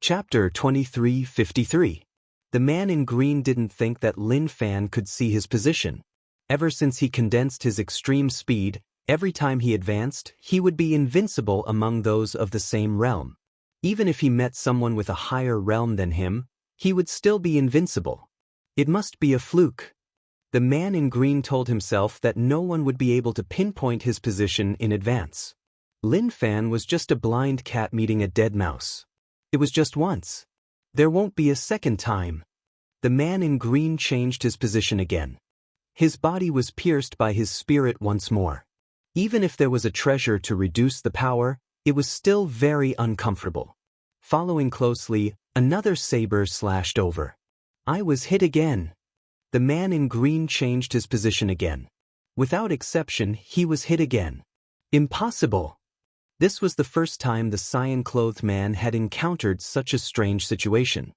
Chapter 2353. The man in green didn't think that Lin Fan could see his position. Ever since he condensed his extreme speed, every time he advanced, he would be invincible among those of the same realm. Even if he met someone with a higher realm than him, he would still be invincible. It must be a fluke. The man in green told himself that no one would be able to pinpoint his position in advance. Lin Fan was just a blind cat meeting a dead mouse. It was just once. There won't be a second time. The man in green changed his position again. His body was pierced by his spirit once more. Even if there was a treasure to reduce the power, it was still very uncomfortable. Following closely, another saber slashed over. I was hit again. The man in green changed his position again. Without exception, he was hit again. Impossible. This was the first time the cyan-clothed man had encountered such a strange situation.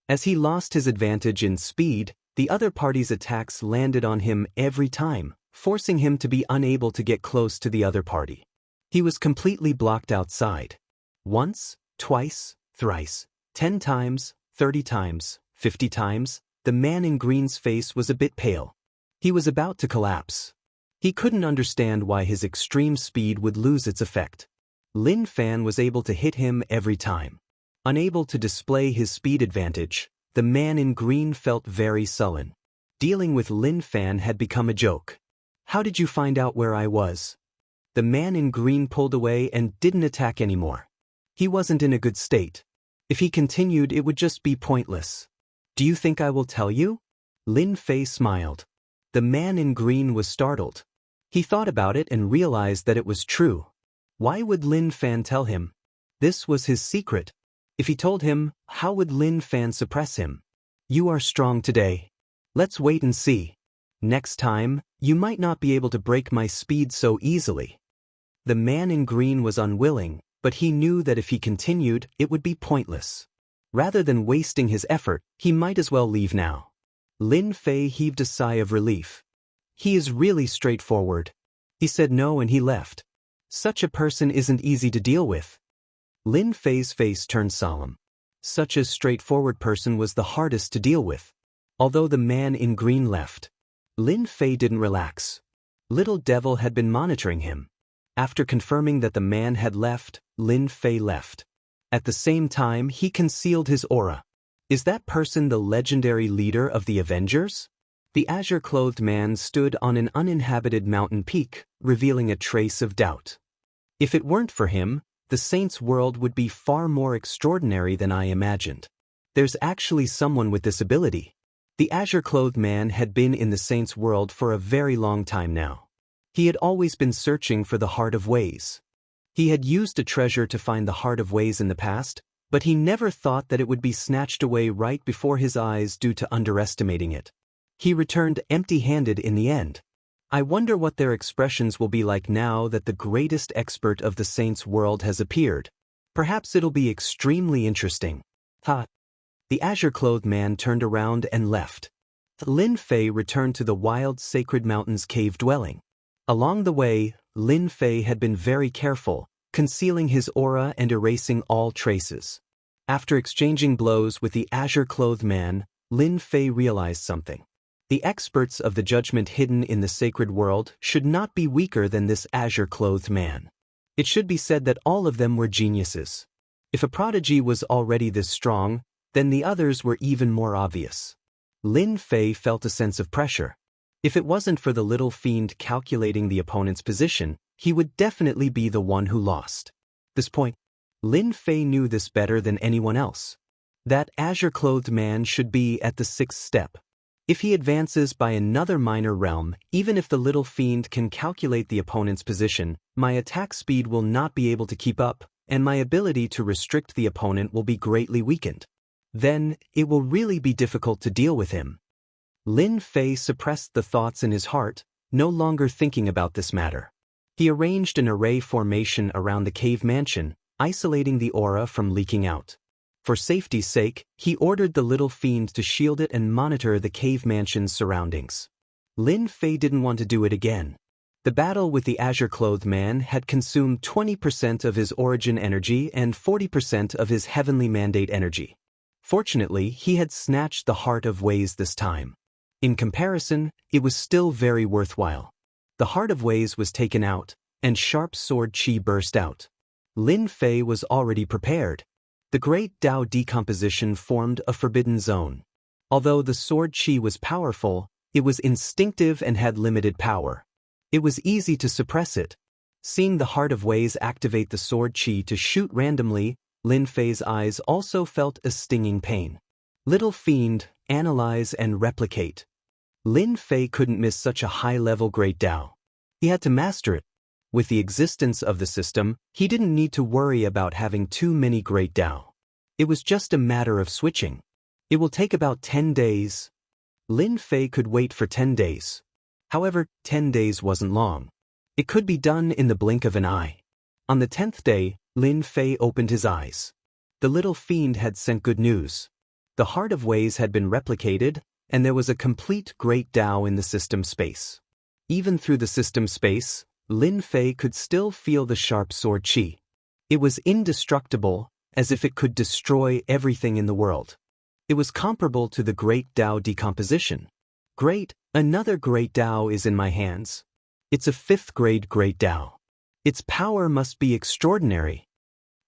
As he lost his advantage in speed, the other party's attacks landed on him every time, forcing him to be unable to get close to the other party. He was completely blocked outside. Once, twice, thrice, 10 times, 30 times, 50 times, the man in green's face was a bit pale. He was about to collapse. He couldn't understand why his extreme speed would lose its effect. Lin Fan was able to hit him every time. Unable to display his speed advantage, the man in green felt very sullen. Dealing with Lin Fan had become a joke. How did you find out where I was? The man in green pulled away and didn't attack anymore. He wasn't in a good state. If he continued, it would just be pointless. Do you think I will tell you? Lin Fei smiled. The man in green was startled. He thought about it and realized that it was true. Why would Lin Fan tell him? This was his secret. If he told him, how would Lin Fan suppress him? You are strong today. Let's wait and see. Next time, you might not be able to break my speed so easily. The man in green was unwilling, but he knew that if he continued, it would be pointless. Rather than wasting his effort, he might as well leave now. Lin Fei heaved a sigh of relief. He is really straightforward. He said no and he left. Such a person isn't easy to deal with. Lin Fei's face turned solemn. Such a straightforward person was the hardest to deal with. Although the man in green left, Lin Fei didn't relax. Little Devil had been monitoring him. After confirming that the man had left, Lin Fei left. At the same time, he concealed his aura. Is that person the legendary leader of the Avengers? The azure-clothed man stood on an uninhabited mountain peak, revealing a trace of doubt. If it weren't for him, the Saints' world would be far more extraordinary than I imagined. There's actually someone with this ability. The azure-clothed man had been in the Saints' world for a very long time now. He had always been searching for the Heart of Ways. He had used a treasure to find the Heart of Ways in the past, but he never thought that it would be snatched away right before his eyes due to underestimating it. He returned empty-handed in the end. I wonder what their expressions will be like now that the greatest expert of the Saints' world has appeared. Perhaps it'll be extremely interesting. Ha! The azure-clothed man turned around and left. Lin Fei returned to the wild Sacred Mountains cave dwelling. Along the way, Lin Fei had been very careful, concealing his aura and erasing all traces. After exchanging blows with the azure-clothed man, Lin Fei realized something. The experts of the judgment hidden in the sacred world should not be weaker than this azure-clothed man. It should be said that all of them were geniuses. If a prodigy was already this strong, then the others were even more obvious. Lin Fei felt a sense of pressure. If it wasn't for the little fiend calculating the opponent's position, he would definitely be the one who lost. This point, Lin Fei knew this better than anyone else. That azure-clothed man should be at the 6th step. If he advances by another minor realm, even if the little fiend can calculate the opponent's position, my attack speed will not be able to keep up, and my ability to restrict the opponent will be greatly weakened. Then, it will really be difficult to deal with him. Lin Fei suppressed the thoughts in his heart, no longer thinking about this matter. He arranged an array formation around the cave mansion, isolating the aura from leaking out. For safety's sake, he ordered the little fiend to shield it and monitor the cave mansion's surroundings. Lin Fei didn't want to do it again. The battle with the azure-clothed man had consumed 20% of his origin energy and 40% of his heavenly mandate energy. Fortunately, he had snatched the heart of Ways this time. In comparison, it was still very worthwhile. The heart of Ways was taken out, and sharp sword chi burst out. Lin Fei was already prepared. The great Tao decomposition formed a forbidden zone. Although the sword chi was powerful, it was instinctive and had limited power. It was easy to suppress it. Seeing the heart of Ways activate the sword chi to shoot randomly, Lin Fei's eyes also felt a stinging pain. Little fiend, analyze and replicate. Lin Fei couldn't miss such a high-level great Tao. He had to master it. With the existence of the system, he didn't need to worry about having too many great Tao. It was just a matter of switching. It will take about 10 days. Lin Fei could wait for 10 days. However, 10 days wasn't long. It could be done in the blink of an eye. On the 10th day, Lin Fei opened his eyes. The little fiend had sent good news. The heart of Ways had been replicated, and there was a complete great Tao in the system space. Even through the system space, Lin Fei could still feel the sharp sword chi. It was indestructible, as if it could destroy everything in the world. It was comparable to the great Tao decomposition. Great, another great Tao is in my hands. It's a 5th grade great Tao. Its power must be extraordinary.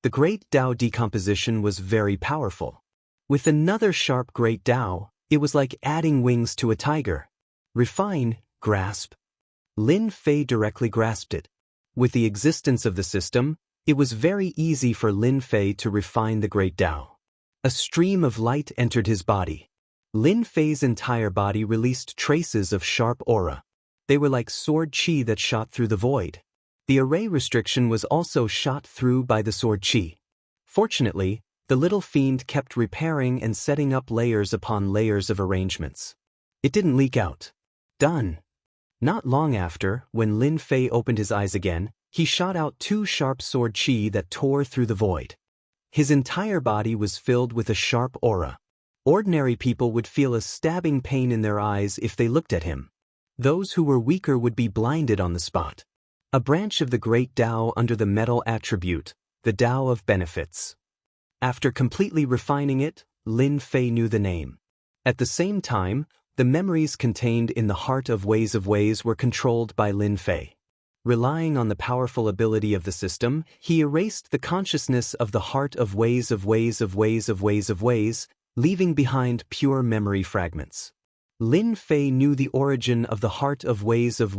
The great Tao decomposition was very powerful. With another sharp great Tao, it was like adding wings to a tiger. Refine, grasp. Lin Fei directly grasped it. With the existence of the system, it was very easy for Lin Fei to refine the great Tao. A stream of light entered his body. Lin Fei's entire body released traces of sharp aura. They were like sword chi that shot through the void. The array restriction was also shot through by the sword chi. Fortunately, the little fiend kept repairing and setting up layers upon layers of arrangements. It didn't leak out. Done. Not long after, when Lin Fei opened his eyes again, he shot out 2 sharp sword chi that tore through the void. His entire body was filled with a sharp aura. Ordinary people would feel a stabbing pain in their eyes if they looked at him. Those who were weaker would be blinded on the spot. A branch of the great Tao under the metal attribute, the Tao of benefits. After completely refining it, Lin Fei knew the name. At the same time, the memories contained in the heart of Ways were controlled by Lin Fei. Relying on the powerful ability of the system, he erased the consciousness of the heart of Ways, leaving behind pure memory fragments. Lin Fei knew the origin of the heart of Ways. The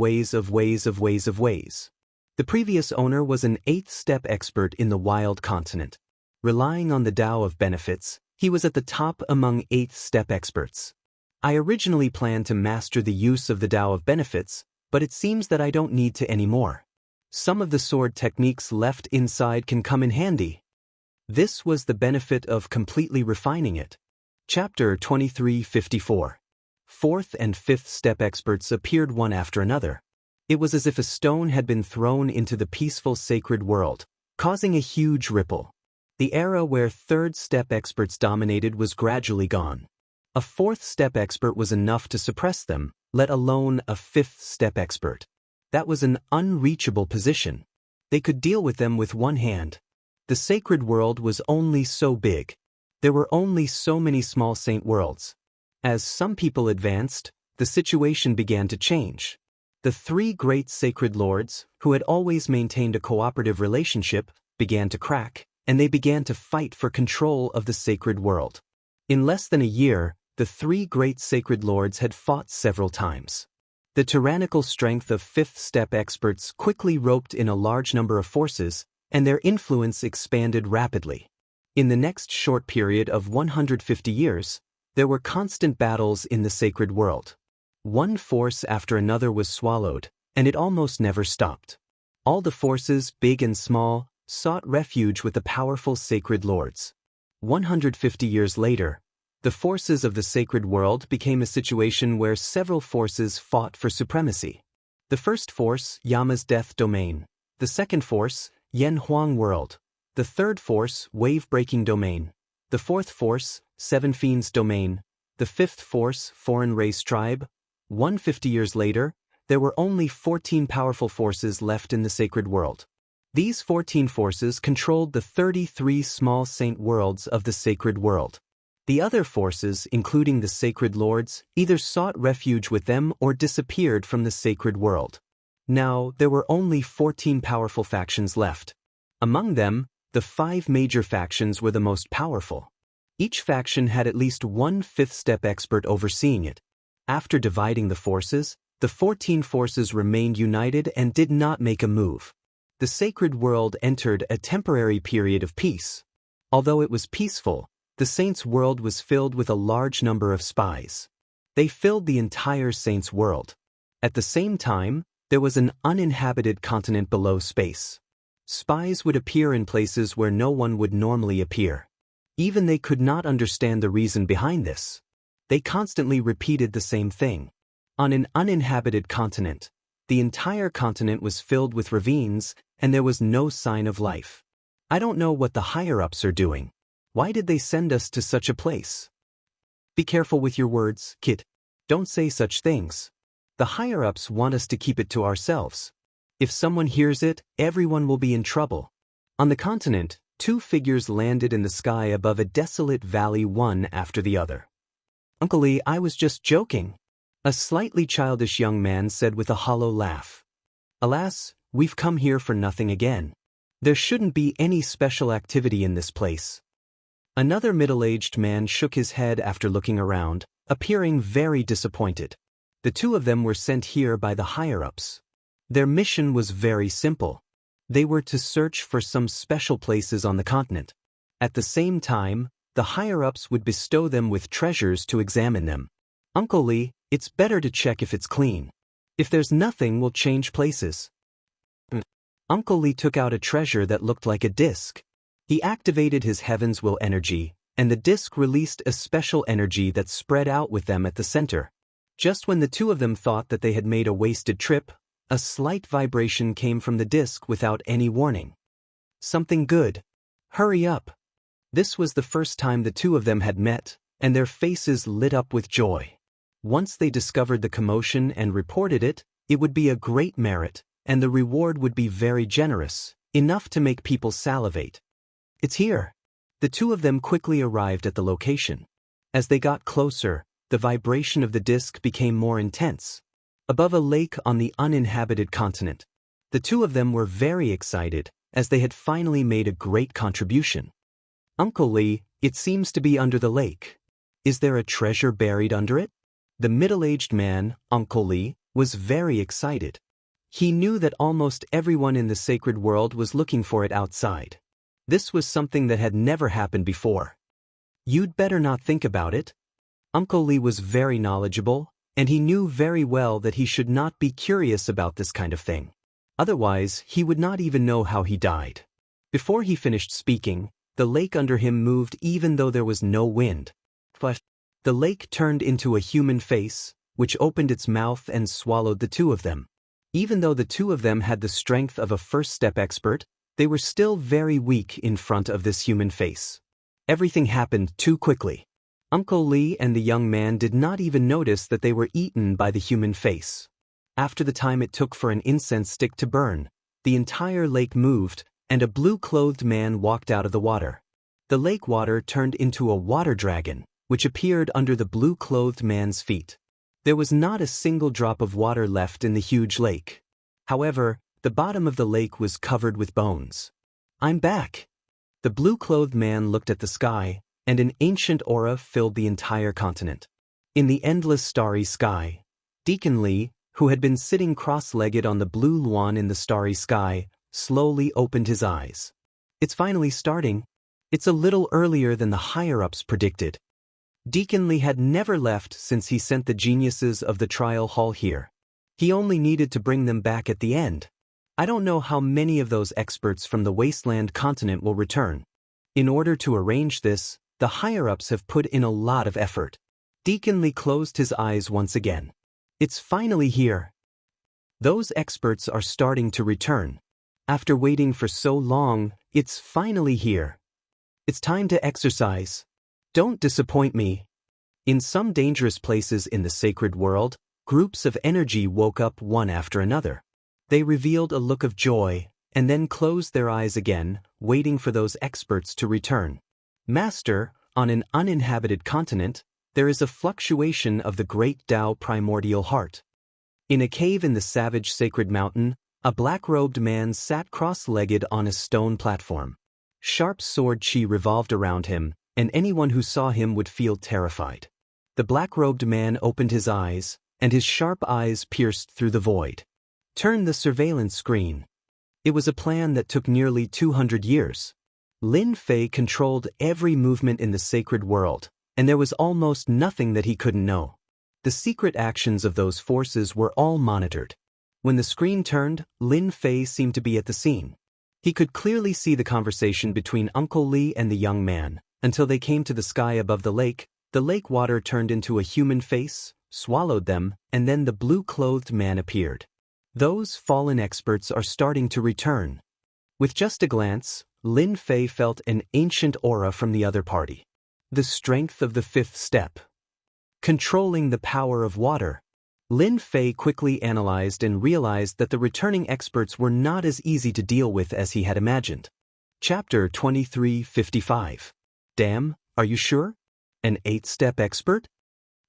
previous owner was an 8th-step expert in the wild continent. Relying on the Tao of benefits, he was at the top among 8th-step experts. I originally planned to master the use of the Tao of benefits, but it seems that I don't need to anymore. Some of the sword techniques left inside can come in handy. This was the benefit of completely refining it. Chapter 2354. 4th and 5th step experts appeared one after another. It was as if a stone had been thrown into the peaceful sacred world, causing a huge ripple. The era where 3rd step experts dominated was gradually gone. A 4th step expert was enough to suppress them, let alone a 5th step expert. That was an unreachable position. They could deal with them with one hand. The sacred world was only so big. There were only so many small saint worlds. As some people advanced, the situation began to change. The 3 great sacred lords, who had always maintained a cooperative relationship, began to crack, and they began to fight for control of the sacred world. In less than a year, the 3 great sacred lords had fought several times. The tyrannical strength of 5th step experts quickly roped in a large number of forces, and their influence expanded rapidly. In the next short period of 150 years, there were constant battles in the sacred world. One force after another was swallowed, and it almost never stopped. All the forces, big and small, sought refuge with the powerful sacred lords. 150 years later, the forces of the sacred world became a situation where several forces fought for supremacy. The first force, Yama's death domain. The second force, Yen Huang world. The third force, wave-breaking domain. The fourth force, Seven Fiends domain. The fifth force, foreign race tribe. 150 years later, there were only 14 powerful forces left in the sacred world. These 14 forces controlled the 33 small saint worlds of the sacred world. The other forces, including the sacred lords, either sought refuge with them or disappeared from the sacred world. Now, there were only 14 powerful factions left. Among them, the 5 major factions were the most powerful. Each faction had at least one fifth-step expert overseeing it. After dividing the forces, the 14 forces remained united and did not make a move. The sacred world entered a temporary period of peace. Although it was peaceful, the saints' world was filled with a large number of spies. They filled the entire saints' world. At the same time, there was an uninhabited continent below space. Spies would appear in places where no one would normally appear. Even they could not understand the reason behind this. They constantly repeated the same thing. On an uninhabited continent, the entire continent was filled with ravines, and there was no sign of life. I don't know what the higher-ups are doing. Why did they send us to such a place? Be careful with your words, kid. Don't say such things. The higher-ups want us to keep it to ourselves. If someone hears it, everyone will be in trouble. On the continent, 2 figures landed in the sky above a desolate valley, one after the other. Uncle Lee, I was just joking. A slightly childish young man said with a hollow laugh. Alas, we've come here for nothing again. There shouldn't be any special activity in this place. Another middle-aged man shook his head after looking around, appearing very disappointed. The 2 of them were sent here by the higher-ups. Their mission was very simple. They were to search for some special places on the continent. At the same time, the higher-ups would bestow them with treasures to examine them. Uncle Lee, it's better to check if it's clean. If there's nothing, we'll change places. Uncle Lee took out a treasure that looked like a disc. He activated his Heaven's Will energy, and the disc released a special energy that spread out with them at the center. Just when the 2 of them thought that they had made a wasted trip, a slight vibration came from the disc without any warning. Something good. Hurry up. This was the first time the 2 of them had met, and their faces lit up with joy. Once they discovered the commotion and reported it, it would be a great merit, and the reward would be very generous, enough to make people salivate. It's here. The 2 of them quickly arrived at the location. As they got closer, the vibration of the disc became more intense. Above a lake on the uninhabited continent, the 2 of them were very excited, as they had finally made a great contribution. Uncle Lee, it seems to be under the lake. Is there a treasure buried under it? The middle-aged man, Uncle Lee, was very excited. He knew that almost everyone in the sacred world was looking for it outside. This was something that had never happened before. You'd better not think about it. Uncle Lee was very knowledgeable, and he knew very well that he should not be curious about this kind of thing. Otherwise, he would not even know how he died. Before he finished speaking, the lake under him moved even though there was no wind. The lake turned into a human face, which opened its mouth and swallowed the 2 of them. Even though the 2 of them had the strength of a first-step expert, they were still very weak in front of this human face. Everything happened too quickly. Uncle Lee and the young man did not even notice that they were eaten by the human face. After the time it took for an incense stick to burn, the entire lake moved, and a blue-clothed man walked out of the water. The lake water turned into a water dragon, which appeared under the blue-clothed man's feet. There was not a single drop of water left in the huge lake. However, the bottom of the lake was covered with bones. I'm back. The blue-clothed man looked at the sky, and an ancient aura filled the entire continent. In the endless starry sky, Deacon Lee, who had been sitting cross-legged on the blue lawn in the starry sky, slowly opened his eyes. It's finally starting. It's a little earlier than the higher-ups predicted. Deacon Lee had never left since he sent the geniuses of the trial hall here. He only needed to bring them back at the end. I don't know how many of those experts from the wasteland continent will return. In order to arrange this, the higher-ups have put in a lot of effort. Deacon Lee closed his eyes once again. It's finally here. Those experts are starting to return. After waiting for so long, it's finally here. It's time to exercise. Don't disappoint me. In some dangerous places in the sacred world, Groups of energy woke up one after another. They revealed a look of joy, and then closed their eyes again, waiting for those experts to return. Master, on an uninhabited continent, there is a fluctuation of the great Tao primordial heart. In a cave in the savage sacred mountain, a black-robed man sat cross-legged on a stone platform. Sharp sword chi revolved around him, and anyone who saw him would feel terrified. The black-robed man opened his eyes, and his sharp eyes pierced through the void. Turn the surveillance screen. It was a plan that took nearly 200 years. Lin Fei controlled every movement in the sacred world, and there was almost nothing that he couldn't know. The secret actions of those forces were all monitored. When the screen turned, Lin Fei seemed to be at the scene. He could clearly see the conversation between Uncle Li and the young man, until they came to the sky above the lake water turned into a human face, swallowed them, and then the blue-clothed man appeared. Those fallen experts are starting to return. With just a glance, Lin Fei felt an ancient aura from the other party. The strength of the fifth step. Controlling the power of water. Lin Fei quickly analyzed and realized that the returning experts were not as easy to deal with as he had imagined. Chapter 2355. Damn, are you sure? An eighth-step expert?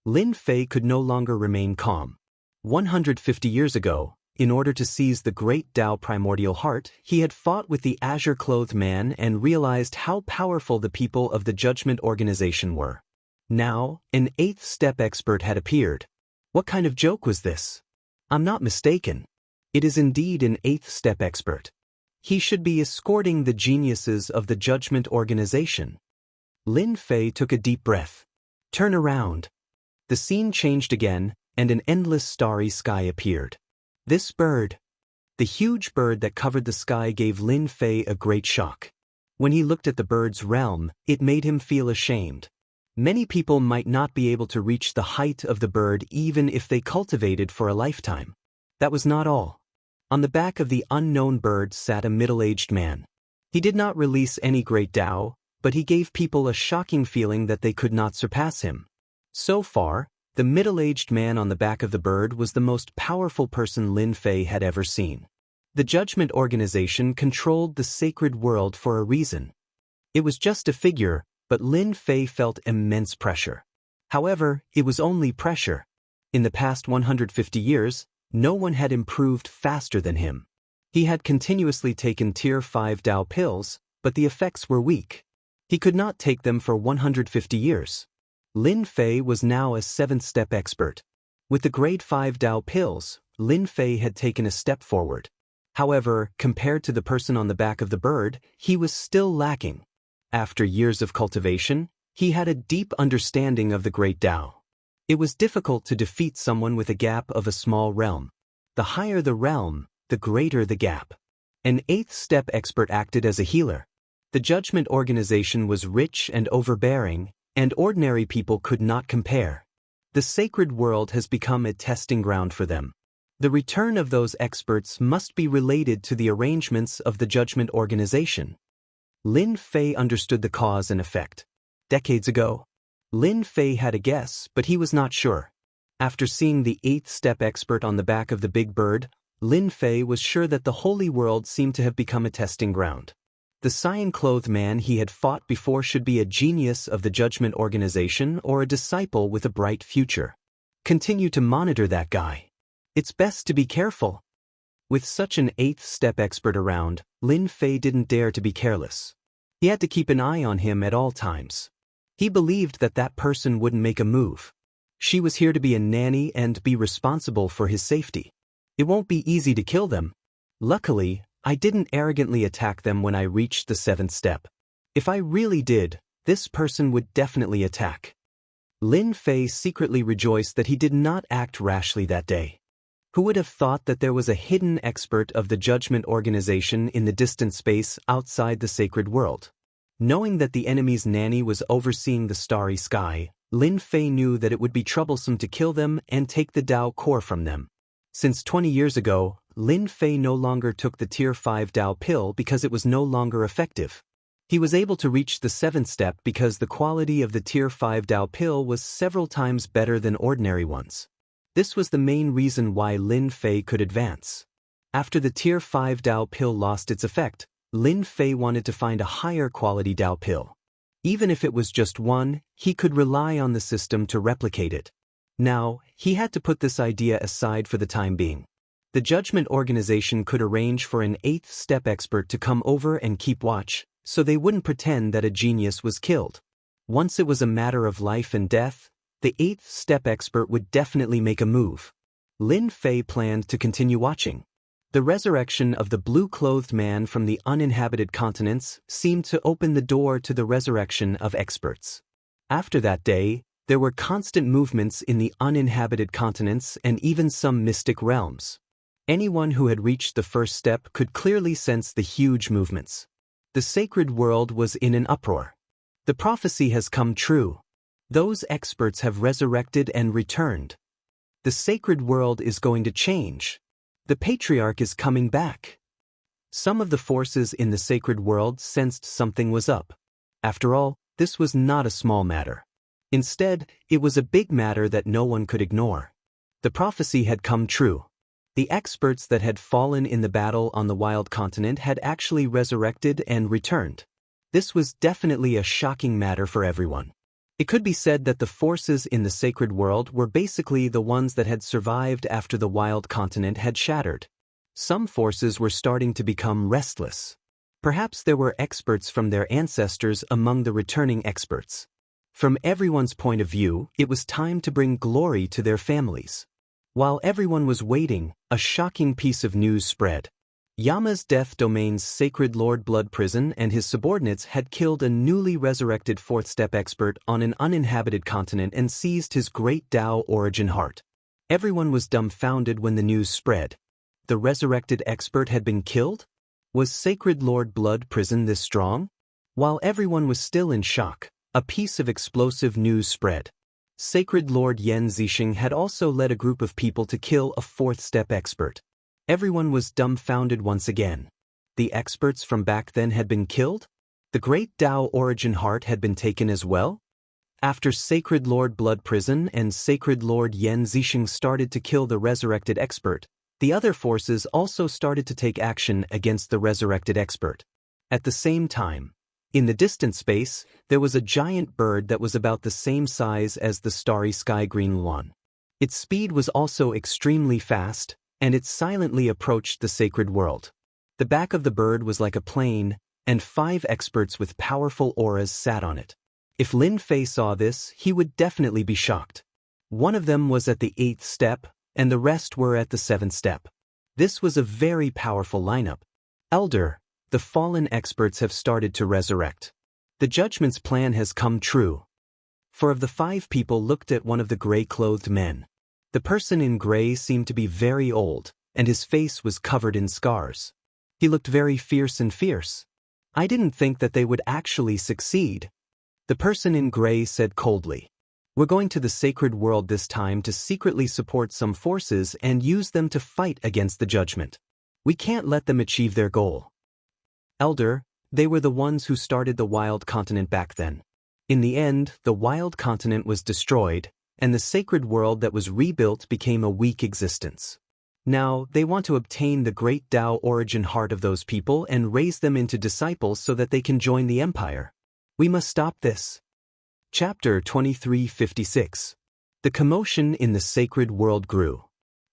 Lin Fei could no longer remain calm. 150 years ago, in order to seize the great Tao primordial heart, he had fought with the azure-clothed man and realized how powerful the people of the Judgment Organization were. Now, an eighth-step expert had appeared. What kind of joke was this? I'm not mistaken. It is indeed an eighth-step expert. He should be escorting the geniuses of the Judgment Organization. Lin Fei took a deep breath. Turn around. The scene changed again, and an endless starry sky appeared. This bird. The huge bird that covered the sky gave Lin Fei a great shock. When he looked at the bird's realm, it made him feel ashamed. Many people might not be able to reach the height of the bird even if they cultivated for a lifetime. That was not all. On the back of the unknown bird sat a middle-aged man. He did not release any great Tao, but he gave people a shocking feeling that they could not surpass him. So far, the middle-aged man on the back of the bird was the most powerful person Lin Fei had ever seen. The Judgment Organization controlled the sacred world for a reason. It was just a figure, but Lin Fei felt immense pressure. However, it was only pressure. In the past 150 years, no one had improved faster than him. He had continuously taken Tier 5 Tao pills, but the effects were weak. He could not take them for 150 years. Lin Fei was now a seventh-step expert. With the grade 5 Tao pills, Lin Fei had taken a step forward. However, compared to the person on the back of the bird, he was still lacking. After years of cultivation, he had a deep understanding of the great Tao. It was difficult to defeat someone with a gap of a small realm. The higher the realm, the greater the gap. An eighth-step expert acted as a healer. The Judgment Organization was rich and overbearing, and ordinary people could not compare. The sacred world has become a testing ground for them. The return of those experts must be related to the arrangements of the Judgment Organization. Lin Fei understood the cause and effect. Decades ago, Lin Fei had a guess, but he was not sure. After seeing the eighth-step expert on the back of the big bird, Lin Fei was sure that the holy world seemed to have become a testing ground. The cyan-clothed man he had fought before should be a genius of the Judgment Organization or a disciple with a bright future. Continue to monitor that guy. It's best to be careful. With such an eighth-step expert around, Lin Fei didn't dare to be careless. He had to keep an eye on him at all times. He believed that that person wouldn't make a move. She was here to be a nanny and be responsible for his safety. It won't be easy to kill them. Luckily, I didn't arrogantly attack them when I reached the seventh step. If I really did, this person would definitely attack. Lin Fei secretly rejoiced that he did not act rashly that day. Who would have thought that there was a hidden expert of the Judgment Organization in the distant space outside the sacred world? Knowing that the enemy's nanny was overseeing the starry sky, Lin Fei knew that it would be troublesome to kill them and take the Tao core from them. Since 20 years ago, Lin Fei no longer took the Tier 5 Tao pill because it was no longer effective. He was able to reach the seventh step because the quality of the Tier 5 Tao pill was several times better than ordinary ones. This was the main reason why Lin Fei could advance. After the Tier 5 Dao pill lost its effect, Lin Fei wanted to find a higher quality Dao pill. Even if it was just one, he could rely on the system to replicate it. Now, he had to put this idea aside for the time being. The Judgment Organization could arrange for an 8th step expert to come over and keep watch, so they wouldn't pretend that a genius was killed. Once it was a matter of life and death, the 8th step expert would definitely make a move. Lin Fei planned to continue watching. The resurrection of the blue-clothed man from the uninhabited continents seemed to open the door to the resurrection of experts. After that day, there were constant movements in the uninhabited continents and even some mystic realms. Anyone who had reached the first step could clearly sense the huge movements. The sacred world was in an uproar. The prophecy has come true. Those experts have resurrected and returned. The sacred world is going to change. The patriarch is coming back. Some of the forces in the sacred world sensed something was up. After all, this was not a small matter. Instead, it was a big matter that no one could ignore. The prophecy had come true. The experts that had fallen in the battle on the wild continent had actually resurrected and returned. This was definitely a shocking matter for everyone. It could be said that the forces in the sacred world were basically the ones that had survived after the wild continent had shattered. Some forces were starting to become restless. Perhaps there were experts from their ancestors among the returning experts. From everyone's point of view, it was time to bring glory to their families. While everyone was waiting, a shocking piece of news spread. Yama's Death Domain's Sacred Lord Blood Prison and his subordinates had killed a newly resurrected 4th step expert on an uninhabited continent and seized his great Dao origin heart. Everyone was dumbfounded when the news spread. The resurrected expert had been killed? Was Sacred Lord Blood Prison this strong? While everyone was still in shock, a piece of explosive news spread. Sacred Lord Yan Zixing had also led a group of people to kill a 4th step expert. Everyone was dumbfounded once again. The experts from back then had been killed? The great Dao origin heart had been taken as well? After Sacred Lord Blood Prison and Sacred Lord Yan Zixing started to kill the resurrected expert, the other forces also started to take action against the resurrected expert. At the same time, in the distant space, there was a giant bird that was about the same size as the starry sky green one. Its speed was also extremely fast, and it silently approached the sacred world. The back of the bird was like a plane, and 5 experts with powerful auras sat on it. If Lin Fei saw this, he would definitely be shocked. One of them was at the 8th step, and the rest were at the 7th step. This was a very powerful lineup. Elder, the fallen experts have started to resurrect. The judgment's plan has come true. 4 of the 5 people looked at one of the gray-clothed men. The person in gray seemed to be very old, and his face was covered in scars. He looked very fierce. I didn't think that they would actually succeed. The person in gray said coldly, "We're going to the sacred world this time to secretly support some forces and use them to fight against the judgment. We can't let them achieve their goal." Elder, they were the ones who started the wild continent back then. In the end, the wild continent was destroyed, and the sacred world that was rebuilt became a weak existence. Now, they want to obtain the great Dao origin heart of those people and raise them into disciples so that they can join the empire. We must stop this. Chapter 2356. The commotion in the sacred world grew.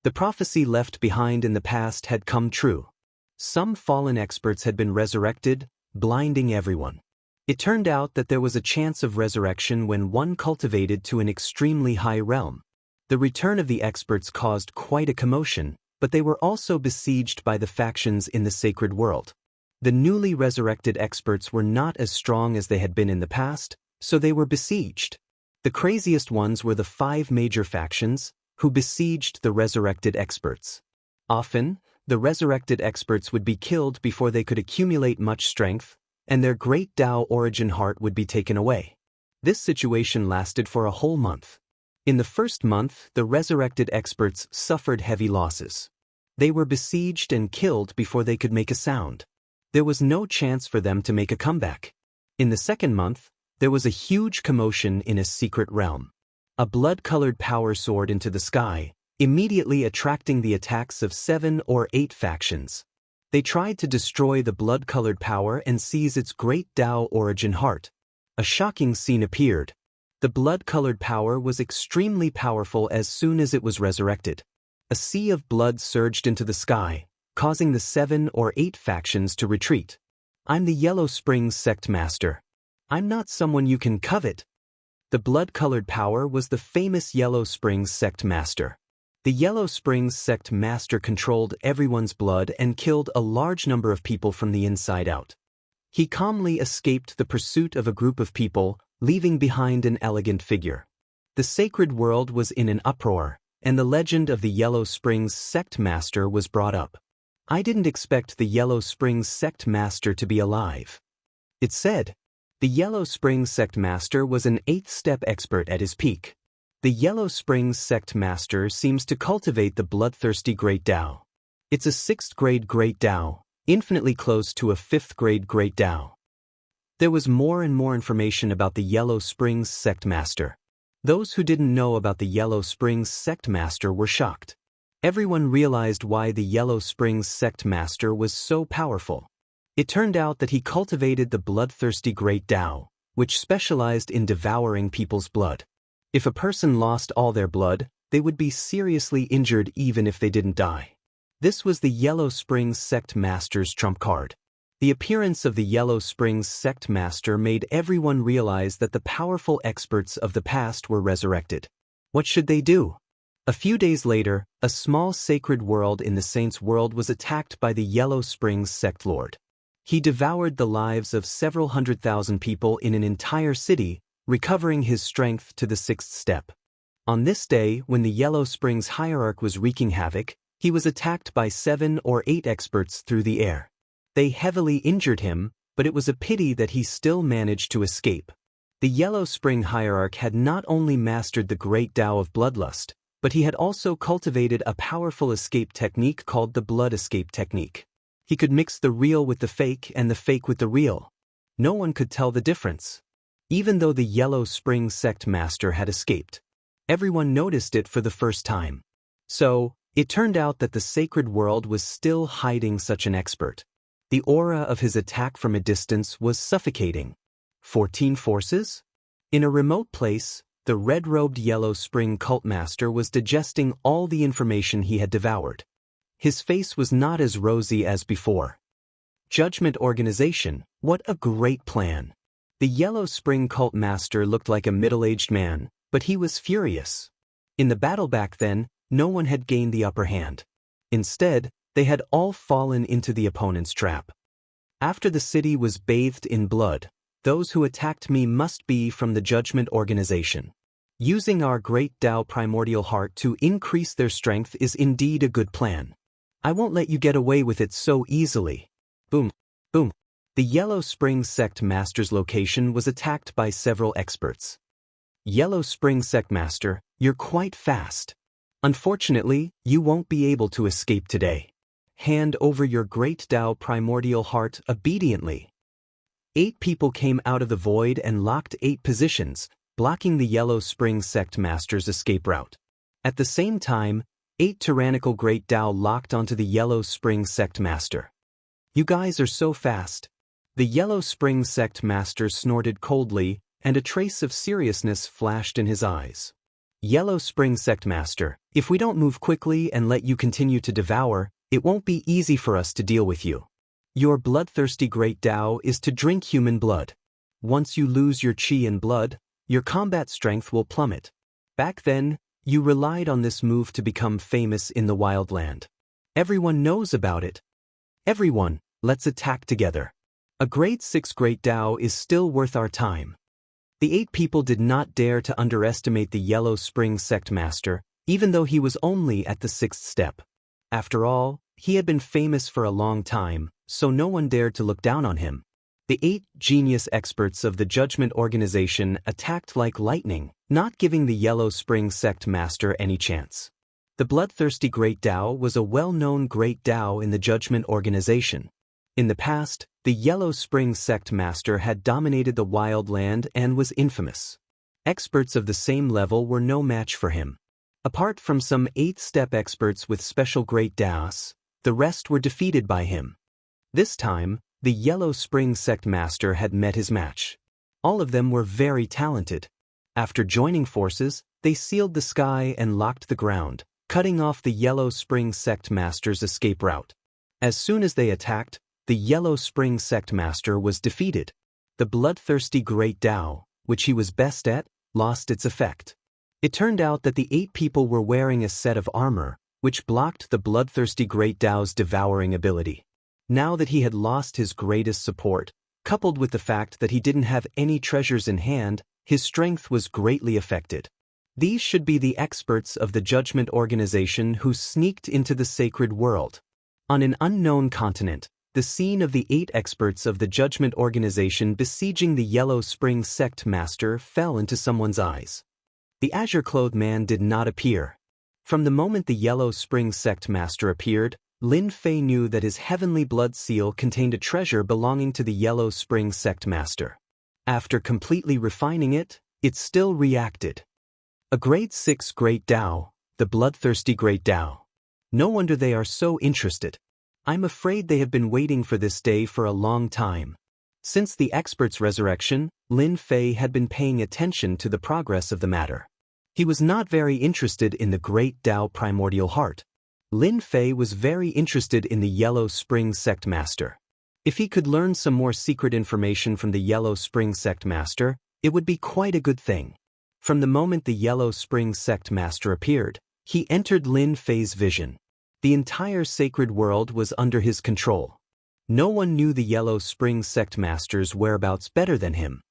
The prophecy left behind in the past had come true. Some fallen experts had been resurrected, blinding everyone. It turned out that there was a chance of resurrection when one cultivated to an extremely high realm. The return of the experts caused quite a commotion, but they were also besieged by the factions in the sacred world. The newly resurrected experts were not as strong as they had been in the past, so they were besieged. The craziest ones were the 5 major factions, who besieged the resurrected experts. Often, the resurrected experts would be killed before they could accumulate much strength, and their great Dao origin heart would be taken away. This situation lasted for a whole month. In the first month, the resurrected experts suffered heavy losses. They were besieged and killed before they could make a sound. There was no chance for them to make a comeback. In the second month, there was a huge commotion in a secret realm. A blood-colored power soared into the sky, immediately attracting the attacks of 7 or 8 factions. They tried to destroy the blood-colored power and seize its great Dao origin heart. A shocking scene appeared. The blood-colored power was extremely powerful as soon as it was resurrected. A sea of blood surged into the sky, causing the 7 or 8 factions to retreat. I'm the Yellow Springs Sect Master. I'm not someone you can covet. The blood-colored power was the famous Yellow Springs Sect Master. The Yellow Springs Sect Master controlled everyone's blood and killed a large number of people from the inside out. He calmly escaped the pursuit of a group of people, leaving behind an elegant figure. The sacred world was in an uproar, and the legend of the Yellow Springs Sect Master was brought up. I didn't expect the Yellow Springs Sect Master to be alive. It said, the Yellow Springs Sect Master was an 8th-step expert at his peak. The Yellow Springs Sect Master seems to cultivate the bloodthirsty Great Dao. It's a 6th-grade Great Dao, infinitely close to a 5th-grade Great Dao. There was more and more information about the Yellow Springs Sect Master. Those who didn't know about the Yellow Springs Sect Master were shocked. Everyone realized why the Yellow Springs Sect Master was so powerful. It turned out that he cultivated the bloodthirsty Great Dao, which specialized in devouring people's blood. If a person lost all their blood, they would be seriously injured even if they didn't die. This was the Yellow Springs Sect Master's trump card. The appearance of the Yellow Springs Sect Master made everyone realize that the powerful experts of the past were resurrected. What should they do? A few days later, a small sacred world in the Saints' world was attacked by the Yellow Springs Sect Lord. He devoured the lives of several 100,000 people in an entire city, recovering his strength to the 6th step. On this day, when the Yellow Springs hierarch was wreaking havoc, he was attacked by 7 or 8 experts through the air. They heavily injured him, but it was a pity that he still managed to escape. The Yellow Spring hierarch had not only mastered the great Tao of bloodlust, but he had also cultivated a powerful escape technique called the blood escape technique. He could mix the real with the fake and the fake with the real. No one could tell the difference. Even though the Yellow Spring Sect Master had escaped, everyone noticed it for the first time. So, it turned out that the sacred world was still hiding such an expert. The aura of his attack from a distance was suffocating. 14 forces? In a remote place, the red-robed Yellow Spring cult master was digesting all the information he had devoured. His face was not as rosy as before. Judgment Organization, what a great plan. The Yellow Spring cult master looked like a middle-aged man, but he was furious. In the battle back then, no one had gained the upper hand. Instead, they had all fallen into the opponent's trap. After the city was bathed in blood, those who attacked me must be from the Judgment Organization. Using our great Tao primordial heart to increase their strength is indeed a good plan. I won't let you get away with it so easily. Boom, boom. The Yellow Spring Sect Master's location was attacked by several experts. Yellow Spring Sect Master, you're quite fast. Unfortunately, you won't be able to escape today. Hand over your great Tao primordial heart obediently. 8 people came out of the void and locked 8 positions, blocking the Yellow Spring Sect Master's escape route. At the same time, 8 tyrannical great Tao locked onto the Yellow Spring Sect Master. You guys are so fast. The Yellow Spring Sect Master snorted coldly, and a trace of seriousness flashed in his eyes. Yellow Spring Sect Master, if we don't move quickly and let you continue to devour, it won't be easy for us to deal with you. Your bloodthirsty great Tao is to drink human blood. Once you lose your qi and blood, your combat strength will plummet. Back then, you relied on this move to become famous in the wildland. Everyone knows about it. Everyone, let's attack together. A grade 6 great Tao is still worth our time. The 8 people did not dare to underestimate the Yellow Spring Sect Master, even though he was only at the 6th step. After all, he had been famous for a long time, so no one dared to look down on him. The 8 genius experts of the Judgment Organization attacked like lightning, not giving the Yellow Spring Sect Master any chance. The bloodthirsty Great Tao was a well-known Great Tao in the Judgment Organization. In the past, the Yellow Spring Sect Master had dominated the wild land and was infamous. Experts of the same level were no match for him. Apart from some 8-step experts with special great Daoists, the rest were defeated by him. This time, the Yellow Spring Sect Master had met his match. All of them were very talented. After joining forces, they sealed the sky and locked the ground, cutting off the Yellow Spring Sect Master's escape route. As soon as they attacked, the Yellow Spring Sect Master was defeated. The bloodthirsty Great Dao, which he was best at, lost its effect. It turned out that the 8 people were wearing a set of armor, which blocked the bloodthirsty Great Dao's devouring ability. Now that he had lost his greatest support, coupled with the fact that he didn't have any treasures in hand, his strength was greatly affected. These should be the experts of the Judgment Organization who sneaked into the sacred world. On an unknown continent, the scene of the 8 experts of the Judgment Organization besieging the Yellow Spring Sect Master fell into someone's eyes. The azure-clothed man did not appear. From the moment the Yellow Spring Sect Master appeared, Lin Fei knew that his heavenly blood seal contained a treasure belonging to the Yellow Spring Sect Master. After completely refining it, it still reacted. A grade 6 Great Dao, the bloodthirsty Great Dao. No wonder they are so interested. I'm afraid they have been waiting for this day for a long time. Since the expert's resurrection, Lin Fei had been paying attention to the progress of the matter. He was not very interested in the Great Dao Primordial Heart. Lin Fei was very interested in the Yellow Spring Sect Master. If he could learn some more secret information from the Yellow Spring Sect Master, it would be quite a good thing. From the moment the Yellow Spring Sect Master appeared, he entered Lin Fei's vision. The entire sacred world was under his control. No one knew the Yellow Spring Sect Master's whereabouts better than him.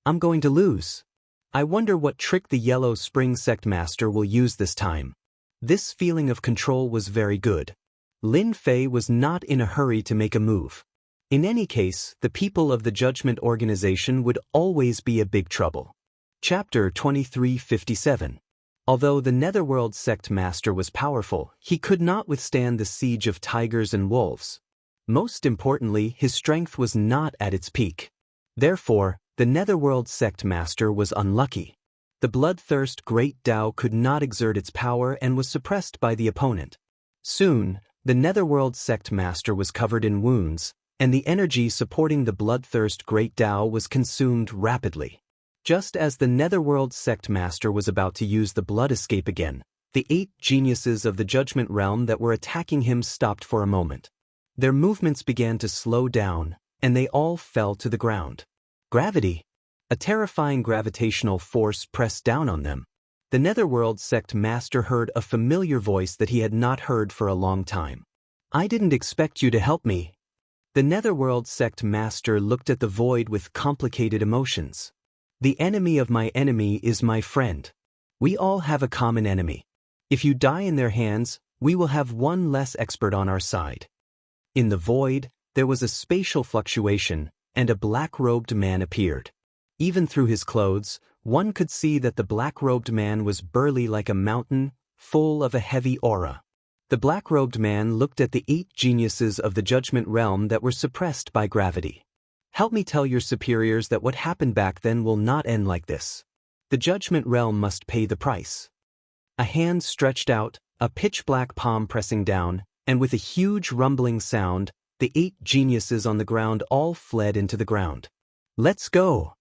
I'm going to lose. I wonder what trick the Yellow Spring Sect Master will use this time. This feeling of control was very good. Lin Fei was not in a hurry to make a move. In any case, the people of the Judgment Organization would always be a big trouble. Chapter 2357. Although the Netherworld Sect Master was powerful, he could not withstand the siege of tigers and wolves. Most importantly, his strength was not at its peak. Therefore, the Netherworld Sect Master was unlucky. The bloodthirst Great Dao could not exert its power and was suppressed by the opponent. Soon, the Netherworld Sect Master was covered in wounds, and the energy supporting the bloodthirst Great Dao was consumed rapidly. Just as the Netherworld Sect Master was about to use the blood escape again, the 8 geniuses of the Judgment Realm that were attacking him stopped for a moment. Their movements began to slow down, and they all fell to the ground. Gravity. A terrifying gravitational force pressed down on them. The Netherworld Sect Master heard a familiar voice that he had not heard for a long time. I didn't expect you to help me. The Netherworld Sect Master looked at the void with complicated emotions. The enemy of my enemy is my friend. We all have a common enemy. If you die in their hands, we will have one less expert on our side. In the void, there was a spatial fluctuation, and a black-robed man appeared. Even through his clothes, one could see that the black-robed man was burly like a mountain, full of a heavy aura. The black-robed man looked at the 8 geniuses of the Judgment Realm that were suppressed by gravity. Help me tell your superiors that what happened back then will not end like this. The Judgment Realm must pay the price. A hand stretched out, a pitch-black palm pressing down, and with a huge rumbling sound, the 8 geniuses on the ground all fled into the ground. Let's go!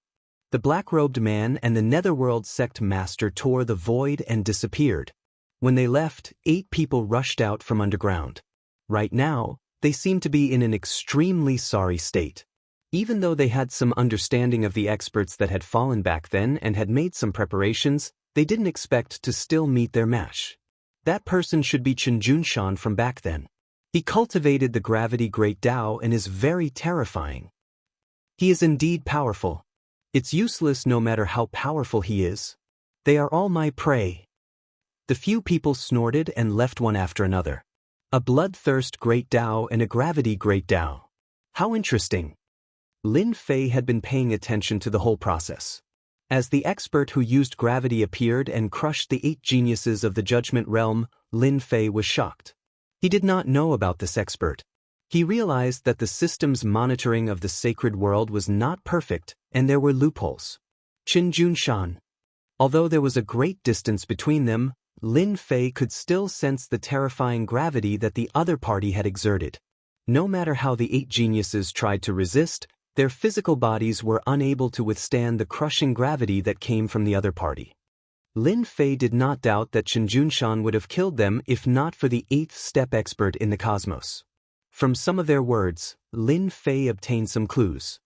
The black-robed man and the Netherworld Sect Master tore the void and disappeared. When they left, 8 people rushed out from underground. Right now, they seemed to be in an extremely sorry state. Even though they had some understanding of the experts that had fallen back then and had made some preparations, they didn't expect to still meet their match. That person should be Chen Junshan from back then. He cultivated the gravity Great Dao and is very terrifying. He is indeed powerful. It's useless no matter how powerful he is. They are all my prey. The few people snorted and left one after another. A bloodthirst Great Dao and a gravity Great Dao. How interesting. Lin Fei had been paying attention to the whole process. As the expert who used gravity appeared and crushed the 8 geniuses of the Judgment Realm, Lin Fei was shocked. He did not know about this expert. He realized that the system's monitoring of the sacred world was not perfect, and there were loopholes. Chen Junshan. Although there was a great distance between them, Lin Fei could still sense the terrifying gravity that the other party had exerted. No matter how the 8 geniuses tried to resist, their physical bodies were unable to withstand the crushing gravity that came from the other party. Lin Fei did not doubt that Chen Junshan would have killed them if not for the 8th step expert in the cosmos. From some of their words, Lin Fei obtained some clues.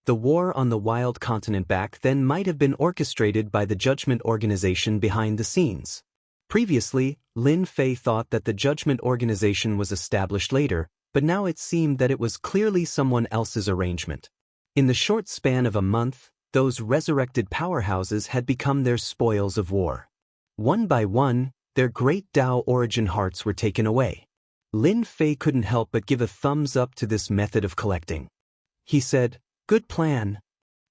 The war on the wild continent back then might have been orchestrated by the Judgment Organization behind the scenes. Previously, Lin Fei thought that the Judgment Organization was established later, but now it seemed that it was clearly someone else's arrangement. In the short span of a month, those resurrected powerhouses had become their spoils of war. One by one, their great Dao origin hearts were taken away. Lin Fei couldn't help but give a thumbs up to this method of collecting. He said, "Good plan."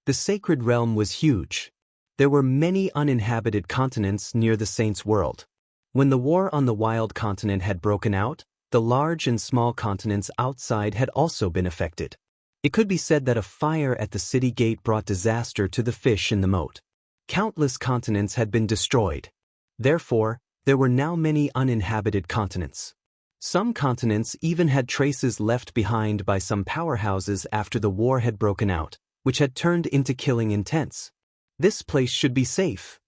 The sacred realm was huge. There were many uninhabited continents near the Saints' world. When the war on the wild continent had broken out, the large and small continents outside had also been affected. It could be said that a fire at the city gate brought disaster to the fish in the moat. Countless continents had been destroyed. Therefore, there were now many uninhabited continents. Some continents even had traces left behind by some powerhouses after the war had broken out, which had turned into killing intents. This place should be safe.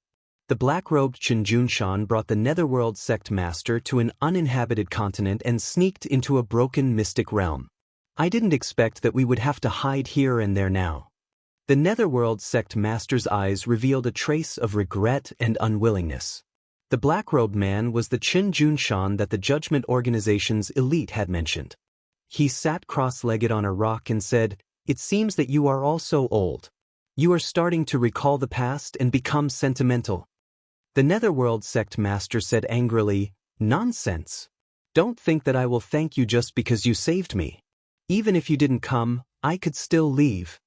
The black-robed Chen Junshan brought the Netherworld sect master to an uninhabited continent and sneaked into a broken mystic realm. I didn't expect that we would have to hide here and there now. The Netherworld sect master's eyes revealed a trace of regret and unwillingness. The black-robed man was the Chen Junshan that the Judgment Organization's elite had mentioned. He sat cross-legged on a rock and said, "It seems that you are all so old. You are starting to recall the past and become sentimental." The Netherworld sect master said angrily, "Nonsense. Don't think that I will thank you just because you saved me. Even if you didn't come, I could still leave."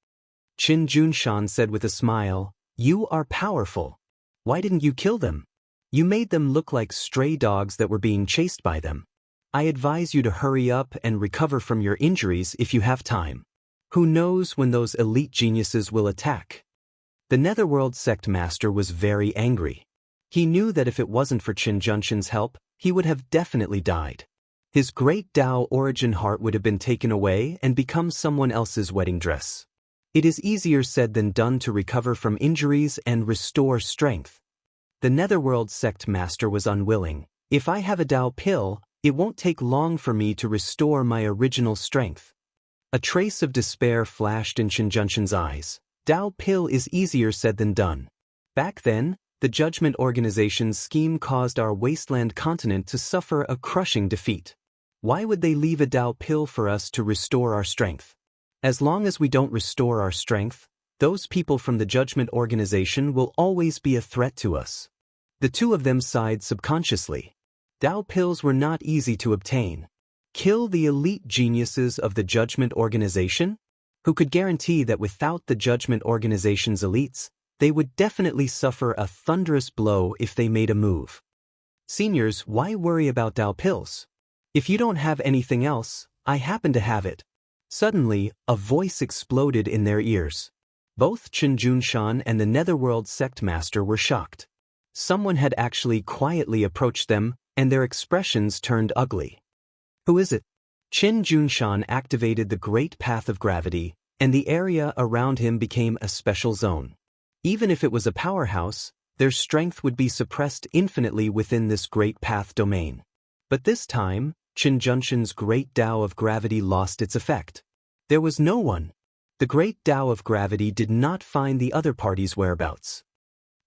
Chen Junshan said with a smile, "You are powerful. Why didn't you kill them? You made them look like stray dogs that were being chased by them. I advise you to hurry up and recover from your injuries if you have time. Who knows when those elite geniuses will attack?" The Netherworld sect master was very angry. He knew that if it wasn't for Chen Junshan's help, he would have definitely died. His great Dao origin heart would have been taken away and become someone else's wedding dress. It is easier said than done to recover from injuries and restore strength. The Netherworld sect master was unwilling. "If I have a Dao pill, it won't take long for me to restore my original strength." A trace of despair flashed in Chen Junshan's eyes. Dao pill is easier said than done. Back then, the Judgment Organization's scheme caused our wasteland continent to suffer a crushing defeat. Why would they leave a Dao pill for us to restore our strength? As long as we don't restore our strength, those people from the Judgment Organization will always be a threat to us. The two of them sighed subconsciously. Dao pills were not easy to obtain. Kill the elite geniuses of the Judgment Organization? Who could guarantee that without the Judgment Organization's elites, they would definitely suffer a thunderous blow if they made a move? Seniors, why worry about Dao pills? If you don't have anything else, I happen to have it. Suddenly, a voice exploded in their ears. Both Chen Junshan and the Netherworld sect master were shocked. Someone had actually quietly approached them, and their expressions turned ugly. "Who is it?" Chen Junshan activated the Great Path of Gravity, and the area around him became a special zone. Even if it was a powerhouse, their strength would be suppressed infinitely within this Great Path domain. But this time, Chen Junshan's Great Dao of Gravity lost its effect. There was no one. The Great Dao of Gravity did not find the other party's whereabouts.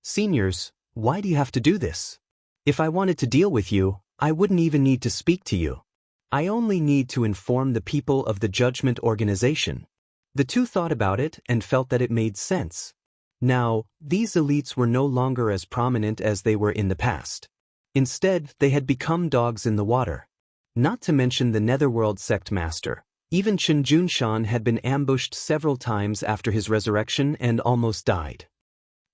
"Seniors, why do you have to do this? If I wanted to deal with you, I wouldn't even need to speak to you. I only need to inform the people of the Judgment Organization." The two thought about it and felt that it made sense. Now, these elites were no longer as prominent as they were in the past. Instead, they had become dogs in the water. Not to mention the Netherworld sect master. Even Chen Junshan had been ambushed several times after his resurrection and almost died.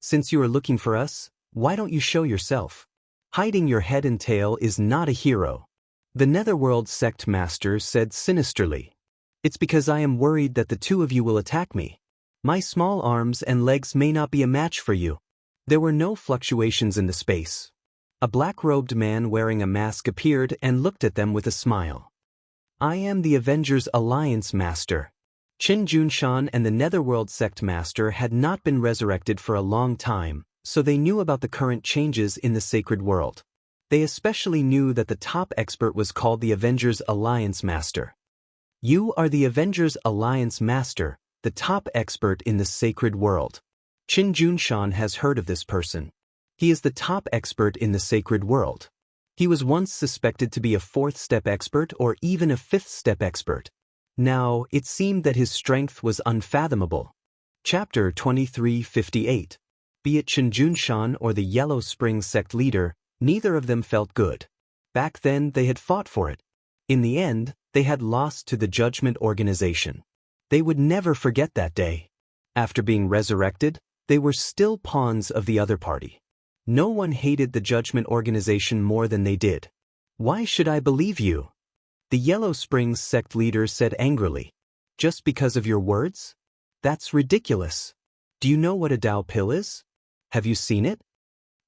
"Since you are looking for us, why don't you show yourself? Hiding your head and tail is not a hero." The Netherworld sect master said sinisterly. "It's because I am worried that the two of you will attack me. My small arms and legs may not be a match for you." There were no fluctuations in the space. A black-robed man wearing a mask appeared and looked at them with a smile. I am the Avengers Alliance Master. Qin Junshan and the Netherworld Sect Master had not been resurrected for a long time, so they knew about the current changes in the sacred world. They especially knew that the top expert was called the Avengers Alliance Master. You are the Avengers Alliance Master, the top expert in the sacred world. Qin Junshan has heard of this person. He is the top expert in the sacred world. He was once suspected to be a fourth-step expert or even a fifth-step expert. Now, it seemed that his strength was unfathomable. Chapter 2358. Be it Qin Junshan or the Yellow Springs sect leader, neither of them felt good. Back then, they had fought for it. In the end, they had lost to the Judgment Organization. They would never forget that day. After being resurrected, they were still pawns of the other party. No one hated the Judgment Organization more than they did. Why should I believe you? The Yellow Springs sect leader said angrily. Just because of your words? That's ridiculous. Do you know what a Dao pill is? Have you seen it?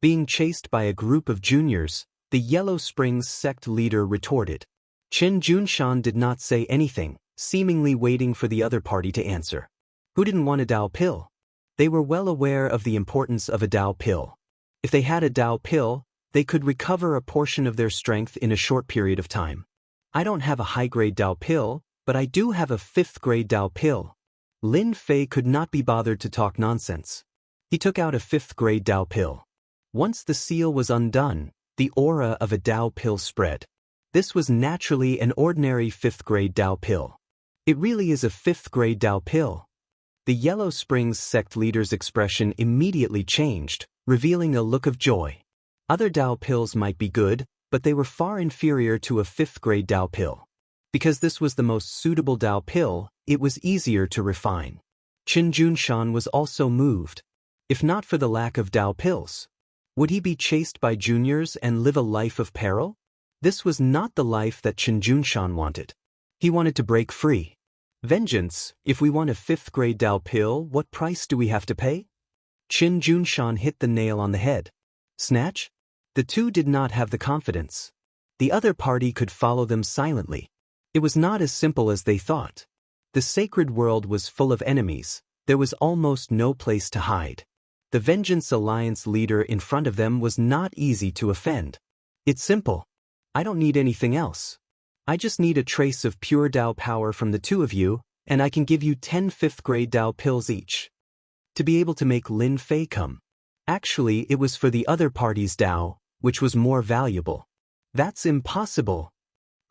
Being chased by a group of juniors, the Yellow Springs sect leader retorted. Qin Junshan did not say anything, seemingly waiting for the other party to answer. Who didn't want a Dao pill? They were well aware of the importance of a Dao pill. If they had a Dao pill, they could recover a portion of their strength in a short period of time. I don't have a high-grade Dao pill, but I do have a 5th-grade Dao pill. Lin Fei could not be bothered to talk nonsense. He took out a 5th-grade Dao pill. Once the seal was undone, the aura of a Dao pill spread. This was naturally an ordinary 5th-grade Dao pill. It really is a 5th-grade Dao pill. The Yellow Springs sect leader's expression immediately changed, revealing a look of joy. Other Dao pills might be good, but they were far inferior to a 5th-grade Dao pill. Because this was the most suitable Dao pill, it was easier to refine. Qin Junshan was also moved. If not for the lack of Dao pills, would he be chased by juniors and live a life of peril? This was not the life that Qin Junshan wanted. He wanted to break free. Vengeance, if we want a 5th-grade Dao pill, what price do we have to pay? Qin Junshan hit the nail on the head. Snatch? The two did not have the confidence. The other party could follow them silently. It was not as simple as they thought. The sacred world was full of enemies. There was almost no place to hide. The Vengeance Alliance leader in front of them was not easy to offend. It's simple. I don't need anything else. I just need a trace of pure Dao power from the two of you, and I can give you 10 5th-grade Dao pills each. To be able to make Lin Fei come. Actually, it was for the other party's Dao, which was more valuable. That's impossible.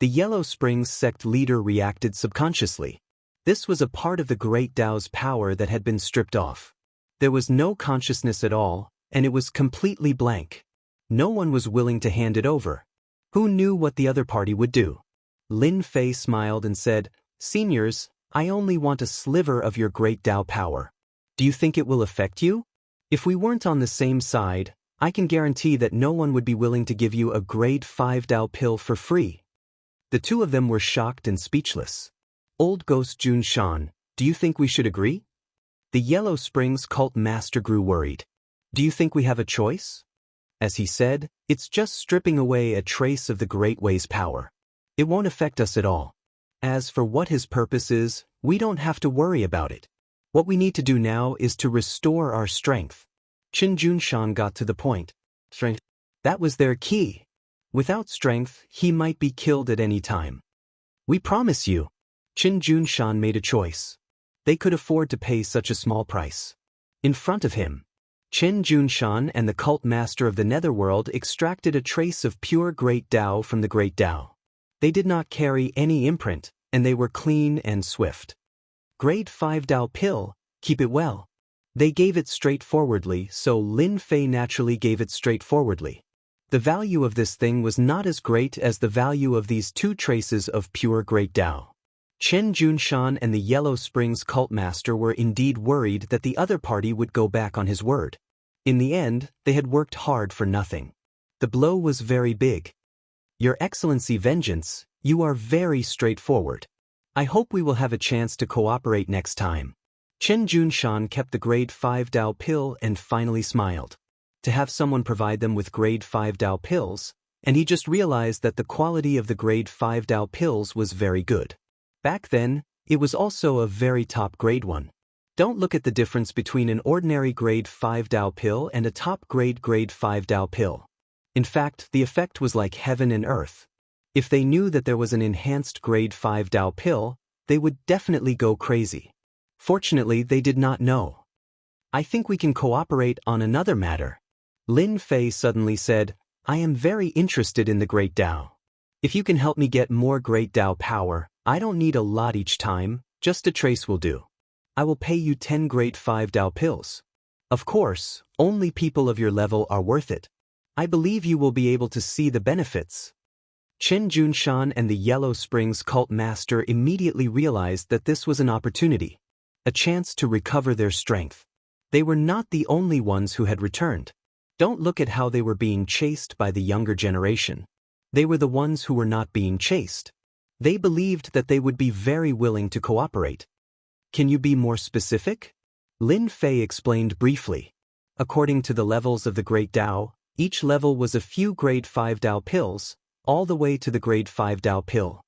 The Yellow Springs sect leader reacted subconsciously. This was a part of the Great Dao's power that had been stripped off. There was no consciousness at all, and it was completely blank. No one was willing to hand it over. Who knew what the other party would do? Lin Fei smiled and said, Seniors, I only want a sliver of your Great Dao power. Do you think it will affect you? If we weren't on the same side, I can guarantee that no one would be willing to give you a grade 5 Dao pill for free. The two of them were shocked and speechless. Old Ghost Junshan, do you think we should agree? The Yellow Springs cult master grew worried. Do you think we have a choice? As he said, it's just stripping away a trace of the Great Way's power. It won't affect us at all. As for what his purpose is, we don't have to worry about it. What we need to do now is to restore our strength. Qin Junshan got to the point. Strength. That was their key. Without strength, he might be killed at any time. We promise you. Qin Junshan made a choice. They could afford to pay such a small price. In front of him, Qin Junshan and the cult master of the Netherworld extracted a trace of pure Great Dao from the Great Dao. They did not carry any imprint, and they were clean and swift. Grade 5 Dao pill, keep it well. They gave it straightforwardly, so Lin Fei naturally gave it straightforwardly. The value of this thing was not as great as the value of these two traces of pure Great Dao. Qin Junshan and the Yellow Springs cult master were indeed worried that the other party would go back on his word. In the end, they had worked hard for nothing. The blow was very big. Your Excellency Vengeance, you are very straightforward. I hope we will have a chance to cooperate next time. Qin Junshan kept the grade 5 Dao pill and finally smiled. to have someone provide them with grade 5 Dao pills, and he just realized that the quality of the grade 5 Dao pills was very good. Back then, it was also a very top grade one. Don't look at the difference between an ordinary grade 5 Dao pill and a top grade 5 Dao pill. In fact, the effect was like heaven and earth. If they knew that there was an enhanced grade 5 Dao pill, they would definitely go crazy. Fortunately, they did not know. I think we can cooperate on another matter. Lin Fei suddenly said, I am very interested in the Great Dao. If you can help me get more Great Dao power, I don't need a lot each time, just a trace will do. I will pay you 10 grade 5 Dao pills. Of course, only people of your level are worth it. I believe you will be able to see the benefits. Chen Junshan and the Yellow Springs cult master immediately realized that this was an opportunity, a chance to recover their strength. They were not the only ones who had returned. Don't look at how they were being chased by the younger generation. They were the ones who were not being chased. They believed that they would be very willing to cooperate. Can you be more specific? Lin Fei explained briefly. According to the levels of the Great Dao, each level was a few grade 5 Dao pills, all the way to the grade 5 Dao pill.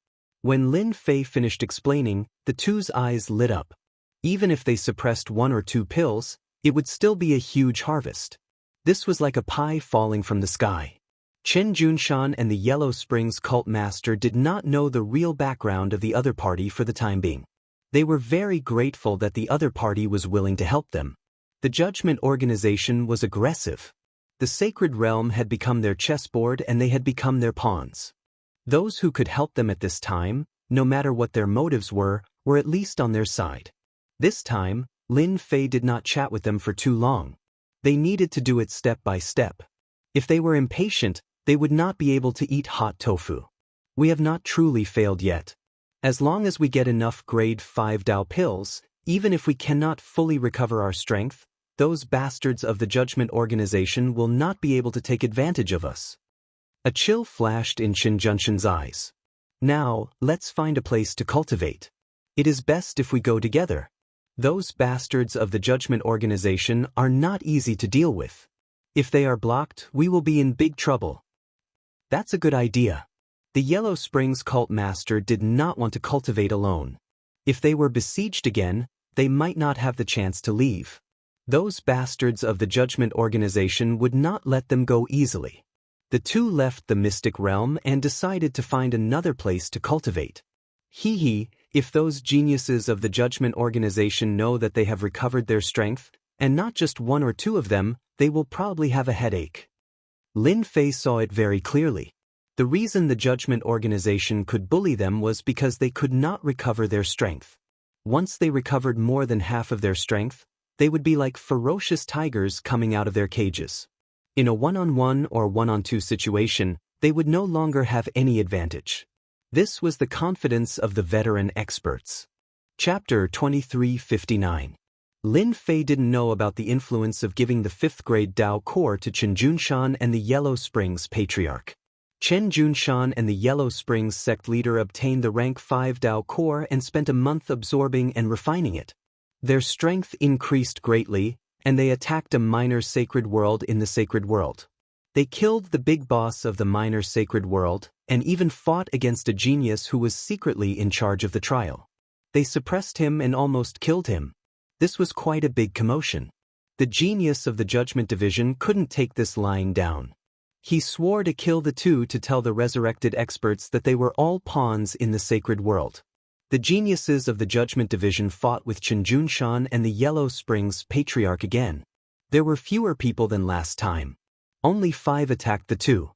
When Lin Fei finished explaining, the two's eyes lit up. Even if they suppressed 1 or 2 pills, it would still be a huge harvest. This was like a pie falling from the sky. Chen Junshan and the Yellow Springs cult master did not know the real background of the other party for the time being. They were very grateful that the other party was willing to help them. The judgment organization was aggressive. The sacred realm had become their chessboard and they had become their pawns. Those who could help them at this time, no matter what their motives were at least on their side. This time, Lin Fei did not chat with them for too long. They needed to do it step by step. If they were impatient, they would not be able to eat hot tofu. We have not truly failed yet. As long as we get enough grade 5 Dao pills, even if we cannot fully recover our strength, those bastards of the judgment organization will not be able to take advantage of us. A chill flashed in Chen Junshan's eyes. Now, let's find a place to cultivate. It is best if we go together. Those bastards of the judgment organization are not easy to deal with. If they are blocked, we will be in big trouble. That's a good idea. The Yellow Springs cult master did not want to cultivate alone. If they were besieged again, they might not have the chance to leave. Those bastards of the judgment organization would not let them go easily. The two left the mystic realm and decided to find another place to cultivate. If those geniuses of the judgment organization know that they have recovered their strength, and not just 1 or 2 of them, they will probably have a headache. Lin Fei saw it very clearly. The reason the judgment organization could bully them was because they could not recover their strength. Once they recovered more than half of their strength, they would be like ferocious tigers coming out of their cages. In a 1-on-1 or 1-on-2 situation, they would no longer have any advantage. This was the confidence of the veteran experts. Chapter 2359. Lin Fei didn't know about the influence of giving the 5th grade Dao core to Chen Junshan and the Yellow Springs patriarch. Chen Junshan and the Yellow Springs sect leader obtained the rank 5 Dao core and spent a month absorbing and refining it. Their strength increased greatly, and they attacked a minor sacred world in the sacred world. They killed the big boss of the minor sacred world, and even fought against a genius who was secretly in charge of the trial. They suppressed him and almost killed him. This was quite a big commotion. The genius of the Judgment Division couldn't take this lying down. He swore to kill the two to tell the resurrected experts that they were all pawns in the sacred world. The geniuses of the Judgment Division fought with Chen Junshan and the Yellow Springs patriarch again. There were fewer people than last time. Only 5 attacked the two.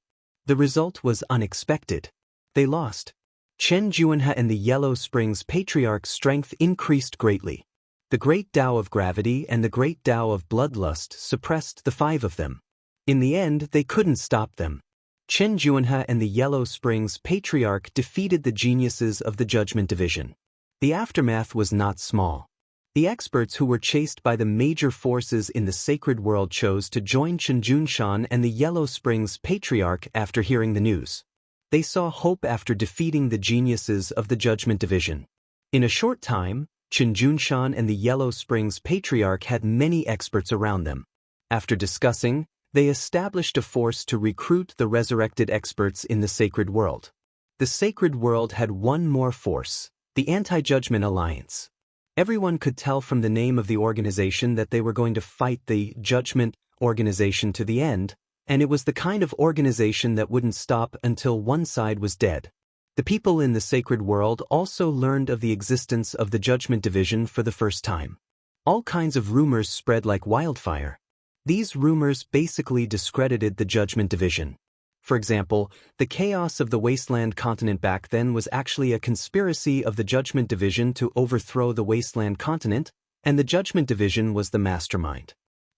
The result was unexpected. They lost. Chen Juanha and the Yellow Springs patriarch's strength increased greatly. The Great Dao of Gravity and the Great Dao of Bloodlust suppressed the 5 of them. In the end, they couldn't stop them. Chen Juanha and the Yellow Springs patriarch defeated the geniuses of the Judgment Division. The aftermath was not small. The experts who were chased by the major forces in the sacred world chose to join Chen Junshan and the Yellow Springs patriarch after hearing the news. They saw hope after defeating the geniuses of the Judgment Division. In a short time, Chen Junshan and the Yellow Springs patriarch had many experts around them. After discussing, They established a force to recruit the resurrected experts in the sacred world. The sacred world had one more force, the Anti-Judgment Alliance. Everyone could tell from the name of the organization that they were going to fight the Judgment Organization to the end, and it was the kind of organization that wouldn't stop until one side was dead. The people in the sacred world also learned of the existence of the Judgment Division for the first time. All kinds of rumors spread like wildfire. These rumors basically discredited the Judgment Division. For example, the chaos of the Wasteland continent back then was actually a conspiracy of the Judgment Division to overthrow the Wasteland continent, and the Judgment Division was the mastermind.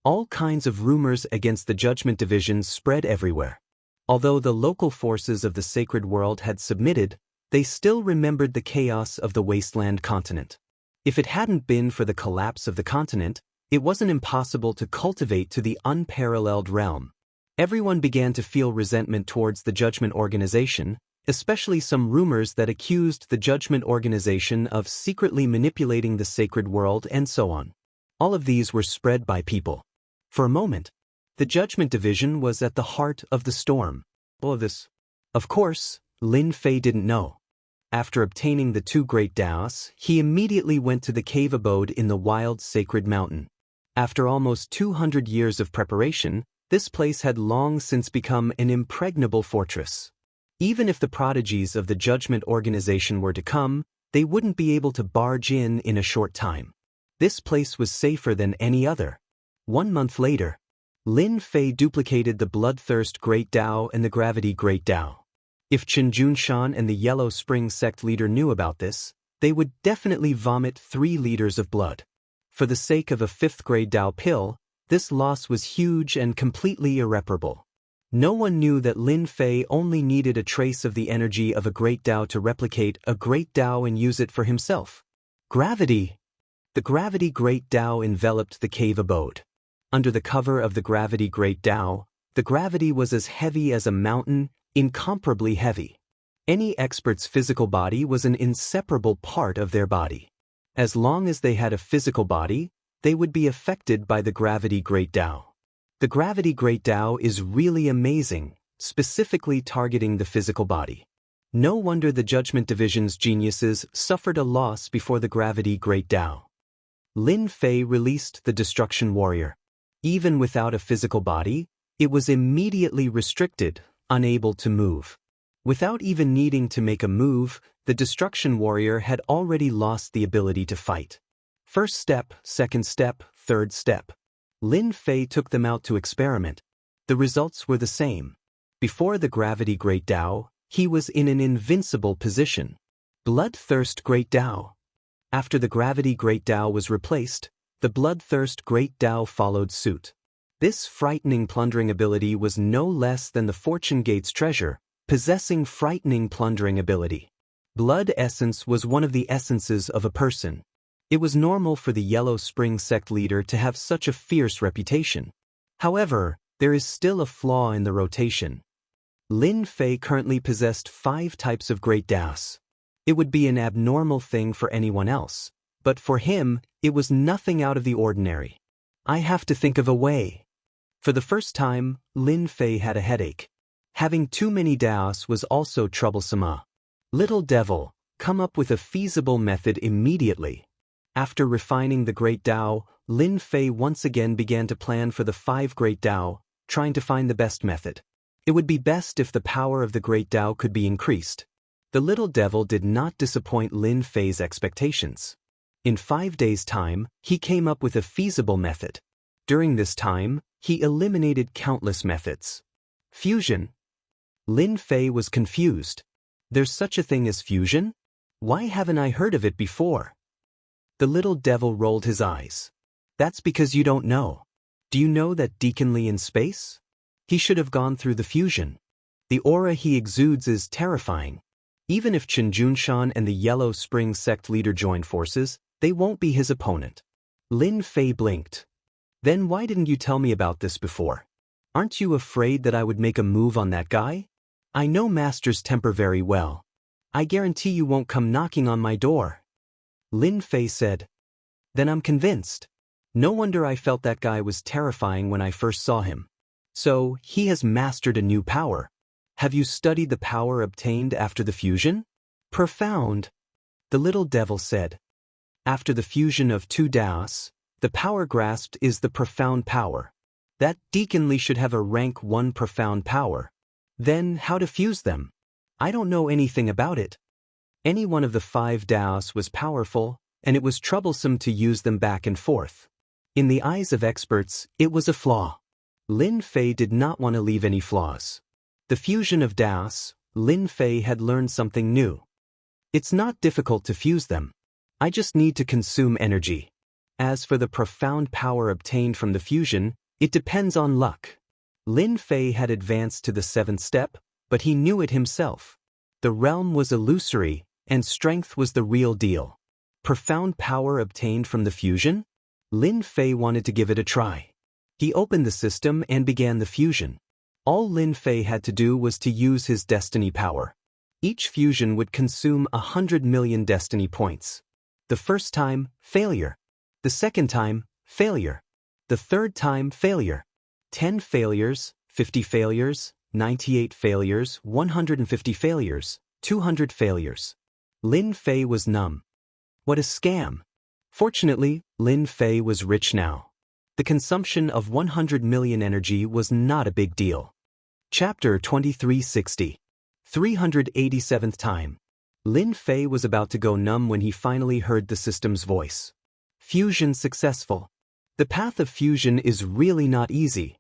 All kinds of rumors against the Judgment Division spread everywhere. Although the local forces of the sacred world had submitted, they still remembered the chaos of the Wasteland continent. If it hadn't been for the collapse of the continent, it wasn't impossible to cultivate to the unparalleled realm. Everyone began to feel resentment towards the Judgment Organization, especially some rumors that accused the Judgment Organization of secretly manipulating the sacred world and so on. All of these were spread by people. For a moment, the Judgment Division was at the heart of the storm. All of this. Of course, Lin Fei didn't know. After obtaining the two great Daoists, he immediately went to the cave abode in the wild sacred mountain. After almost 200 years of preparation, this place had long since become an impregnable fortress. Even if the prodigies of the Judgment Organization were to come, they wouldn't be able to barge in a short time. This place was safer than any other. 1 month later, Lin Fei duplicated the Bloodthirst Great Dao and the Gravity Great Dao. If Chen Junshan and the Yellow Spring sect leader knew about this, they would definitely vomit 3 liters of blood. For the sake of a 5th grade Dao pill, this loss was huge and completely irreparable. No one knew that Lin Fei only needed a trace of the energy of a great Dao to replicate a great Dao and use it for himself. Gravity. The Gravity Great Dao enveloped the cave abode. Under the cover of the Gravity Great Dao, the gravity was as heavy as a mountain, incomparably heavy. Any expert's physical body was an inseparable part of their body. As long as they had a physical body, they would be affected by the Gravity Great Dao. The Gravity Great Dao is really amazing, specifically targeting the physical body. No wonder the Judgment Division's geniuses suffered a loss before the Gravity Great Dao. Lin Fei released the Destruction Warrior. Even without a physical body, it was immediately restricted, unable to move. Without even needing to make a move, the Destruction Warrior had already lost the ability to fight. First step, second step, third step. Lin Fei took them out to experiment. The results were the same. Before the Gravity Great Dao, he was in an invincible position. Bloodthirst Great Dao. After the Gravity Great Dao was replaced, the Bloodthirst Great Dao followed suit. This frightening plundering ability was no less than the Fortune Gate's treasure, possessing frightening plundering ability. Blood essence was one of the essences of a person. It was normal for the Yellow Spring sect leader to have such a fierce reputation. However, there is still a flaw in the rotation. Lin Fei currently possessed 5 types of Great Daos. It would be an abnormal thing for anyone else, but for him, it was nothing out of the ordinary. I have to think of a way. For the first time, Lin Fei had a headache. Having too many Daos was also troublesome. Little devil, come up with a feasible method immediately. After refining the Great Dao, Lin Fei once again began to plan for the 5 Great Dao, trying to find the best method. It would be best if the power of the Great Dao could be increased. The little devil did not disappoint Lin Fei's expectations. In 5 days' time, he came up with a feasible method. During this time, he eliminated countless methods. Fusion. Lin Fei was confused. There's such a thing as fusion? Why haven't I heard of it before? The little devil rolled his eyes. That's because you don't know. Do you know that Deacon Lee in space? He should have gone through the fusion. The aura he exudes is terrifying. Even if Chen Junshan and the Yellow Spring sect leader join forces, they won't be his opponent. Lin Fei blinked. Then why didn't you tell me about this before? Aren't you afraid that I would make a move on that guy? I know Master's temper very well. I guarantee you won't come knocking on my door. Lin Fei said. Then I'm convinced. No wonder I felt that guy was terrifying when I first saw him. So, he has mastered a new power. Have you studied the power obtained after the fusion? Profound, the little devil said. After the fusion of two Daoists, the power grasped is the profound power. That Deacon Li should have a rank 1 profound power. Then, how to fuse them? I don't know anything about it. Any one of the 5 Daoists was powerful, and it was troublesome to use them back and forth. In the eyes of experts, it was a flaw. Lin Fei did not want to leave any flaws. The fusion of Daoists, Lin Fei had learned something new. It's not difficult to fuse them. I just need to consume energy. As for the profound power obtained from the fusion, it depends on luck. Lin Fei had advanced to the 7th step, but he knew it himself. The realm was illusory, and strength was the real deal. Profound power obtained from the fusion? Lin Fei wanted to give it a try. He opened the system and began the fusion. All Lin Fei had to do was to use his destiny power. Each fusion would consume 100 million destiny points. The first time, failure. The second time, failure. The third time, failure. 10 failures, 50 failures, 98 failures, 150 failures, 200 failures. Lin Fei was numb. What a scam. Fortunately, Lin Fei was rich now. The consumption of 100 million energy was not a big deal. Chapter 2360. 387th time. Lin Fei was about to go numb when he finally heard the system's voice. Fusion successful. The path of fusion is really not easy.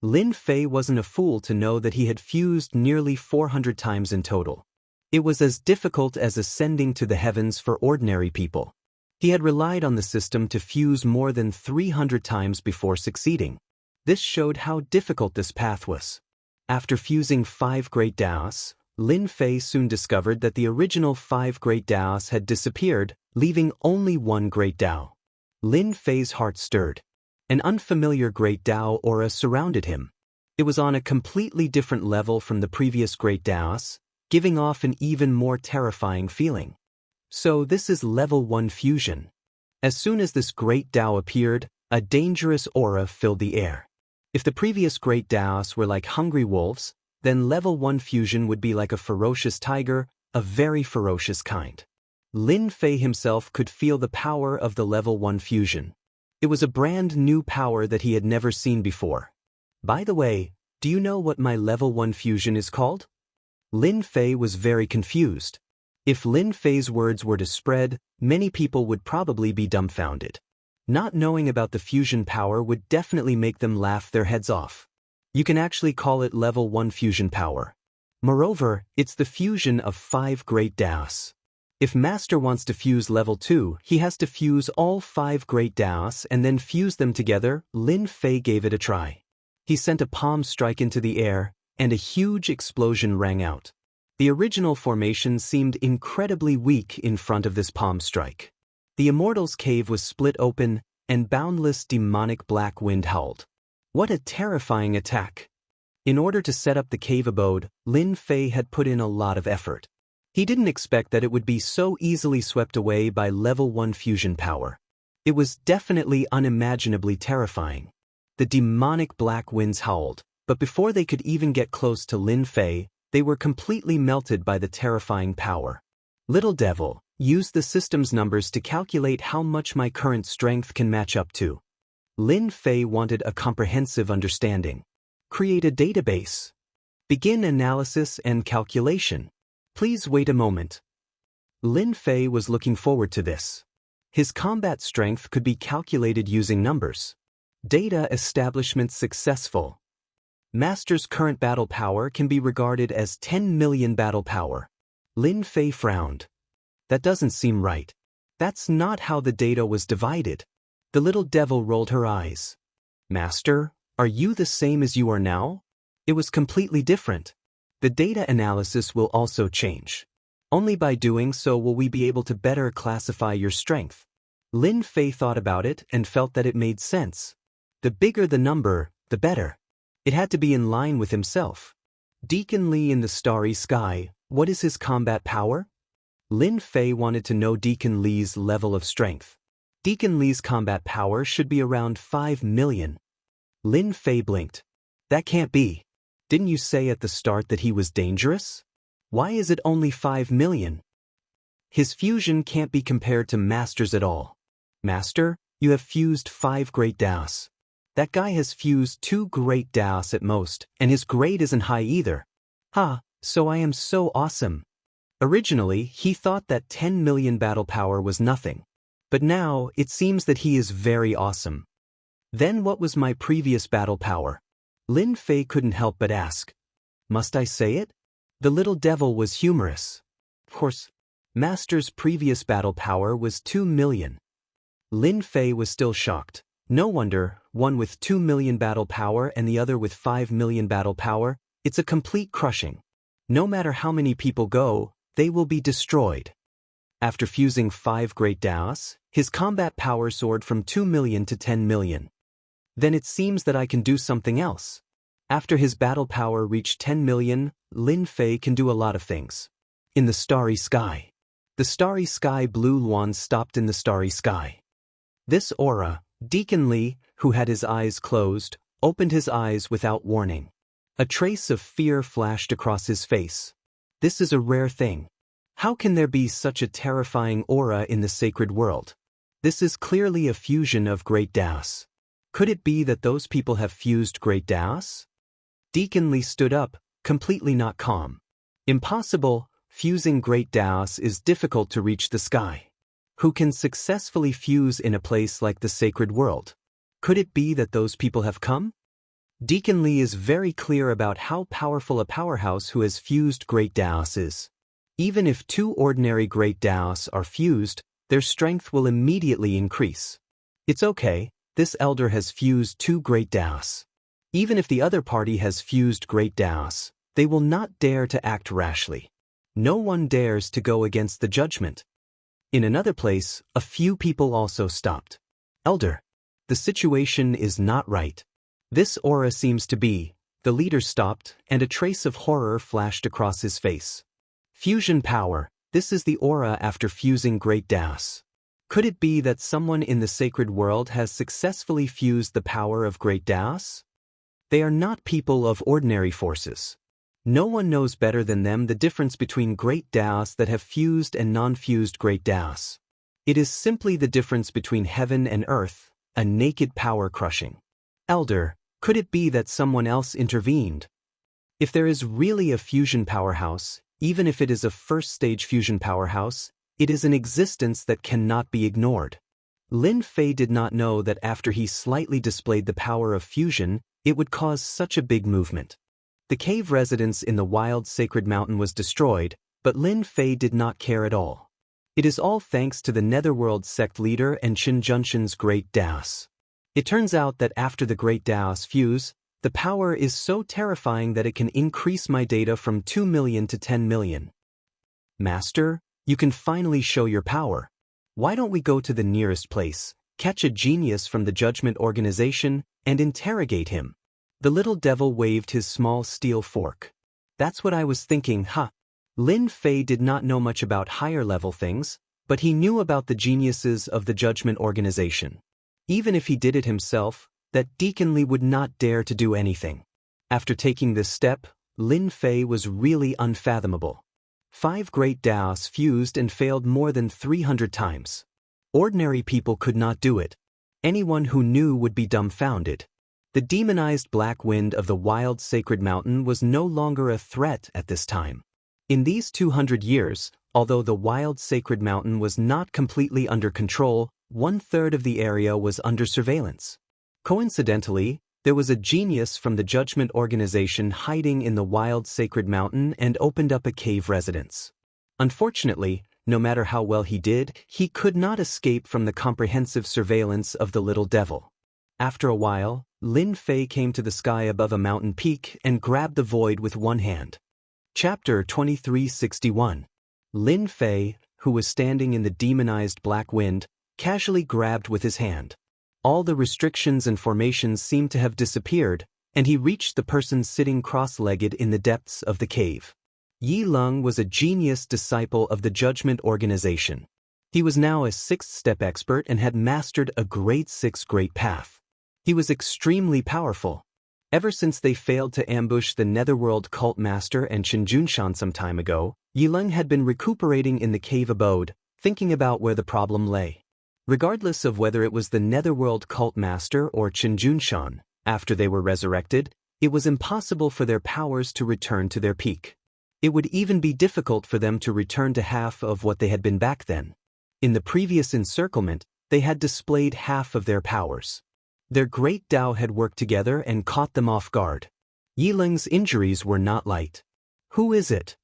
Lin Fei wasn't a fool to know that he had fused nearly 400 times in total. It was as difficult as ascending to the heavens for ordinary people. He had relied on the system to fuse more than 300 times before succeeding. This showed how difficult this path was. After fusing 5 great Daoists, Lin Fei soon discovered that the original 5 great Daoists had disappeared, leaving only one great Dao. Lin Fei's heart stirred. An unfamiliar great Dao aura surrounded him. It was on a completely different level from the previous great Daoists, giving off an even more terrifying feeling. So this is level 1 fusion. As soon as this great Dao appeared, a dangerous aura filled the air. If the previous great Daoists were like hungry wolves, then level 1 fusion would be like a ferocious tiger, a very ferocious kind. Lin Fei himself could feel the power of the level 1 fusion. It was a brand new power that he had never seen before. By the way, do you know what my level 1 fusion is called? Lin Fei was very confused. If Lin Fei's words were to spread, many people would probably be dumbfounded. Not knowing about the fusion power would definitely make them laugh their heads off. You can actually call it level 1 fusion power. Moreover, it's the fusion of 5 great Daoists. If Master wants to fuse level 2, he has to fuse all 5 great Daoists and then fuse them together. Lin Fei gave it a try. He sent a palm strike into the air, and a huge explosion rang out. The original formation seemed incredibly weak in front of this palm strike. The Immortal's cave was split open, and boundless demonic black wind howled. What a terrifying attack! In order to set up the cave abode, Lin Fei had put in a lot of effort. He didn't expect that it would be so easily swept away by level 1 fusion power. It was definitely unimaginably terrifying. The demonic black winds howled, but before they could even get close to Lin Fei, they were completely melted by the terrifying power. Little devil, use the system's numbers to calculate how much my current strength can match up to. Lin Fei wanted a comprehensive understanding. Create a database. Begin analysis and calculation. Please wait a moment. Lin Fei was looking forward to this. His combat strength could be calculated using numbers. Data establishment successful. Master's current battle power can be regarded as 10 million battle power. Lin Fei frowned. That doesn't seem right. That's not how the data was divided. The little devil rolled her eyes. Master, are you the same as you are now? It was completely different. The data analysis will also change. Only by doing so will we be able to better classify your strength. Lin Fei thought about it and felt that it made sense. The bigger the number, the better. It had to be in line with himself. Deacon Li in the starry sky, what is his combat power? Lin Fei wanted to know Deacon Li's level of strength. Deacon Li's combat power should be around 5 million. Lin Fei blinked. That can't be. Didn't you say at the start that he was dangerous? Why is it only 5 million? His fusion can't be compared to Master's at all. Master, you have fused 5 great Daoists. That guy has fused 2 great Daoists at most, and his grade isn't high either. Ha, so I am so awesome. Originally, he thought that 10 million battle power was nothing. But now, it seems that he is very awesome. Then what was my previous battle power? Lin Fei couldn't help but ask. Must I say it? The little devil was humorous. Of course, Master's previous battle power was 2 million. Lin Fei was still shocked. No wonder, one with 2 million battle power and the other with 5 million battle power, it's a complete crushing. No matter how many people go, they will be destroyed. After fusing 5 great Daoists, his combat power soared from 2 million to 10 million. Then it seems that I can do something else. After his battle power reached 10 million, Lin Fei can do a lot of things. In the starry sky. The starry sky blue Luan stopped in the starry sky. This aura, Deacon Li, who had his eyes closed, opened his eyes without warning. A trace of fear flashed across his face. This is a rare thing. How can there be such a terrifying aura in the sacred world? This is clearly a fusion of great Daoists. Could it be that those people have fused great Daoists? Deacon Li stood up, completely not calm. Impossible, fusing great Daoists is difficult to reach the sky. Who can successfully fuse in a place like the sacred world? Could it be that those people have come? Deacon Li is very clear about how powerful a powerhouse who has fused great Daoists is. Even if 2 ordinary great Daoists are fused, their strength will immediately increase. It's okay, this elder has fused 2 great Daoists. Even if the other party has fused great Daoists, they will not dare to act rashly. No one dares to go against the judgment. In another place, a few people also stopped. Elder, the situation is not right. This aura seems to be. The leader stopped, and a trace of horror flashed across his face. Fusion power, this is the aura after fusing great Daoists. Could it be that someone in the sacred world has successfully fused the power of great Daoists? They are not people of ordinary forces. No one knows better than them the difference between great Daoists that have fused and non-fused great Daoists. It is simply the difference between heaven and earth, a naked power crushing. Elder, could it be that someone else intervened? If there is really a fusion powerhouse, even if it is a first-stage fusion powerhouse, it is an existence that cannot be ignored. Lin Fei did not know that after he slightly displayed the power of fusion, it would cause such a big movement. The cave residence in the wild sacred mountain was destroyed, but Lin Fei did not care at all. It is all thanks to the Netherworld sect leader and Qin Junshan's great Daoists. It turns out that after the great Daoists fuse, the power is so terrifying that it can increase my data from 2 million to 10 million. Master, you can finally show your power. Why don't we go to the nearest place, catch a genius from the judgment organization, and interrogate him? The little devil waved his small steel fork. That's what I was thinking, huh? Lin Fei did not know much about higher-level things, but he knew about the geniuses of the judgment organization. Even if he did it himself, that Deacon Li would not dare to do anything. After taking this step, Lin Fei was really unfathomable. 5 great Daoists fused and failed more than 300 times. Ordinary people could not do it. Anyone who knew would be dumbfounded. The demonized black wind of the wild sacred mountain was no longer a threat at this time. In these 200 years, although the wild sacred mountain was not completely under control, 1/3 of the area was under surveillance. Coincidentally, there was a genius from the judgment organization hiding in the wild sacred mountain and opened up a cave residence. Unfortunately, no matter how well he did, he could not escape from the comprehensive surveillance of the little devil. After a while, Lin Fei came to the sky above a mountain peak and grabbed the void with one hand. Chapter 2361. Lin Fei, who was standing in the demonized black wind, casually grabbed with his hand. All the restrictions and formations seemed to have disappeared, and he reached the person sitting cross-legged in the depths of the cave. Yi Lung was a genius disciple of the judgment organization. He was now a 6th-step expert and had mastered a grade 6 great path. He was extremely powerful. Ever since they failed to ambush the Netherworld cult master and Xianxia some time ago, Yileng had been recuperating in the cave abode, thinking about where the problem lay. Regardless of whether it was the Netherworld cult master or Xianxia, after they were resurrected, it was impossible for their powers to return to their peak. It would even be difficult for them to return to half of what they had been back then. In the previous encirclement, they had displayed half of their powers. Their great Tao had worked together and caught them off guard. Yileng's injuries were not light. Who is it?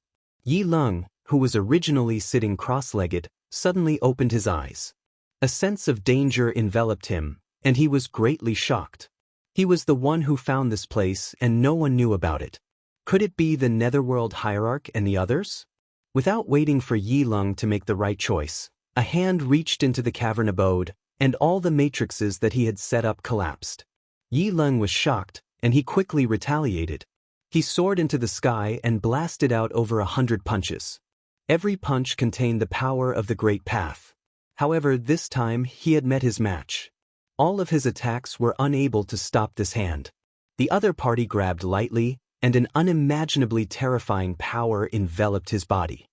Yileng, who was originally sitting cross-legged, suddenly opened his eyes. A sense of danger enveloped him, and he was greatly shocked. He was the one who found this place and no one knew about it. Could it be the Netherworld hierarch and the others? Without waiting for Yileng to make the right choice, a hand reached into the cavern abode, and all the matrices that he had set up collapsed. Yileng was shocked, and he quickly retaliated. He soared into the sky and blasted out over 100 punches. Every punch contained the power of the Great Path. However, this time he had met his match. All of his attacks were unable to stop this hand. The other party grabbed lightly, and an unimaginably terrifying power enveloped his body.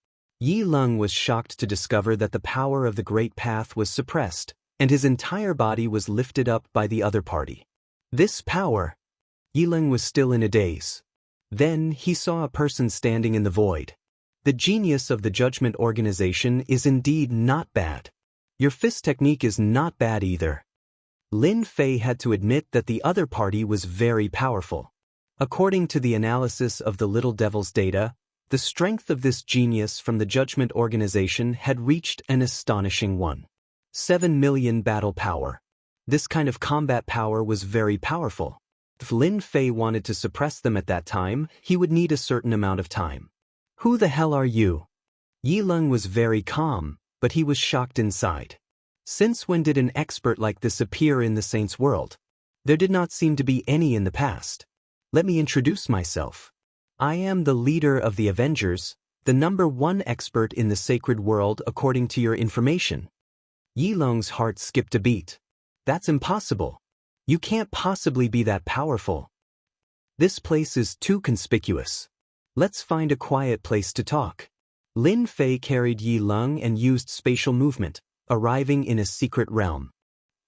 Yileng was shocked to discover that the power of the Great Path was suppressed, and his entire body was lifted up by the other party. This power! Yileng was still in a daze. Then he saw a person standing in the void. The genius of the Judgment Organization is indeed not bad. Your fist technique is not bad either. Lin Fei had to admit that the other party was very powerful. According to the analysis of the Little Devil's data, the strength of this genius from the Judgment Organization had reached an astonishing 7 million battle power. This kind of combat power was very powerful. If Lin Fei wanted to suppress them at that time, he would need a certain amount of time. Who the hell are you? Yileng was very calm, but he was shocked inside. Since when did an expert like this appear in the Saints' world? There did not seem to be any in the past. Let me introduce myself. I am the leader of the Avengers, the #1 expert in the sacred world according to your information. Yileng's heart skipped a beat. That's impossible. You can't possibly be that powerful. This place is too conspicuous. Let's find a quiet place to talk. Lin Fei carried Yileng and used spatial movement, arriving in a secret realm.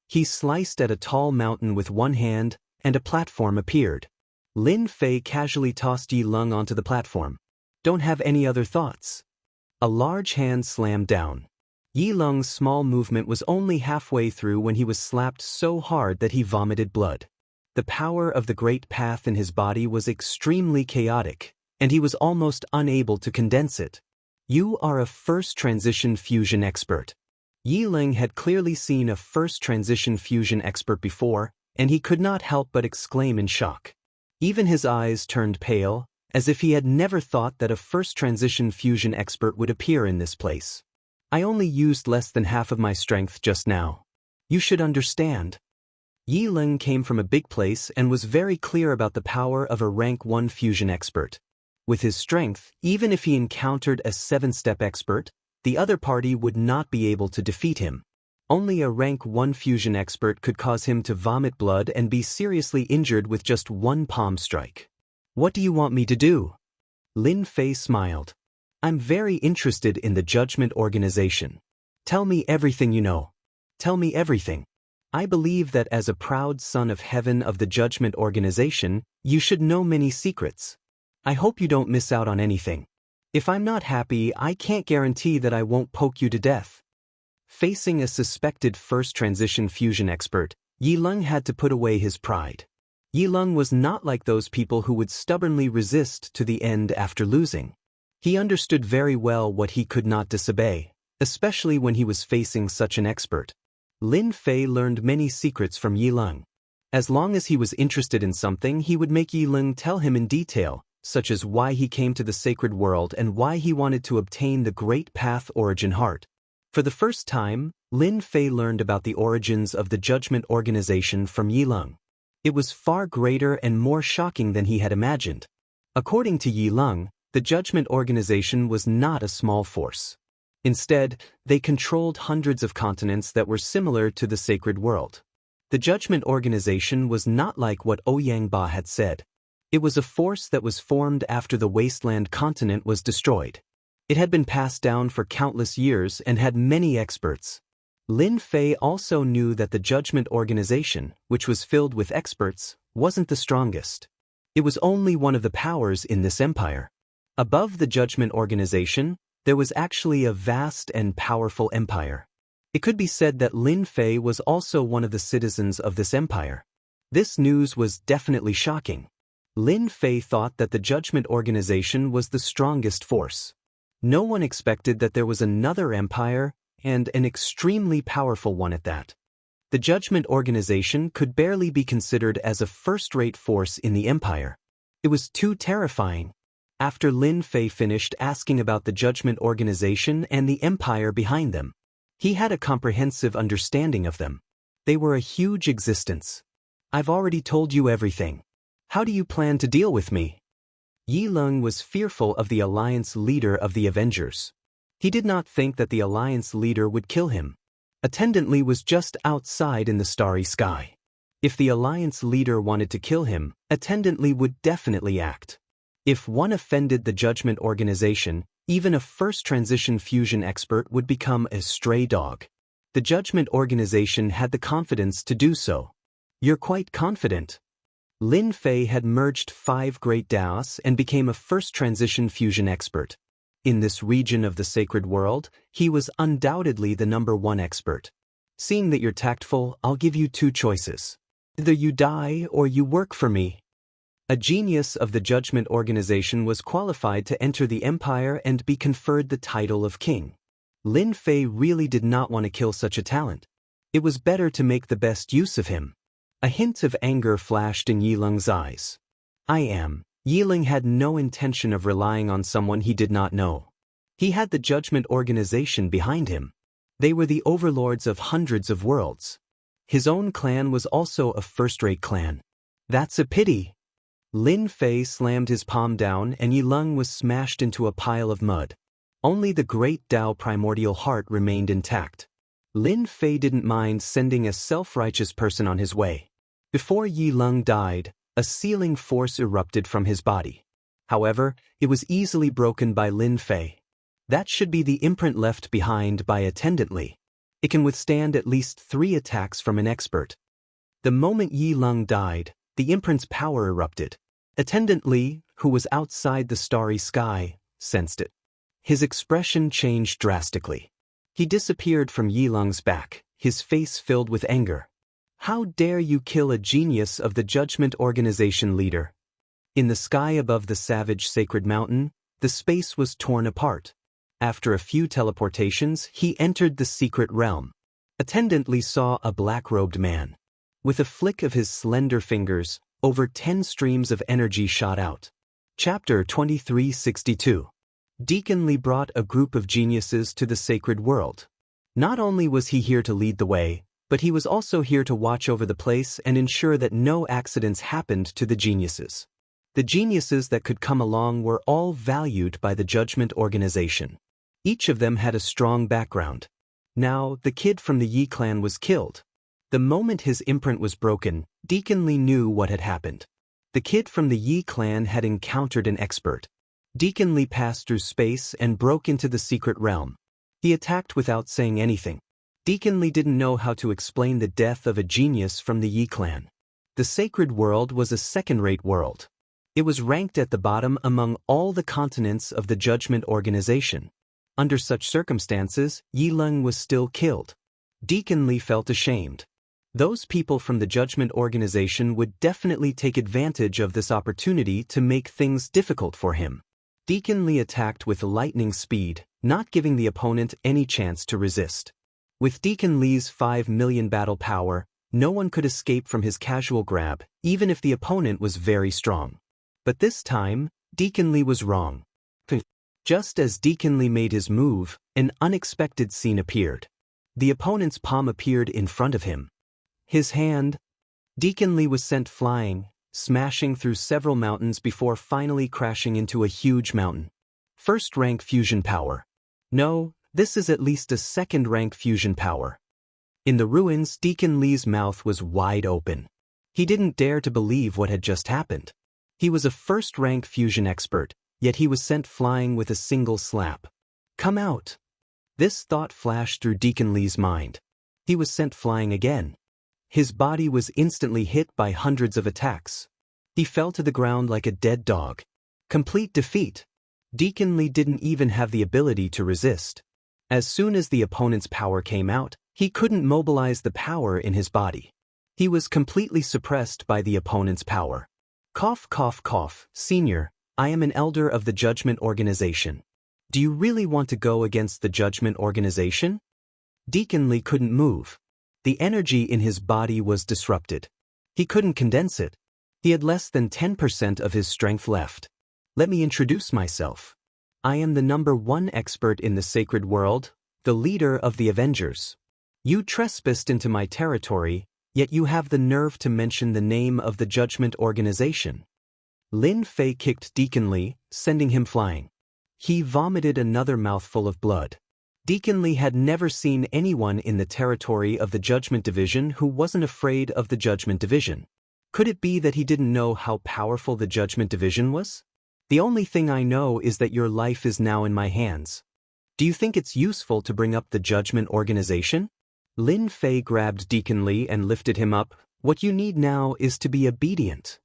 He sliced at a tall mountain with one hand, and a platform appeared. Lin Fei casually tossed Yileng onto the platform. Don't have any other thoughts. A large hand slammed down. Yileng's small movement was only halfway through when he was slapped so hard that he vomited blood. The power of the Great Path in his body was extremely chaotic, and he was almost unable to condense it. You are a first transition fusion expert. Yileng had clearly seen a first transition fusion expert before, and he could not help but exclaim in shock. Even his eyes turned pale, as if he had never thought that a first transition fusion expert would appear in this place. I only used less than half of my strength just now. You should understand. Yileng came from a big place and was very clear about the power of a rank 1 fusion expert. With his strength, even if he encountered a 7-step expert, the other party would not be able to defeat him. Only a rank 1 fusion expert could cause him to vomit blood and be seriously injured with just one palm strike. What do you want me to do? Lin Fei smiled. I'm very interested in the Judgment Organization. Tell me everything you know. Tell me everything. I believe that as a proud son of heaven of the Judgment Organization, you should know many secrets. I hope you don't miss out on anything. If I'm not happy, I can't guarantee that I won't poke you to death. Facing a suspected first transition fusion expert, Yileng had to put away his pride. Yileng was not like those people who would stubbornly resist to the end after losing. He understood very well what he could not disobey, especially when he was facing such an expert. Lin Fei learned many secrets from Yileng. As long as he was interested in something, he would make Yileng tell him in detail, such as why he came to the sacred world and why he wanted to obtain the Great Path Origin Heart. For the first time, Lin Fei learned about the origins of the Judgment Organization from Yileng. It was far greater and more shocking than he had imagined. According to Yileng, the Judgment Organization was not a small force. Instead, they controlled hundreds of continents that were similar to the sacred world. The Judgment Organization was not like what Ouyangba had said. It was a force that was formed after the Wasteland continent was destroyed. It had been passed down for countless years and had many experts. Lin Fei also knew that the Judgment Organization, which was filled with experts, wasn't the strongest. It was only one of the powers in this empire. Above the Judgment Organization, there was actually a vast and powerful empire. It could be said that Lin Fei was also one of the citizens of this empire. This news was definitely shocking. Lin Fei thought that the Judgment Organization was the strongest force. No one expected that there was another empire, and an extremely powerful one at that. The Judgment Organization could barely be considered as a first-rate force in the empire. It was too terrifying. After Lin Fei finished asking about the Judgment Organization and the empire behind them, he had a comprehensive understanding of them. They were a huge existence. I've already told you everything. How do you plan to deal with me? Yi Leng was fearful of the alliance leader of the Avengers. He did not think that the alliance leader would kill him. Attendant Li was just outside in the starry sky. If the alliance leader wanted to kill him, Attendant Li would definitely act. If one offended the Judgment Organization, even a first transition fusion expert would become a stray dog. The Judgment Organization had the confidence to do so. You're quite confident. Lin Fei had merged 5 great Daoists and became a first transition fusion expert. In this region of the sacred world, he was undoubtedly the #1 expert. Seeing that you're tactful, I'll give you 2 choices. Either you die or you work for me. A genius of the Judgment Organization was qualified to enter the empire and be conferred the title of king. Lin Fei really did not want to kill such a talent. It was better to make the best use of him. A hint of anger flashed in Yi Leng's eyes. Yi Leng had no intention of relying on someone he did not know. He had the Judgment Organization behind him. They were the overlords of hundreds of worlds. His own clan was also a first-rate clan. That's a pity. Lin Fei slammed his palm down and Yi Leng was smashed into a pile of mud. Only the great Tao primordial heart remained intact. Lin Fei didn't mind sending a self-righteous person on his way. Before Yi Leng died, a sealing force erupted from his body. However, it was easily broken by Lin Fei. That should be the imprint left behind by Attendant Li. It can withstand at least 3 attacks from an expert. The moment Yi Leng died, the imprint's power erupted. Attendant Li, who was outside the starry sky, sensed it. His expression changed drastically. He disappeared from Yi Leng's back, his face filled with anger. How dare you kill a genius of the Judgment Organization leader? In the sky above the savage sacred mountain, the space was torn apart. After a few teleportations, he entered the secret realm. Attendant Li saw a black-robed man. With a flick of his slender fingers, over 10 streams of energy shot out. Chapter 2362. Deacon Li brought a group of geniuses to the sacred world. Not only was he here to lead the way, but he was also here to watch over the place and ensure that no accidents happened to the geniuses. The geniuses that could come along were all valued by the Judgment Organization. Each of them had a strong background. Now, the kid from the Yi clan was killed. The moment his imprint was broken, Deacon Li knew what had happened. The kid from the Yi clan had encountered an expert. Deacon Li passed through space and broke into the secret realm. He attacked without saying anything. Deacon Li didn't know how to explain the death of a genius from the Yi clan. The sacred world was a second-rate world. It was ranked at the bottom among all the continents of the Judgment Organization. Under such circumstances, Yi Leng was still killed. Deacon Li felt ashamed. Those people from the Judgment Organization would definitely take advantage of this opportunity to make things difficult for him. Deacon Li attacked with lightning speed, not giving the opponent any chance to resist. With Deacon Li's 5 million battle power, no one could escape from his casual grab, even if the opponent was very strong. But this time, Deacon Li was wrong. Just as Deacon Li made his move, an unexpected scene appeared. The opponent's palm appeared in front of him. His hand. Deacon Li was sent flying, smashing through several mountains before finally crashing into a huge mountain. First-rank fusion power. No, this is at least a second-rank fusion power. In the ruins, Deacon Li's mouth was wide open. He didn't dare to believe what had just happened. He was a first-rank fusion expert, yet he was sent flying with a single slap. Come out! This thought flashed through Deacon Li's mind. He was sent flying again. His body was instantly hit by hundreds of attacks. He fell to the ground like a dead dog. Complete defeat. Deacon Li didn't even have the ability to resist. As soon as the opponent's power came out, he couldn't mobilize the power in his body. He was completely suppressed by the opponent's power. Cough, cough, cough. Senior, I am an elder of the Judgment Organization. Do you really want to go against the Judgment Organization? Deacon Li couldn't move. The energy in his body was disrupted. He couldn't condense it. He had less than 10% of his strength left. Let me introduce myself. I am the #1 expert in the sacred world, the leader of the Avengers. You trespassed into my territory, yet you have the nerve to mention the name of the Judgment Organization. Lin Fei kicked Deacon Li, sending him flying. He vomited another mouthful of blood. Deacon Li had never seen anyone in the territory of the Judgment Division who wasn't afraid of the Judgment Division. Could it be that he didn't know how powerful the Judgment Division was? The only thing I know is that your life is now in my hands. Do you think it's useful to bring up the Judgment Organization? Lin Fei grabbed Deacon Li and lifted him up. What you need now is to be obedient.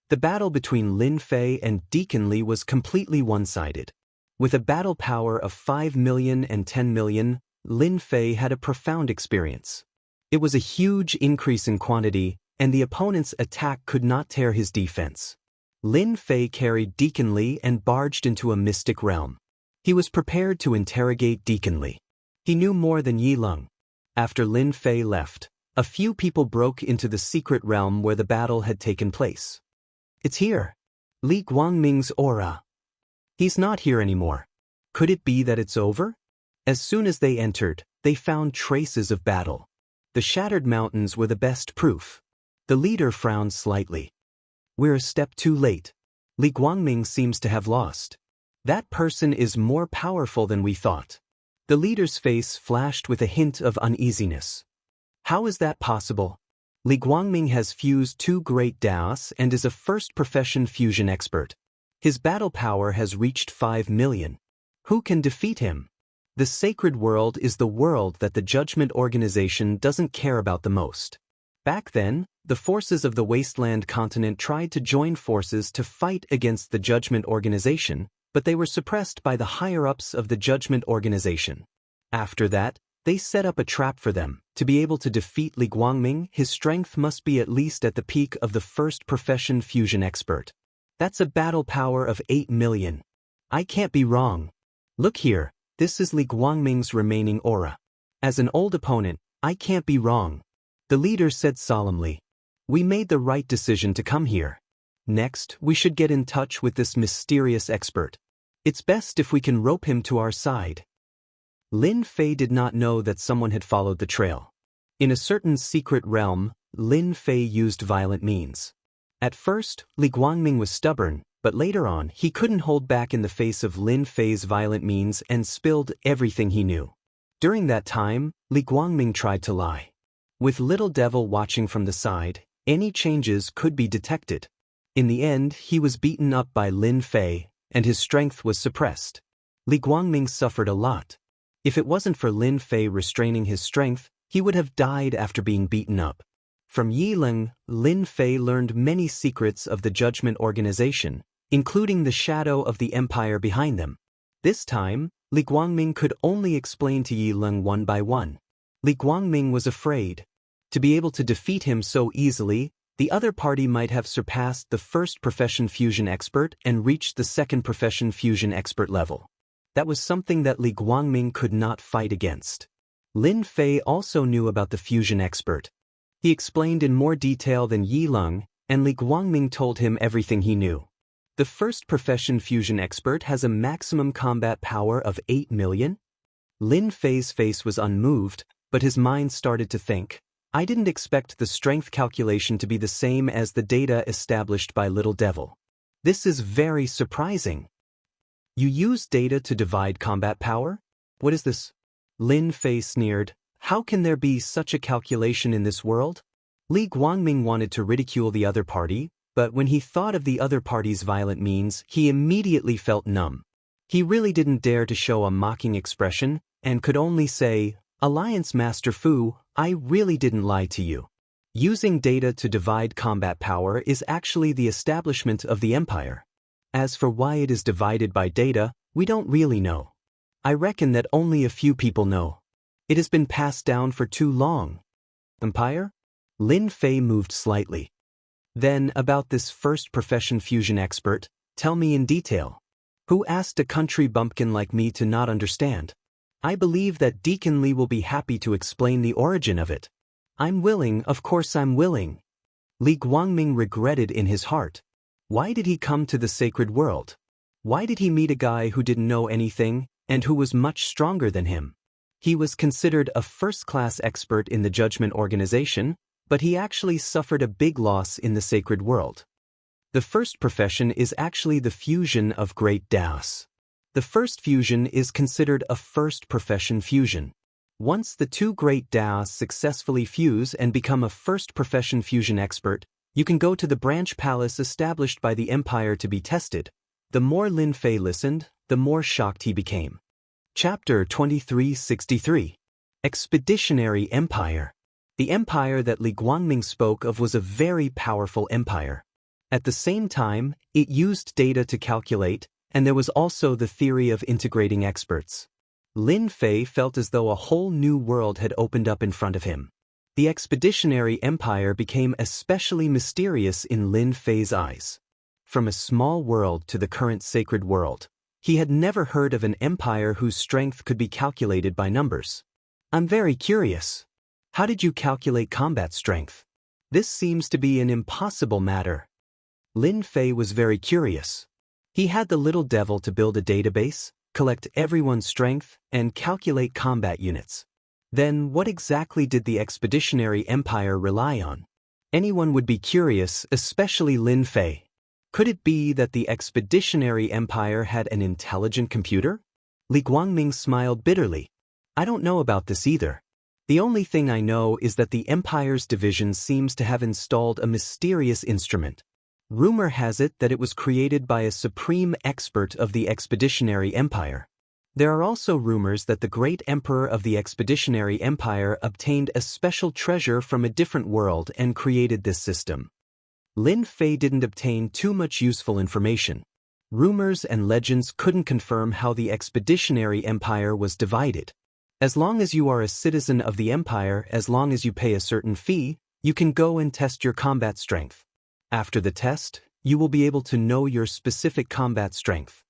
The battle between Lin Fei and Deacon Li was completely one-sided. With a battle power of 5 million and 10 million, Lin Fei had a profound experience. It was a huge increase in quantity, and the opponent's attack could not tear his defense. Lin Fei carried Deacon Li and barged into a mystic realm. He was prepared to interrogate Deacon Li. He knew more than Yi Leng. After Lin Fei left, a few people broke into the secret realm where the battle had taken place. It's here. Li Guangming's aura. He's not here anymore. Could it be that it's over? As soon as they entered, they found traces of battle. The shattered mountains were the best proof. The leader frowned slightly. We're a step too late. Li Guangming seems to have lost. That person is more powerful than we thought. The leader's face flashed with a hint of uneasiness. How is that possible? Li Guangming has fused 2 great Daoists and is a first-profession fusion expert. His battle power has reached 5 million. Who can defeat him? The sacred world is the world that the Judgment Organization doesn't care about the most. Back then, the forces of the Wasteland continent tried to join forces to fight against the Judgment Organization, but they were suppressed by the higher-ups of the Judgment Organization. After that, they set up a trap for them. To be able to defeat Li Guangming, his strength must be at least at the peak of the first-profession fusion expert. That's a battle power of 8 million. I can't be wrong. Look here, this is Li Guangming's remaining aura. As an old opponent, I can't be wrong. The leader said solemnly. We made the right decision to come here. Next, we should get in touch with this mysterious expert. It's best if we can rope him to our side. Lin Fei did not know that someone had followed the trail. In a certain secret realm, Lin Fei used violent means. At first, Li Guangming was stubborn, but later on, he couldn't hold back in the face of Lin Fei's violent means and spilled everything he knew. During that time, Li Guangming tried to lie. With Little Devil watching from the side, any changes could be detected. In the end, he was beaten up by Lin Fei, and his strength was suppressed. Li Guangming suffered a lot. If it wasn't for Lin Fei restraining his strength, he would have died after being beaten up. From Yi Leng, Lin Fei learned many secrets of the Judgment Organization, including the shadow of the empire behind them. This time, Li Guangming could only explain to Yi Leng one by one. Li Guangming was afraid. To be able to defeat him so easily, the other party might have surpassed the first-profession fusion expert and reached the second-profession fusion expert level. That was something that Li Guangming could not fight against. Lin Fei also knew about the fusion expert. He explained in more detail than Yi Leng, and Li Guangming told him everything he knew. The first-profession fusion expert has a maximum combat power of 8 million? Lin Fei's face was unmoved, but his mind started to think. I didn't expect the strength calculation to be the same as the data established by Little Devil. This is very surprising. You use data to divide combat power? What is this? Lin Fei sneered. How can there be such a calculation in this world? Li Guangming wanted to ridicule the other party, but when he thought of the other party's violent means, he immediately felt numb. He really didn't dare to show a mocking expression, and could only say, "Alliance Master Fu, I really didn't lie to you. Using data to divide combat power is actually the establishment of the empire. As for why it is divided by data, we don't really know. I reckon that only a few people know. It has been passed down for too long." Empire? Lin Fei moved slightly. "Then, about this first profession fusion expert, tell me in detail. Who asked a country bumpkin like me to not understand? I believe that Deacon Li will be happy to explain the origin of it." "I'm willing, of course I'm willing." Li Guangming regretted in his heart. Why did he come to the sacred world? Why did he meet a guy who didn't know anything, and who was much stronger than him? He was considered a first-class expert in the judgment organization, but he actually suffered a big loss in the sacred world. The first profession is actually the fusion of great Daoists. The first fusion is considered a first profession fusion. Once the two great Daoists successfully fuse and become a first profession fusion expert, you can go to the branch palace established by the empire to be tested. The more Lin Fei listened, the more shocked he became. Chapter 2363. Expeditionary Empire. The empire that Li Guangming spoke of was a very powerful empire. At the same time, it used data to calculate, and there was also the theory of integrating experts. Lin Fei felt as though a whole new world had opened up in front of him. The expeditionary empire became especially mysterious in Lin Fei's eyes. From a small world to the current sacred world, he had never heard of an empire whose strength could be calculated by numbers. "I'm very curious. How did you calculate combat strength? This seems to be an impossible matter." Lin Fei was very curious. He had the little devil to build a database, collect everyone's strength, and calculate combat units. Then what exactly did the expeditionary empire rely on? Anyone would be curious, especially Lin Fei. Could it be that the expeditionary empire had an intelligent computer? Li Guangming smiled bitterly. "I don't know about this either. The only thing I know is that the empire's division seems to have installed a mysterious instrument. Rumor has it that it was created by a supreme expert of the expeditionary empire. There are also rumors that the great emperor of the expeditionary empire obtained a special treasure from a different world and created this system." Lin Fei didn't obtain too much useful information. Rumors and legends couldn't confirm how the expeditionary empire was divided. As long as you are a citizen of the empire, as long as you pay a certain fee, you can go and test your combat strength. After the test, you will be able to know your specific combat strength.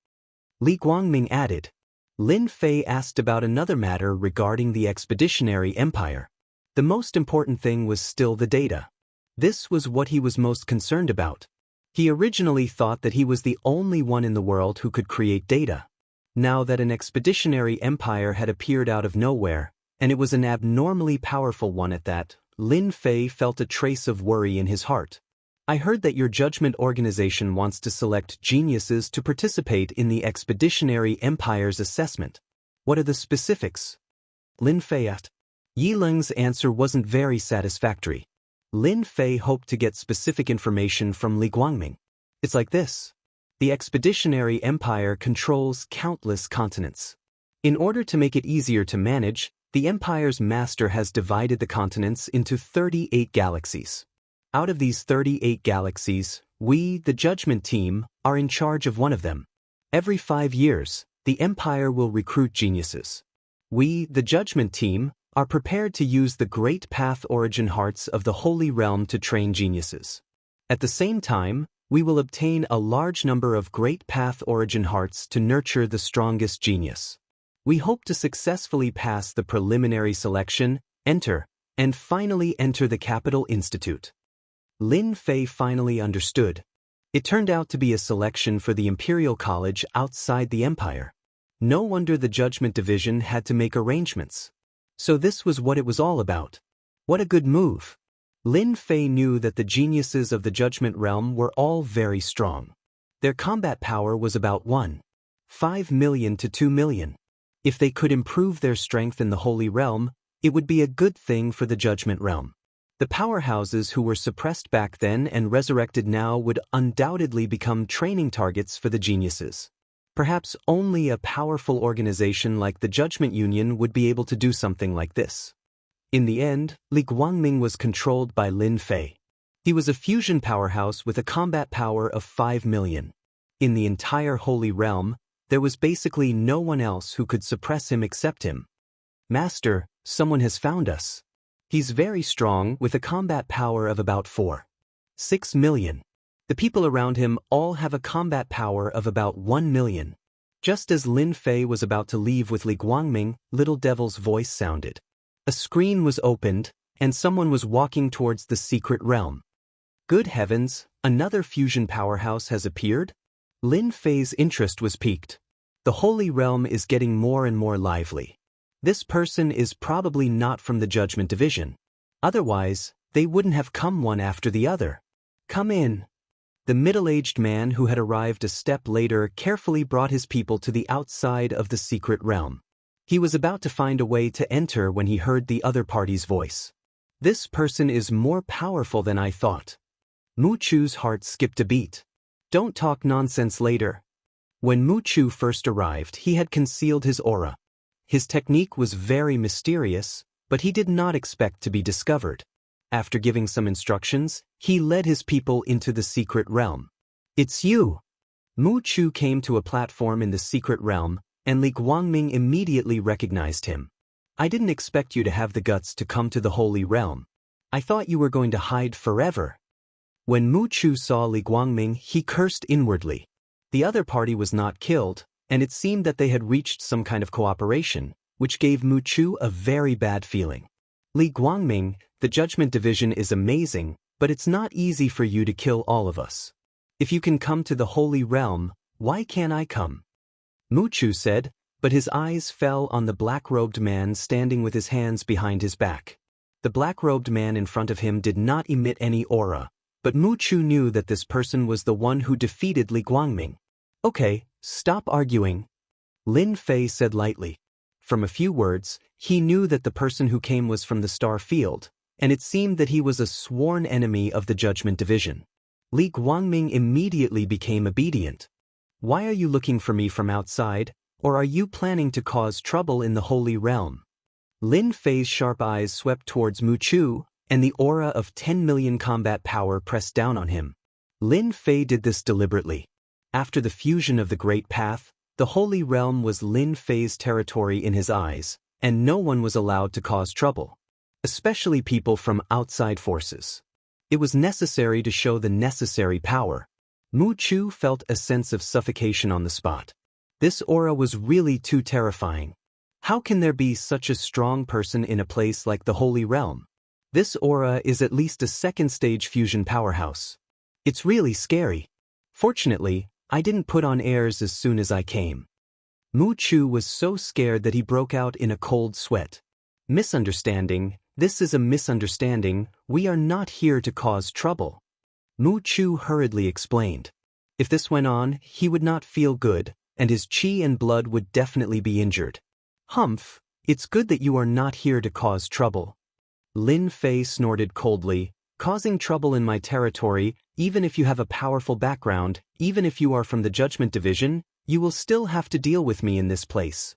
Li Guangming added. Lin Fei asked about another matter regarding the expeditionary empire. The most important thing was still the data. This was what he was most concerned about. He originally thought that he was the only one in the world who could create data. Now that an expeditionary empire had appeared out of nowhere, and it was an abnormally powerful one at that, Lin Fei felt a trace of worry in his heart. "I heard that your judgment organization wants to select geniuses to participate in the expeditionary empire's assessment. What are the specifics?" Lin Fei asked. Yi Ling's answer wasn't very satisfactory. Lin Fei hoped to get specific information from Li Guangming. "It's like this. The expeditionary empire controls countless continents. In order to make it easier to manage, the empire's master has divided the continents into 38 galaxies. Out of these 38 galaxies, we, the judgment team, are in charge of one of them. Every 5 years, the empire will recruit geniuses. We, the judgment team, are prepared to use the great path origin hearts of the Holy Realm to train geniuses. At the same time, we will obtain a large number of great path origin hearts to nurture the strongest genius. We hope to successfully pass the preliminary selection, enter, and finally enter the Capital Institute." Lin Fei finally understood. It turned out to be a selection for the Imperial College outside the empire. No wonder the Judgment Division had to make arrangements. So this was what it was all about. What a good move. Lin Fei knew that the geniuses of the Judgment Realm were all very strong. Their combat power was about 1.5 million to 2 million. If they could improve their strength in the Holy Realm, It would be a good thing for the Judgment Realm. The powerhouses who were suppressed back then and resurrected now would undoubtedly become training targets for the geniuses. Perhaps only a powerful organization like the Judgment Union would be able to do something like this. In the end, Li Guangming was controlled by Lin Fei. He was a fusion powerhouse with a combat power of 5 million. In the entire Holy Realm, there was basically no one else who could suppress him except him. Master, someone has found us. He's very strong with a combat power of about 4.6 million. The people around him all have a combat power of about 1 million. Just as Lin Fei was about to leave with Li Guangming, Little Devil's voice sounded. A screen was opened, and someone was walking towards the secret realm. Good heavens, another fusion powerhouse has appeared? Lin Fei's interest was piqued. The Holy Realm is getting more and more lively. This person is probably not from the Judgment Division. Otherwise, they wouldn't have come one after the other. Come in. The middle-aged man who had arrived a step later carefully brought his people to the outside of the secret realm. He was about to find a way to enter when he heard the other party's voice. This person is more powerful than I thought. Mu Chu's heart skipped a beat. Don't talk nonsense later. When Mu Chu first arrived, he had concealed his aura. His technique was very mysterious, but he did not expect to be discovered. After giving some instructions, he led his people into the secret realm. It's you! Mu Chu came to a platform in the secret realm, and Li Guangming immediately recognized him. I didn't expect you to have the guts to come to the Holy Realm. I thought you were going to hide forever. When Mu Chu saw Li Guangming, he cursed inwardly. The other party was not killed, and it seemed that they had reached some kind of cooperation, which gave Mu Chu a very bad feeling. Li Guangming, the Judgment Division is amazing, but it's not easy for you to kill all of us. If you can come to the Holy Realm, why can't I come? Mu Chu said, but his eyes fell on the black-robed man standing with his hands behind his back. The black-robed man in front of him did not emit any aura, but Mu Chu knew that this person was the one who defeated Li Guangming. Okay, stop arguing, Lin Fei said lightly. From a few words, he knew that the person who came was from the Star Field, and it seemed that he was a sworn enemy of the Judgment Division. Li Guangming immediately became obedient. Why are you looking for me from outside, or are you planning to cause trouble in the Holy Realm? Lin Fei's sharp eyes swept towards Mu Chu, and the aura of 10 million combat power pressed down on him. Lin Fei did this deliberately. After the fusion of the Great Path, the Holy Realm was Lin Fei's territory in his eyes, and no one was allowed to cause trouble, especially people from outside forces. It was necessary to show the necessary power. Mu Chu felt a sense of suffocation on the spot. This aura was really too terrifying. How can there be such a strong person in a place like the Holy Realm? This aura is at least a second-stage fusion powerhouse. It's really scary. Fortunately, I didn't put on airs as soon as I came. Mu Chu was so scared that he broke out in a cold sweat. Misunderstanding, this is a misunderstanding, we are not here to cause trouble. Mu Chu hurriedly explained. If this went on, he would not feel good, and his qi and blood would definitely be injured. Humph, it's good that you are not here to cause trouble. Lin Fei snorted coldly, causing trouble in my territory, even if you have a powerful background, even if you are from the Judgment Division, you will still have to deal with me in this place.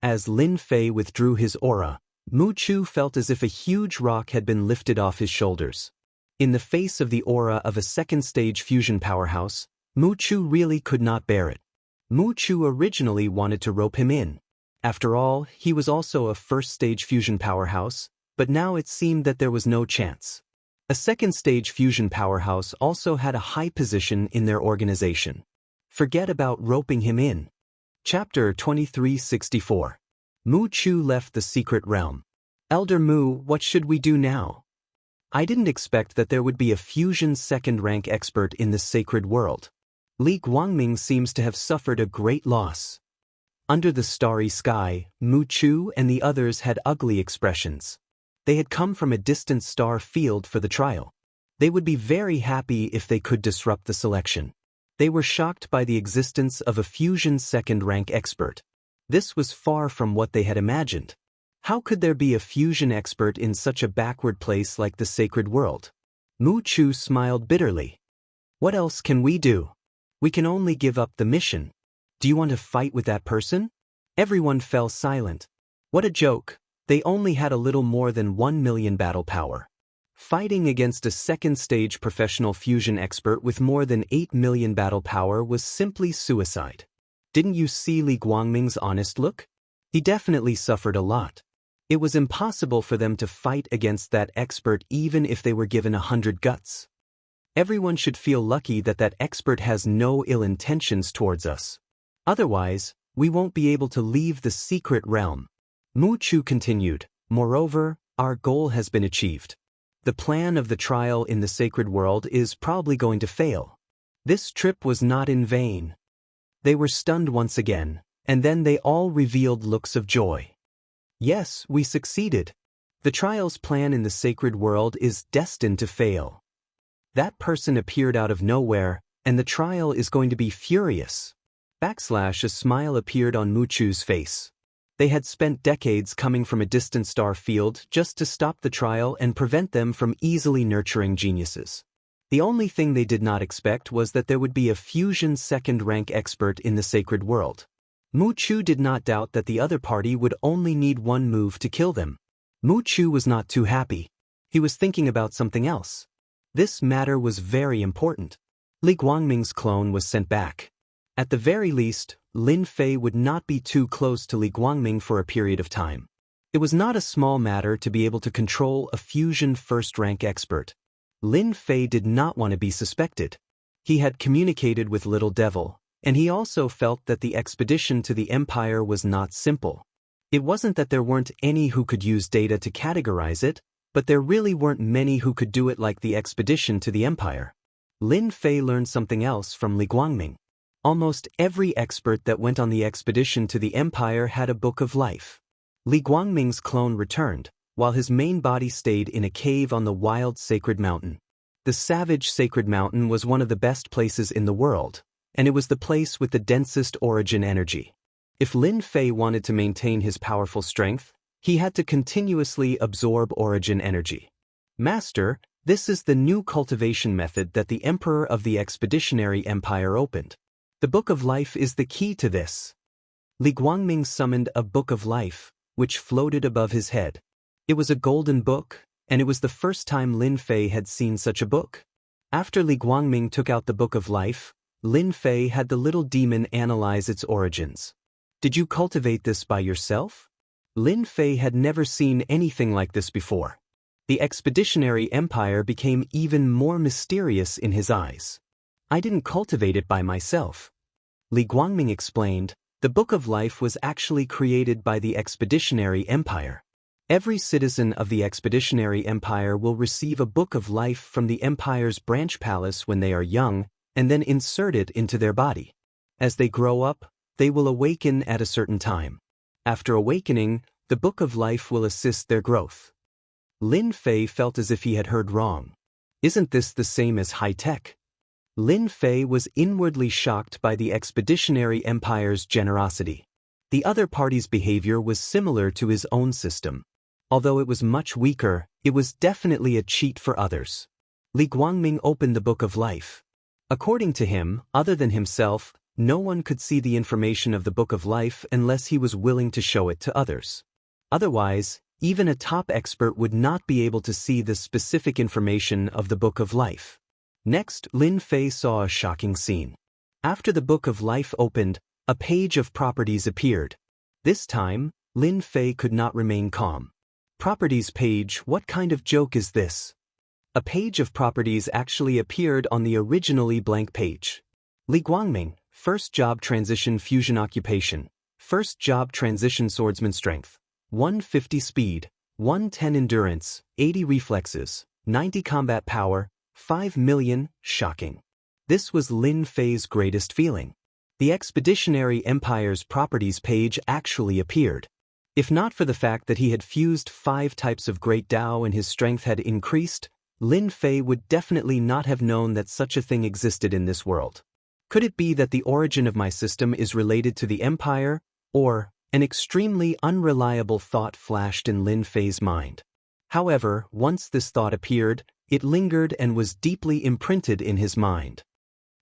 As Lin Fei withdrew his aura, Mu Chu felt as if a huge rock had been lifted off his shoulders. In the face of the aura of a second-stage fusion powerhouse, Mu Chu really could not bear it. Mu Chu originally wanted to rope him in. After all, he was also a first-stage fusion powerhouse, but now it seemed that there was no chance. A second-stage fusion powerhouse also had a high position in their organization. Forget about roping him in. Chapter 2364. Mu Chu left the secret realm. Elder Mu, what should we do now? I didn't expect that there would be a fusion second-rank expert in the sacred world. Li Guangming seems to have suffered a great loss. Under the starry sky, Mu Chu and the others had ugly expressions. They had come from a distant star field for the trial. They would be very happy if they could disrupt the selection. They were shocked by the existence of a fusion second-rank expert. This was far from what they had imagined. How could there be a fusion expert in such a backward place like the sacred world? Mu Chu smiled bitterly. What else can we do? We can only give up the mission. Do you want to fight with that person? Everyone fell silent. What a joke. They only had a little more than 1 million battle power. Fighting against a second-stage professional fusion expert with more than 8 million battle power was simply suicide. Didn't you see Li Guangming's honest look? He definitely suffered a lot. It was impossible for them to fight against that expert even if they were given 100 guts. Everyone should feel lucky that that expert has no ill intentions towards us. Otherwise, we won't be able to leave the secret realm. Mu Chu continued, moreover, our goal has been achieved. The plan of the trial in the sacred world is probably going to fail. This trip was not in vain. They were stunned once again, and then they all revealed looks of joy. Yes, we succeeded. The trial's plan in the sacred world is destined to fail. That person appeared out of nowhere, and the trial is going to be furious. A smile appeared on Mu Chu's face. They had spent decades coming from a distant star field just to stop the trial and prevent them from easily nurturing geniuses. The only thing they did not expect was that there would be a fusion second-rank expert in the sacred world. Mu Chu did not doubt that the other party would only need one move to kill them. Mu Chu was not too happy. He was thinking about something else. This matter was very important. Li Guangming's clone was sent back. At the very least, Lin Fei would not be too close to Li Guangming for a period of time. It was not a small matter to be able to control a fusion first-rank expert. Lin Fei did not want to be suspected. He had communicated with Little Devil, and he also felt that the expedition to the Empire was not simple. It wasn't that there weren't any who could use data to categorize it, but there really weren't many who could do it like the expedition to the Empire. Lin Fei learned something else from Li Guangming. Almost every expert that went on the expedition to the Empire had a book of life. Li Guangming's clone returned, while his main body stayed in a cave on the wild sacred mountain. The savage sacred mountain was one of the best places in the world, and it was the place with the densest origin energy. If Lin Fei wanted to maintain his powerful strength, he had to continuously absorb origin energy. Master, this is the new cultivation method that the Emperor of the Expeditionary Empire opened. The Book of Life is the key to this. Li Guangming summoned a Book of Life, which floated above his head. It was a golden book, and it was the first time Lin Fei had seen such a book. After Li Guangming took out the Book of Life, Lin Fei had the little demon analyze its origins. Did you cultivate this by yourself? Lin Fei had never seen anything like this before. The Expeditionary Empire became even more mysterious in his eyes. I didn't cultivate it by myself. Li Guangming explained, the Book of Life was actually created by the Expeditionary Empire. Every citizen of the Expeditionary Empire will receive a Book of Life from the Empire's branch palace when they are young, and then insert it into their body. As they grow up, they will awaken at a certain time. After awakening, the Book of Life will assist their growth. Lin Fei felt as if he had heard wrong. Isn't this the same as high-tech? Lin Fei was inwardly shocked by the Expeditionary Empire's generosity. The other party's behavior was similar to his own system. Although it was much weaker, it was definitely a cheat for others. Li Guangming opened the Book of Life. According to him, other than himself, no one could see the information of the Book of Life unless he was willing to show it to others. Otherwise, even a top expert would not be able to see the specific information of the Book of Life. Next, Lin Fei saw a shocking scene. After the Book of Life opened, a page of properties appeared. This time, Lin Fei could not remain calm. Properties page, what kind of joke is this? A page of properties actually appeared on the originally blank page. Li Guangming, first job transition fusion occupation, first job transition swordsman strength, 150 speed, 110 endurance, 80 reflexes, 90 combat power, 5 million, shocking. This was Lin Fei's greatest feeling. The Expeditionary Empire's properties page actually appeared. If not for the fact that he had fused 5 types of Great Dao and his strength had increased, Lin Fei would definitely not have known that such a thing existed in this world. Could it be that the origin of my system is related to the Empire, or An extremely unreliable thought flashed in Lin Fei's mind. However, once this thought appeared, it lingered and was deeply imprinted in his mind.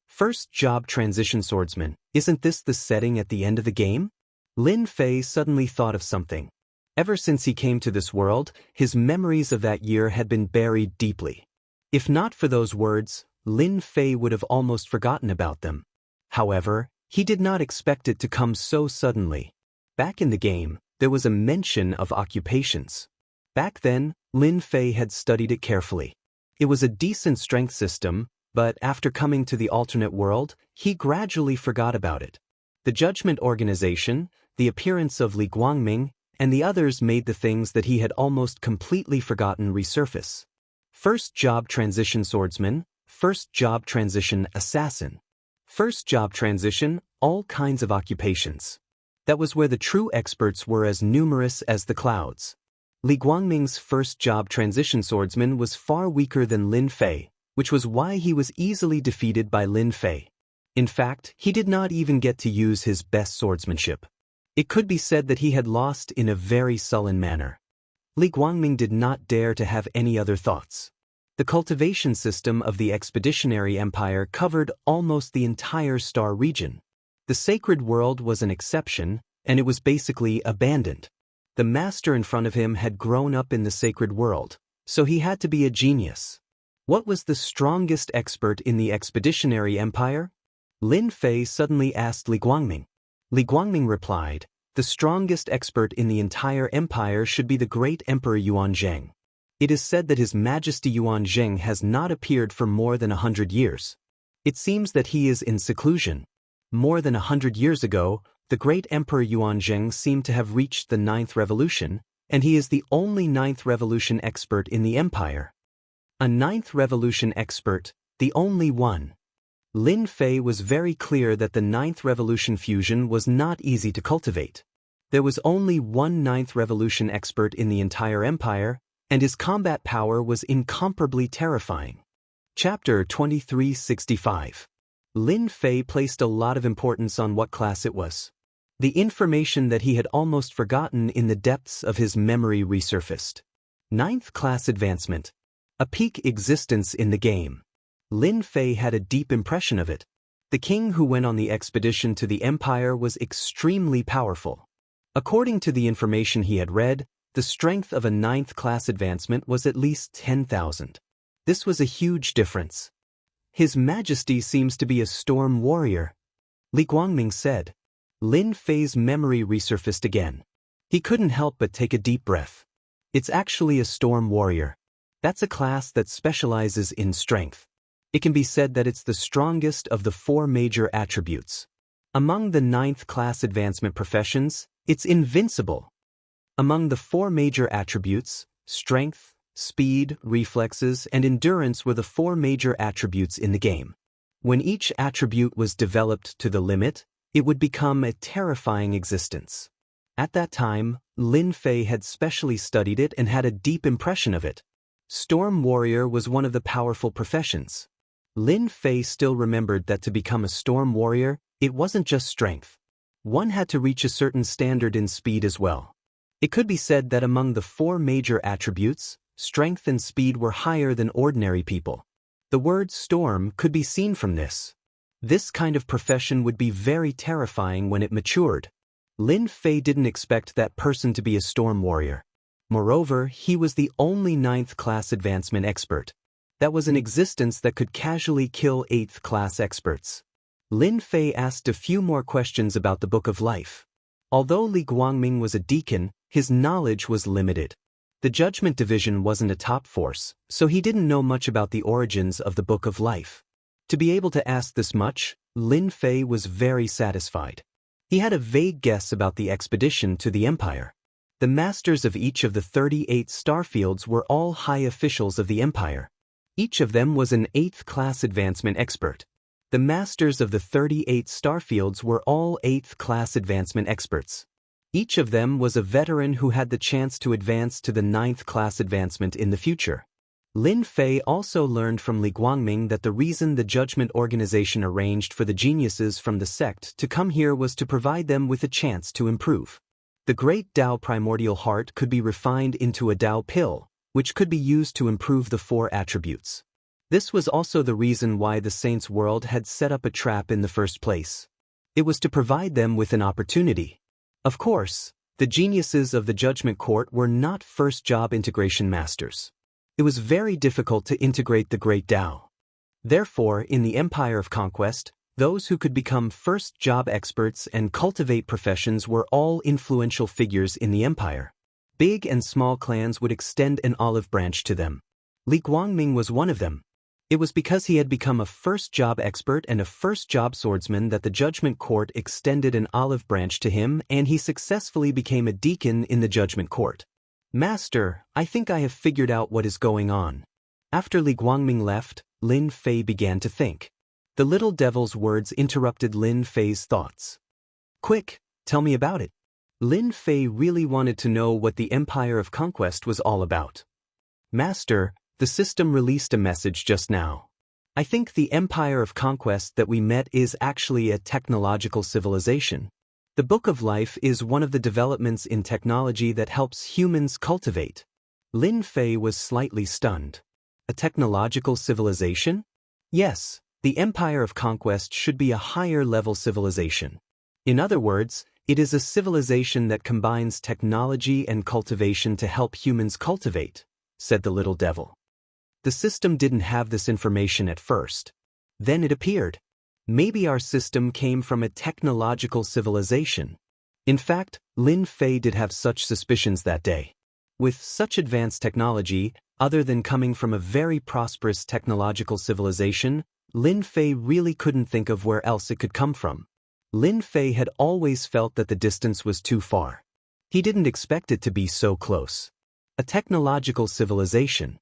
First job transition swordsman, isn't this the setting at the end of the game? Lin Fei suddenly thought of something. Ever since he came to this world, his memories of that year had been buried deeply. If not for those words, Lin Fei would have almost forgotten about them. However, he did not expect it to come so suddenly. Back in the game, there was a mention of occupations. Back then, Lin Fei had studied it carefully. It was a decent strength system, but after coming to the alternate world, he gradually forgot about it. The Judgment Organization, the appearance of Li Guangming, and the others made the things that he had almost completely forgotten resurface. First job transition swordsman, first job transition assassin. First job transition, all kinds of occupations. That was where the true experts were as numerous as the clouds. Li Guangming's first job transition swordsman was far weaker than Lin Fei, which was why he was easily defeated by Lin Fei. In fact, he did not even get to use his best swordsmanship. It could be said that he had lost in a very sullen manner. Li Guangming did not dare to have any other thoughts. The cultivation system of the Expeditionary Empire covered almost the entire star region. The sacred world was an exception, and it was basically abandoned. The master in front of him had grown up in the sacred world, so he had to be a genius. What was the strongest expert in the Expeditionary Empire? Lin Fei suddenly asked Li Guangming. Li Guangming replied, "The strongest expert in the entire empire should be the great Emperor Yuanzheng. It is said that His Majesty Yuanzheng has not appeared for more than 100 years. It seems that he is in seclusion. More than 100 years ago, the great Emperor Yuanzheng seemed to have reached the 9th revolution, and he is the only 9th revolution expert in the empire." A 9th revolution expert, the only one. Lin Fei was very clear that the 9th revolution fusion was not easy to cultivate. There was only one 9th revolution expert in the entire empire, and his combat power was incomparably terrifying. Chapter 2365. Lin Fei placed a lot of importance on what class it was. The information that he had almost forgotten in the depths of his memory resurfaced. 9th class advancement. A peak existence in the game. Lin Fei had a deep impression of it. The king who went on the expedition to the empire was extremely powerful. According to the information he had read, the strength of a 9th class advancement was at least 10,000. This was a huge difference. His Majesty seems to be a storm warrior, Li Guangming said. Lin Fei's memory resurfaced again. He couldn't help but take a deep breath. It's actually a storm warrior. That's a class that specializes in strength. It can be said that it's the strongest of the 4 major attributes. Among the 9th class advancement professions, it's invincible. Among the 4 major attributes, strength, speed, reflexes, and endurance were the 4 major attributes in the game. When each attribute was developed to the limit, it would become a terrifying existence. At that time, Lin Fei had specially studied it and had a deep impression of it. Storm warrior was one of the powerful professions. Lin Fei still remembered that to become a storm warrior, it wasn't just strength. One had to reach a certain standard in speed as well. It could be said that among the 4 major attributes, strength and speed were higher than ordinary people. The word storm could be seen from this. This kind of profession would be very terrifying when it matured. Lin Fei didn't expect that person to be a storm warrior. Moreover, he was the only 9th class advancement expert. That was an existence that could casually kill 8th class experts. Lin Fei asked a few more questions about the Book of Life. Although Li Guangming was a deacon, his knowledge was limited. The Judgment Division wasn't a top force, so he didn't know much about the origins of the Book of Life. To be able to ask this much, Lin Fei was very satisfied. He had a vague guess about the expedition to the Empire. The masters of each of the 38 starfields were all high officials of the Empire. Each of them was an 8th class advancement expert. The masters of the 38 starfields were all 8th class advancement experts. Each of them was a veteran who had the chance to advance to the 9th class advancement in the future. Lin Fei also learned from Li Guangming that the reason the Judgment Organization arranged for the geniuses from the sect to come here was to provide them with a chance to improve. The great Tao primordial heart could be refined into a Tao pill, which could be used to improve the 4 attributes. This was also the reason why the saints' world had set up a trap in the first place. It was to provide them with an opportunity. Of course, the geniuses of the Judgment Court were not first-job integration masters. It was very difficult to integrate the great Tao. Therefore, in the Empire of Conquest, those who could become first-job experts and cultivate professions were all influential figures in the empire. Big and small clans would extend an olive branch to them. Li Guangming was one of them. It was because he had become a first-job expert and a first-job swordsman that the Judgment Court extended an olive branch to him, and he successfully became a deacon in the Judgment Court. Master, I think I have figured out what is going on. After Li Guangming left, Lin Fei began to think. The little devil's words interrupted Lin Fei's thoughts. Quick, tell me about it. Lin Fei really wanted to know what the Empire of Conquest was all about. Master, the system released a message just now. I think the Empire of Conquest that we met is actually a technological civilization. The Book of Life is one of the developments in technology that helps humans cultivate. Lin Fei was slightly stunned. A technological civilization? Yes. The Empire of Conquest should be a higher-level civilization. In other words, it is a civilization that combines technology and cultivation to help humans cultivate, said the little devil. The system didn't have this information at first. Then it appeared. Maybe our system came from a technological civilization. In fact, Lin Fei did have such suspicions that day. With such advanced technology, other than coming from a very prosperous technological civilization, Lin Fei really couldn't think of where else it could come from. Lin Fei had always felt that the distance was too far. He didn't expect it to be so close. A technological civilization.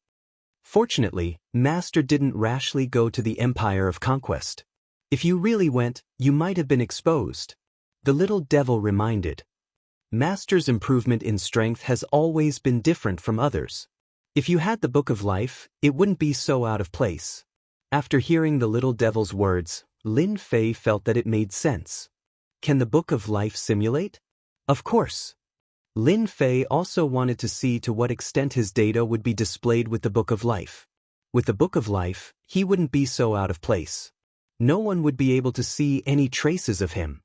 Fortunately, Master didn't rashly go to the Empire of Conquest. If you really went, you might have been exposed. The little devil reminded. Master's improvement in strength has always been different from others. If you had the Book of Life, it wouldn't be so out of place. After hearing the little devil's words, Lin Fei felt that it made sense. Can the Book of Life simulate? Of course. Lin Fei also wanted to see to what extent his data would be displayed with the Book of Life. With the Book of Life, he wouldn't be so out of place. No one would be able to see any traces of him.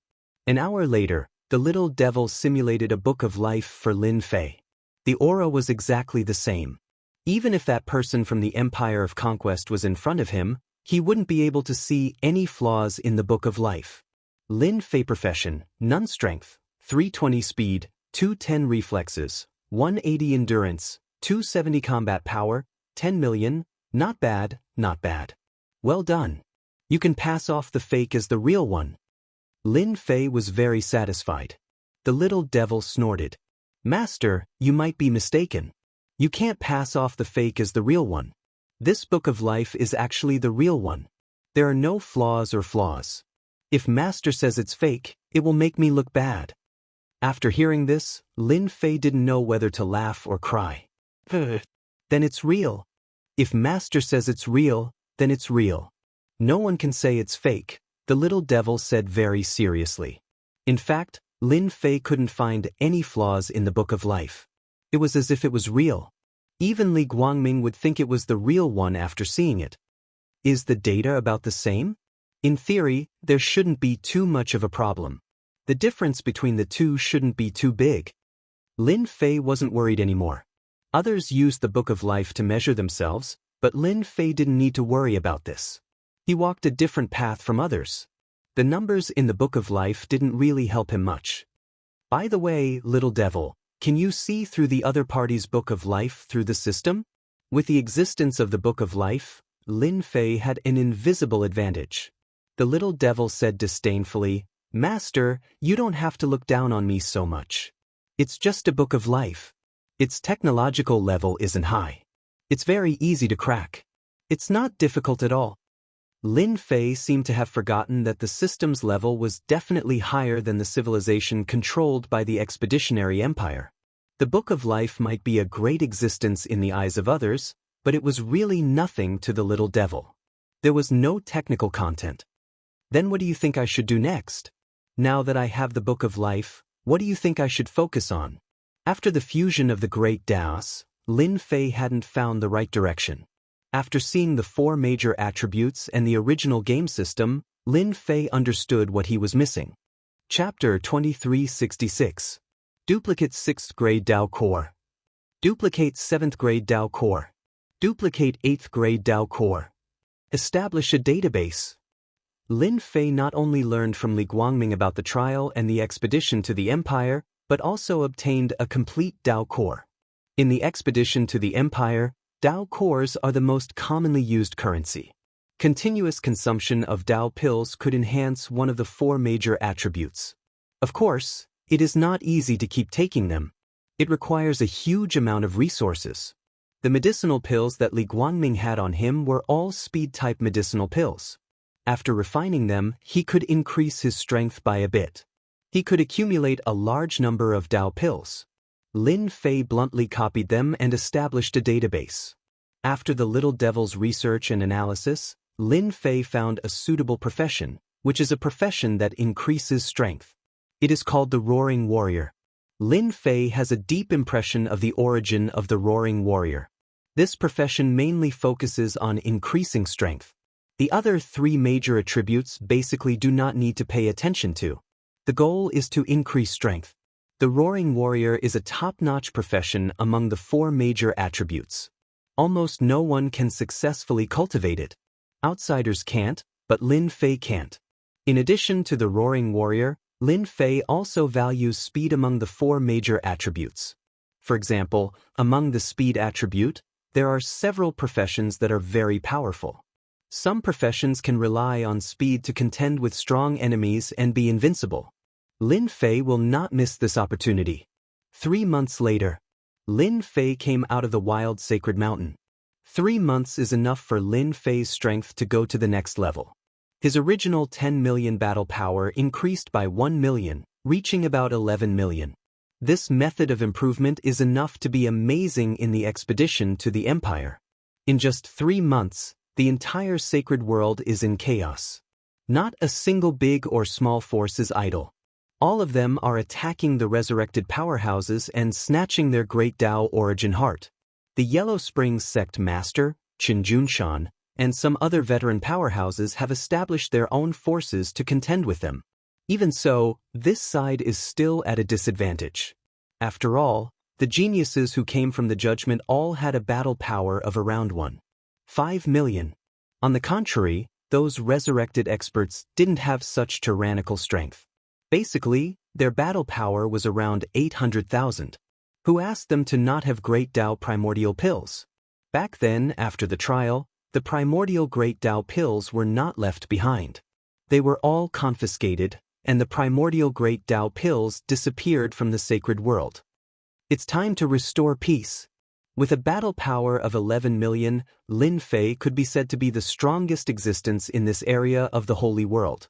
An hour later, the little devil simulated a Book of Life for Lin Fei. The aura was exactly the same. Even if that person from the Empire of Conquest was in front of him, he wouldn't be able to see any flaws in the Book of Life. Lin Fei profession, none strength, 320 speed, 210 reflexes, 180 endurance, 270 combat power, 10 million, not bad, not bad. Well done. You can pass off the fake as the real one. Lin Fei was very satisfied. The little devil snorted. Master, you might be mistaken. You can't pass off the fake as the real one. This Book of Life is actually the real one. There are no flaws or flaws. If Master says it's fake, it will make me look bad. After hearing this, Lin Fei didn't know whether to laugh or cry. Then it's real. If Master says it's real, then it's real. No one can say it's fake, the little devil said very seriously. In fact, Lin Fei couldn't find any flaws in the Book of Life. It was as if it was real. Even Li Guangming would think it was the real one after seeing it. Is the data about the same? In theory, there shouldn't be too much of a problem. The difference between the two shouldn't be too big. Lin Fei wasn't worried anymore. Others used the Book of Life to measure themselves, but Lin Fei didn't need to worry about this. He walked a different path from others. The numbers in the Book of Life didn't really help him much. By the way, little devil, can you see through the other party's Book of Life through the system? With the existence of the Book of Life, Lin Fei had an invisible advantage. The little devil said disdainfully, Master, you don't have to look down on me so much. It's just a Book of Life. Its technological level isn't high. It's very easy to crack. It's not difficult at all. Lin Fei seemed to have forgotten that the system's level was definitely higher than the civilization controlled by the Expeditionary Empire. The Book of Life might be a great existence in the eyes of others, but it was really nothing to the little devil. There was no technical content. Then what do you think I should do next? Now that I have the Book of Life, What do you think I should focus on? After the fusion of the great Daoists, Lin Fei hadn't found the right direction. After seeing the 4 major attributes and the original game system, Lin Fei understood what he was missing. Chapter 2366. Duplicate 6th grade Dao Core. Duplicate 7th grade Dao Core. Duplicate 8th grade Dao Core. Establish a database. Lin Fei not only learned from Li Guangming about the trial and the expedition to the Empire, but also obtained a complete Dao Core. In the expedition to the Empire, Dao Cores are the most commonly used currency. Continuous consumption of Dao pills could enhance one of the 4 major attributes. Of course, it is not easy to keep taking them. It requires a huge amount of resources. The medicinal pills that Li Guangming had on him were all speed-type medicinal pills. After refining them, he could increase his strength by a bit. He could accumulate a large number of Dao pills. Lin Fei bluntly copied them and established a database. After the little devil's research and analysis, Lin Fei found a suitable profession, which is a profession that increases strength. It is called the Roaring Warrior. Lin Fei has a deep impression of the origin of the Roaring Warrior. This profession mainly focuses on increasing strength. The other 3 major attributes basically do not need to pay attention to. The goal is to increase strength. The Roaring Warrior is a top-notch profession among the 4 major attributes. Almost no one can successfully cultivate it. Outsiders can't, but Lin Fei can't. In addition to the Roaring Warrior, Lin Fei also values speed among the 4 major attributes. For example, among the speed attribute, there are several professions that are very powerful. Some professions can rely on speed to contend with strong enemies and be invincible. Lin Fei will not miss this opportunity. 3 months later, Lin Fei came out of the wild sacred mountain. 3 months is enough for Lin Fei's strength to go to the next level. His original 10 million battle power increased by 1 million, reaching about 11 million. This method of improvement is enough to be amazing in the expedition to the Empire. In just 3 months, the entire sacred world is in chaos. Not a single big or small force is idle. All of them are attacking the resurrected powerhouses and snatching their great Dao origin heart. The Yellow Springs sect master, Qin Junshan, and some other veteran powerhouses have established their own forces to contend with them. Even so, this side is still at a disadvantage. After all, the geniuses who came from the judgment all had a battle power of around 1.5 million. On the contrary, those resurrected experts didn't have such tyrannical strength. Basically, their battle power was around 800,000. Who asked them to not have great Dao primordial pills? Back then, after the trial, the primordial great Dao pills were not left behind. They were all confiscated, and the primordial great Dao pills disappeared from the sacred world. It's time to restore peace. With a battle power of 11 million, Lin Fei could be said to be the strongest existence in this area of the Holy World.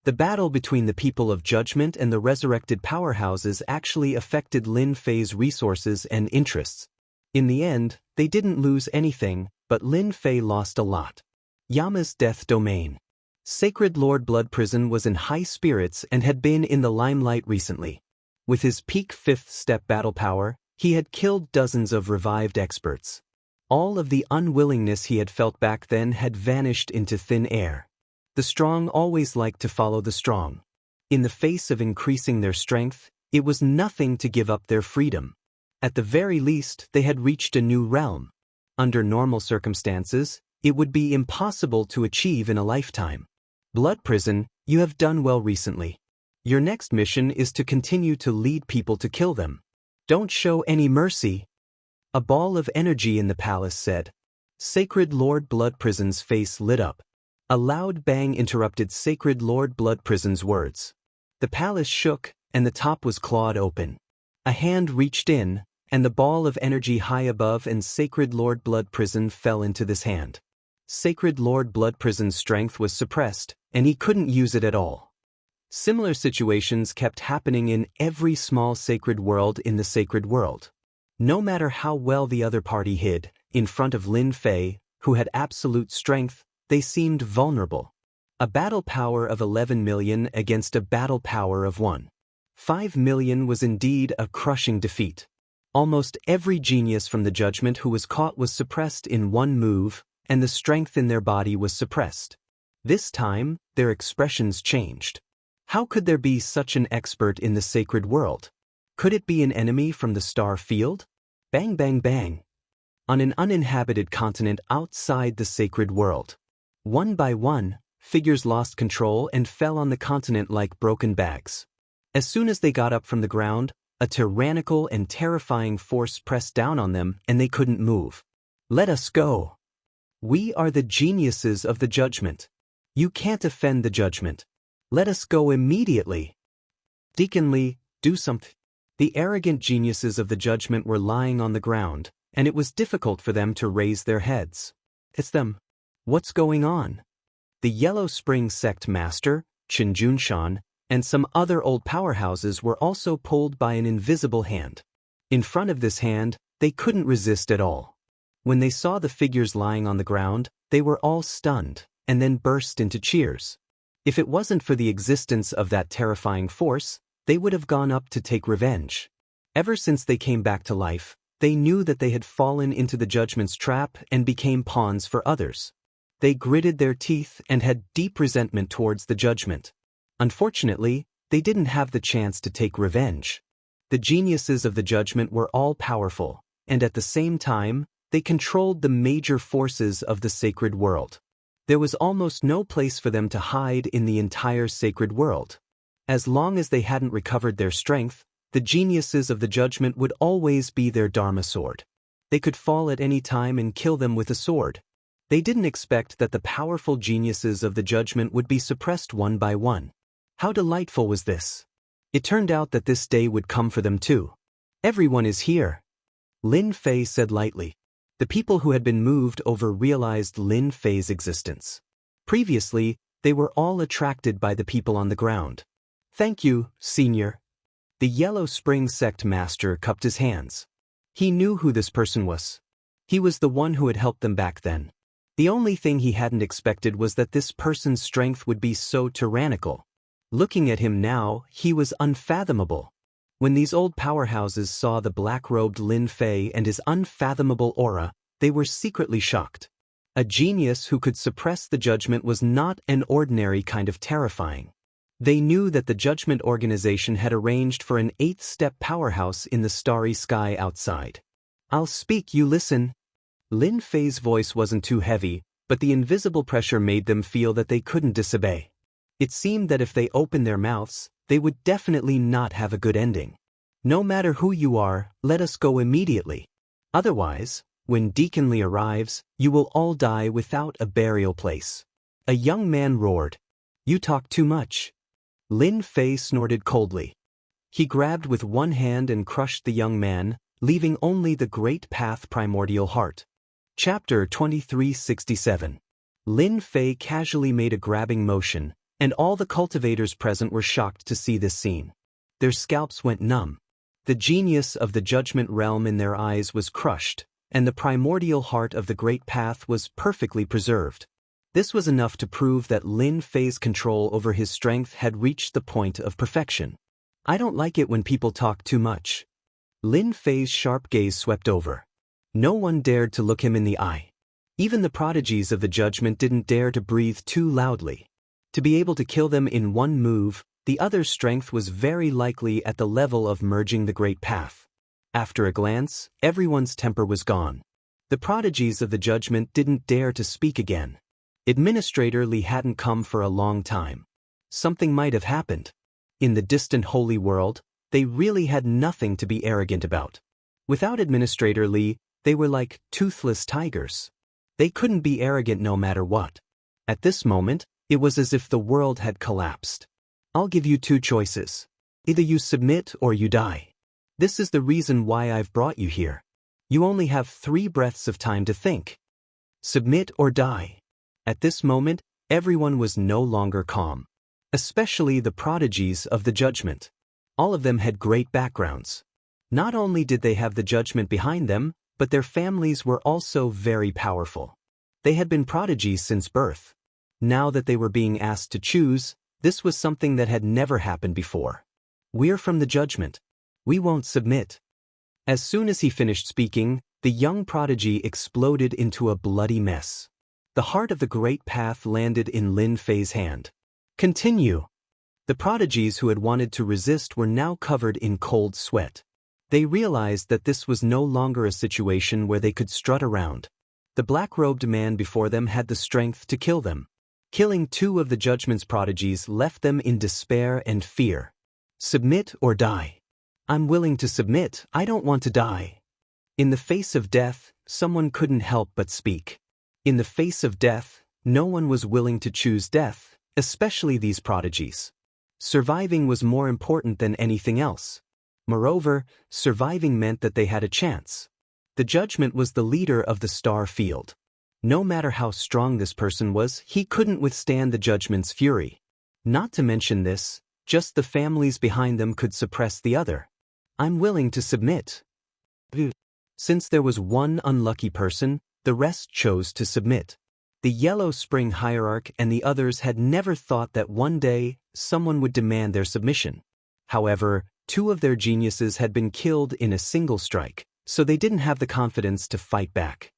The battle between the people of Judgment and the resurrected powerhouses actually affected Lin Fei's resources and interests. In the end, they didn't lose anything, but Lin Fei lost a lot. Yama's death domain. Sacred Lord Blood Prison was in high spirits and had been in the limelight recently. With his peak 5th step battle power, he had killed dozens of revived experts. All of the unwillingness he had felt back then had vanished into thin air. The strong always like to follow the strong. In the face of increasing their strength, it was nothing to give up their freedom. At the very least, they had reached a new realm. Under normal circumstances, it would be impossible to achieve in a lifetime. Blood Prison, you have done well recently. Your next mission is to continue to lead people to kill them. Don't show any mercy. A ball of energy in the palace said. Sacred Lord Blood Prison's face lit up. A loud bang interrupted Sacred Lord Blood Prison's words. The palace shook, and the top was clawed open. A hand reached in, and the ball of energy high above and Sacred Lord Blood Prison fell into this hand. Sacred Lord Blood Prison's strength was suppressed, and he couldn't use it at all. Similar situations kept happening in every small sacred world in the sacred world. No matter how well the other party hid, in front of Lin Fei, who had absolute strength, they seemed vulnerable. A battle power of 11 million against a battle power of 1.5 5 million was indeed a crushing defeat. Almost every genius from the judgment who was caught was suppressed in one move, and the strength in their body was suppressed. This time, their expressions changed. How could there be such an expert in the sacred world? Could it be an enemy from the star field? Bang bang bang. On an uninhabited continent outside the sacred world. One by one, figures lost control and fell on the continent like broken bags. As soon as they got up from the ground, a tyrannical and terrifying force pressed down on them and they couldn't move. Let us go. We are the geniuses of the judgment. You can't offend the judgment. Let us go immediately. Deacon Li, do something. The arrogant geniuses of the judgment were lying on the ground, and it was difficult for them to raise their heads. It's them. What's going on? The Yellow Spring sect master, Qin Junshan, and some other old powerhouses were also pulled by an invisible hand. In front of this hand, they couldn't resist at all. When they saw the figures lying on the ground, they were all stunned, and then burst into cheers. If it wasn't for the existence of that terrifying force, they would have gone up to take revenge. Ever since they came back to life, they knew that they had fallen into the judgment's trap and became pawns for others. They gritted their teeth and had deep resentment towards the judgment. Unfortunately, they didn't have the chance to take revenge. The geniuses of the judgment were all powerful, and at the same time, they controlled the major forces of the sacred world. There was almost no place for them to hide in the entire sacred world. As long as they hadn't recovered their strength, the geniuses of the judgment would always be their Dharma sword. They could fall at any time and kill them with a sword. They didn't expect that the powerful geniuses of the judgment would be suppressed one by one. How delightful was this? It turned out that this day would come for them too. Everyone is here. Lin Fei said lightly. The people who had been moved over realized Lin Fei's existence. Previously, they were all attracted by the people on the ground. Thank you, Senior. The Yellow Spring sect master cupped his hands. He knew who this person was. He was the one who had helped them back then. The only thing he hadn't expected was that this person's strength would be so tyrannical. Looking at him now, he was unfathomable. When these old powerhouses saw the black-robed Lin Fei and his unfathomable aura, they were secretly shocked. A genius who could suppress the judgment was not an ordinary kind of terrifying. They knew that the judgment organization had arranged for an 8th-step powerhouse in the starry sky outside. I'll speak, you listen. Lin Fei's voice wasn't too heavy, but the invisible pressure made them feel that they couldn't disobey. It seemed that if they opened their mouths, they would definitely not have a good ending. No matter who you are, let us go immediately. Otherwise, when Deacon Li arrives, you will all die without a burial place. A young man roared. You talk too much. Lin Fei snorted coldly. He grabbed with one hand and crushed the young man, leaving only the Great Path Primordial Heart. Chapter 2367. Lin Fei casually made a grabbing motion, and all the cultivators present were shocked to see this scene. Their scalps went numb. The genius of the judgment realm in their eyes was crushed, and the primordial heart of the Great Path was perfectly preserved. This was enough to prove that Lin Fei's control over his strength had reached the point of perfection. I don't like it when people talk too much. Lin Fei's sharp gaze swept over. No one dared to look him in the eye. Even the prodigies of the judgment didn't dare to breathe too loudly. To be able to kill them in one move, the other's strength was very likely at the level of merging the Great Path. After a glance, everyone's temper was gone. The prodigies of the judgment didn't dare to speak again. Administrator Li hadn't come for a long time. Something might have happened. In the distant holy world, they really had nothing to be arrogant about. Without Administrator Li, they were like toothless tigers. They couldn't be arrogant no matter what. At this moment, it was as if the world had collapsed. I'll give you two choices. Either you submit or you die. This is the reason why I've brought you here. You only have 3 breaths of time to think. Submit or die. At this moment, everyone was no longer calm. Especially the prodigies of the judgment. All of them had great backgrounds. Not only did they have the judgment behind them, but their families were also very powerful. They had been prodigies since birth. Now that they were being asked to choose, this was something that had never happened before. We're from the judgment. We won't submit." As soon as he finished speaking, the young prodigy exploded into a bloody mess. The heart of the great path landed in Lin Fei's hand. "Continue." The prodigies who had wanted to resist were now covered in cold sweat. They realized that this was no longer a situation where they could strut around. The black-robed man before them had the strength to kill them. Killing 2 of the judgment's prodigies left them in despair and fear. "Submit or die." "I'm willing to submit, I don't want to die." In the face of death, someone couldn't help but speak. In the face of death, no one was willing to choose death, especially these prodigies. Surviving was more important than anything else. Moreover, surviving meant that they had a chance. The judgment was the leader of the star field. No matter how strong this person was, he couldn't withstand the judgment's fury. Not to mention this, just the families behind them could suppress the other. "I'm willing to submit." Since there was one unlucky person, the rest chose to submit. The Yellow Spring hierarch and the others had never thought that one day someone would demand their submission. However, 2 of their geniuses had been killed in a single strike, so they didn't have the confidence to fight back.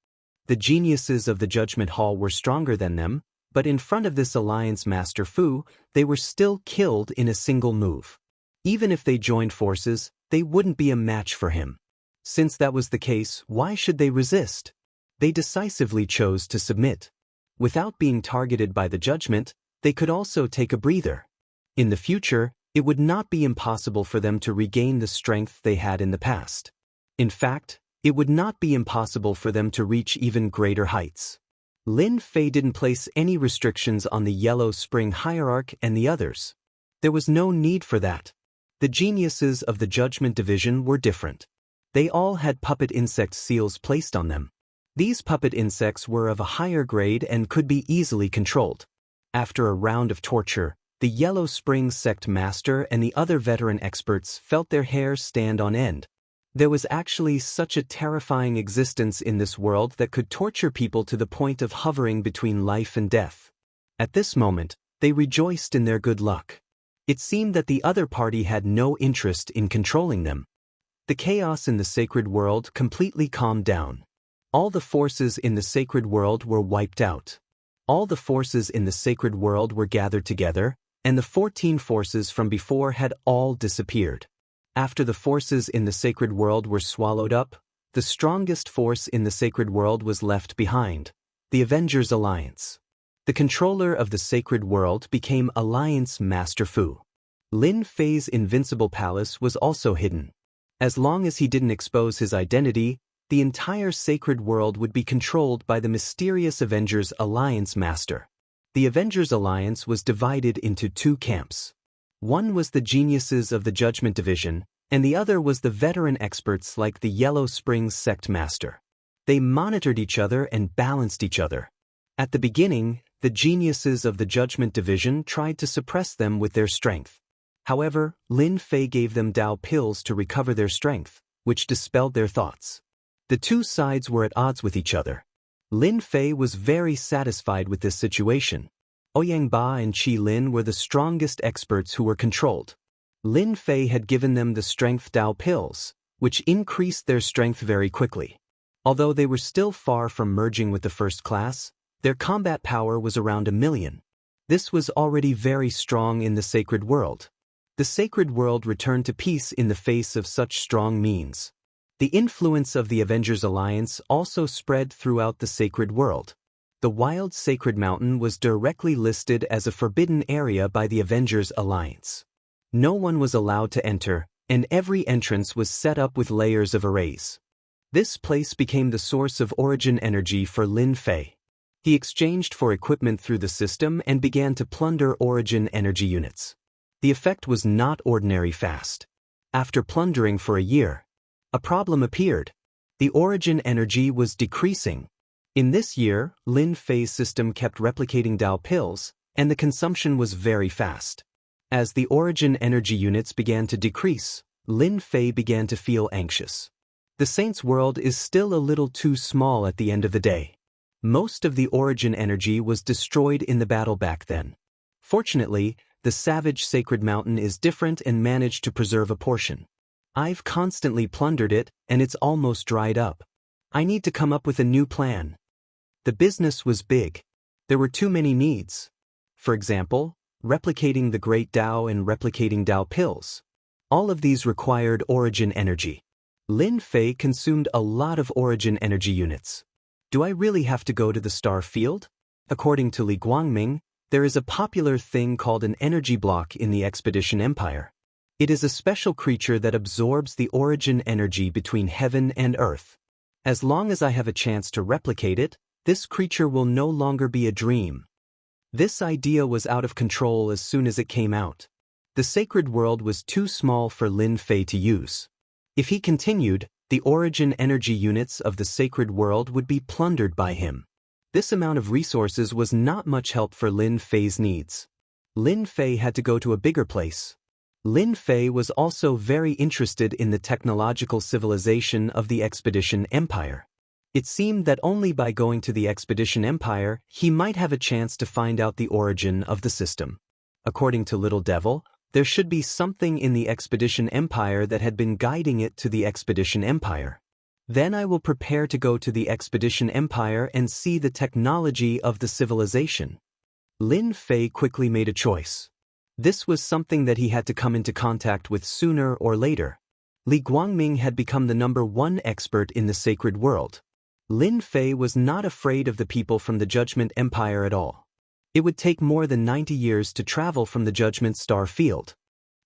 The geniuses of the Judgment Hall were stronger than them, but in front of this alliance Master Fu, they were still killed in a single move. Even if they joined forces, they wouldn't be a match for him. Since that was the case, why should they resist? They decisively chose to submit. Without being targeted by the judgment, they could also take a breather. In the future, it would not be impossible for them to regain the strength they had in the past. In fact, it would not be impossible for them to reach even greater heights. Lin Fei didn't place any restrictions on the Yellow Spring hierarch and the others. There was no need for that. The geniuses of the Judgment Division were different. They all had puppet insect seals placed on them. These puppet insects were of a higher grade and could be easily controlled. After a round of torture, the Yellow Spring sect master and the other veteran experts felt their hair stand on end. There was actually such a terrifying existence in this world that could torture people to the point of hovering between life and death. At this moment, they rejoiced in their good luck. It seemed that the other party had no interest in controlling them. The chaos in the sacred world completely calmed down. All the forces in the sacred world were wiped out. All the forces in the sacred world were gathered together, and the 14 forces from before had all disappeared. After the forces in the sacred world were swallowed up, the strongest force in the sacred world was left behind, the Avengers Alliance. The controller of the sacred world became Alliance Master Fu. Lin Fei's invincible palace was also hidden. As long as he didn't expose his identity, the entire sacred world would be controlled by the mysterious Avengers Alliance Master. The Avengers Alliance was divided into 2 camps. One was the geniuses of the Judgment Division, and the other was the veteran experts like the Yellow Springs Sect Master. They monitored each other and balanced each other. At the beginning, the geniuses of the Judgment Division tried to suppress them with their strength. However, Lin Fei gave them Dao pills to recover their strength, which dispelled their thoughts. The 2 sides were at odds with each other. Lin Fei was very satisfied with this situation. Ouyang Ba and Qi Lin were the strongest experts who were controlled. Lin Fei had given them the strength Dao pills, which increased their strength very quickly. Although they were still far from merging with the first class, their combat power was around 1 million. This was already very strong in the sacred world. The sacred world returned to peace in the face of such strong means. The influence of the Avengers Alliance also spread throughout the sacred world. The wild sacred mountain was directly listed as a forbidden area by the Avengers Alliance. No one was allowed to enter, and every entrance was set up with layers of arrays. This place became the source of origin energy for Lin Fei. He exchanged for equipment through the system and began to plunder origin energy units. The effect was not ordinary fast. After plundering for a year, a problem appeared. The origin energy was decreasing. In this year, Lin Fei's system kept replicating Dao pills, and the consumption was very fast. As the origin energy units began to decrease, Lin Fei began to feel anxious. The Saint's world is still a little too small at the end of the day. Most of the origin energy was destroyed in the battle back then. Fortunately, The savage sacred mountain is different and managed to preserve a portion. I've constantly plundered it, and it's almost dried up. I need to come up with a new plan. The business was big. There were too many needs. For example, replicating the Great Dao and replicating Dao pills. All of these required origin energy. Lin Fei consumed a lot of origin energy units. Do I really have to go to the star field? According to Li Guangming, there is a popular thing called an energy block in the Expedition Empire. It is a special creature that absorbs the origin energy between heaven and earth. As long as I have a chance to replicate it, this creature will no longer be a dream. This idea was out of control as soon as it came out. The sacred world was too small for Lin Fei to use. If he continued, the origin energy units of the sacred world would be plundered by him. This amount of resources was not much help for Lin Fei's needs. Lin Fei had to go to a bigger place. Lin Fei was also very interested in the technological civilization of the Expedition Empire. It seemed that only by going to the Expedition Empire, he might have a chance to find out the origin of the system. According to Little Devil, there should be something in the Expedition Empire that had been guiding it to the Expedition Empire. Then I will prepare to go to the Expedition Empire and see the technology of the civilization. Lin Fei quickly made a choice. This was something that he had to come into contact with sooner or later. Li Guangming had become the #1 expert in the sacred world. Lin Fei was not afraid of the people from the Judgment Empire at all. It would take more than 90 years to travel from the Judgment Star Field.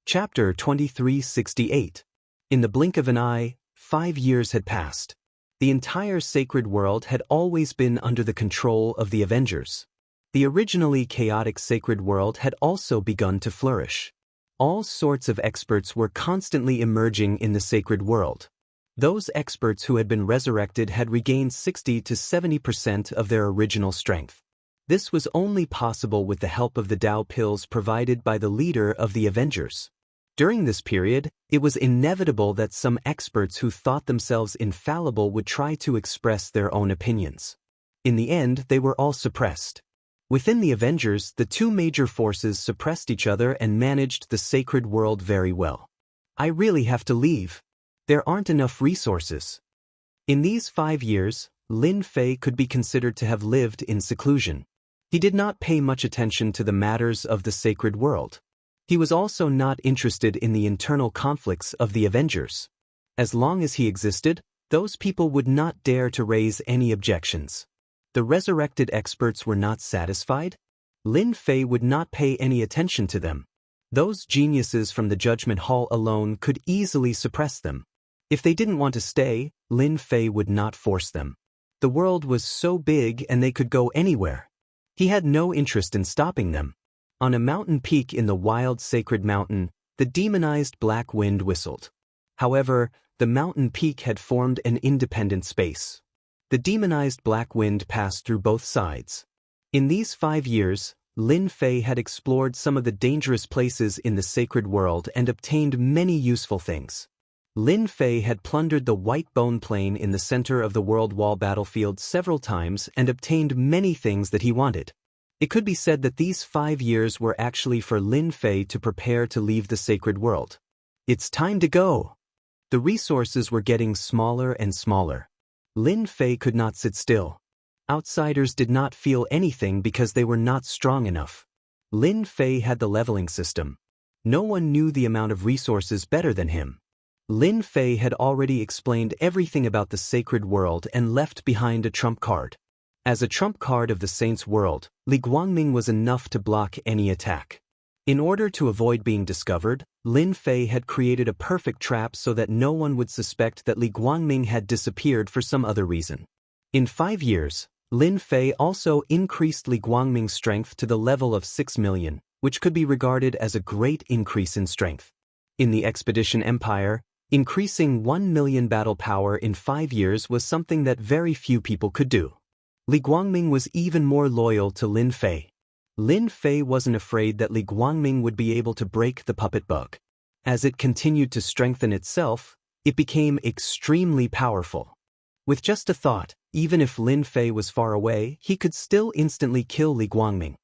Chapter 2368. In the blink of an eye, 5 years had passed. The entire sacred world had always been under the control of the Avengers. The originally chaotic sacred world had also begun to flourish. All sorts of experts were constantly emerging in the sacred world. Those experts who had been resurrected had regained 60 to 70% of their original strength. This was only possible with the help of the Dao pills provided by the leader of the Avengers. During this period, it was inevitable that some experts who thought themselves infallible would try to express their own opinions. In the end, they were all suppressed. Within the Avengers, the two major forces suppressed each other and managed the sacred world very well. I really have to leave. There aren't enough resources. In these 5 years, Lin Fei could be considered to have lived in seclusion. He did not pay much attention to the matters of the sacred world. He was also not interested in the internal conflicts of the Avengers. As long as he existed, those people would not dare to raise any objections. The resurrected experts were not satisfied. Lin Fei would not pay any attention to them. Those geniuses from the Judgment Hall alone could easily suppress them. If they didn't want to stay, Lin Fei would not force them. The world was so big and they could go anywhere. He had no interest in stopping them. On a mountain peak in the wild sacred mountain, the demonized black wind whistled. However, the mountain peak had formed an independent space. The demonized black wind passed through both sides. In these 5 years, Lin Fei had explored some of the dangerous places in the sacred world and obtained many useful things. Lin Fei had plundered the White Bone Plain in the center of the World Wall battlefield several times and obtained many things that he wanted. It could be said that these 5 years were actually for Lin Fei to prepare to leave the sacred world. It's time to go. The resources were getting smaller and smaller. Lin Fei could not sit still. Outsiders did not feel anything because they were not strong enough. Lin Fei had the leveling system. No one knew the amount of resources better than him. Lin Fei had already explained everything about the sacred world and left behind a trump card. As a trump card of the Saints' world, Li Guangming was enough to block any attack. In order to avoid being discovered, Lin Fei had created a perfect trap so that no one would suspect that Li Guangming had disappeared for some other reason. In 5 years, Lin Fei also increased Li Guangming's strength to the level of 6 million, which could be regarded as a great increase in strength. In the Expedition Empire, increasing 1 million battle power in 5 years was something that very few people could do. Li Guangming was even more loyal to Lin Fei. Lin Fei wasn't afraid that Li Guangming would be able to break the puppet bug. As it continued to strengthen itself, it became extremely powerful. With just a thought, even if Lin Fei was far away, he could still instantly kill Li Guangming.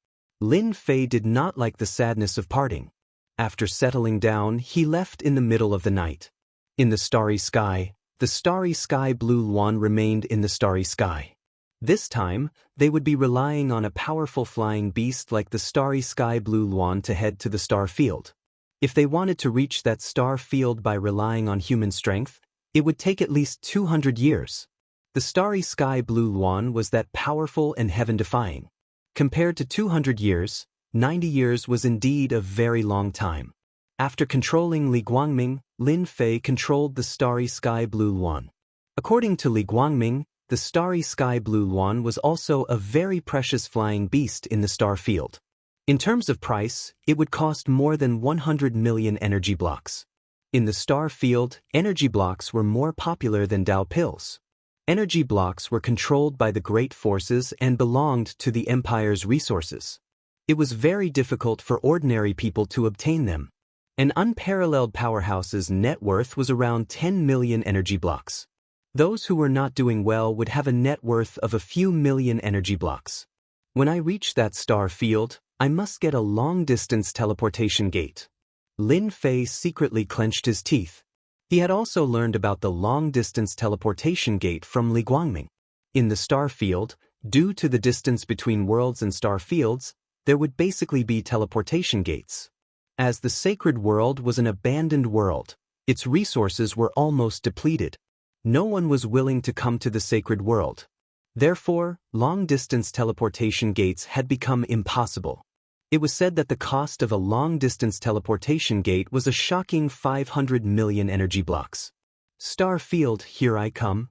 Lin Fei did not like the sadness of parting. After settling down, he left in the middle of the night. In the starry sky blue Luan remained in the starry sky. This time, they would be relying on a powerful flying beast like the starry sky blue Luan to head to the star field. If they wanted to reach that star field by relying on human strength, it would take at least 200 years. The starry sky blue Luan was that powerful and heaven-defying. Compared to 200 years, 90 years was indeed a very long time. After controlling Li Guangming, Lin Fei controlled the starry sky blue Luan. According to Li Guangming, the starry sky blue Luan was also a very precious flying beast in the star field. In terms of price, it would cost more than 100 million energy blocks. In the star field, energy blocks were more popular than Dao pills. Energy blocks were controlled by the great forces and belonged to the empire's resources. It was very difficult for ordinary people to obtain them. An unparalleled powerhouse's net worth was around 10 million energy blocks. Those who were not doing well would have a net worth of a few million energy blocks. When I reach that star field, I must get a long-distance teleportation gate. Lin Fei secretly clenched his teeth. He had also learned about the long-distance teleportation gate from Li Guangming. In the star field, due to the distance between worlds and star fields, there would basically be teleportation gates. As the sacred world was an abandoned world, its resources were almost depleted. No one was willing to come to the sacred world. Therefore, long-distance teleportation gates had become impossible. It was said that the cost of a long-distance teleportation gate was a shocking 500 million energy blocks. Star field, here I come.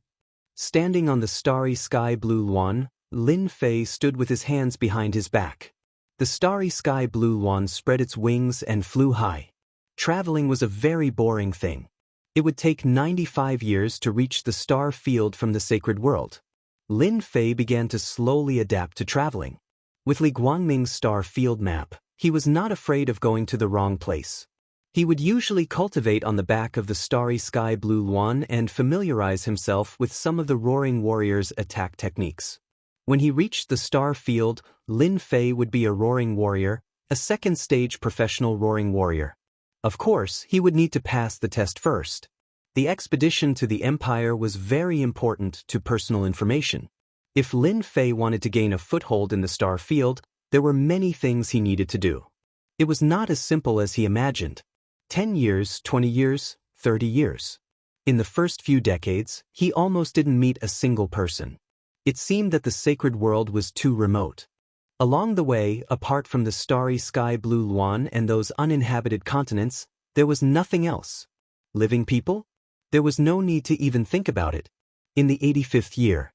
Standing on the starry sky blue Luan, Lin Fei stood with his hands behind his back. The starry sky blue Luan spread its wings and flew high. Traveling was a very boring thing. It would take 95 years to reach the star field from the sacred world. Lin Fei began to slowly adapt to traveling. With Li Guangming's star field map, he was not afraid of going to the wrong place. He would usually cultivate on the back of the starry sky blue Luan and familiarize himself with some of the roaring warrior's attack techniques. When he reached the star field, Lin Fei would be a roaring warrior, a second-stage professional roaring warrior. Of course, he would need to pass the test first. The expedition to the Empire was very important to personal information. If Lin Fei wanted to gain a foothold in the star field, there were many things he needed to do. It was not as simple as he imagined. 10 years, 20 years, 30 years. In the first few decades, he almost didn't meet a single person. It seemed that the sacred world was too remote. Along the way, apart from the starry sky blue Luan and those uninhabited continents, there was nothing else. Living people? There was no need to even think about it. In the 85th year,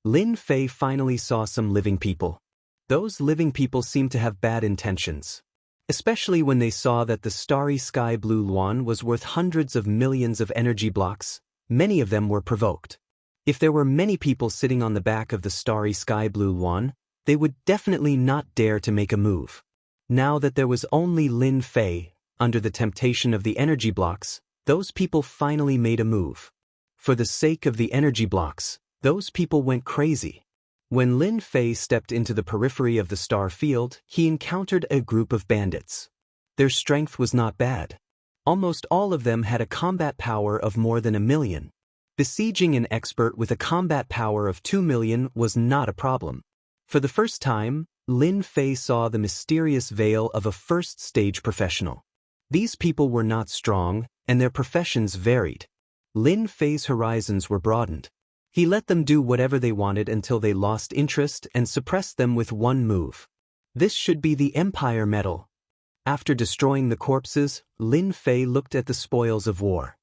Lin Fei finally saw some living people. Those living people seemed to have bad intentions. Especially when they saw that the starry sky blue Luan was worth hundreds of millions of energy blocks, many of them were provoked. If there were many people sitting on the back of the starry sky blue Luan, they would definitely not dare to make a move. Now that there was only Lin Fei, under the temptation of the energy blocks, those people finally made a move. For the sake of the energy blocks, those people went crazy. When Lin Fei stepped into the periphery of the star field, he encountered a group of bandits. Their strength was not bad. Almost all of them had a combat power of more than 1 million. Besieging an expert with a combat power of 2 million was not a problem. For the first time, Lin Fei saw the mysterious veil of a first-stage professional. These people were not strong, and their professions varied. Lin Fei's horizons were broadened. He let them do whatever they wanted until they lost interest and suppressed them with one move. This should be the Empire medal. After destroying the corpses, Lin Fei looked at the spoils of war.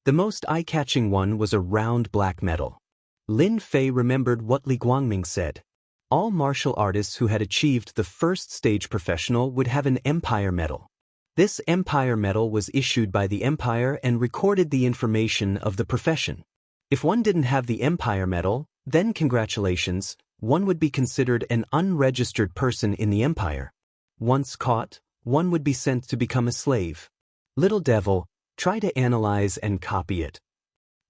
The most eye-catching one was a round black medal. Lin Fei remembered what Li Guangming said. All martial artists who had achieved the first stage professional would have an Empire medal. This Empire medal was issued by the Empire and recorded the information of the profession. If one didn't have the Empire medal, then congratulations, one would be considered an unregistered person in the Empire. Once caught, one would be sent to become a slave. Little devil, try to analyze and copy it.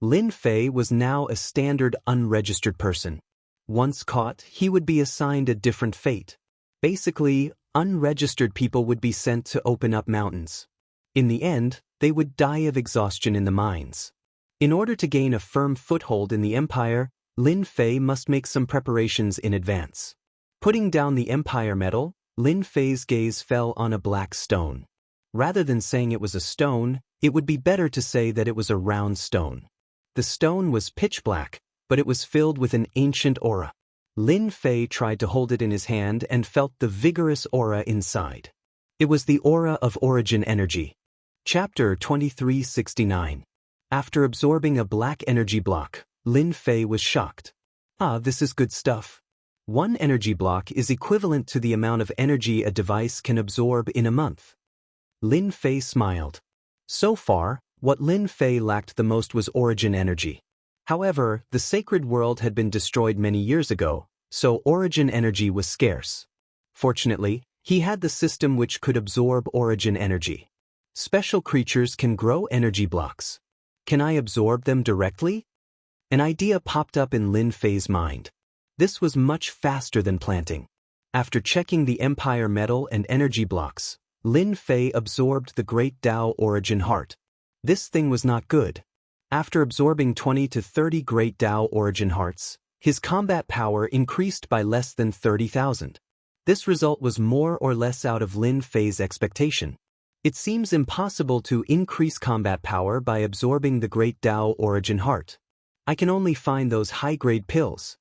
Lin Fei was now a standard unregistered person. Once caught, he would be assigned a different fate. Basically, unregistered people would be sent to open up mountains. In the end, they would die of exhaustion in the mines. In order to gain a firm foothold in the empire, Lin Fei must make some preparations in advance. Putting down the empire medal, Lin Fei's gaze fell on a black stone. Rather than saying it was a stone, it would be better to say that it was a round stone. The stone was pitch black, but it was filled with an ancient aura. Lin Fei tried to hold it in his hand and felt the vigorous aura inside. It was the aura of origin energy. Chapter 2369. After absorbing a black energy block, Lin Fei was shocked. This is good stuff. One energy block is equivalent to the amount of energy a device can absorb in a month. Lin Fei smiled. So far, what Lin Fei lacked the most was origin energy. However, the sacred world had been destroyed many years ago, so origin energy was scarce. Fortunately, he had the system which could absorb origin energy. Special creatures can grow energy blocks. Can I absorb them directly? An idea popped up in Lin Fei's mind. This was much faster than planting. After checking the empire medal and energy blocks, Lin Fei absorbed the Great Dao Origin Heart. This thing was not good. After absorbing 20 to 30 Great Dao Origin Hearts, his combat power increased by less than 30,000. This result was more or less out of Lin Fei's expectation. It seems impossible to increase combat power by absorbing the Great Dao Origin Heart. I can only find those high-grade pills.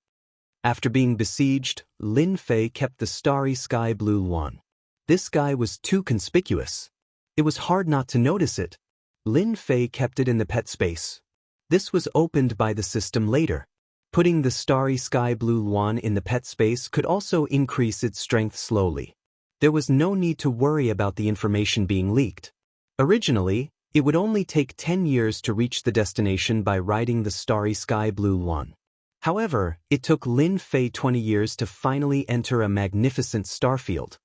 After being besieged, Lin Fei kept the starry sky blue one. This guy was too conspicuous. It was hard not to notice it. Lin Fei kept it in the pet space. This was opened by the system later. Putting the starry sky blue one in the pet space could also increase its strength slowly. There was no need to worry about the information being leaked. Originally, it would only take 10 years to reach the destination by riding the starry sky blue one. However, it took Lin Fei 20 years to finally enter a magnificent starfield.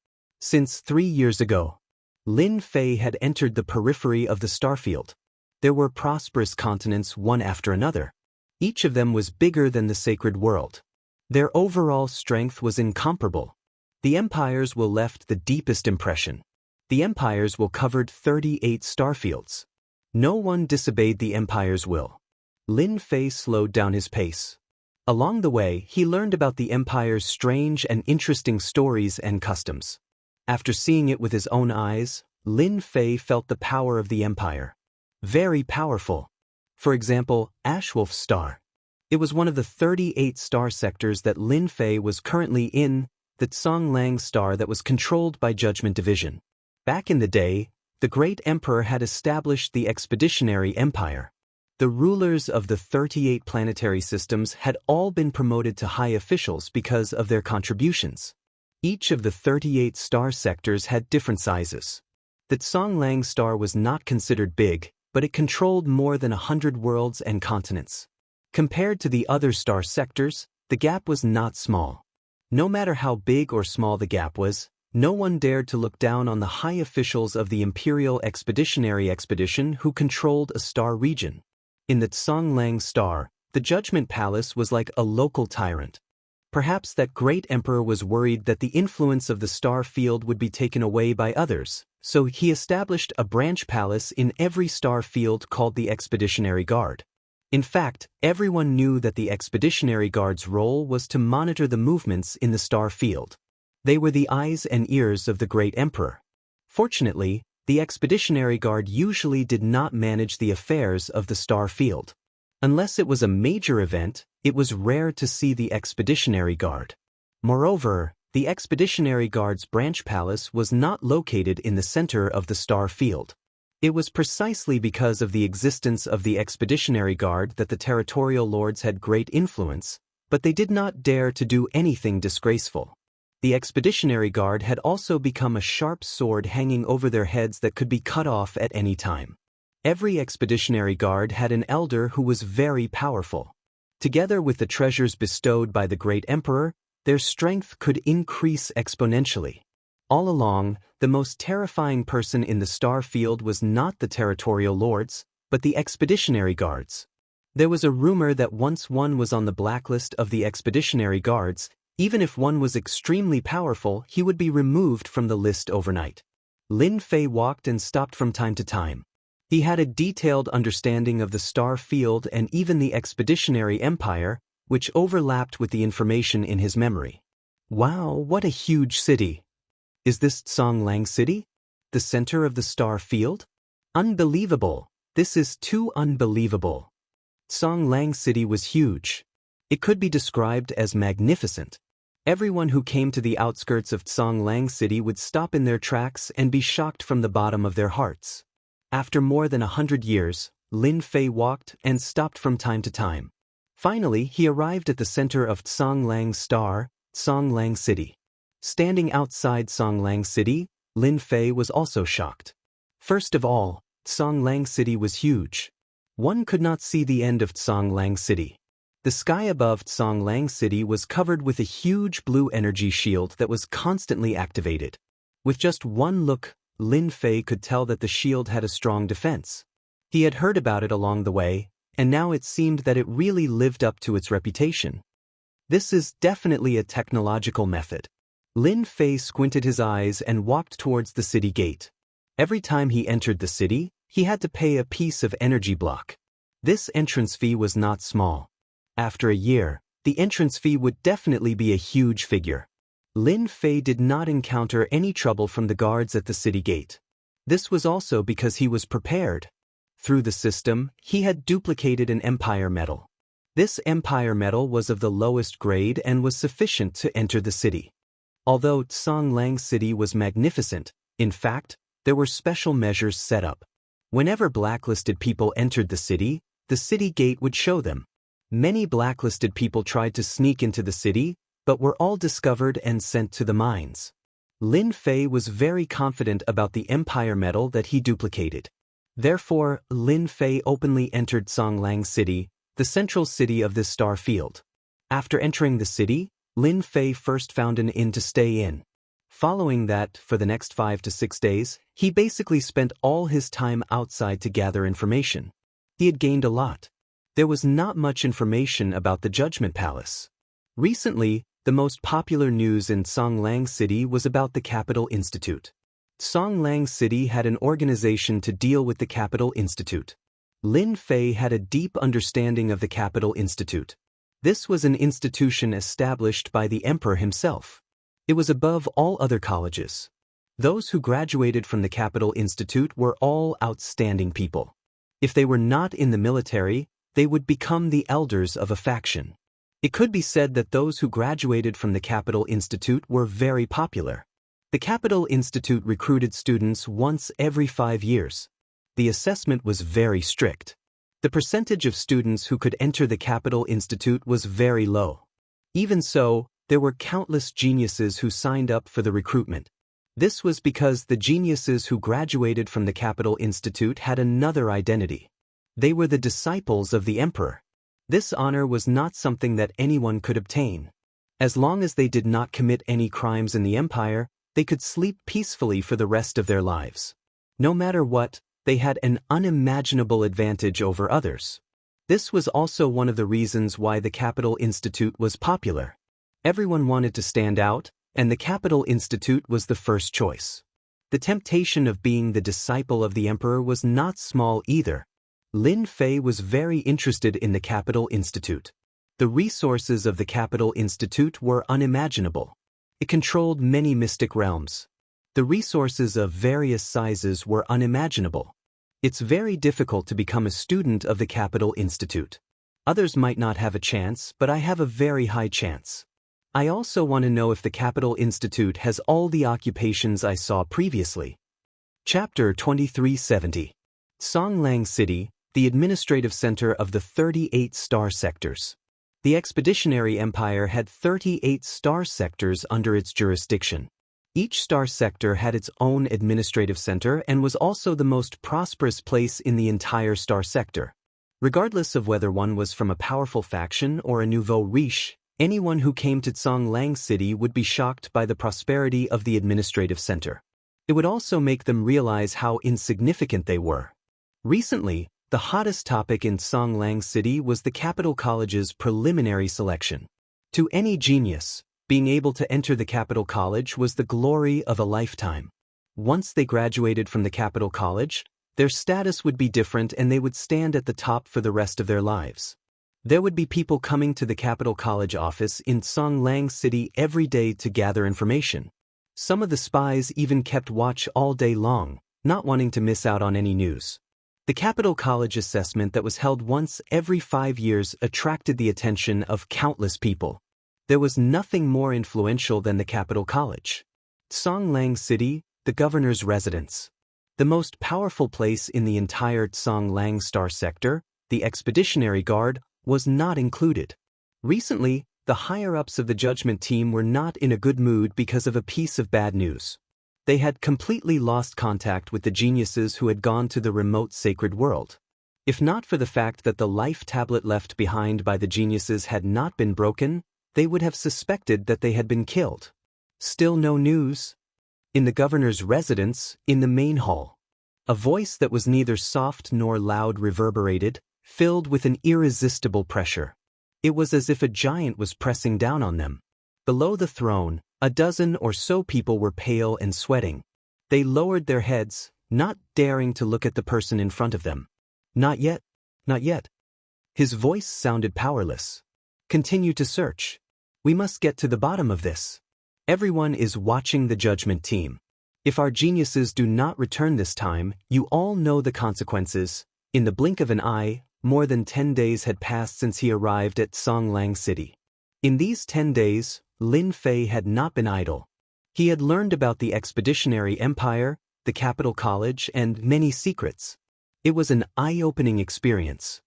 Since 3 years ago, Lin Fei had entered the periphery of the starfield. There were prosperous continents one after another. Each of them was bigger than the sacred world. Their overall strength was incomparable. The empires will left the deepest impression. The empires will covered 38 starfields. No one disobeyed the empire's will. Lin Fei slowed down his pace. Along the way, he learned about the empire's strange and interesting stories and customs. After seeing it with his own eyes, Lin Fei felt the power of the empire. Very powerful. For example, Ashwolf Star. It was one of the 38 star sectors that Lin Fei was currently in, the Tsonglang star that was controlled by Judgment Division. Back in the day, the great emperor had established the Expeditionary Empire. The rulers of the 38 planetary systems had all been promoted to high officials because of their contributions. Each of the 38 star sectors had different sizes. The Tsonglang star was not considered big, but it controlled more than 100 worlds and continents. Compared to the other star sectors, the gap was not small. No matter how big or small the gap was, no one dared to look down on the high officials of the Imperial Expeditionary Expedition who controlled a star region. In the Tsonglang star, the Judgment Palace was like a local tyrant. Perhaps that great emperor was worried that the influence of the star field would be taken away by others, so he established a branch palace in every star field called the Expeditionary Guard. In fact, everyone knew that the Expeditionary Guard's role was to monitor the movements in the star field. They were the eyes and ears of the great emperor. Fortunately, the Expeditionary Guard usually did not manage the affairs of the star field. Unless it was a major event, it was rare to see the Expeditionary Guard. Moreover, the Expeditionary Guard's branch palace was not located in the center of the star field. It was precisely because of the existence of the Expeditionary Guard that the territorial lords had great influence, but they did not dare to do anything disgraceful. The Expeditionary Guard had also become a sharp sword hanging over their heads that could be cut off at any time. Every Expeditionary Guard had an elder who was very powerful. Together with the treasures bestowed by the great emperor, their strength could increase exponentially. All along, the most terrifying person in the star field was not the territorial lords, but the Expeditionary Guards. There was a rumor that once one was on the blacklist of the Expeditionary Guards, Even if one was extremely powerful, he would be removed from the list overnight. Lin Fei walked and stopped from time to time. He had a detailed understanding of the star field and even the expeditionary empire, which overlapped with the information in his memory. Wow, what a huge city! Is this Songlang City? The center of the star field? Unbelievable! This is too unbelievable. Songlang City was huge. It could be described as magnificent. Everyone who came to the outskirts of Songlang City would stop in their tracks and be shocked from the bottom of their hearts. After more than 100 years, Lin Fei walked and stopped from time to time. Finally, he arrived at the center of Songlang Star, Songlang City. Standing outside Songlang City, Lin Fei was also shocked. First of all, Songlang City was huge. One could not see the end of Songlang City. The sky above Songlang City was covered with a huge blue energy shield that was constantly activated. With just one look, Lin Fei could tell that the shield had a strong defense. He had heard about it along the way, and now it seemed that it really lived up to its reputation. This is definitely a technological method. Lin Fei squinted his eyes and walked towards the city gate. Every time he entered the city, he had to pay a piece of energy block. This entrance fee was not small. After a year, the entrance fee would definitely be a huge figure. Lin Fei did not encounter any trouble from the guards at the city gate. This was also because he was prepared. Through the system, he had duplicated an empire medal. This empire medal was of the lowest grade and was sufficient to enter the city. Although Songlang City was magnificent, in fact, there were special measures set up. Whenever blacklisted people entered the city gate would show them. Many blacklisted people tried to sneak into the city, but were all discovered and sent to the mines. Lin Fei was very confident about the empire medal that he duplicated. Therefore, Lin Fei openly entered Songlang City, the central city of this star field. After entering the city, Lin Fei first found an inn to stay in. Following that, for the next 5 to 6 days, he basically spent all his time outside to gather information. He had gained a lot. There was not much information about the Judgment Palace. Recently, the most popular news in Songlang City was about the Capital Institute. Songlang City had an organization to deal with the Capital Institute. Lin Fei had a deep understanding of the Capital Institute. This was an institution established by the emperor himself. It was above all other colleges. Those who graduated from the Capital Institute were all outstanding people. If they were not in the military, they would become the elders of a faction. It could be said that those who graduated from the Capital Institute were very popular. The Capital Institute recruited students once every 5 years. The assessment was very strict. The percentage of students who could enter the Capital Institute was very low. Even so, there were countless geniuses who signed up for the recruitment. This was because the geniuses who graduated from the Capital Institute had another identity. They were the disciples of the emperor. This honor was not something that anyone could obtain. As long as they did not commit any crimes in the empire, they could sleep peacefully for the rest of their lives. No matter what, they had an unimaginable advantage over others. This was also one of the reasons why the Capital Institute was popular. Everyone wanted to stand out, and the Capital Institute was the first choice. The temptation of being the disciple of the emperor was not small either. Lin Fei was very interested in the Capital Institute. The resources of the Capital Institute were unimaginable. It controlled many mystic realms. The resources of various sizes were unimaginable. It's very difficult to become a student of the Capital Institute. Others might not have a chance, but I have a very high chance. I also want to know if the Capital Institute has all the occupations I saw previously. Chapter 2370. Songlang City, the administrative center of the 38 star sectors. The Expeditionary Empire had 38 star sectors under its jurisdiction. Each star sector had its own administrative center and was also the most prosperous place in the entire star sector. Regardless of whether one was from a powerful faction or a nouveau riche, anyone who came to Songlang City would be shocked by the prosperity of the administrative center. It would also make them realize how insignificant they were. Recently, the hottest topic in Songlang City was the Capital College's preliminary selection. To any genius, Being able to enter the capital college was the glory of a lifetime. Once they graduated from the capital college, their status would be different and they would stand at the top for the rest of their lives. There would be people coming to the capital college office in Songlang City every day to gather information. Some of the spies even kept watch all day long, not wanting to miss out on any news. The capital college assessment that was held once every 5 years attracted the attention of countless people. There was nothing more influential than the capital college. Songlang City, the governor's residence. The most powerful place in the entire Songlang Star sector, the Expeditionary Guard, was not included. Recently, the higher-ups of the judgment team were not in a good mood because of a piece of bad news. They had completely lost contact with the geniuses who had gone to the remote sacred world. If not for the fact that the life tablet left behind by the geniuses had not been broken, they would have suspected that they had been killed. Still no news. In the governor's residence, in the main hall, a voice that was neither soft nor loud reverberated, filled with an irresistible pressure. It was as if a giant was pressing down on them. Below the throne, a dozen or so people were pale and sweating. They lowered their heads, not daring to look at the person in front of them. Not yet, not yet. His voice sounded powerless. Continue to search. We must get to the bottom of this. Everyone is watching the judgment team. If our geniuses do not return this time, you all know the consequences. In the blink of an eye, more than 10 days had passed since he arrived at Songlang City. In these 10 days, Lin Fei had not been idle. He had learned about the Expeditionary Empire, the capital college, and many secrets. It was an eye-opening experience.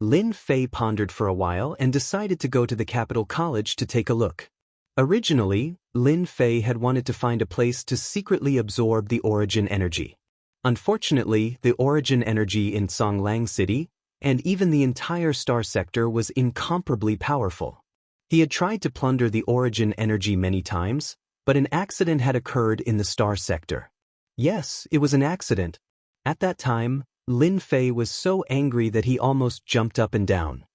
Lin Fei pondered for a while and decided to go to the capital college to take a look. Originally, Lin Fei had wanted to find a place to secretly absorb the origin energy. Unfortunately, the origin energy in Songlang City, and even the entire star sector, was incomparably powerful. He had tried to plunder the origin energy many times, but an accident had occurred in the star sector. Yes, it was an accident. At that time, Lin Fei was so angry that he almost jumped up and down.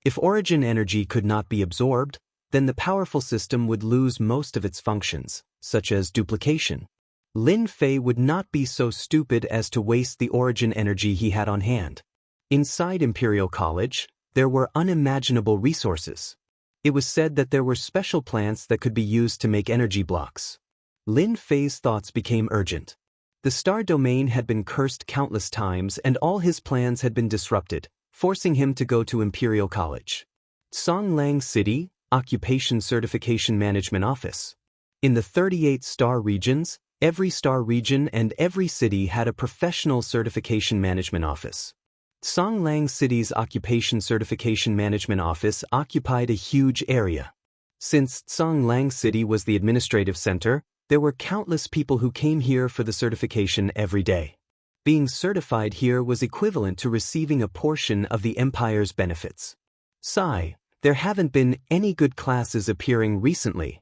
If origin energy could not be absorbed, then the powerful system would lose most of its functions, such as duplication. Lin Fei would not be so stupid as to waste the origin energy he had on hand. Inside Imperial College, there were unimaginable resources. It was said that there were special plants that could be used to make energy blocks. Lin Fei's thoughts became urgent. The star domain had been cursed countless times and all his plans had been disrupted, forcing him to go to Imperial College. Songlang City, Occupation Certification Management Office. In the 38 star regions, every star region and every city had a professional certification management office. Songlang City's Occupation Certification Management Office occupied a huge area. Since Songlang City was the administrative center, there were countless people who came here for the certification every day. Being certified here was equivalent to receiving a portion of the empire's benefits. Sigh, there haven't been any good classes appearing recently.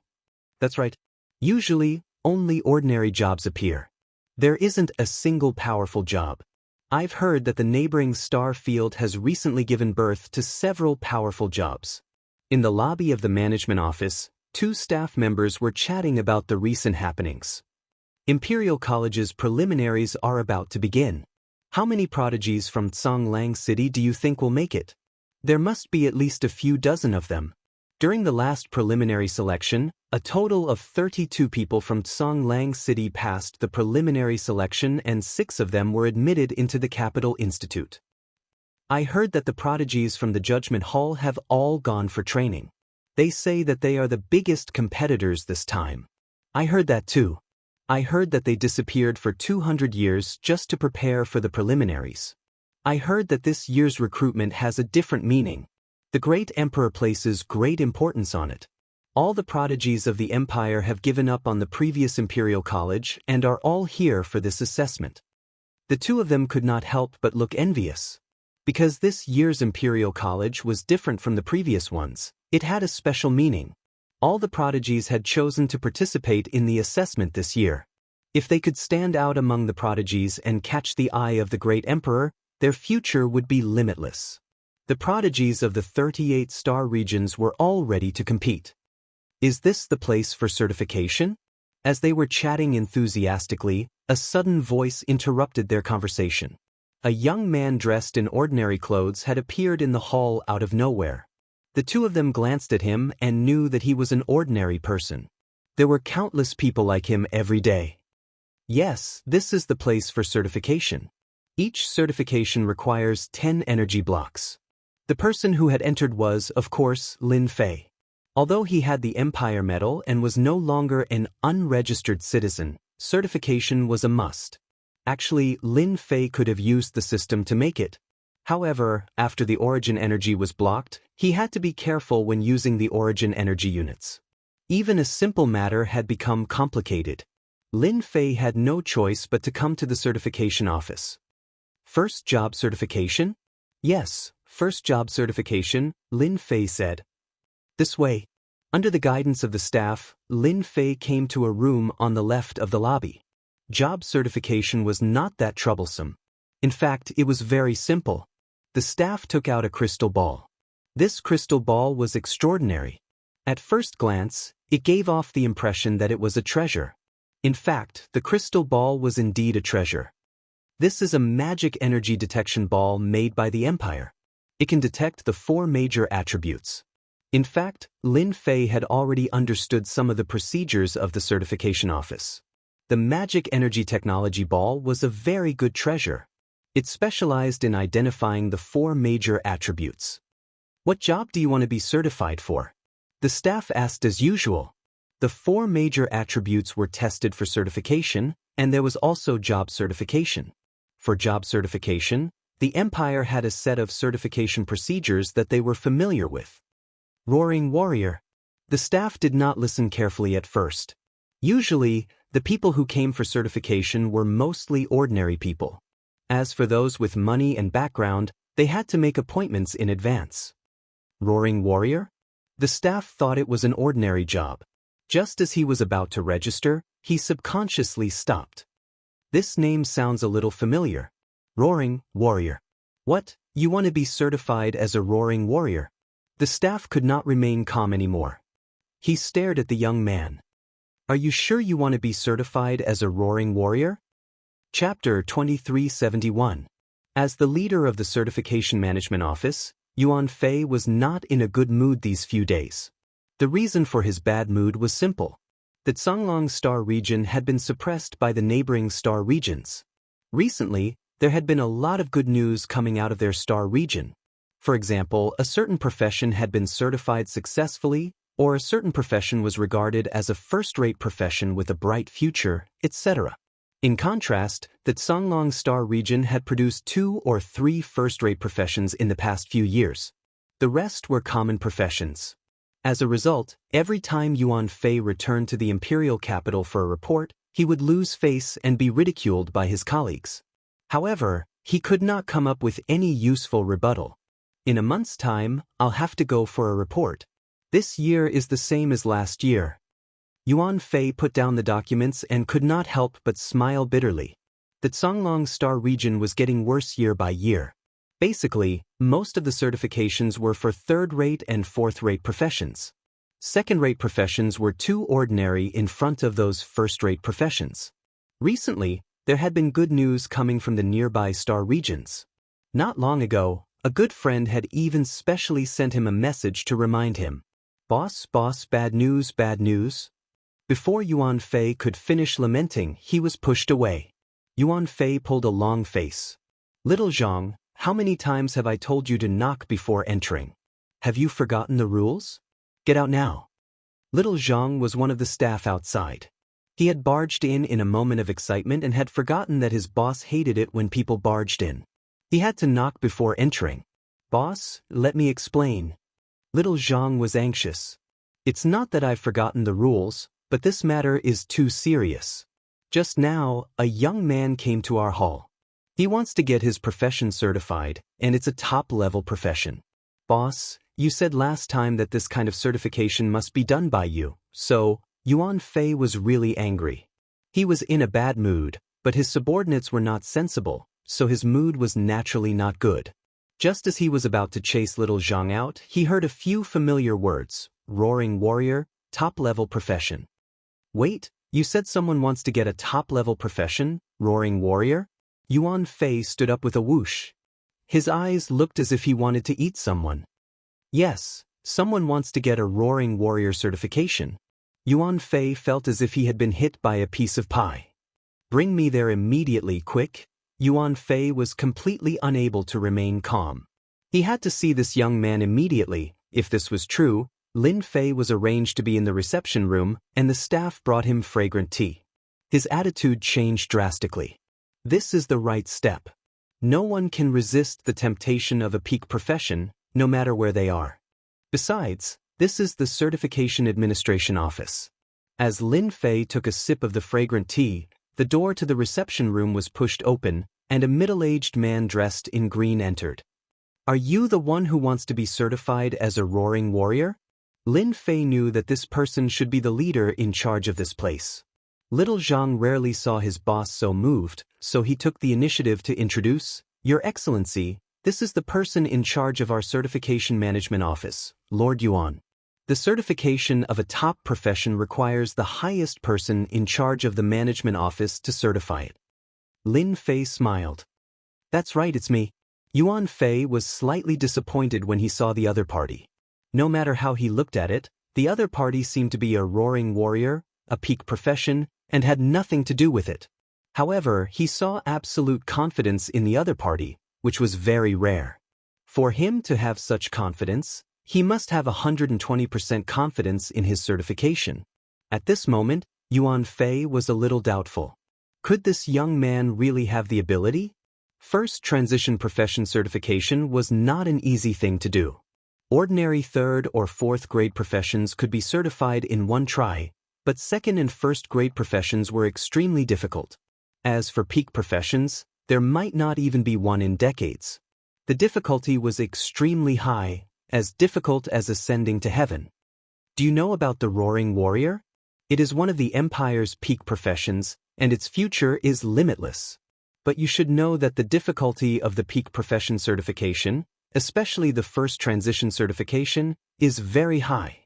That's right. Usually, only ordinary jobs appear. There isn't a single powerful job. I've heard that the neighboring star field has recently given birth to several powerful jobs. In the lobby of the management office, 2 staff members were chatting about the recent happenings. Imperial College's preliminaries are about to begin. How many prodigies from Songlang City do you think will make it? There must be at least a few dozen of them. During the last preliminary selection, a total of 32 people from Songlang City passed the preliminary selection and 6 of them were admitted into the Capital Institute. I heard that the prodigies from the Judgment Hall have all gone for training. They say that they are the biggest competitors this time. I heard that too. I heard that they disappeared for 200 years just to prepare for the preliminaries. I heard that this year's recruitment has a different meaning. The great emperor places great importance on it. All the prodigies of the empire have given up on the previous Imperial College and are all here for this assessment. The 2 of them could not help but look envious. Because this year's Imperial College was different from the previous ones, it had a special meaning. All the prodigies had chosen to participate in the assessment this year. If they could stand out among the prodigies and catch the eye of the great emperor, their future would be limitless. The prodigies of the 38 star regions were all ready to compete. Is this the place for certification? As they were chatting enthusiastically, a sudden voice interrupted their conversation. A young man dressed in ordinary clothes had appeared in the hall out of nowhere. The two of them glanced at him and knew that he was an ordinary person. There were countless people like him every day. Yes, this is the place for certification. Each certification requires 10 energy blocks. The person who had entered was, of course, Lin Fei. Although he had the Empire Medal and was no longer an unregistered citizen, certification was a must. Actually, Lin Fei could have used the system to make it. However, after the origin energy was blocked, he had to be careful when using the origin energy units. Even a simple matter had become complicated. Lin Fei had no choice but to come to the certification office. First job certification? Yes, first job certification, Lin Fei said. This way. Under the guidance of the staff, Lin Fei came to a room on the left of the lobby. Job certification was not that troublesome. In fact, it was very simple. The staff took out a crystal ball. This crystal ball was extraordinary. At first glance, it gave off the impression that it was a treasure. In fact, the crystal ball was indeed a treasure. This is a magic energy detection ball made by the Empire. It can detect the 4 major attributes. In fact, Lin Fei had already understood some of the procedures of the certification office. The magic energy technology ball was a very good treasure. It specialized in identifying the 4 major attributes. What job do you want to be certified for? The staff asked as usual. The 4 major attributes were tested for certification, and there was also job certification. For job certification, the Empire had a set of certification procedures that they were familiar with. Roaring warrior. The staff did not listen carefully at first. Usually, the people who came for certification were mostly ordinary people. As for those with money and background, they had to make appointments in advance. Roaring warrior? The staff thought it was an ordinary job. Just as he was about to register, he subconsciously stopped. This name sounds a little familiar. Roaring warrior. What, you want to be certified as a roaring warrior? The staff could not remain calm anymore. He stared at the young man. Are you sure you want to be certified as a roaring warrior? Chapter 2371. As the leader of the Certification Management Office, Yuan Fei was not in a good mood these few days. The reason for his bad mood was simple. The Songlong Star region had been suppressed by the neighboring star regions. Recently, there had been a lot of good news coming out of their star region. For example, a certain profession had been certified successfully, or a certain profession was regarded as a first-rate profession with a bright future, etc. In contrast, the Songlong Star region had produced 2 or 3 first-rate professions in the past few years. The rest were common professions. As a result, every time Yuan Fei returned to the imperial capital for a report, he would lose face and be ridiculed by his colleagues. However, he could not come up with any useful rebuttal. In a month's time, I'll have to go for a report. This year is the same as last year. Yuan Fei put down the documents and could not help but smile bitterly. The Songlong Star region was getting worse year by year. Basically, most of the certifications were for third-rate and fourth-rate professions. Second-rate professions were too ordinary in front of those first-rate professions. Recently, there had been good news coming from the nearby star regions. Not long ago, a good friend had even specially sent him a message to remind him. Boss, bad news, bad news. Before Yuan Fei could finish lamenting, he was pushed away. Yuan Fei pulled a long face. Little Zhang, how many times have I told you to knock before entering? Have you forgotten the rules? Get out now. Little Zhang was one of the staff outside. He had barged in a moment of excitement and had forgotten that his boss hated it when people barged in. He had to knock before entering. Boss, let me explain. Little Zhang was anxious. It's not that I've forgotten the rules, but this matter is too serious. Just now, a young man came to our hall. He wants to get his profession certified, and it's a top-level profession. Boss, you said last time that this kind of certification must be done by you, so Yuan Fei was really angry. He was in a bad mood, but his subordinates were not sensible, so his mood was naturally not good. Just as he was about to chase little Zhang out, he heard a few familiar words, roaring warrior, top-level profession. Wait, you said someone wants to get a top-level profession, roaring warrior? Yuan Fei stood up with a whoosh. His eyes looked as if he wanted to eat someone. Yes, someone wants to get a roaring warrior certification. Yuan Fei felt as if he had been hit by a piece of pie. Bring me there immediately, quick. Yuan Fei was completely unable to remain calm. He had to see this young man immediately. If this was true, Lin Fei was arranged to be in the reception room, and the staff brought him fragrant tea. His attitude changed drastically. This is the right step. No one can resist the temptation of a peak profession, no matter where they are. Besides, this is the Certification Administration Office. As Lin Fei took a sip of the fragrant tea, the door to the reception room was pushed open, and a middle-aged man dressed in green entered. Are you the one who wants to be certified as a roaring warrior? Lin Fei knew that this person should be the leader in charge of this place. Little Zhang rarely saw his boss so moved, so he took the initiative to introduce, Your Excellency, this is the person in charge of our Certification Management Office, Lord Yuan. The certification of a top profession requires the highest person in charge of the management office to certify it. Lin Fei smiled. That's right, it's me. Yuan Fei was slightly disappointed when he saw the other party. No matter how he looked at it, the other party seemed to be a roaring warrior, a peak profession, and had nothing to do with it. However, he saw absolute confidence in the other party, which was very rare. For him to have such confidence, he must have 120% confidence in his certification. At this moment, Yuan Fei was a little doubtful. Could this young man really have the ability? First transition profession certification was not an easy thing to do. Ordinary third or fourth grade professions could be certified in one try, but second and first grade professions were extremely difficult. As for peak professions, there might not even be one in decades. The difficulty was extremely high, as difficult as ascending to heaven. Do you know about the Roaring Warrior? It is one of the Empire's peak professions, and its future is limitless. But you should know that the difficulty of the peak profession certification, especially the first transition certification, is very high.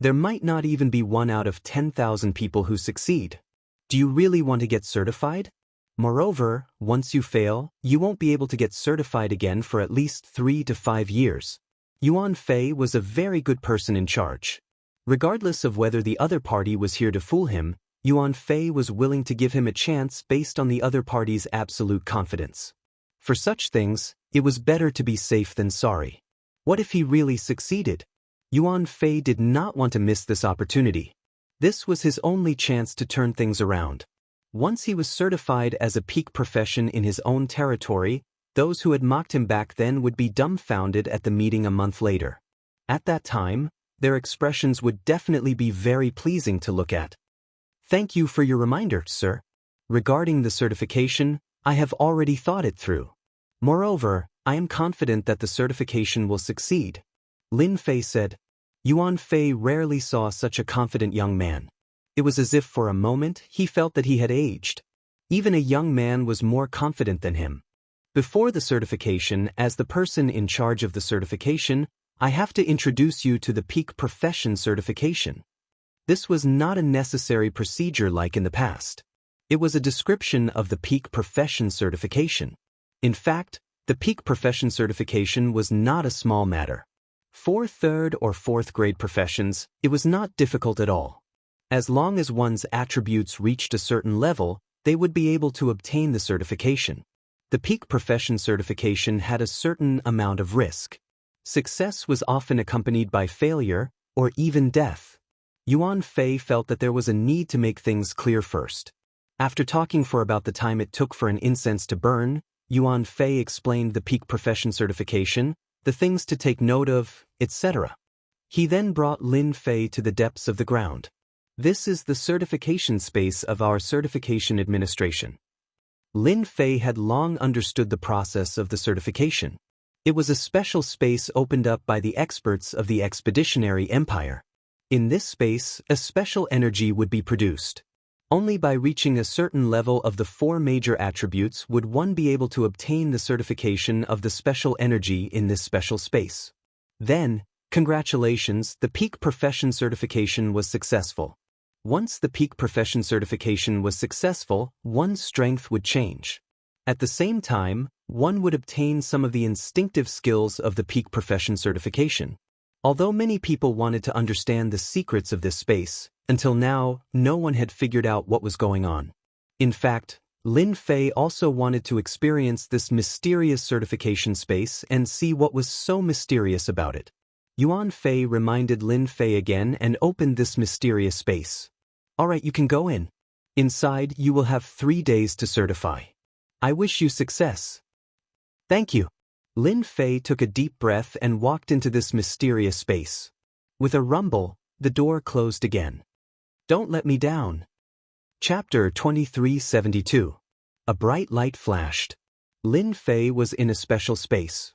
There might not even be 1 out of 10,000 people who succeed. Do you really want to get certified? Moreover, once you fail, you won't be able to get certified again for at least 3 to 5 years. Yuan Fei was a very good person in charge. Regardless of whether the other party was here to fool him, Yuan Fei was willing to give him a chance based on the other party's absolute confidence. For such things, it was better to be safe than sorry. What if he really succeeded? Yuan Fei did not want to miss this opportunity. This was his only chance to turn things around. Once he was certified as a peak profession in his own territory, those who had mocked him back then would be dumbfounded at the meeting a month later. At that time, their expressions would definitely be very pleasing to look at. Thank you for your reminder, sir. Regarding the certification, I have already thought it through. Moreover, I am confident that the certification will succeed. Lin Fei said. Yuan Fei rarely saw such a confident young man. It was as if for a moment he felt that he had aged. Even a young man was more confident than him. Before the certification, as the person in charge of the certification, I have to introduce you to the peak profession certification. This was not a necessary procedure like in the past. It was a description of the peak profession certification. In fact, the peak profession certification was not a small matter. For third or fourth grade professions, it was not difficult at all. As long as one's attributes reached a certain level, they would be able to obtain the certification. The peak profession certification had a certain amount of risk. Success was often accompanied by failure, or even death. Yuan Fei felt that there was a need to make things clear first. After talking for about the time it took for an incense to burn, Yuan Fei explained the peak profession certification, the things to take note of, etc. He then brought Lin Fei to the depths of the ground. This is the certification space of our certification administration. Lin Fei had long understood the process of the certification. It was a special space opened up by the experts of the Expeditionary Empire. In this space, a special energy would be produced. Only by reaching a certain level of the 4 major attributes would one be able to obtain the certification of the special energy in this special space. Then, Congratulations, the Peak Profession certification was successful. Once the Peak Profession certification was successful, one's strength would change. At the same time, one would obtain some of the instinctive skills of the Peak Profession certification. Although many people wanted to understand the secrets of this space, until now, no one had figured out what was going on. In fact, Lin Fei also wanted to experience this mysterious certification space and see what was so mysterious about it. Yuan Fei reminded Lin Fei again and opened this mysterious space. Alright, you can go in. Inside, you will have 3 days to certify. I wish you success. Thank you. Lin Fei took a deep breath and walked into this mysterious space. With a rumble, the door closed again. Don't let me down. Chapter 2372. A bright light flashed. Lin Fei was in a special space.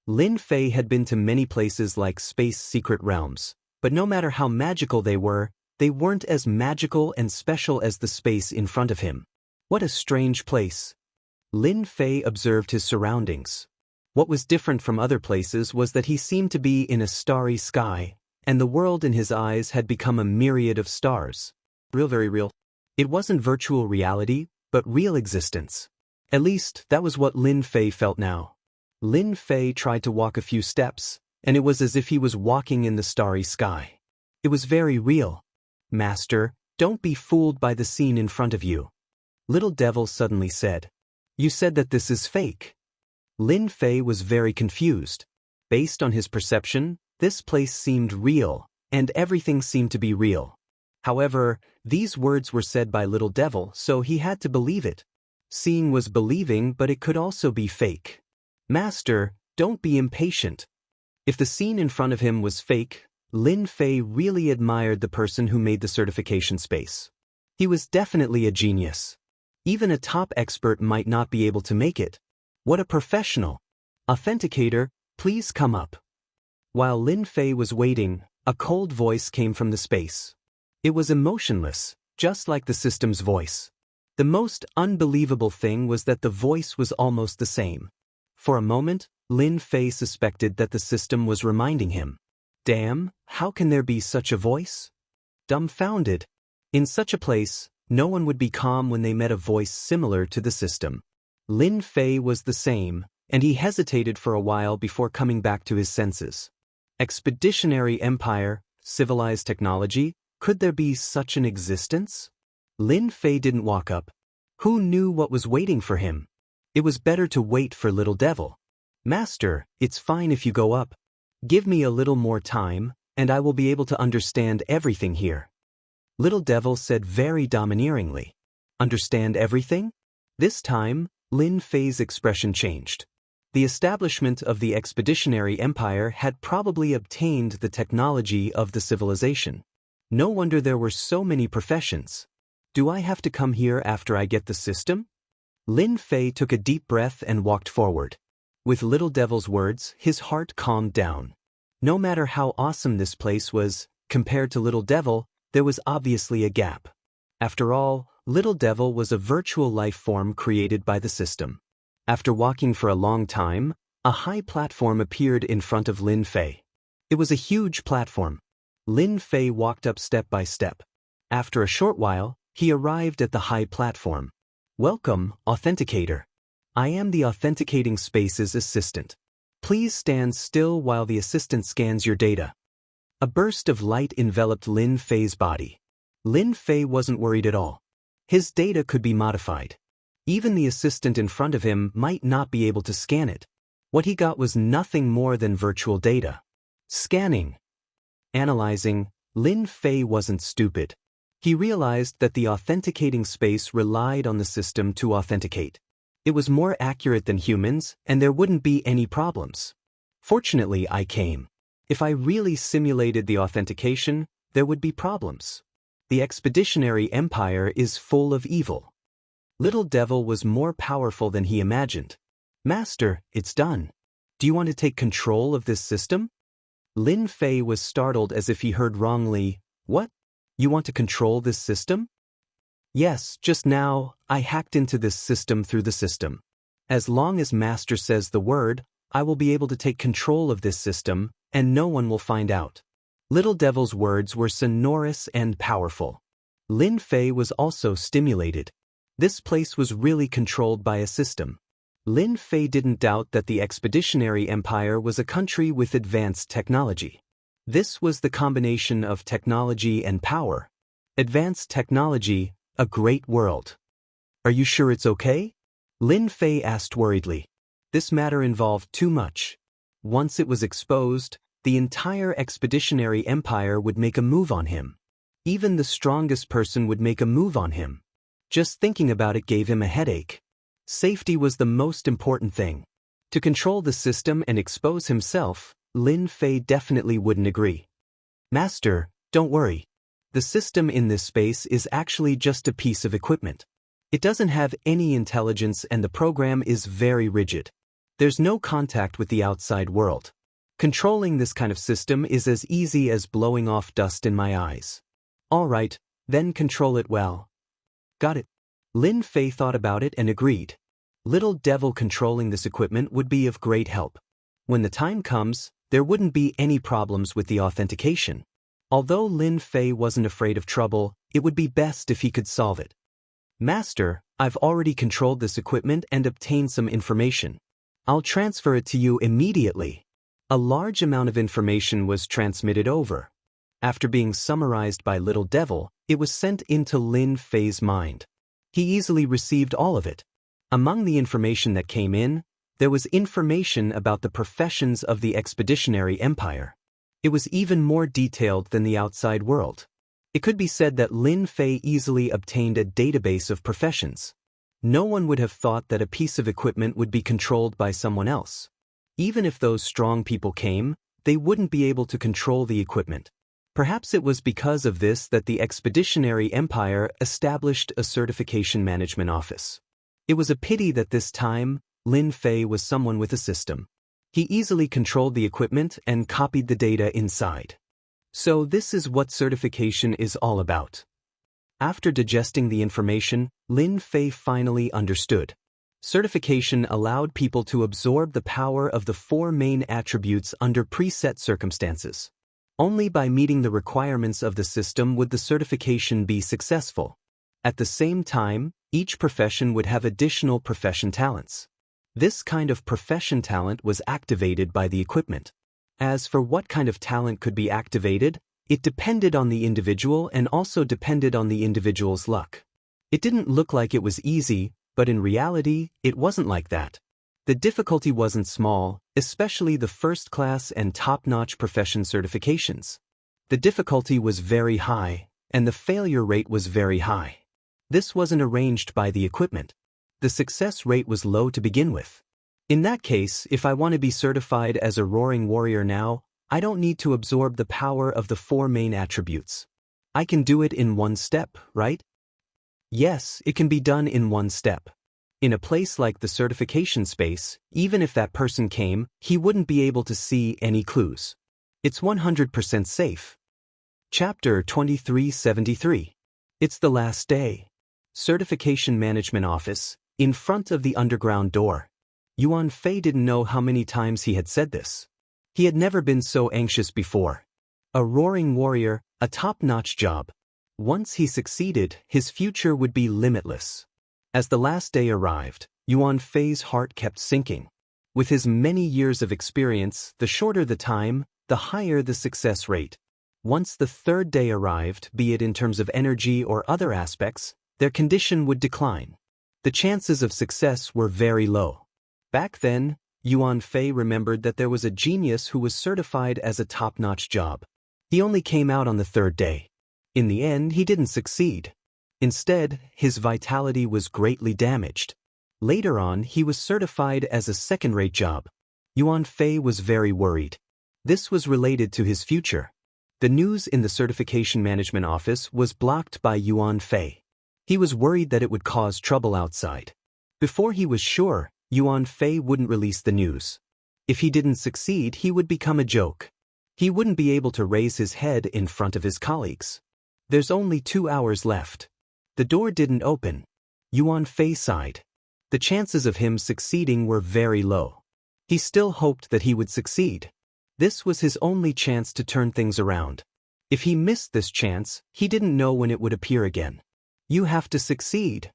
Lin Fei had been to many places like space secret realms, but no matter how magical they weren't as magical and special as the space in front of him. What a strange place. Lin Fei observed his surroundings. What was different from other places was that he seemed to be in a starry sky, and the world in his eyes had become a myriad of stars. Real, very real. It wasn't virtual reality, but real existence. At least, that was what Lin Fei felt now. Lin Fei tried to walk a few steps, and it was as if he was walking in the starry sky. It was very real. Master, don't be fooled by the scene in front of you. Little Devil suddenly said. You said that this is fake. Lin Fei was very confused. Based on his perception, this place seemed real, and everything seemed to be real. However, these words were said by Little Devil, so he had to believe it. Seeing was believing, but it could also be fake. Master, don't be impatient. If the scene in front of him was fake, Lin Fei really admired the person who made the certification space. He was definitely a genius. Even a top expert might not be able to make it. What a professional. Authenticator, please come up. While Lin Fei was waiting, a cold voice came from the space. It was emotionless, just like the system's voice. The most unbelievable thing was that the voice was almost the same. For a moment, Lin Fei suspected that the system was reminding him. Damn, how can there be such a voice? Dumbfounded. In such a place, no one would be calm when they met a voice similar to the system. Lin Fei was the same, and he hesitated for a while before coming back to his senses. Expeditionary Empire, civilized technology, could there be such an existence? Lin Fei didn't walk up. Who knew what was waiting for him? It was better to wait for Little Devil. Master, it's fine if you go up. Give me a little more time, and I will be able to understand everything here. Little Devil said very domineeringly. Understand everything? This time, Lin Fei's expression changed. The establishment of the Expeditionary Empire had probably obtained the technology of the civilization. No wonder there were so many professions. Do I have to come here after I get the system? Lin Fei took a deep breath and walked forward. With Little Devil's words, his heart calmed down. No matter how awesome this place was, compared to Little Devil, there was obviously a gap. After all, Little Devil was a virtual life form created by the system. After walking for a long time, a high platform appeared in front of Lin Fei. It was a huge platform. Lin Fei walked up step by step. After a short while, he arrived at the high platform. Welcome, Authenticator. I am the Authenticating Space's assistant. Please stand still while the assistant scans your data. A burst of light enveloped Lin Fei's body. Lin Fei wasn't worried at all. His data could be modified. Even the assistant in front of him might not be able to scan it. What he got was nothing more than virtual data. Scanning. Analyzing, Lin Fei wasn't stupid. He realized that the authenticating space relied on the system to authenticate. It was more accurate than humans, and there wouldn't be any problems. Fortunately, I came. If I really simulated the authentication, there would be problems. The Expeditionary Empire is full of evil. Little Devil was more powerful than he imagined. Master, it's done. Do you want to take control of this system? Lin Fei was startled as if he heard wrongly. What? You want to control this system? Yes, just now, I hacked into this system through the system. As long as Master says the word, I will be able to take control of this system, and no one will find out. Little Devil's words were sonorous and powerful. Lin Fei was also stimulated. This place was really controlled by a system. Lin Fei didn't doubt that the Expeditionary Empire was a country with advanced technology. This was the combination of technology and power. Advanced technology, a great world. Are you sure it's okay? Lin Fei asked worriedly. This matter involved too much. Once it was exposed, the entire Expeditionary Empire would make a move on him. Even the strongest person would make a move on him. Just thinking about it gave him a headache. Safety was the most important thing. To control the system and expose himself, Lin Fei definitely wouldn't agree. Master, don't worry. The system in this space is actually just a piece of equipment. It doesn't have any intelligence and the program is very rigid. There's no contact with the outside world. Controlling this kind of system is as easy as blowing off dust in my eyes. All right, then control it well. Got it. Lin Fei thought about it and agreed. Little Devil controlling this equipment would be of great help. When the time comes, there wouldn't be any problems with the authentication. Although Lin Fei wasn't afraid of trouble, it would be best if he could solve it. Master, I've already controlled this equipment and obtained some information. I'll transfer it to you immediately. A large amount of information was transmitted over. After being summarized by Little Devil, it was sent into Lin Fei's mind. He easily received all of it. Among the information that came in, there was information about the professions of the Expeditionary Empire. It was even more detailed than the outside world. It could be said that Lin Fei easily obtained a database of professions. No one would have thought that a piece of equipment would be controlled by someone else. Even if those strong people came, they wouldn't be able to control the equipment. Perhaps it was because of this that the Expeditionary Empire established a certification management office. It was a pity that this time, Lin Fei was someone with a system. He easily controlled the equipment and copied the data inside. So this is what certification is all about. After digesting the information, Lin Fei finally understood. Certification allowed people to absorb the power of the four main attributes under preset circumstances. Only by meeting the requirements of the system would the certification be successful. At the same time, each profession would have additional profession talents. This kind of profession talent was activated by the equipment. As for what kind of talent could be activated, it depended on the individual and also depended on the individual's luck. It didn't look like it was easy, but in reality, it wasn't like that. The difficulty wasn't small, especially the first-class and top-notch profession certifications. The difficulty was very high, and the failure rate was very high. This wasn't arranged by the equipment. The success rate was low to begin with. In that case, if I want to be certified as a roaring warrior now, I don't need to absorb the power of the four main attributes. I can do it in one step, right? Yes, it can be done in one step. In a place like the certification space, even if that person came, he wouldn't be able to see any clues. It's 100% safe. Chapter 2373. It's the last day. Certification Management Office, in front of the underground door. Yuan Fei didn't know how many times he had said this. He had never been so anxious before. A roaring warrior, a top-notch job. Once he succeeded, his future would be limitless. As the last day arrived, Yuan Fei's heart kept sinking. With his many years of experience, the shorter the time, the higher the success rate. Once the third day arrived, be it in terms of energy or other aspects, their condition would decline. The chances of success were very low. Back then, Yuan Fei remembered that there was a genius who was certified as a top-notch job. He only came out on the third day. In the end, he didn't succeed. Instead, his vitality was greatly damaged. Later on, he was certified as a second-rate job. Yuan Fei was very worried. This was related to his future. The news in the Certification Management Office was blocked by Yuan Fei. He was worried that it would cause trouble outside. Before he was sure, Yuan Fei wouldn't release the news. If he didn't succeed, he would become a joke. He wouldn't be able to raise his head in front of his colleagues. There's only 2 hours left. The door didn't open. Yuan Fei sighed. The chances of him succeeding were very low. He still hoped that he would succeed. This was his only chance to turn things around. If he missed this chance, he didn't know when it would appear again. You have to succeed.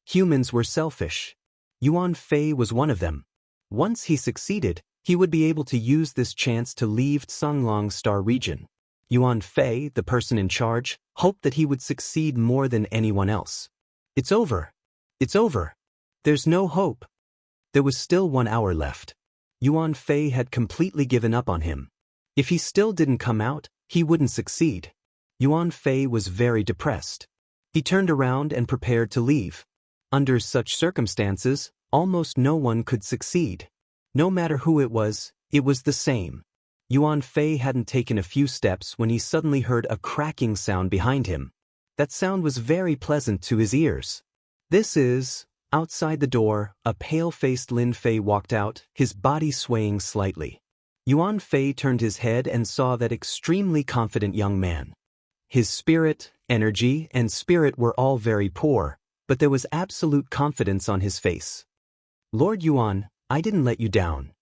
Humans were selfish. Yuan Fei was one of them. Once he succeeded, he would be able to use this chance to leave Songlong Star region. Yuan Fei, the person in charge, hoped that he would succeed more than anyone else. It's over. It's over. There's no hope. There was still 1 hour left. Yuan Fei had completely given up on him. If he still didn't come out, he wouldn't succeed. Yuan Fei was very depressed. He turned around and prepared to leave. Under such circumstances, almost no one could succeed. No matter who it was the same. Yuan Fei hadn't taken a few steps when he suddenly heard a cracking sound behind him. That sound was very pleasant to his ears. This is... Outside the door, a pale-faced Lin Fei walked out, his body swaying slightly. Yuan Fei turned his head and saw that extremely confident young man. His spirit, energy, and spirit were all very poor, but there was absolute confidence on his face. Lord Yuan, I didn't let you down.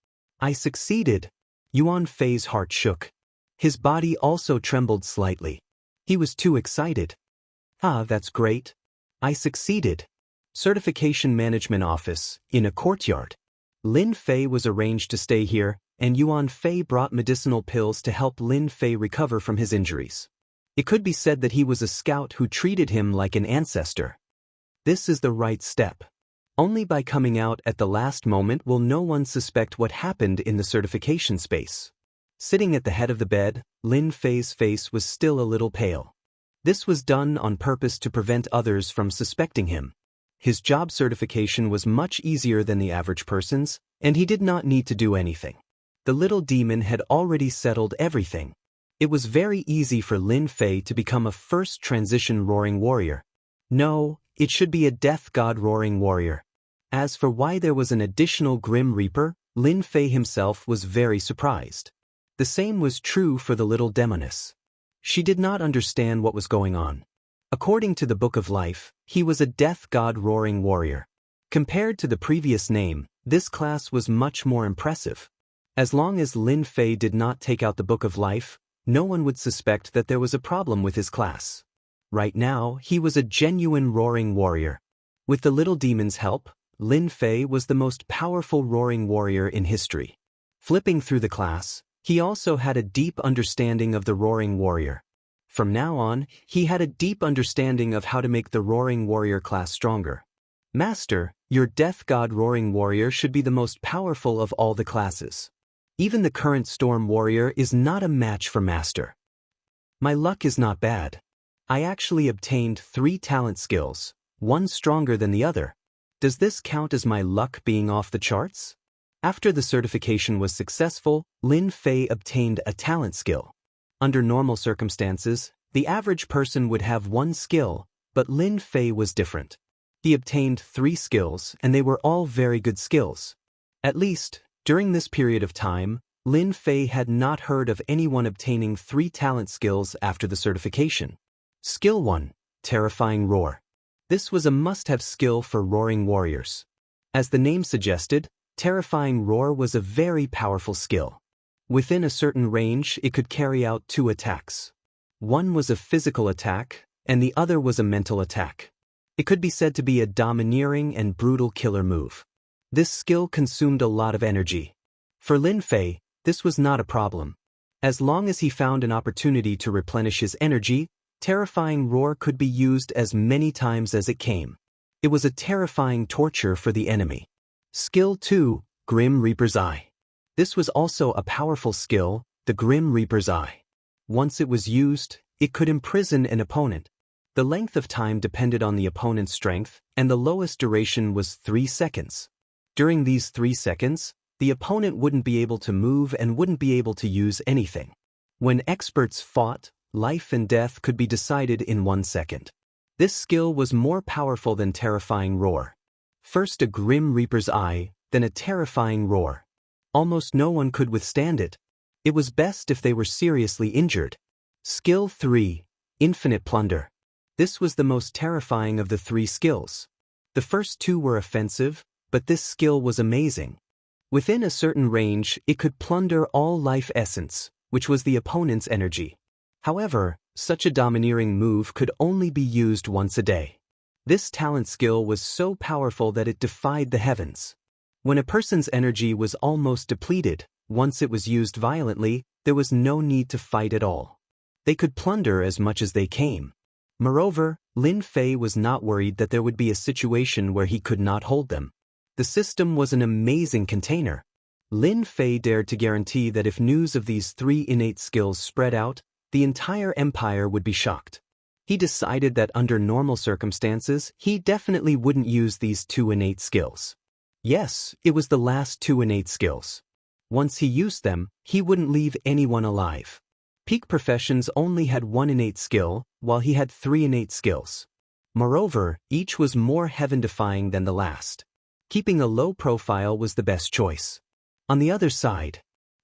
I succeeded. Yuan Fei's heart shook. His body also trembled slightly. He was too excited. Ah, that's great. I succeeded. Certification Management Office, in a courtyard. Lin Fei was arranged to stay here, and Yuan Fei brought medicinal pills to help Lin Fei recover from his injuries. It could be said that he was a scout who treated him like an ancestor. This is the right step. Only by coming out at the last moment will no one suspect what happened in the certification space. Sitting at the head of the bed, Lin Fei's face was still a little pale. This was done on purpose to prevent others from suspecting him. His job certification was much easier than the average person's, and he did not need to do anything. The little demon had already settled everything. It was very easy for Lin Fei to become a first transition roaring warrior. No, it should be a death god roaring warrior. As for why there was an additional Grim Reaper, Lin Fei himself was very surprised. The same was true for the little demoness. She did not understand what was going on. According to the Book of Life, he was a death god roaring warrior. Compared to the previous name, this class was much more impressive. As long as Lin Fei did not take out the Book of Life, no one would suspect that there was a problem with his class. Right now, he was a genuine roaring warrior. With the little demon's help, Lin Fei was the most powerful roaring warrior in history. Flipping through the class, he also had a deep understanding of the roaring warrior. From now on, he had a deep understanding of how to make the roaring warrior class stronger. Master, your death god roaring warrior should be the most powerful of all the classes. Even the current storm warrior is not a match for Master. My luck is not bad. I actually obtained 3 talent skills, one stronger than the other. Does this count as my luck being off the charts? After the certification was successful, Lin Fei obtained a talent skill. Under normal circumstances, the average person would have 1 skill, but Lin Fei was different. He obtained 3 skills, and they were all very good skills. At least, during this period of time, Lin Fei had not heard of anyone obtaining 3 talent skills after the certification. Skill 1, Terrifying Roar. This was a must-have skill for roaring warriors. As the name suggested, Terrifying Roar was a very powerful skill. Within a certain range, it could carry out 2 attacks. One was a physical attack, and the other was a mental attack. It could be said to be a domineering and brutal killer move. This skill consumed a lot of energy. For Lin Fei, this was not a problem. As long as he found an opportunity to replenish his energy, Terrifying Roar could be used as many times as it came. It was a terrifying torture for the enemy. Skill 2, Grim Reaper's Eye. This was also a powerful skill, the Grim Reaper's Eye. Once it was used, it could imprison an opponent. The length of time depended on the opponent's strength, and the lowest duration was 3 seconds. During these 3 seconds, the opponent wouldn't be able to move and wouldn't be able to use anything. When experts fought, life and death could be decided in 1 second. This skill was more powerful than Terrifying Roar. First a Grim Reaper's Eye, then a Terrifying Roar. Almost no one could withstand it. It was best if they were seriously injured. Skill 3, Infinite Plunder. This was the most terrifying of the 3 skills. The first 2 were offensive, but this skill was amazing. Within a certain range, it could plunder all life essence, which was the opponent's energy. However, such a domineering move could only be used once a day. This talent skill was so powerful that it defied the heavens. When a person's energy was almost depleted, once it was used violently, there was no need to fight at all. They could plunder as much as they came. Moreover, Lin Fei was not worried that there would be a situation where he could not hold them. The system was an amazing container. Lin Fei dared to guarantee that if news of these 3 innate skills spread out, the entire empire would be shocked. He decided that under normal circumstances, he definitely wouldn't use these 2 innate skills. Yes, it was the last 2 innate skills. Once he used them, he wouldn't leave anyone alive. Peak professions only had 1 innate skill, while he had 3 innate skills. Moreover, each was more heaven-defying than the last. Keeping a low profile was the best choice. On the other side,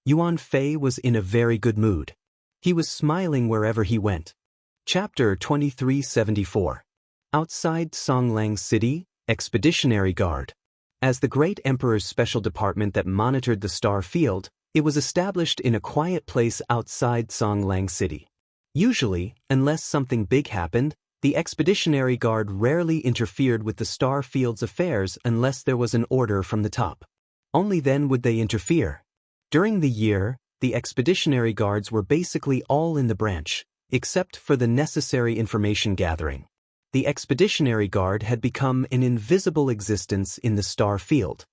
Yuan Fei was in a very good mood. He was smiling wherever he went. Chapter 2374. Outside Songlang's city, Expeditionary Guard. As the great emperor's special department that monitored the star field, it was established in a quiet place outside Songlang City. Usually, unless something big happened, the Expeditionary Guard rarely interfered with the star field's affairs unless there was an order from the top. Only then would they interfere. During the year, the Expeditionary Guards were basically all in the branch, except for the necessary information gathering. The Expeditionary Guard had become an invisible existence in the star field.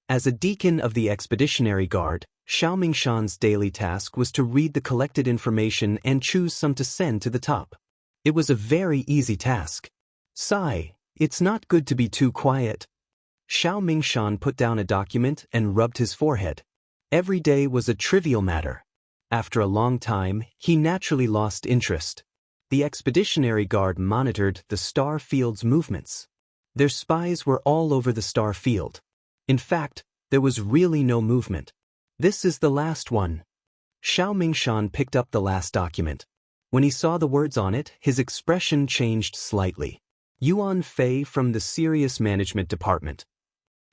As a deacon of the Expeditionary Guard, Xiao Mingshan's daily task was to read the collected information and choose some to send to the top. It was a very easy task. Sigh, it's not good to be too quiet. Xiao Mingshan put down a document and rubbed his forehead. Every day was a trivial matter. After a long time, he naturally lost interest. The Expeditionary Guard monitored the star field's movements. Their spies were all over the star field. In fact, there was really no movement. This is the last one. Xiao Mingshan picked up the last document. When he saw the words on it, his expression changed slightly. Yuan Fei from the Serious Management Department.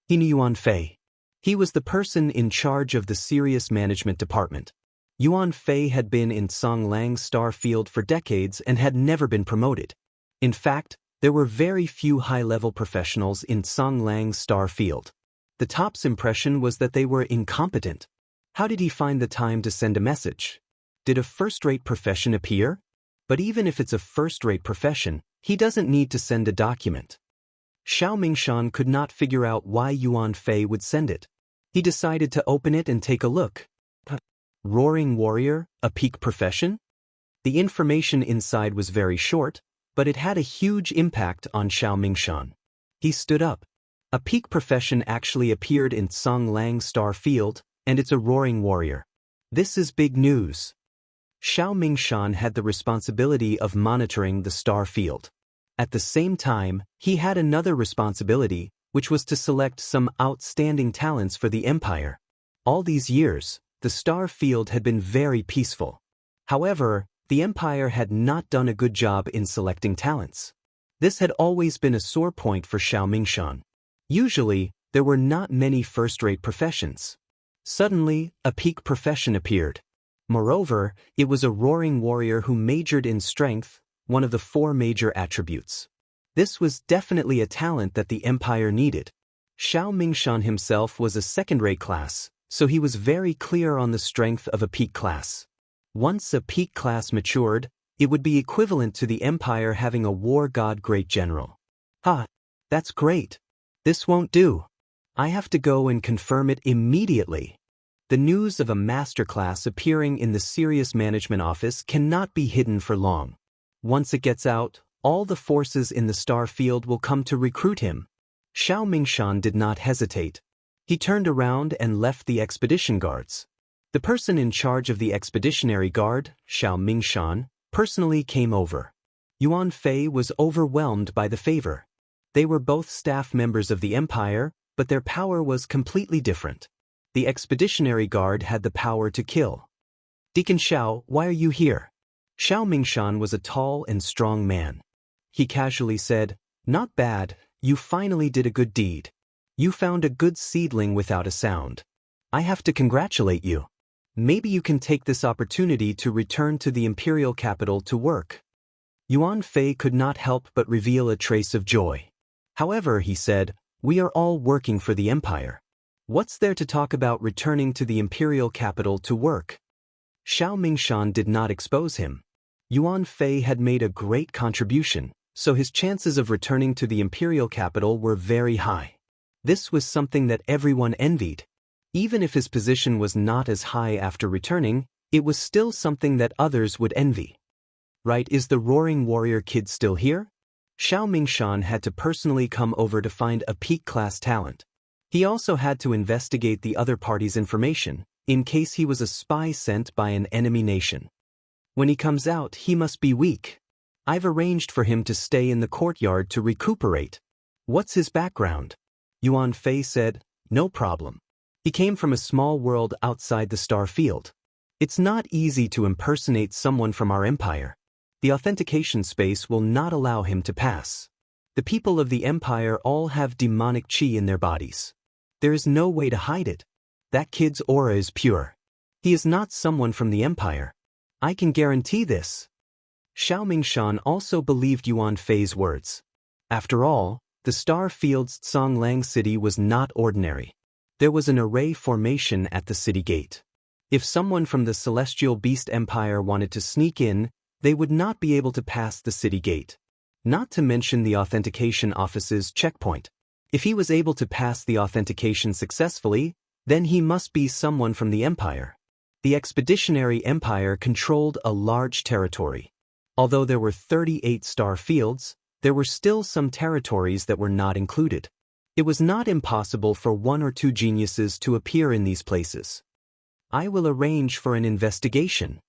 He knew Yuan Fei. He was the person in charge of the Serious Management Department. Yuan Fei had been in Songlang's star field for decades and had never been promoted. In fact, there were very few high-level professionals in Songlang's star field. The top's impression was that they were incompetent. How did he find the time to send a message? Did a first-rate profession appear? But even if it's a first-rate profession, he doesn't need to send a document. Xiao Mingshan could not figure out why Yuan Fei would send it. He decided to open it and take a look. Roaring Warrior, a peak profession? The information inside was very short, but it had a huge impact on Xiao Mingshan. He stood up. A peak profession actually appeared in Songlang's star field, and it's a Roaring Warrior. This is big news. Xiao Mingshan had the responsibility of monitoring the star field. At the same time, he had another responsibility, which was to select some outstanding talents for the empire. All these years, the star field had been very peaceful. However, the empire had not done a good job in selecting talents. This had always been a sore point for Xiao Mingshan. Usually, there were not many first-rate professions. Suddenly, a peak profession appeared. Moreover, it was a Roaring Warrior who majored in strength, one of the 4 major attributes. This was definitely a talent that the empire needed. Xiao Mingshan himself was a second-rate class, so he was very clear on the strength of a peak class. Once a peak class matured, it would be equivalent to the empire having a war god great general. That's great. This won't do. I have to go and confirm it immediately. The news of a masterclass appearing in the Serious Management Office cannot be hidden for long. Once it gets out, all the forces in the star field will come to recruit him. Xiao Mingshan did not hesitate. He turned around and left the expedition guards. The person in charge of the Expeditionary Guard, Xiao Mingshan, personally came over. Yuan Fei was overwhelmed by the favor. They were both staff members of the empire, but their power was completely different. The Expeditionary Guard had the power to kill. Deacon Xiao, why are you here? Xiao Mingshan was a tall and strong man. He casually said, "Not bad, you finally did a good deed. You found a good seedling without a sound." I have to congratulate you. Maybe you can take this opportunity to return to the imperial capital to work. Yuan Fei could not help but reveal a trace of joy. However, he said, we are all working for the empire. What's there to talk about returning to the imperial capital to work? Xiao Mingshan did not expose him. Yuan Fei had made a great contribution, so his chances of returning to the imperial capital were very high. This was something that everyone envied. Even if his position was not as high after returning, it was still something that others would envy. Right, is the Roaring Warrior kid still here? Xiao Mingshan had to personally come over to find a peak-class talent. He also had to investigate the other party's information, in case he was a spy sent by an enemy nation. When he comes out, he must be weak. I've arranged for him to stay in the courtyard to recuperate. What's his background? Yuan Fei said, no problem. He came from a small world outside the star field. It's not easy to impersonate someone from our empire. The authentication space will not allow him to pass. The people of the empire all have demonic chi in their bodies. There is no way to hide it. That kid's aura is pure. He is not someone from the empire. I can guarantee this. Xiao Mingshan also believed Yuan Fei's words. After all, the star field's Songlang city was not ordinary. There was an array formation at the city gate. If someone from the Celestial Beast Empire wanted to sneak in, they would not be able to pass the city gate. Not to mention the authentication office's checkpoint. If he was able to pass the authentication successfully, then he must be someone from the empire. The Expeditionary Empire controlled a large territory. Although there were 38 star fields, there were still some territories that were not included. It was not impossible for one or two geniuses to appear in these places. I will arrange for an investigation.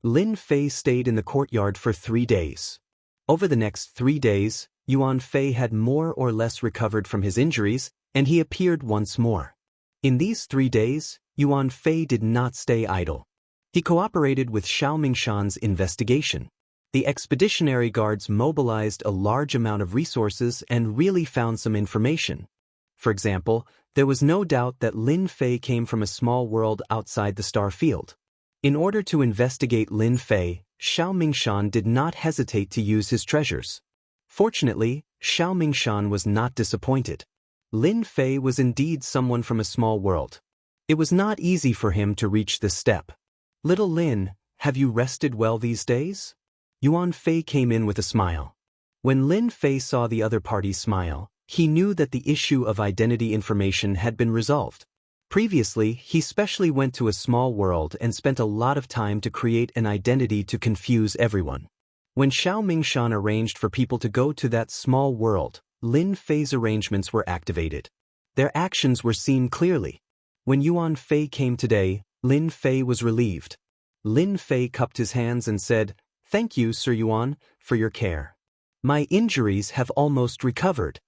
Lin Fei stayed in the courtyard for 3 days. Over the next 3 days, Yuan Fei had more or less recovered from his injuries, and he appeared once more. In these 3 days, Yuan Fei did not stay idle. He cooperated with Xiao Mingshan's investigation. The expeditionary guards mobilized a large amount of resources and really found some information. For example, there was no doubt that Lin Fei came from a small world outside the star field. In order to investigate Lin Fei, Xiao Mingshan did not hesitate to use his treasures. Fortunately, Xiao Mingshan was not disappointed. Lin Fei was indeed someone from a small world. It was not easy for him to reach this step. Little Lin, have you rested well these days? Yuan Fei came in with a smile. When Lin Fei saw the other party smile, he knew that the issue of identity information had been resolved. Previously, he specially went to a small world and spent a lot of time to create an identity to confuse everyone. When Xiao Mingshan arranged for people to go to that small world, Lin Fei's arrangements were activated. Their actions were seen clearly. When Yuan Fei came today, Lin Fei was relieved. Lin Fei cupped his hands and said, "Thank you, Sir Yuan, for your care. My injuries have almost recovered."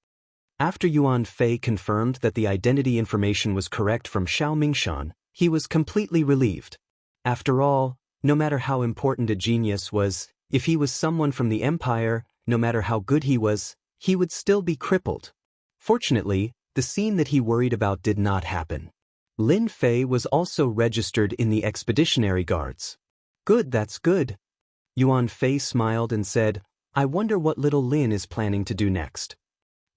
After Yuan Fei confirmed that the identity information was correct from Xiao Mingshan, he was completely relieved. After all, no matter how important a genius was, if he was someone from the empire, no matter how good he was, he would still be crippled. Fortunately, the scene that he worried about did not happen. Lin Fei was also registered in the expeditionary guards. Good, that's good. Yuan Fei smiled and said, "I wonder what little Lin is planning to do next."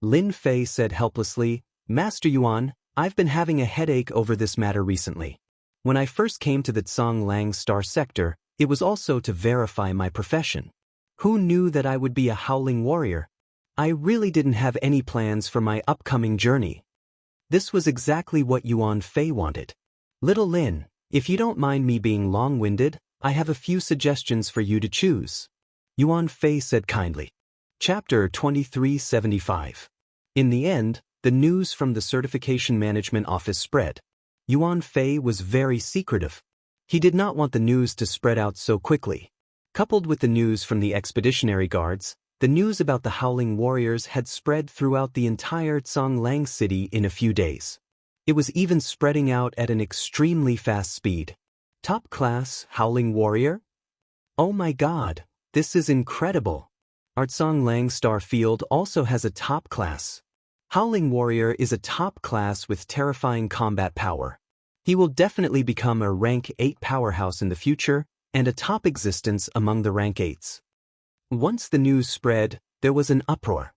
Lin Fei said helplessly, "Master Yuan, I've been having a headache over this matter recently. When I first came to the Songlang Star Sector, it was also to verify my profession. Who knew that I would be a howling warrior? I really didn't have any plans for my upcoming journey." This was exactly what Yuan Fei wanted. "Little Lin, if you don't mind me being long-winded, I have a few suggestions for you to choose," Yuan Fei said kindly. Chapter 2375. In the end, the news from the Certification Management Office spread. Yuan Fei was very secretive. He did not want the news to spread out so quickly. Coupled with the news from the Expeditionary Guards, the news about the Howling Warriors had spread throughout the entire Songlang city in a few days. It was even spreading out at an extremely fast speed. Top class Howling Warrior? Oh my god, this is incredible. Our Songlang Star Field also has a top class. Howling Warrior is a top class with terrifying combat power. He will definitely become a rank 8 powerhouse in the future and a top existence among the rank 8s. Once the news spread, there was an uproar.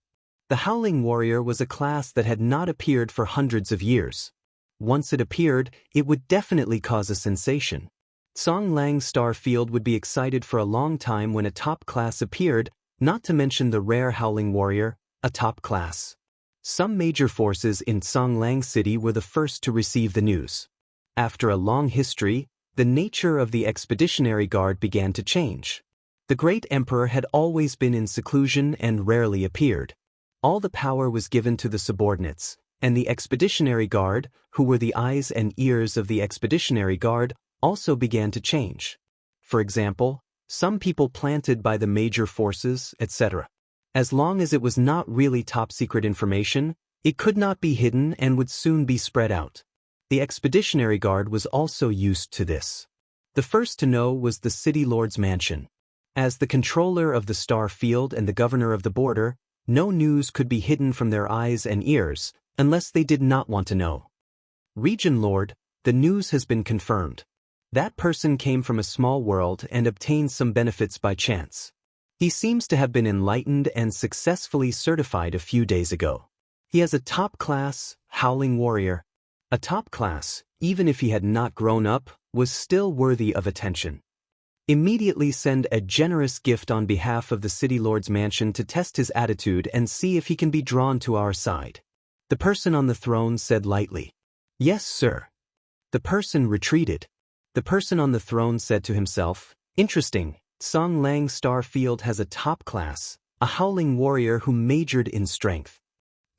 The Howling Warrior was a class that had not appeared for hundreds of years. Once it appeared, it would definitely cause a sensation. Songlang Star Field would be excited for a long time when a top class appeared, not to mention the rare Howling Warrior, a top class. Some major forces in Songlang City were the first to receive the news. After a long history, the nature of the Expeditionary Guard began to change. The Great Emperor had always been in seclusion and rarely appeared. All the power was given to the subordinates, and the Expeditionary Guard, who were the eyes and ears of the Expeditionary Guard, also began to change. For example, some people planted by the major forces, etc. As long as it was not really top-secret information, it could not be hidden and would soon be spread out. The Expeditionary Guard was also used to this. The first to know was the City Lord's mansion. As the controller of the Star Field and the governor of the border, no news could be hidden from their eyes and ears, unless they did not want to know. Region Lord, the news has been confirmed. That person came from a small world and obtained some benefits by chance. He seems to have been enlightened and successfully certified a few days ago. He has a top class, Howling Warrior. A top class, even if he had not grown up, was still worthy of attention. Immediately send a generous gift on behalf of the City Lord's mansion to test his attitude and see if he can be drawn to our side. The person on the throne said lightly, "Yes, sir." The person retreated. The person on the throne said to himself, "Interesting, Songlang Star Field has a top class, a Howling Warrior who majored in strength."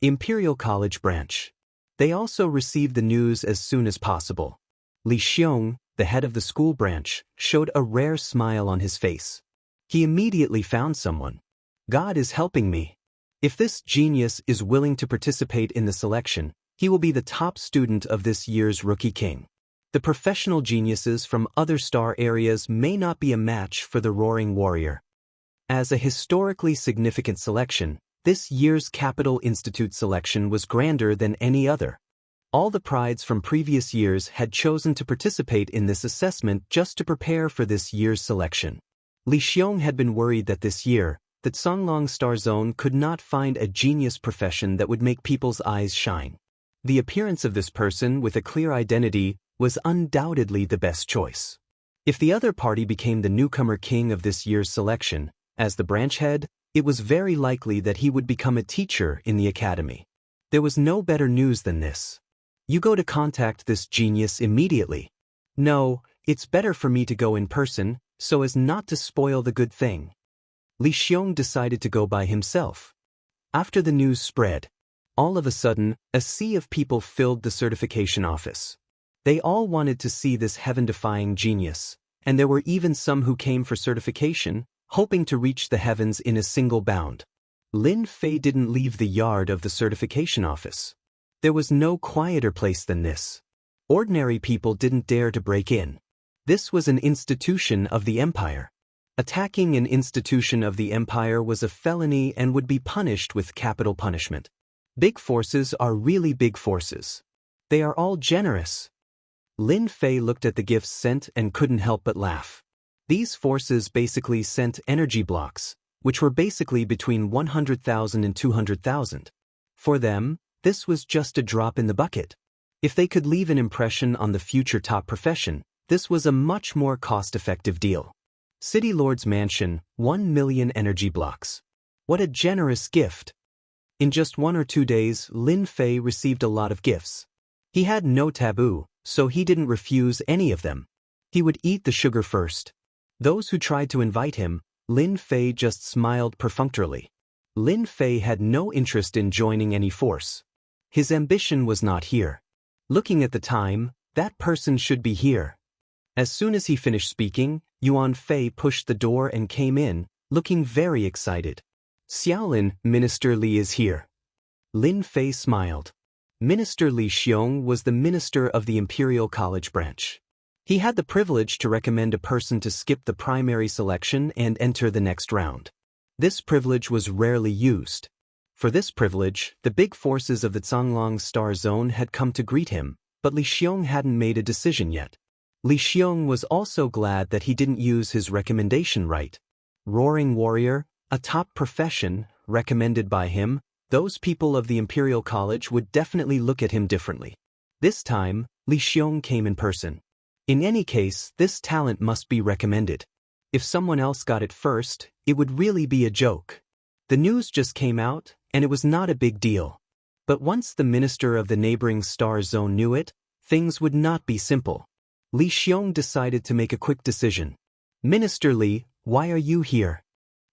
Imperial College Branch. They also received the news as soon as possible. Li Xiong, the head of the school branch, showed a rare smile on his face. He immediately found someone. God is helping me. If this genius is willing to participate in the selection, he will be the top student of this year's Rookie King. The professional geniuses from other star areas may not be a match for the Roaring Warrior. As a historically significant selection, this year's Capital Institute selection was grander than any other. All the prides from previous years had chosen to participate in this assessment just to prepare for this year's selection. Li Xiong had been worried that this year, that Songlong Star Zone could not find a genius profession that would make people's eyes shine. The appearance of this person with a clear identity was undoubtedly the best choice. If the other party became the newcomer king of this year's selection, as the branch head, it was very likely that he would become a teacher in the academy. There was no better news than this. You go to contact this genius immediately. No, it's better for me to go in person, so as not to spoil the good thing. Li Xiong decided to go by himself. After the news spread, all of a sudden, a sea of people filled the certification office. They all wanted to see this heaven-defying genius, and there were even some who came for certification, hoping to reach the heavens in a single bound. Lin Fei didn't leave the yard of the certification office. There was no quieter place than this. Ordinary people didn't dare to break in. This was an institution of the empire. Attacking an institution of the empire was a felony and would be punished with capital punishment. Big forces are really big forces. They are all generous. Lin Fei looked at the gifts sent and couldn't help but laugh. These forces basically sent energy blocks, which were basically between 100,000 and 200,000. For them, this was just a drop in the bucket. If they could leave an impression on the future top profession, this was a much more cost-effective deal. City Lord's Mansion, 1 million energy blocks. What a generous gift! In just 1 or 2 days, Lin Fei received a lot of gifts. He had no taboo, so he didn't refuse any of them. He would eat the sugar first. Those who tried to invite him, Lin Fei just smiled perfunctorily. Lin Fei had no interest in joining any force. His ambition was not here. Looking at the time, that person should be here. As soon as he finished speaking, Yuan Fei pushed the door and came in, looking very excited. Xiaolin, Minister Li is here. Lin Fei smiled. Minister Li Xiong was the minister of the Imperial College branch. He had the privilege to recommend a person to skip the primary selection and enter the next round. This privilege was rarely used. For this privilege, the big forces of the Songlong Star Zone had come to greet him, but Li Xiong hadn't made a decision yet. Li Xiong was also glad that he didn't use his recommendation right. Roaring Warrior, a top profession, recommended by him, those people of the Imperial College would definitely look at him differently. This time, Li Xiong came in person. In any case, this talent must be recommended. If someone else got it first, it would really be a joke. The news just came out, and it was not a big deal. But once the minister of the neighboring star zone knew it, things would not be simple. Li Xiong decided to make a quick decision. Minister Li, why are you here?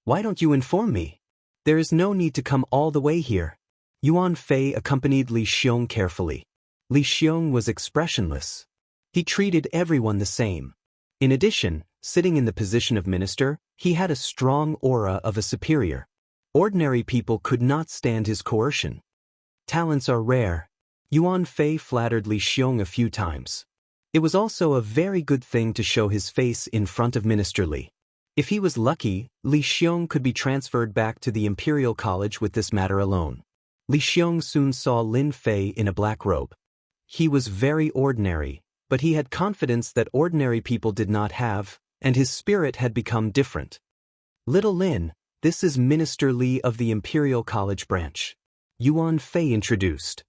Why don't you inform me? There is no need to come all the way here. Yuan Fei accompanied Li Xiong carefully. Li Xiong was expressionless. He treated everyone the same. In addition, sitting in the position of minister, he had a strong aura of a superior. Ordinary people could not stand his coercion. Talents are rare. Yuan Fei flattered Li Xiong a few times. It was also a very good thing to show his face in front of Minister Li. If he was lucky, Li Xiong could be transferred back to the Imperial College with this matter alone. Li Xiong soon saw Lin Fei in a black robe. He was very ordinary, but he had confidence that ordinary people did not have, and his spirit had become different. Little Lin, this is Minister Li of the Imperial College branch. Yuan Fei introduced.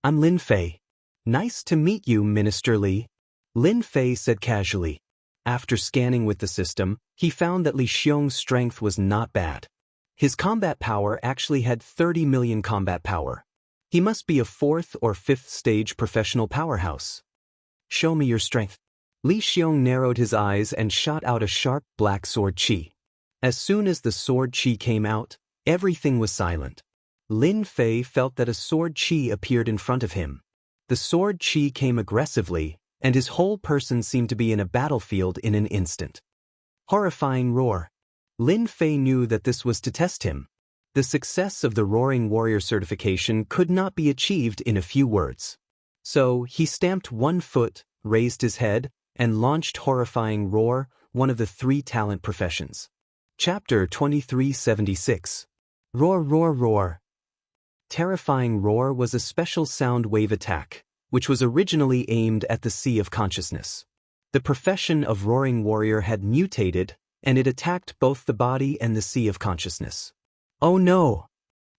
I'm Lin Fei. Nice to meet you, Minister Li. Lin Fei said casually. After scanning with the system, he found that Li Xiong's strength was not bad. His combat power actually had 30 million combat power. He must be a 4th or 5th stage professional powerhouse. Show me your strength. Li Xiong narrowed his eyes and shot out a sharp black sword chi. As soon as the sword chi came out, everything was silent. Lin Fei felt that a sword chi appeared in front of him. The sword chi came aggressively, and his whole person seemed to be in a battlefield in an instant. Horrifying roar. Lin Fei knew that this was to test him. The success of the Roaring Warrior certification could not be achieved in a few words. So, he stamped one foot, raised his head, and launched Horrifying Roar, one of the 3 talent professions. Chapter 2376. Roar, roar, roar. Terrifying Roar was a special sound wave attack, which was originally aimed at the Sea of Consciousness. The profession of Roaring Warrior had mutated, and it attacked both the body and the Sea of Consciousness. Oh no!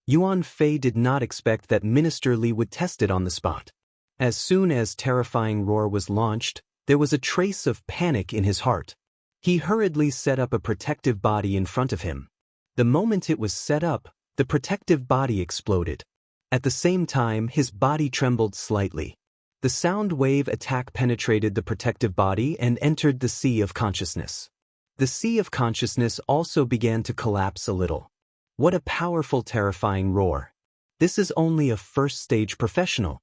Yuan Fei did not expect that Minister Li would test it on the spot. As soon as Terrifying Roar was launched, there was a trace of panic in his heart. He hurriedly set up a protective body in front of him. The moment it was set up, the protective body exploded. At the same time, his body trembled slightly. The sound wave attack penetrated the protective body and entered the Sea of Consciousness. The Sea of Consciousness also began to collapse a little. What a powerful terrifying roar. This is only a 1st stage professional.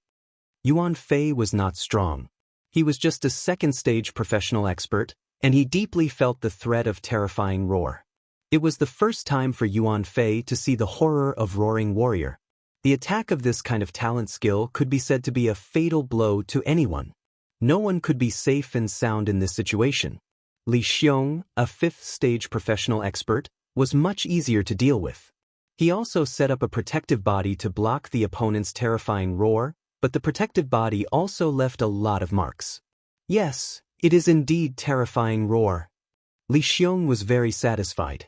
Yuan Fei was not strong. He was just a 2nd stage professional expert, and he deeply felt the threat of terrifying roar. It was the first time for Yuan Fei to see the horror of Roaring Warrior. The attack of this kind of talent skill could be said to be a fatal blow to anyone. No one could be safe and sound in this situation. Li Xiong, a 5th stage professional expert, was much easier to deal with. He also set up a protective body to block the opponent's terrifying roar, but the protective body also left a lot of marks. Yes, it is indeed terrifying roar. Li Xiong was very satisfied.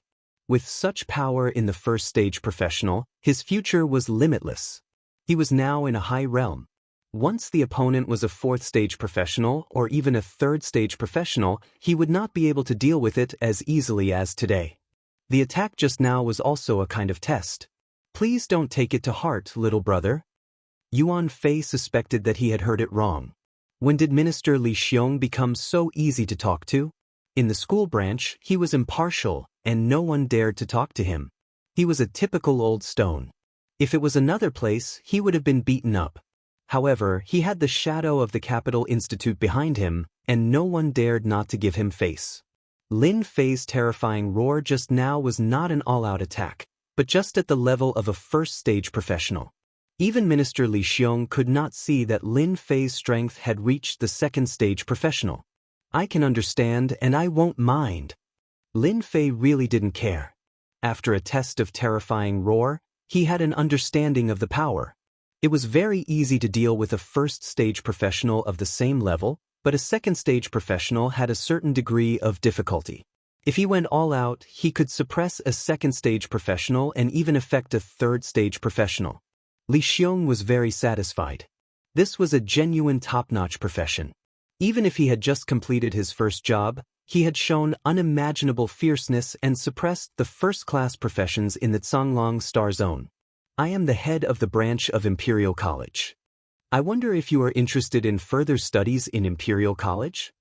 With such power in the 1st stage professional, his future was limitless. He was now in a high realm. Once the opponent was a 4th stage professional or even a 3rd stage professional, he would not be able to deal with it as easily as today. The attack just now was also a kind of test. Please don't take it to heart, little brother. Yuan Fei suspected that he had heard it wrong. When did Minister Li Xiong become so easy to talk to? In the school branch, he was impartial, and no one dared to talk to him. He was a typical old stone. If it was another place, he would have been beaten up. However, he had the shadow of the Capital Institute behind him, and no one dared not to give him face. Lin Fei's terrifying roar just now was not an all-out attack, but just at the level of a 1st stage professional. Even Minister Li Xiong could not see that Lin Fei's strength had reached the 2nd stage professional. I can understand and I won't mind. Lin Fei really didn't care. After a test of terrifying roar, he had an understanding of the power. It was very easy to deal with a first-stage professional of the same level, but a second-stage professional had a certain degree of difficulty. If he went all out, he could suppress a second-stage professional and even affect a third-stage professional. Li Xiong was very satisfied. This was a genuine top-notch profession. Even if he had just completed his first job, he had shown unimaginable fierceness and suppressed the first-class professions in the Songlong Star Zone. I am the head of the branch of Imperial College. I wonder if you are interested in further studies in Imperial College?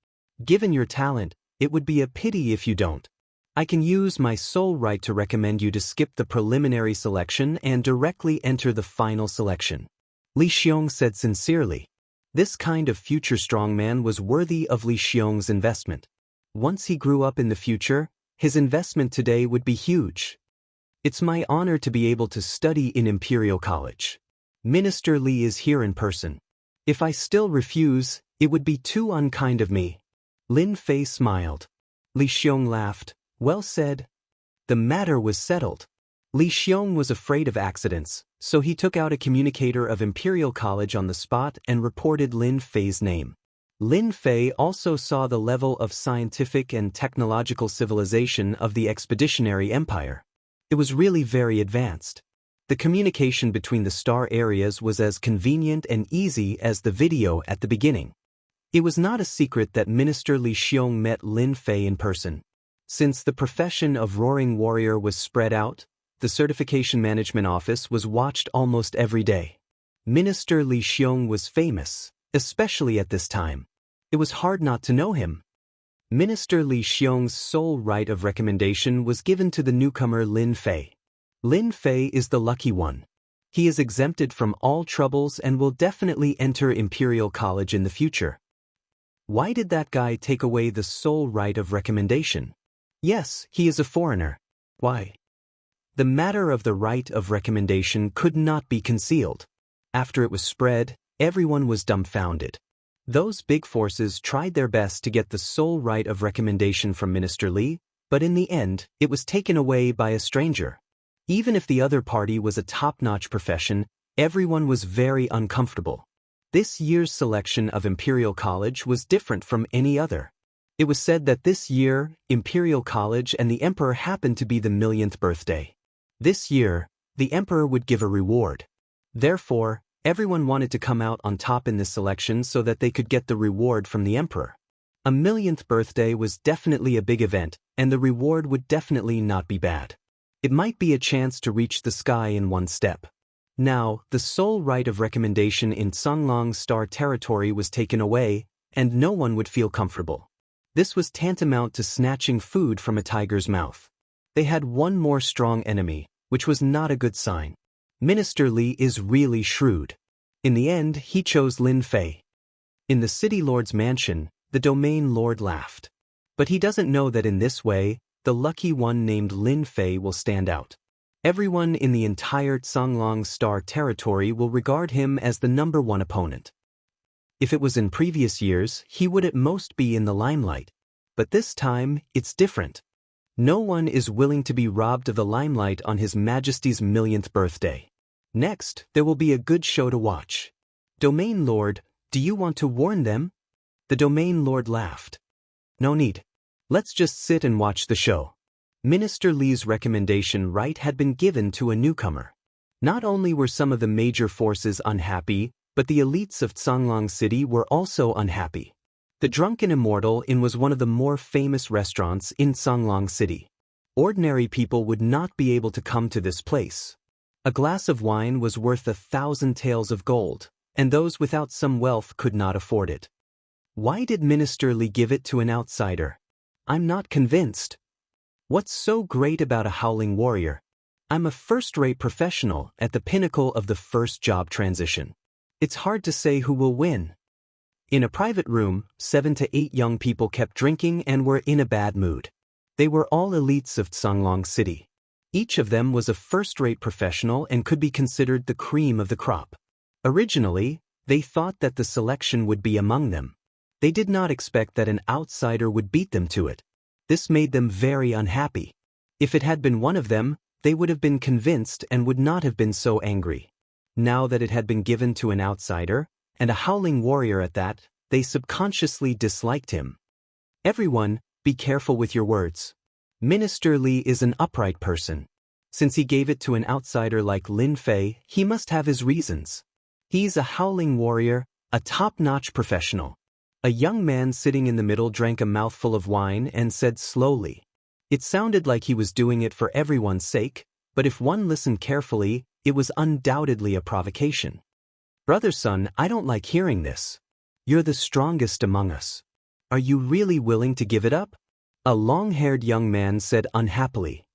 Given your talent, it would be a pity if you don't. I can use my sole right to recommend you to skip the preliminary selection and directly enter the final selection. Li Xiong said sincerely. This kind of future strongman was worthy of Li Xiong's investment. Once he grew up in the future, his investment today would be huge. It's my honor to be able to study in Imperial College. Minister Li is here in person. If I still refuse, it would be too unkind of me. Lin Fei smiled. Li Xiong laughed. Well said. The matter was settled. Li Xiong was afraid of accidents, so he took out a communicator of Imperial College on the spot and reported Lin Fei's name. Lin Fei also saw the level of scientific and technological civilization of the Expeditionary Empire. It was really very advanced. The communication between the star areas was as convenient and easy as the video at the beginning. It was not a secret that Minister Li Xiong met Lin Fei in person. Since the profession of Roaring Warrior was spread out, the Certification Management Office was watched almost every day. Minister Li Xiong was famous, especially at this time. It was hard not to know him. Minister Li Xiong's sole right of recommendation was given to the newcomer Lin Fei. Lin Fei is the lucky one. He is exempted from all troubles and will definitely enter Imperial College in the future. Why did that guy take away the sole right of recommendation? Yes, he is a foreigner. Why? The matter of the right of recommendation could not be concealed. After it was spread, everyone was dumbfounded. Those big forces tried their best to get the sole right of recommendation from Minister Li, but in the end, it was taken away by a stranger. Even if the other party was a top-notch profession, everyone was very uncomfortable. This year's selection of Imperial College was different from any other. It was said that this year, Imperial College and the Emperor happened to be the 1,000,000th birthday. This year, the Emperor would give a reward. Therefore, everyone wanted to come out on top in this selection so that they could get the reward from the Emperor. A 1,000,000th birthday was definitely a big event, and the reward would definitely not be bad. It might be a chance to reach the sky in one step. Now, the sole right of recommendation in Songlong Star territory was taken away, and no one would feel comfortable. This was tantamount to snatching food from a tiger's mouth. They had one more strong enemy, which was not a good sign. Minister Li is really shrewd. In the end, he chose Lin Fei. In the City Lord's mansion, the Domain Lord laughed. But he doesn't know that in this way, the lucky one named Lin Fei will stand out. Everyone in the entire Songlong Star territory will regard him as the #1 opponent. If it was in previous years, he would at most be in the limelight. But this time, it's different. No one is willing to be robbed of the limelight on His Majesty's 1,000,000th birthday. Next, there will be a good show to watch. Domain Lord, do you want to warn them? The Domain Lord laughed. No need. Let's just sit and watch the show. Minister Li's recommendation right had been given to a newcomer. Not only were some of the major forces unhappy, but the elites of Songlong City were also unhappy. The Drunken Immortal Inn was one of the more famous restaurants in Songlong City. Ordinary people would not be able to come to this place. A glass of wine was worth 1,000 taels of gold, and those without some wealth could not afford it. Why did Minister Li give it to an outsider? I'm not convinced. What's so great about a howling warrior? I'm a first-rate professional at the pinnacle of the first job transition. It's hard to say who will win. In a private room, 7 to 8 young people kept drinking and were in a bad mood. They were all elites of Songlong City. Each of them was a first-rate professional and could be considered the cream of the crop. Originally, they thought that the selection would be among them. They did not expect that an outsider would beat them to it. This made them very unhappy. If it had been one of them, they would have been convinced and would not have been so angry. Now that it had been given to an outsider, and a howling warrior at that, they subconsciously disliked him. Everyone, be careful with your words. Minister Li is an upright person. Since he gave it to an outsider like Lin Fei, he must have his reasons. He's a howling warrior, a top-notch professional. A young man sitting in the middle drank a mouthful of wine and said slowly. It sounded like he was doing it for everyone's sake, but if one listened carefully, it was undoubtedly a provocation. Brother Sun, I don't like hearing this. You're the strongest among us. Are you really willing to give it up? A long-haired young man said unhappily.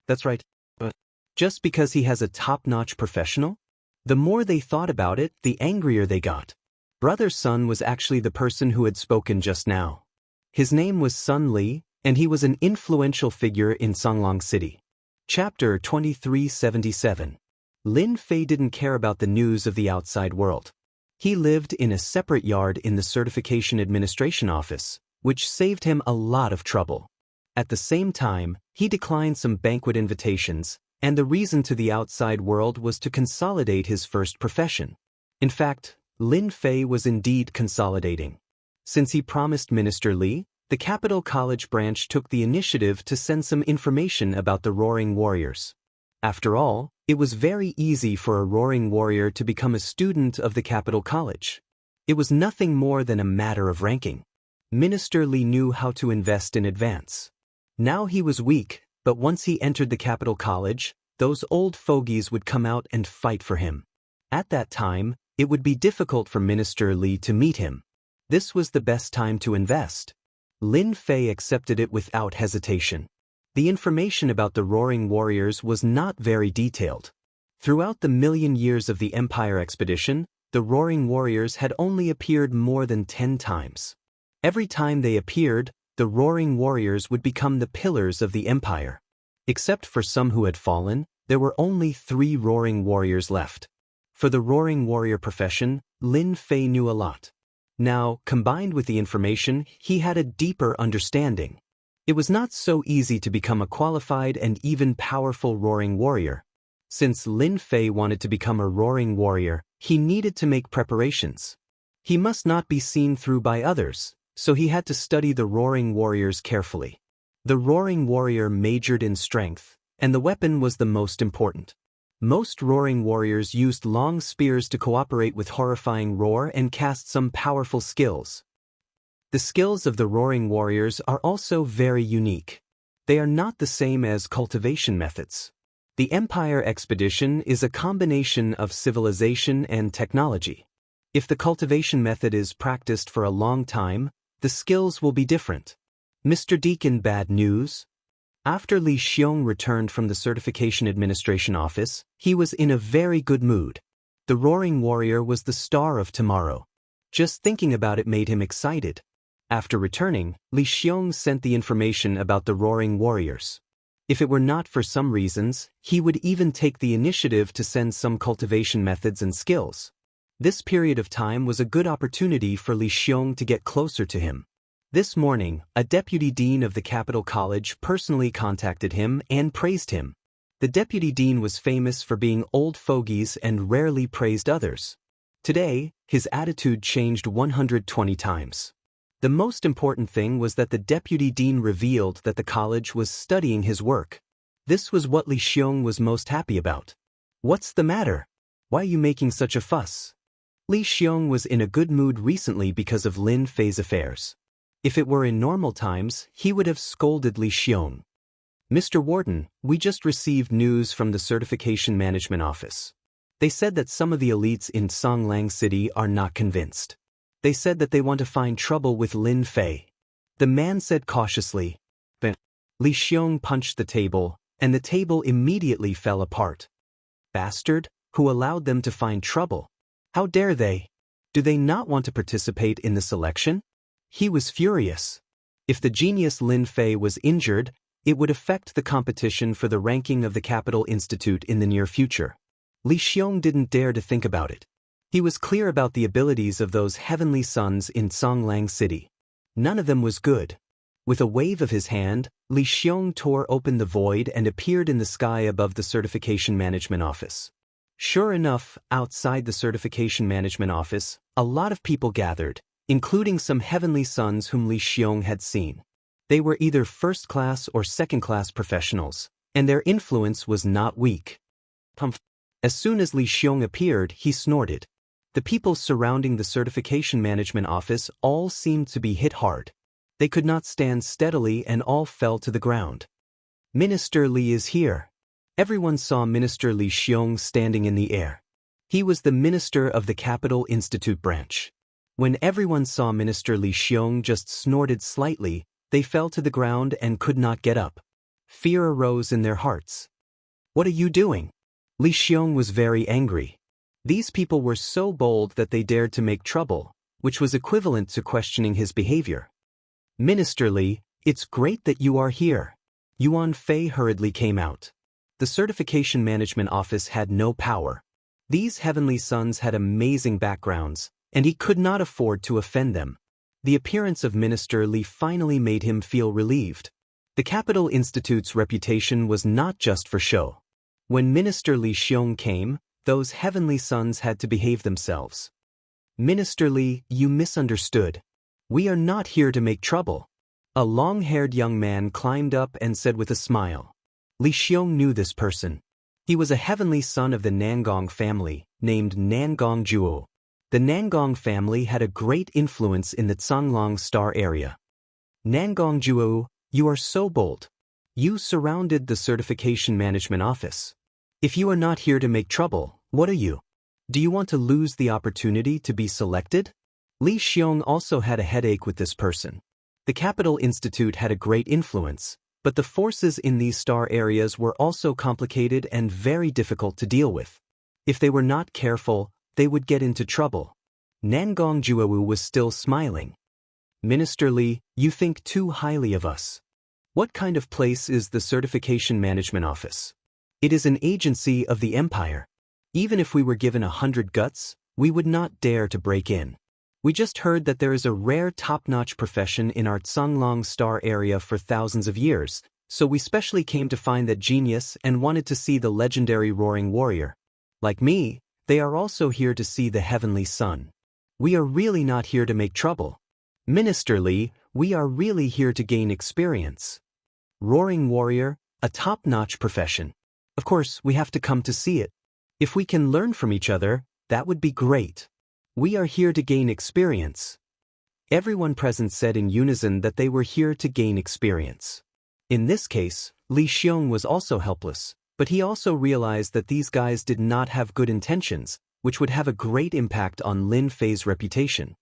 That's right, but just because he has a top-notch professional? The more they thought about it, the angrier they got. Brother Sun was actually the person who had spoken just now. His name was Sun Li, and he was an influential figure in Songlong City. Chapter 2377. Lin Fei didn't care about the news of the outside world. He lived in a separate yard in the Certification Administration Office, which saved him a lot of trouble. At the same time, he declined some banquet invitations, and the reason to the outside world was to consolidate his first profession. In fact, Lin Fei was indeed consolidating. Since he promised Minister Li, the Capital College branch took the initiative to send some information about the Roaring Warriors. After all, it was very easy for a Roaring Warrior to become a student of the Capital College. It was nothing more than a matter of ranking. Minister Li knew how to invest in advance. Now he was weak, but once he entered the Capital College, those old fogies would come out and fight for him. At that time, it would be difficult for Minister Li to meet him. This was the best time to invest. Lin Fei accepted it without hesitation. The information about the Roaring Warriors was not very detailed. Throughout the million years of the Empire expedition, the Roaring Warriors had only appeared more than 10 times. Every time they appeared, the Roaring Warriors would become the pillars of the Empire. Except for some who had fallen, there were only 3 Roaring Warriors left. For the Roaring Warrior profession, Lin Fei knew a lot. Now, combined with the information, he had a deeper understanding. It was not so easy to become a qualified and even powerful Roaring Warrior. Since Lin Fei wanted to become a Roaring Warrior, he needed to make preparations. He must not be seen through by others, so he had to study the Roaring Warriors carefully. The Roaring Warrior majored in strength, and the weapon was the most important. Most Roaring Warriors used long spears to cooperate with horrifying roar and cast some powerful skills. The skills of the Roaring Warriors are also very unique. They are not the same as cultivation methods. The Empire expedition is a combination of civilization and technology. If the cultivation method is practiced for a long time, the skills will be different. Mr. Deacon, bad news? After Li Xiong returned from the Certification Administration Office, he was in a very good mood. The Roaring Warrior was the star of tomorrow. Just thinking about it made him excited. After returning, Li Xiong sent the information about the Roaring Warriors. If it were not for some reasons, he would even take the initiative to send some cultivation methods and skills. This period of time was a good opportunity for Li Xiong to get closer to him. This morning, a deputy dean of the Capital College personally contacted him and praised him. The deputy dean was famous for being old fogies and rarely praised others. Today, his attitude changed 120 times. The most important thing was that the deputy dean revealed that the college was studying his work. This was what Li Xiong was most happy about. What's the matter? Why are you making such a fuss? Li Xiong was in a good mood recently because of Lin Fei's affairs. If it were in normal times, he would have scolded Li Xiong. Mr. Warden, we just received news from the Certification Management Office. They said that some of the elites in Songlong City are not convinced. They said that they want to find trouble with Lin Fei. The man said cautiously. But Li Xiong punched the table, and the table immediately fell apart. Bastard, who allowed them to find trouble? How dare they? Do they not want to participate in the selection? He was furious. If the genius Lin Fei was injured, it would affect the competition for the ranking of the Capital Institute in the near future. Li Xiong didn't dare to think about it. He was clear about the abilities of those heavenly sons in Songlong City. None of them was good. With a wave of his hand, Li Xiong tore open the void and appeared in the sky above the Certification Management Office. Sure enough, outside the certification management office, a lot of people gathered, including some heavenly sons whom Li Xiong had seen. They were either first-class or second-class professionals, and their influence was not weak. As soon as Li Xiong appeared, he snorted. The people surrounding the certification management office all seemed to be hit hard. They could not stand steadily and all fell to the ground. Minister Li is here. Everyone saw Minister Li Xiong standing in the air. He was the minister of the Capital Institute branch. When everyone saw Minister Li Xiong just snorted slightly, they fell to the ground and could not get up. Fear arose in their hearts. What are you doing? Li Xiong was very angry. These people were so bold that they dared to make trouble, which was equivalent to questioning his behavior. Minister Li, it's great that you are here. Yuan Fei hurriedly came out. The certification management office had no power. These heavenly sons had amazing backgrounds, and he could not afford to offend them. The appearance of Minister Li finally made him feel relieved. The Capital Institute's reputation was not just for show. When Minister Li Xiong came, those heavenly sons had to behave themselves. Minister Li, you misunderstood. We are not here to make trouble. A long-haired young man climbed up and said with a smile. Li Xiong knew this person. He was a heavenly son of the Nangong family, named Nangong Juo. The Nangong family had a great influence in the Zhonglong Star area. Nangong Juo, you are so bold. You surrounded the certification management office. If you are not here to make trouble, what are you? Do you want to lose the opportunity to be selected? Li Xiong also had a headache with this person. The Capital Institute had a great influence, but the forces in these star areas were also complicated and very difficult to deal with. If they were not careful, they would get into trouble. Nangong Juowu was still smiling. Minister Li, you think too highly of us. What kind of place is the Certification Management Office? It is an agency of the Empire. Even if we were given 100 guts, we would not dare to break in. We just heard that there is a rare top-notch profession in our Zhonglong Star area for thousands of years, so we specially came to find that genius and wanted to see the legendary Roaring Warrior. Like me, they are also here to see the Heavenly Sun. We are really not here to make trouble. Minister Li, we are really here to gain experience. Roaring Warrior, a top-notch profession. Of course, we have to come to see it. If we can learn from each other, that would be great. We are here to gain experience. Everyone present said in unison that they were here to gain experience. In this case, Li Xiong was also helpless, but he also realized that these guys did not have good intentions, which would have a great impact on Lin Fei's reputation.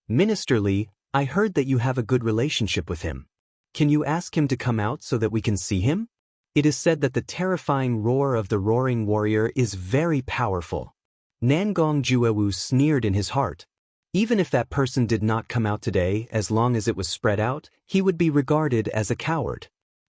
Minister Li, I heard that you have a good relationship with him. Can you ask him to come out so that we can see him? It is said that the terrifying roar of the Roaring Warrior is very powerful. Nangong Juowu sneered in his heart. Even if that person did not come out today, as long as it was spread out, he would be regarded as a coward.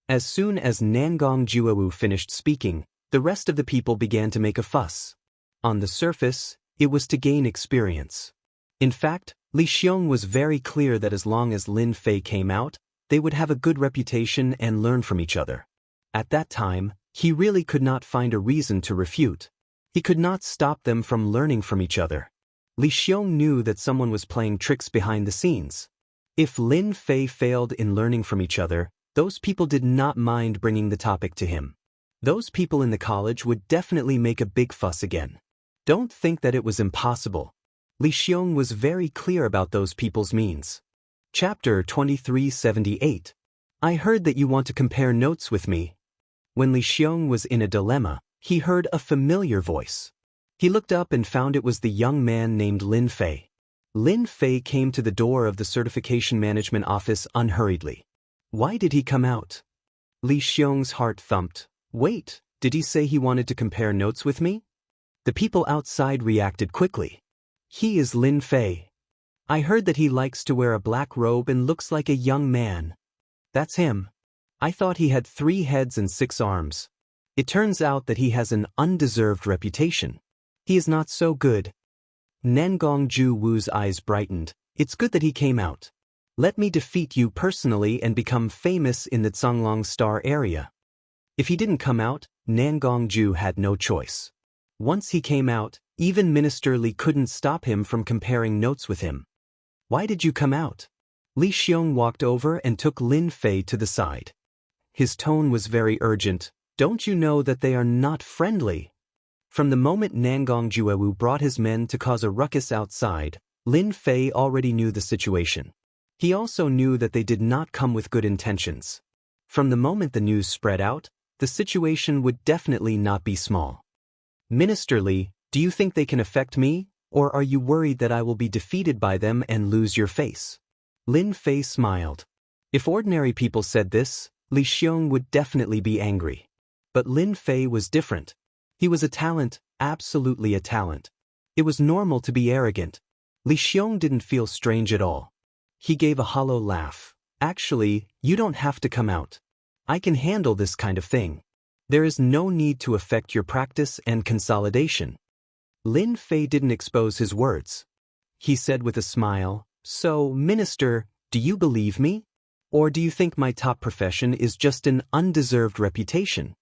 As soon as Nangong Juowu finished speaking, the rest of the people began to make a fuss. On the surface, it was to gain experience. In fact, Li Xiong was very clear that as long as Lin Fei came out, they would have a good reputation and learn from each other. At that time, he really could not find a reason to refute. He could not stop them from learning from each other. Li Xiong knew that someone was playing tricks behind the scenes. If Lin Fei failed in learning from each other, those people did not mind bringing the topic to him. Those people in the college would definitely make a big fuss again. Don't think that it was impossible. Li Xiong was very clear about those people's means. Chapter 2378. I heard that you want to compare notes with me. When Li Xiong was in a dilemma, he heard a familiar voice. He looked up and found it was the young man named Lin Fei. Lin Fei came to the door of the certification management office unhurriedly. Why did he come out? Li Xiong's heart thumped. Wait, did he say he wanted to compare notes with me? The people outside reacted quickly. He is Lin Fei. I heard that he likes to wear a black robe and looks like a young man. That's him. I thought he had 3 heads and 6 arms. It turns out that he has an undeserved reputation. He is not so good. Nangong Juowu's eyes brightened. It's good that he came out. Let me defeat you personally and become famous in the Zhonglong Star area. If he didn't come out, Nangong Ju had no choice. Once he came out, even Minister Li couldn't stop him from comparing notes with him. Why did you come out? Li Xiong walked over and took Lin Fei to the side. His tone was very urgent. Don't you know that they are not friendly? From the moment Nangong Juewu brought his men to cause a ruckus outside, Lin Fei already knew the situation. He also knew that they did not come with good intentions. From the moment the news spread out, the situation would definitely not be small. Minister Li, do you think they can affect me, or are you worried that I will be defeated by them and lose your face? Lin Fei smiled. If ordinary people said this, Li Xiong would definitely be angry. But Lin Fei was different. He was a talent, absolutely a talent. It was normal to be arrogant. Li Xiong didn't feel strange at all. He gave a hollow laugh. Actually, you don't have to come out. I can handle this kind of thing. There is no need to affect your practice and consolidation. Lin Fei didn't expose his words. He said with a smile, So, Minister, do you believe me? Or do you think my top profession is just an undeserved reputation?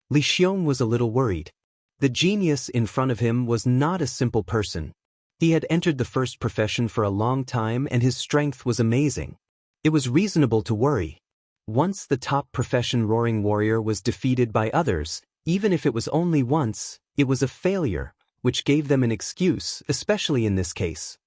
Li Xiong was a little worried. The genius in front of him was not a simple person. He had entered the first profession for a long time and his strength was amazing. It was reasonable to worry. Once the top profession Roaring Warrior was defeated by others, even if it was only once, it was a failure, which gave them an excuse, especially in this case.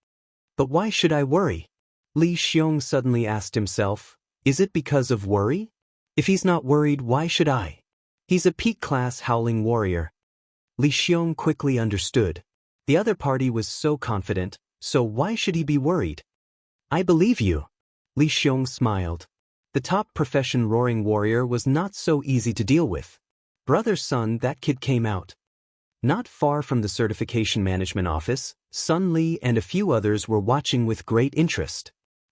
But why should I worry? Li Xiong suddenly asked himself, is it because of worry? If he's not worried, why should I? He's a peak-class Howling Warrior. Li Xiong quickly understood. The other party was so confident, so why should he be worried? I believe you. Li Xiong smiled. The top profession Roaring Warrior was not so easy to deal with. Brother Sun, that kid came out. Not far from the certification management office, Sun Li and a few others were watching with great interest.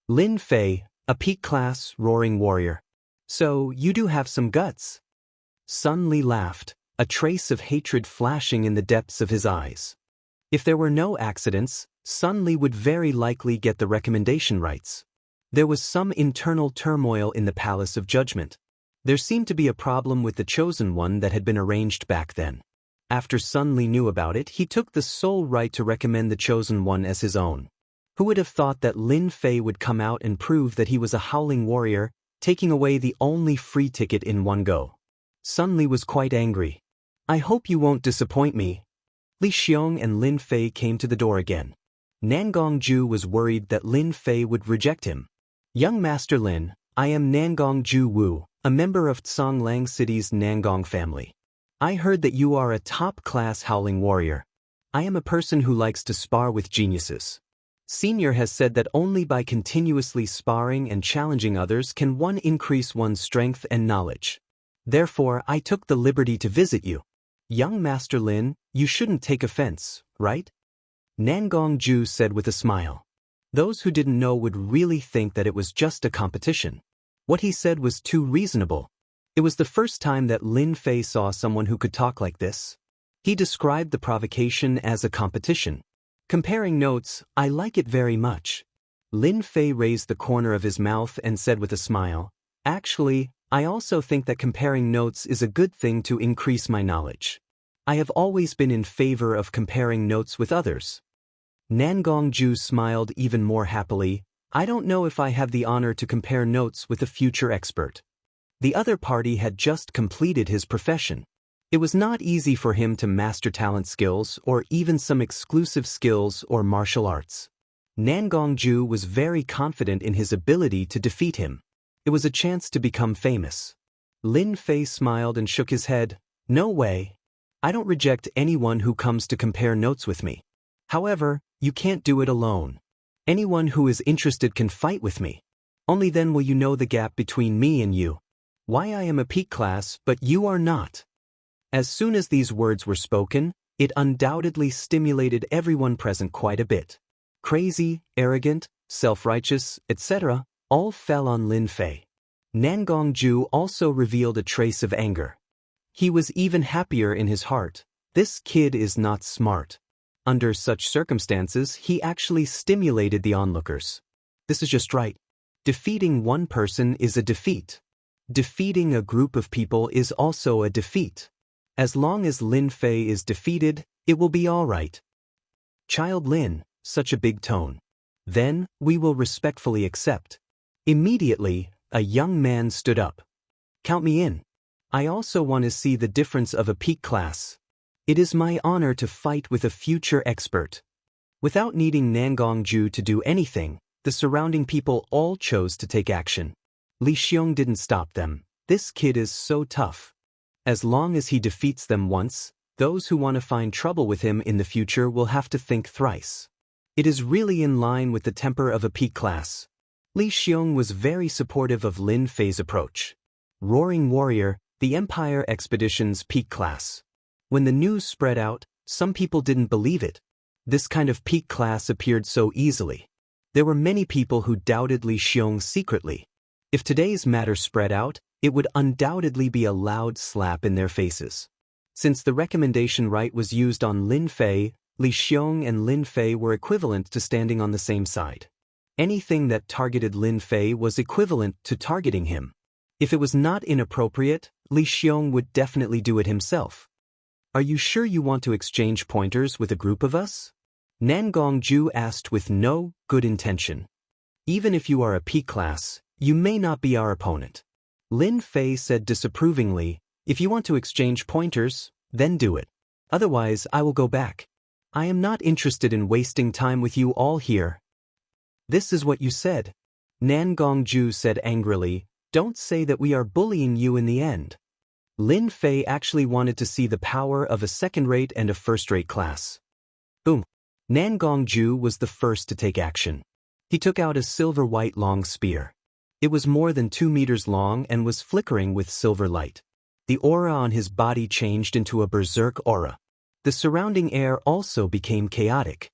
Lin Fei, a peak-class Roaring Warrior. So, you do have some guts. Sun Li laughed, a trace of hatred flashing in the depths of his eyes. If there were no accidents, Sun Li would very likely get the recommendation rights. There was some internal turmoil in the Palace of Judgment. There seemed to be a problem with the Chosen One that had been arranged back then. After Sun Li knew about it, he took the sole right to recommend the Chosen One as his own. Who would have thought that Lin Fei would come out and prove that he was a Howling Warrior, taking away the only free ticket in one go? Sun Li was quite angry. I hope you won't disappoint me. Li Xiong and Lin Fei came to the door again. Nangong Ju was worried that Lin Fei would reject him. Young Master Lin, I am Nangong Ju Wu, a member of Tsonglang City's Nangong family. I heard that you are a top-class Howling Warrior. I am a person who likes to spar with geniuses. Senior has said that only by continuously sparring and challenging others can one increase one's strength and knowledge. Therefore, I took the liberty to visit you. Young Master Lin, you shouldn't take offense, right? Nangong Ju said with a smile. Those who didn't know would really think that it was just a competition. What he said was too reasonable. It was the first time that Lin Fei saw someone who could talk like this. He described the provocation as a competition. Comparing notes, I like it very much. Lin Fei raised the corner of his mouth and said with a smile, Actually, I also think that comparing notes is a good thing to increase my knowledge. I have always been in favor of comparing notes with others. Nangong Ju smiled even more happily. I don't know if I have the honor to compare notes with a future expert. The other party had just completed his profession. It was not easy for him to master talent skills or even some exclusive skills or martial arts. Nangong Ju was very confident in his ability to defeat him. It was a chance to become famous. Lin Fei smiled and shook his head. No way. I don't reject anyone who comes to compare notes with me. However, you can't do it alone. Anyone who is interested can fight with me. Only then will you know the gap between me and you. Why I am a peak class, but you are not. As soon as these words were spoken, it undoubtedly stimulated everyone present quite a bit. Crazy, arrogant, self-righteous, etc., all fell on Lin Fei. Nangong Ju also revealed a trace of anger. He was even happier in his heart. This kid is not smart. Under such circumstances, he actually stimulated the onlookers. This is just right. Defeating one person is a defeat. Defeating a group of people is also a defeat. As long as Lin Fei is defeated, It will be all right. Child Lin, such a big tone. Then, we will respectfully accept. Immediately, a young man stood up. Count me in. I also want to see the difference of a peak class. It is my honor to fight with a future expert. Without needing Nangongju to do anything, the surrounding people all chose to take action. Li Xiong didn't stop them. This kid is so tough. As long as he defeats them once, those who want to find trouble with him in the future will have to think thrice. It is really in line with the temper of a peak class. Li Xiong was very supportive of Lin Fei's approach. Roaring Warrior, the Empire Expedition's peak class. When the news spread out, some people didn't believe it. This kind of peak class appeared so easily. There were many people who doubted Li Xiong secretly. If today's matter spread out, it would undoubtedly be a loud slap in their faces. Since the recommendation right was used on Lin Fei, Li Xiong and Lin Fei were equivalent to standing on the same side. Anything that targeted Lin Fei was equivalent to targeting him. If it was not inappropriate, Li Xiong would definitely do it himself. Are you sure you want to exchange pointers with a group of us? Nangongju asked with no good intention. Even if you are a peak class, you may not be our opponent. Lin Fei said disapprovingly, if you want to exchange pointers, then do it. Otherwise, I will go back. I am not interested in wasting time with you all here. This is what you said. Nangongju said angrily, don't say that we are bullying you in the end. Lin Fei actually wanted to see the power of a second-rate and a first-rate class. Boom. Nangongju was the first to take action. He took out a silver-white long spear. It was more than 2 meters long and was flickering with silver light. The aura on his body changed into a berserk aura. The surrounding air also became chaotic.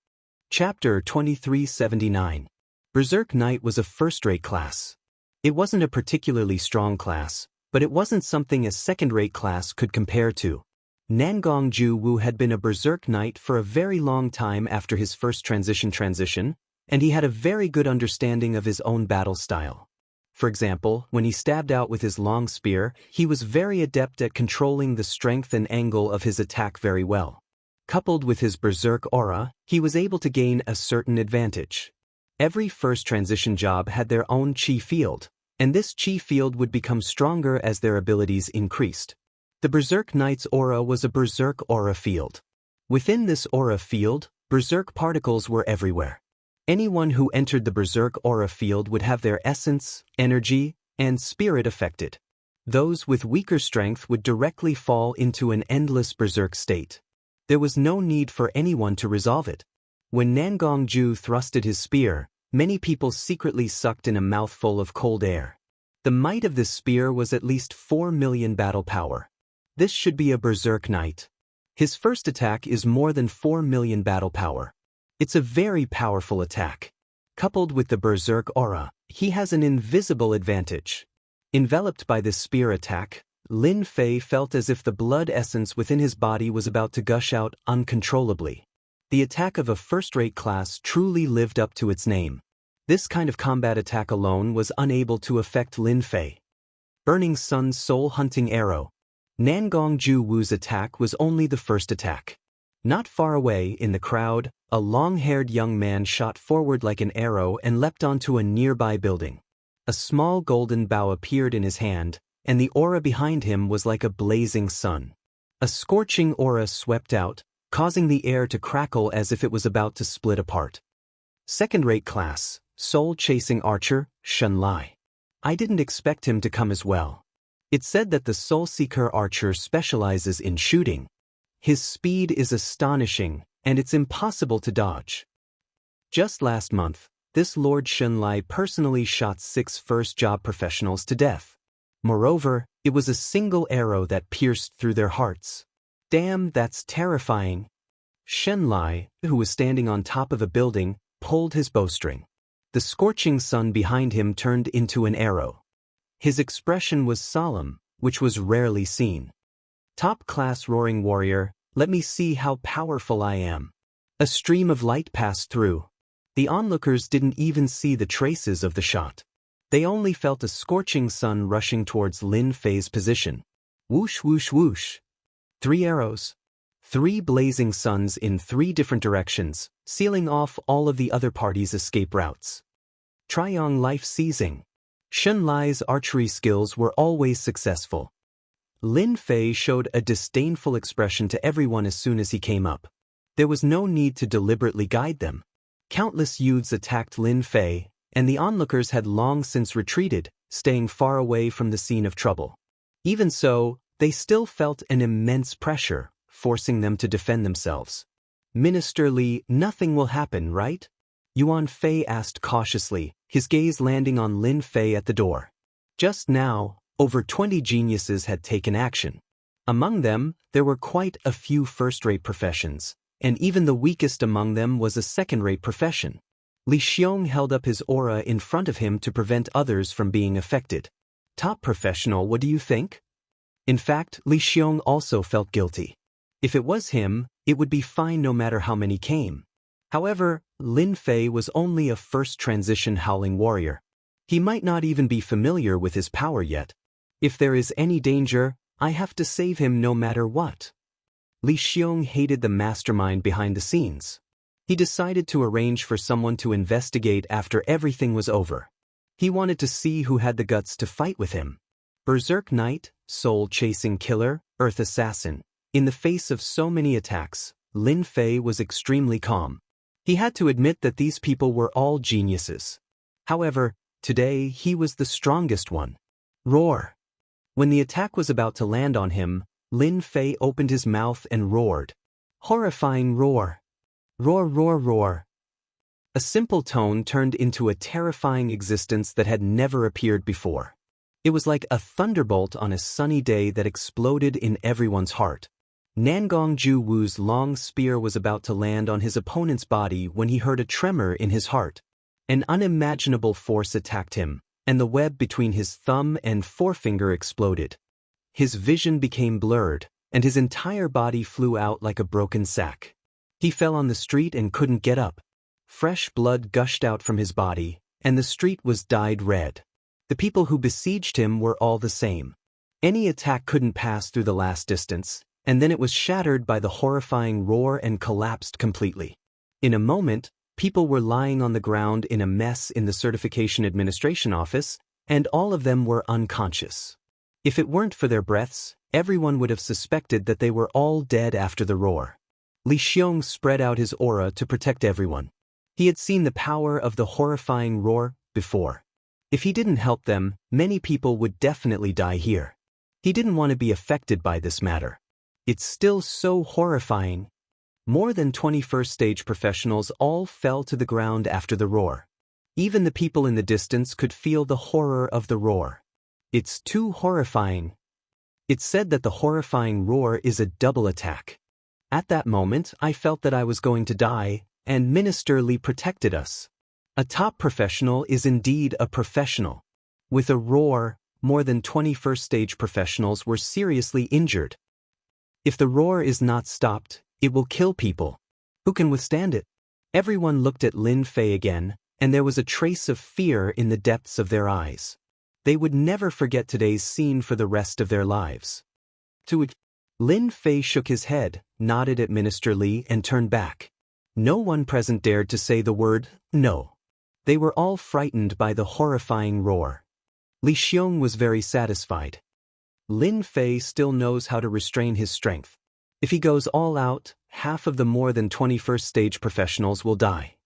Chapter 2379. Berserk Knight was a first-rate class. It wasn't a particularly strong class, but it wasn't something a second-rate class could compare to. Nangongju Wu had been a Berserk Knight for a very long time after his first transition, and he had a very good understanding of his own battle style. For example, when he stabbed out with his long spear, he was very adept at controlling the strength and angle of his attack very well. Coupled with his Berserk aura, he was able to gain a certain advantage. Every first transition job had their own chi field, and this chi field would become stronger as their abilities increased. The Berserk Knight's aura was a Berserk aura field. Within this aura field, Berserk particles were everywhere. Anyone who entered the Berserk aura field would have their essence, energy, and spirit affected. Those with weaker strength would directly fall into an endless Berserk state. There was no need for anyone to resolve it. When Nangongju thrusted his spear, many people secretly sucked in a mouthful of cold air. The might of this spear was at least 4 million battle power. This should be a Berserk Knight. His first attack is more than 4 million battle power. It's a very powerful attack. Coupled with the Berserk aura, he has an invisible advantage. Enveloped by this spear attack, Lin Fei felt as if the blood essence within his body was about to gush out uncontrollably. The attack of a first-rate class truly lived up to its name. This kind of combat attack alone was unable to affect Lin Fei. Burning Sun's soul-hunting arrow. Nangongju Wu's attack was only the first attack. Not far away, in the crowd, a long-haired young man shot forward like an arrow and leapt onto a nearby building. A small golden bow appeared in his hand, and the aura behind him was like a blazing sun. A scorching aura swept out, causing the air to crackle as if it was about to split apart. Second-rate class, soul-chasing archer, Xianxia. I didn't expect him to come as well. It's said that the soul-seeker archer specializes in shooting. His speed is astonishing, and it's impossible to dodge. Just last month, this Lord Xianxia personally shot 6 first-job professionals to death. Moreover, it was a single arrow that pierced through their hearts. Damn, that's terrifying. Xianxia, who was standing on top of a building, pulled his bowstring. The scorching sun behind him turned into an arrow. His expression was solemn, which was rarely seen. Top-class Roaring Warrior, let me see how powerful I am. A stream of light passed through. The onlookers didn't even see the traces of the shot. They only felt a scorching sun rushing towards Lin Fei's position. Whoosh, whoosh, whoosh. 3 arrows. 3 blazing suns in 3 different directions, sealing off all of the other party's escape routes. Triong life seizing. Shen Lai's archery skills were always successful. Lin Fei showed a disdainful expression to everyone as soon as he came up. There was no need to deliberately guide them. Countless youths attacked Lin Fei, and the onlookers had long since retreated, staying far away from the scene of trouble. Even so, they still felt an immense pressure, forcing them to defend themselves. Minister Li, nothing will happen, right? Yuan Fei asked cautiously, his gaze landing on Lin Fei at the door. Just now, over 20 geniuses had taken action. Among them, there were quite a few first-rate professions, and even the weakest among them was a second-rate profession. Li Xiong held up his aura in front of him to prevent others from being affected. Top professional, what do you think? In fact, Li Xiong also felt guilty. If it was him, it would be fine no matter how many came. However, Lin Fei was only a first-transition Howling Warrior. He might not even be familiar with his power yet. If there is any danger, I have to save him no matter what. Li Xiong hated the mastermind behind the scenes. He decided to arrange for someone to investigate after everything was over. He wanted to see who had the guts to fight with him. Berserk Knight, soul-chasing killer, earth assassin. In the face of so many attacks, Lin Fei was extremely calm. He had to admit that these people were all geniuses. However, today he was the strongest one. Roar! When the attack was about to land on him, Lin Fei opened his mouth and roared. Horrifying roar! Roar, roar, roar! A simple tone turned into a terrifying existence that had never appeared before. It was like a thunderbolt on a sunny day that exploded in everyone's heart. Nangong Ju Wu's long spear was about to land on his opponent's body when he heard a tremor in his heart. An unimaginable force attacked him, and the web between his thumb and forefinger exploded. His vision became blurred, and his entire body flew out like a broken sack. He fell on the street and couldn't get up. Fresh blood gushed out from his body, and the street was dyed red. The people who besieged him were all the same. Any attack couldn't pass through the last distance, and then it was shattered by the horrifying roar and collapsed completely. In a moment, people were lying on the ground in a mess in the Certification Administration office, and all of them were unconscious. If it weren't for their breaths, everyone would have suspected that they were all dead after the roar. Li Xiong spread out his aura to protect everyone. He had seen the power of the horrifying roar before. If he didn't help them, many people would definitely die here. He didn't want to be affected by this matter. It's still so horrifying. More than 21st stage professionals all fell to the ground after the roar. Even the people in the distance could feel the horror of the roar. It's too horrifying. It's said that the horrifying roar is a double attack. At that moment, I felt that I was going to die, and Minister Li protected us. A top professional is indeed a professional. With a roar, more than 21st stage professionals were seriously injured. If the roar is not stopped, it will kill people. Who can withstand it? Everyone looked at Lin Fei again, and there was a trace of fear in the depths of their eyes. They would never forget today's scene for the rest of their lives. Lin Fei shook his head, nodded at Minister Li, and turned back. No one present dared to say the word, no. They were all frightened by the horrifying roar. Li Xiong was very satisfied. Lin Fei still knows how to restrain his strength. If he goes all out, half of the more than 21st stage professionals will die.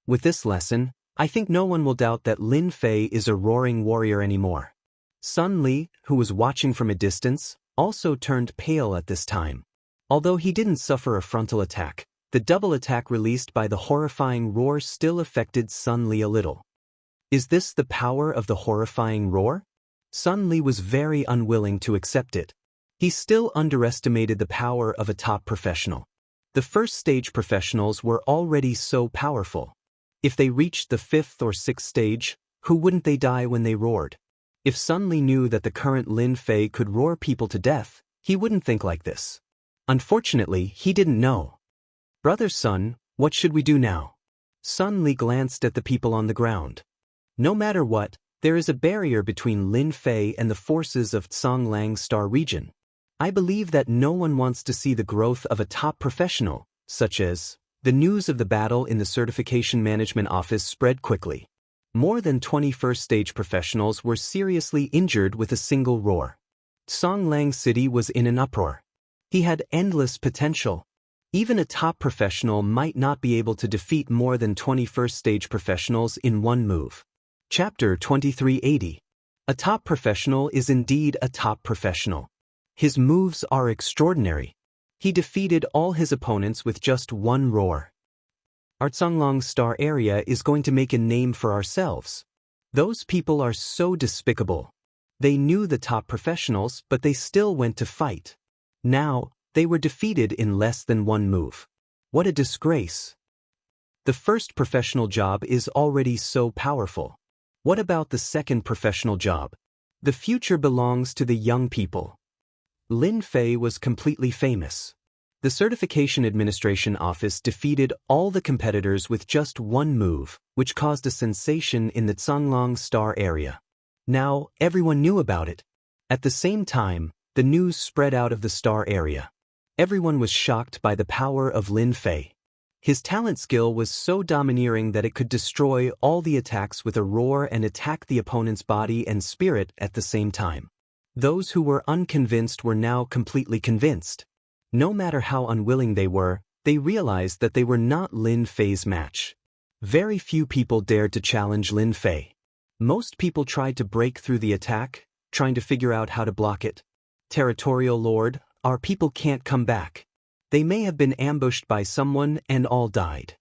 With this lesson, I think no one will doubt that Lin Fei is a roaring warrior anymore. Sun Li, who was watching from a distance, also turned pale at this time. Although he didn't suffer a frontal attack, the double attack released by the horrifying roar still affected Sun Li a little. Is this the power of the horrifying roar? Sun Li was very unwilling to accept it. He still underestimated the power of a top professional. The first stage professionals were already so powerful. If they reached the 5th or 6th stage, who wouldn't they die when they roared? If Sun Li knew that the current Lin Fei could roar people to death, he wouldn't think like this. Unfortunately, he didn't know. Brother Sun, what should we do now? Sun Li glanced at the people on the ground. No matter what, there is a barrier between Lin Fei and the forces of Tsanglang Star region. I believe that no one wants to see the growth of a top professional, such as the news of the battle in the certification management office spread quickly. More than 20 first-stage professionals were seriously injured with a single roar. Songlang City was in an uproar. He had endless potential. Even a top professional might not be able to defeat more than 20 first-stage professionals in one move. Chapter 2380. A top professional is indeed a top professional. His moves are extraordinary. He defeated all his opponents with just one roar. Our Songlang Star area is going to make a name for ourselves. Those people are so despicable. They knew the top professionals, but they still went to fight. Now, they were defeated in less than one move. What a disgrace. The first professional job is already so powerful. What about the second professional job? The future belongs to the young people. Lin Fei was completely famous. The Certification Administration Office defeated all the competitors with just one move, which caused a sensation in the Songlang Star area. Now, everyone knew about it. At the same time, the news spread out of the Star area. Everyone was shocked by the power of Lin Fei. His talent skill was so domineering that it could destroy all the attacks with a roar and attack the opponent's body and spirit at the same time. Those who were unconvinced were now completely convinced. No matter how unwilling they were, they realized that they were not Lin Fei's match. Very few people dared to challenge Lin Fei. Most people tried to break through the attack, trying to figure out how to block it. Territorial Lord, our people can't come back. They may have been ambushed by someone and all died.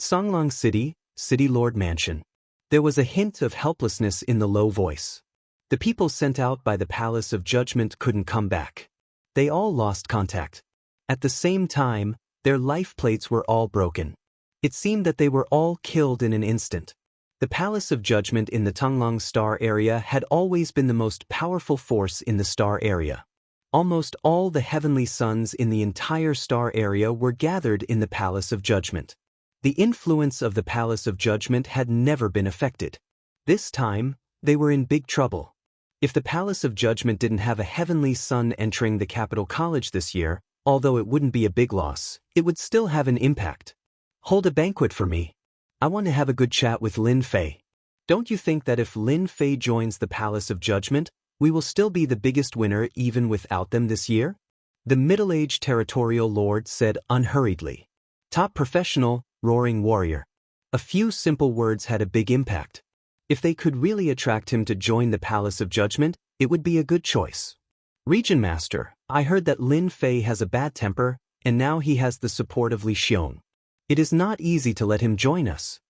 Songlang City, City Lord Mansion. There was a hint of helplessness in the low voice. The people sent out by the Palace of Judgment couldn't come back. They all lost contact. At the same time, their life plates were all broken. It seemed that they were all killed in an instant. The Palace of Judgment in the Songlang Star area had always been the most powerful force in the Star area. Almost all the heavenly suns in the entire Star area were gathered in the Palace of Judgment. The influence of the Palace of Judgment had never been affected. This time, they were in big trouble. If the Palace of Judgment didn't have a heavenly sun entering the capital college this year, although it wouldn't be a big loss, it would still have an impact. Hold a banquet for me. I want to have a good chat with Lin Fei. Don't you think that if Lin Fei joins the Palace of Judgment, we will still be the biggest winner even without them this year? The middle-aged territorial lord said unhurriedly. Top professional, roaring warrior. A few simple words had a big impact. If they could really attract him to join the Palace of Judgment, it would be a good choice. Region Master, I heard that Lin Fei has a bad temper, and now he has the support of Li Xiong. It is not easy to let him join us.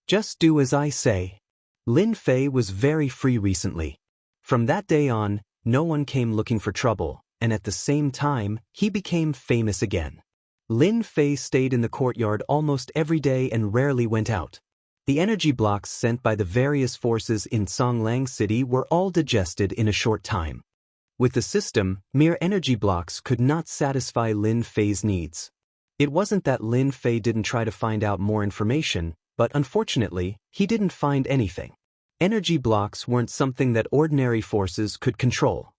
Just do as I say. Lin Fei was very free recently. From that day on, no one came looking for trouble, and at the same time, he became famous again. Lin Fei stayed in the courtyard almost every day and rarely went out. The energy blocks sent by the various forces in Songlang City were all digested in a short time. With the system, mere energy blocks could not satisfy Lin Fei's needs. It wasn't that Lin Fei didn't try to find out more information, but unfortunately, he didn't find anything. Energy blocks weren't something that ordinary forces could control.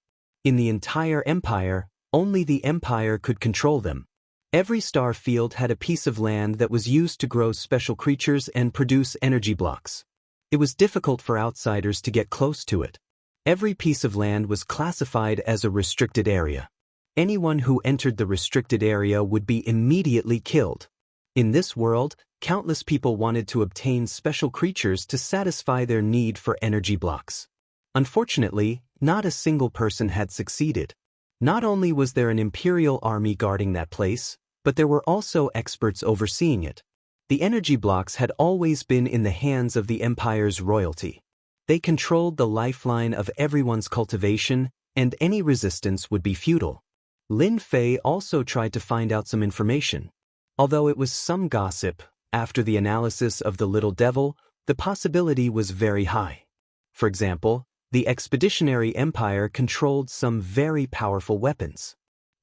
In the entire empire, only the empire could control them. Every star field had a piece of land that was used to grow special creatures and produce energy blocks. It was difficult for outsiders to get close to it. Every piece of land was classified as a restricted area. Anyone who entered the restricted area would be immediately killed. In this world, countless people wanted to obtain special creatures to satisfy their need for energy blocks. Unfortunately, not a single person had succeeded. Not only was there an imperial army guarding that place, but there were also experts overseeing it. The energy blocks had always been in the hands of the empire's royalty. They controlled the lifeline of everyone's cultivation, and any resistance would be futile. Lin Fei also tried to find out some information. Although it was some gossip, after the analysis of the little devil, the possibility was very high. For example, the Expeditionary Empire controlled some very powerful weapons.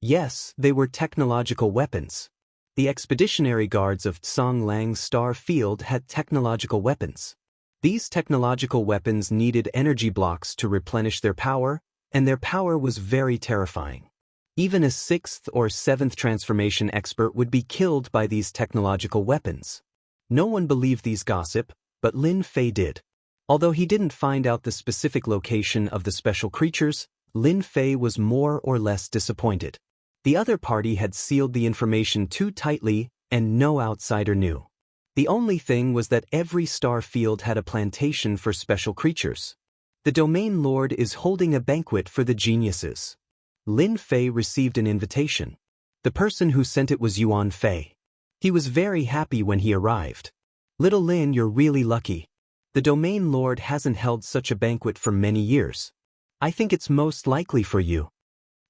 Yes, they were technological weapons. The Expeditionary Guards of Songlang Star Field had technological weapons. These technological weapons needed energy blocks to replenish their power, and their power was very terrifying. Even a 6th or 7th transformation expert would be killed by these technological weapons. No one believed these gossip, but Lin Fei did. Although he didn't find out the specific location of the special creatures, Lin Fei was more or less disappointed. The other party had sealed the information too tightly, and no outsider knew. The only thing was that every star field had a plantation for special creatures. The domain lord is holding a banquet for the geniuses. Lin Fei received an invitation. The person who sent it was Yuan Fei. He was very happy when he arrived. "Little Lin, you're really lucky. The domain lord hasn't held such a banquet for many years. I think it's most likely for you."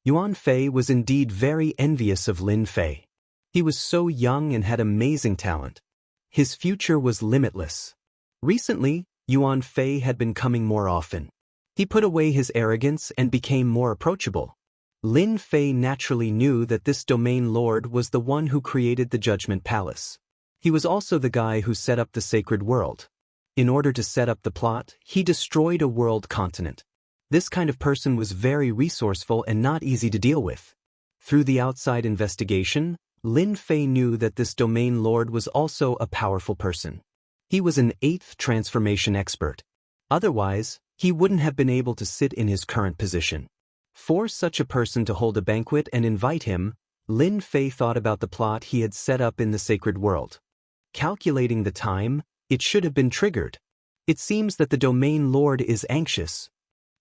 Yuan Fei was indeed very envious of Lin Fei. He was so young and had amazing talent. His future was limitless. Recently, Yuan Fei had been coming more often. He put away his arrogance and became more approachable. Lin Fei naturally knew that this domain lord was the one who created the Judgment Palace. He was also the guy who set up the sacred world. In order to set up the plot, he destroyed a world continent. This kind of person was very resourceful and not easy to deal with. Through the outside investigation, Lin Fei knew that this domain lord was also a powerful person. He was an 8th transformation expert. Otherwise, he wouldn't have been able to sit in his current position. For such a person to hold a banquet and invite him, Lin Fei thought about the plot he had set up in the sacred world. Calculating the time, it should have been triggered. It seems that the domain lord is anxious.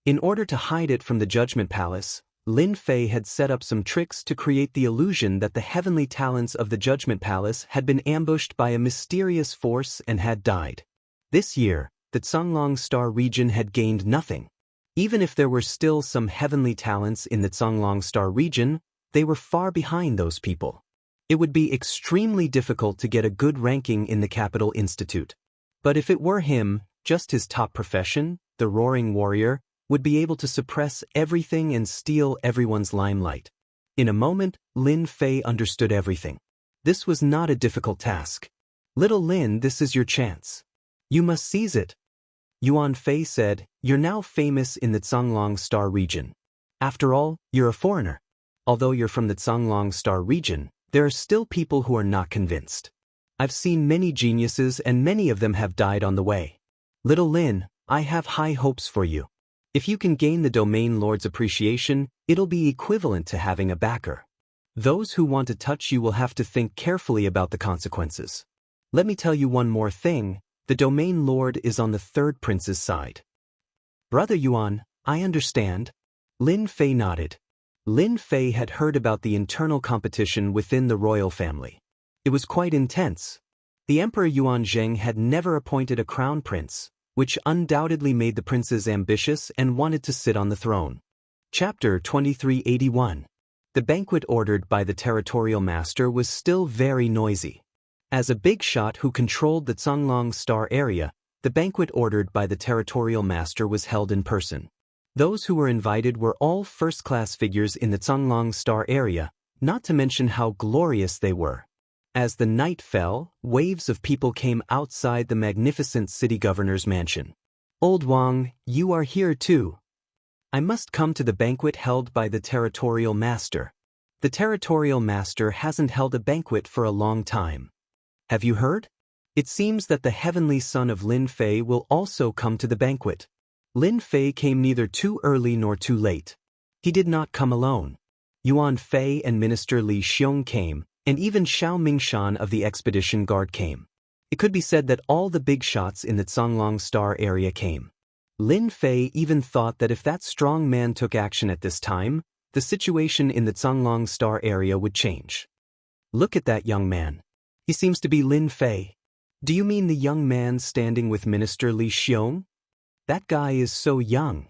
In order to hide it from the Judgment Palace, Lin Fei had set up some tricks to create the illusion that the heavenly talents of the Judgment Palace had been ambushed by a mysterious force and had died. This year, the Zonglong Star region had gained nothing. Even if there were still some heavenly talents in the Zonglong Star region, they were far behind those people. It would be extremely difficult to get a good ranking in the Capital Institute. But if it were him, just his top profession, the Roaring Warrior, would be able to suppress everything and steal everyone's limelight. In a moment, Lin Fei understood everything. This was not a difficult task. "Little Lin, this is your chance. You must seize it." Yuan Fei said, "You're now famous in the Zonglong Star region. After all, you're a foreigner. Although you're from the Zonglong Star region, there are still people who are not convinced. I've seen many geniuses and many of them have died on the way. Little Lin, I have high hopes for you. If you can gain the domain lord's appreciation, it'll be equivalent to having a backer. Those who want to touch you will have to think carefully about the consequences. Let me tell you one more thing, the domain lord is on the 3rd prince's side." "Brother Yuan, I understand." Lin Fei nodded. Lin Fei had heard about the internal competition within the royal family. It was quite intense. The Emperor Yuan Zheng had never appointed a crown prince, which undoubtedly made the princes ambitious and wanted to sit on the throne. Chapter 2381. The banquet ordered by the territorial master was still very noisy. As a big shot who controlled the Zonglong Star area, the banquet ordered by the territorial master was held in person. Those who were invited were all first-class figures in the Zonglong Star area, not to mention how glorious they were. As the night fell, waves of people came outside the magnificent city governor's mansion. "Old Wang, you are here too. I must come to the banquet held by the territorial master. The territorial master hasn't held a banquet for a long time. Have you heard? It seems that the heavenly son of Lin Fei will also come to the banquet." Lin Fei came neither too early nor too late. He did not come alone. Yuan Fei and Minister Li Xiong came, and even Xiao Mingshan of the expedition guard came. It could be said that all the big shots in the Zonglong Star area came. Lin Fei even thought that if that strong man took action at this time, the situation in the Zonglong Star area would change. "Look at that young man. He seems to be Lin Fei." "Do you mean the young man standing with Minister Li Xiong? That guy is so young."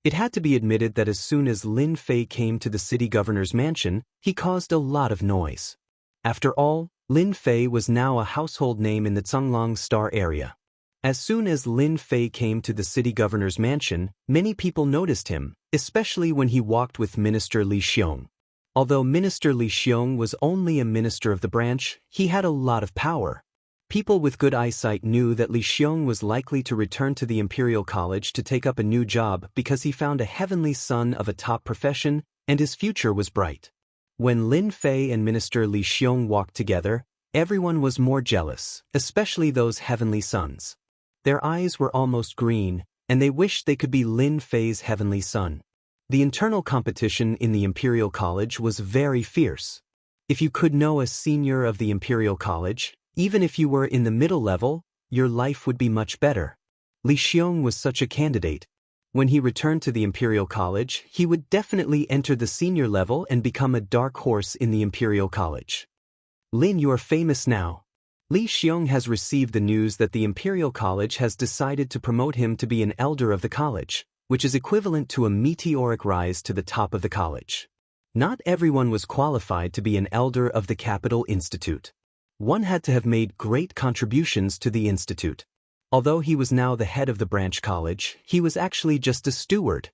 It had to be admitted that as soon as Lin Fei came to the city governor's mansion, he caused a lot of noise. After all, Lin Fei was now a household name in the Zonglong Star area. As soon as Lin Fei came to the city governor's mansion, many people noticed him, especially when he walked with Minister Li Xiong. Although Minister Li Xiong was only a minister of the branch, he had a lot of power. People with good eyesight knew that Li Xiong was likely to return to the Imperial College to take up a new job because he found a heavenly son of a top profession and his future was bright. When Lin Fei and Minister Li Xiong walked together, everyone was more jealous, especially those heavenly sons. Their eyes were almost green, and they wished they could be Lin Fei's heavenly son. The internal competition in the Imperial College was very fierce. If you could know a senior of the Imperial College, even if you were in the middle level, your life would be much better. Li Xiong was such a candidate. When he returned to the Imperial College, he would definitely enter the senior level and become a dark horse in the Imperial College. Lin, you are famous now. Li Xiong has received the news that the Imperial College has decided to promote him to be an elder of the college, which is equivalent to a meteoric rise to the top of the college. Not everyone was qualified to be an elder of the Capital Institute. One had to have made great contributions to the institute. Although he was now the head of the branch college, he was actually just a steward.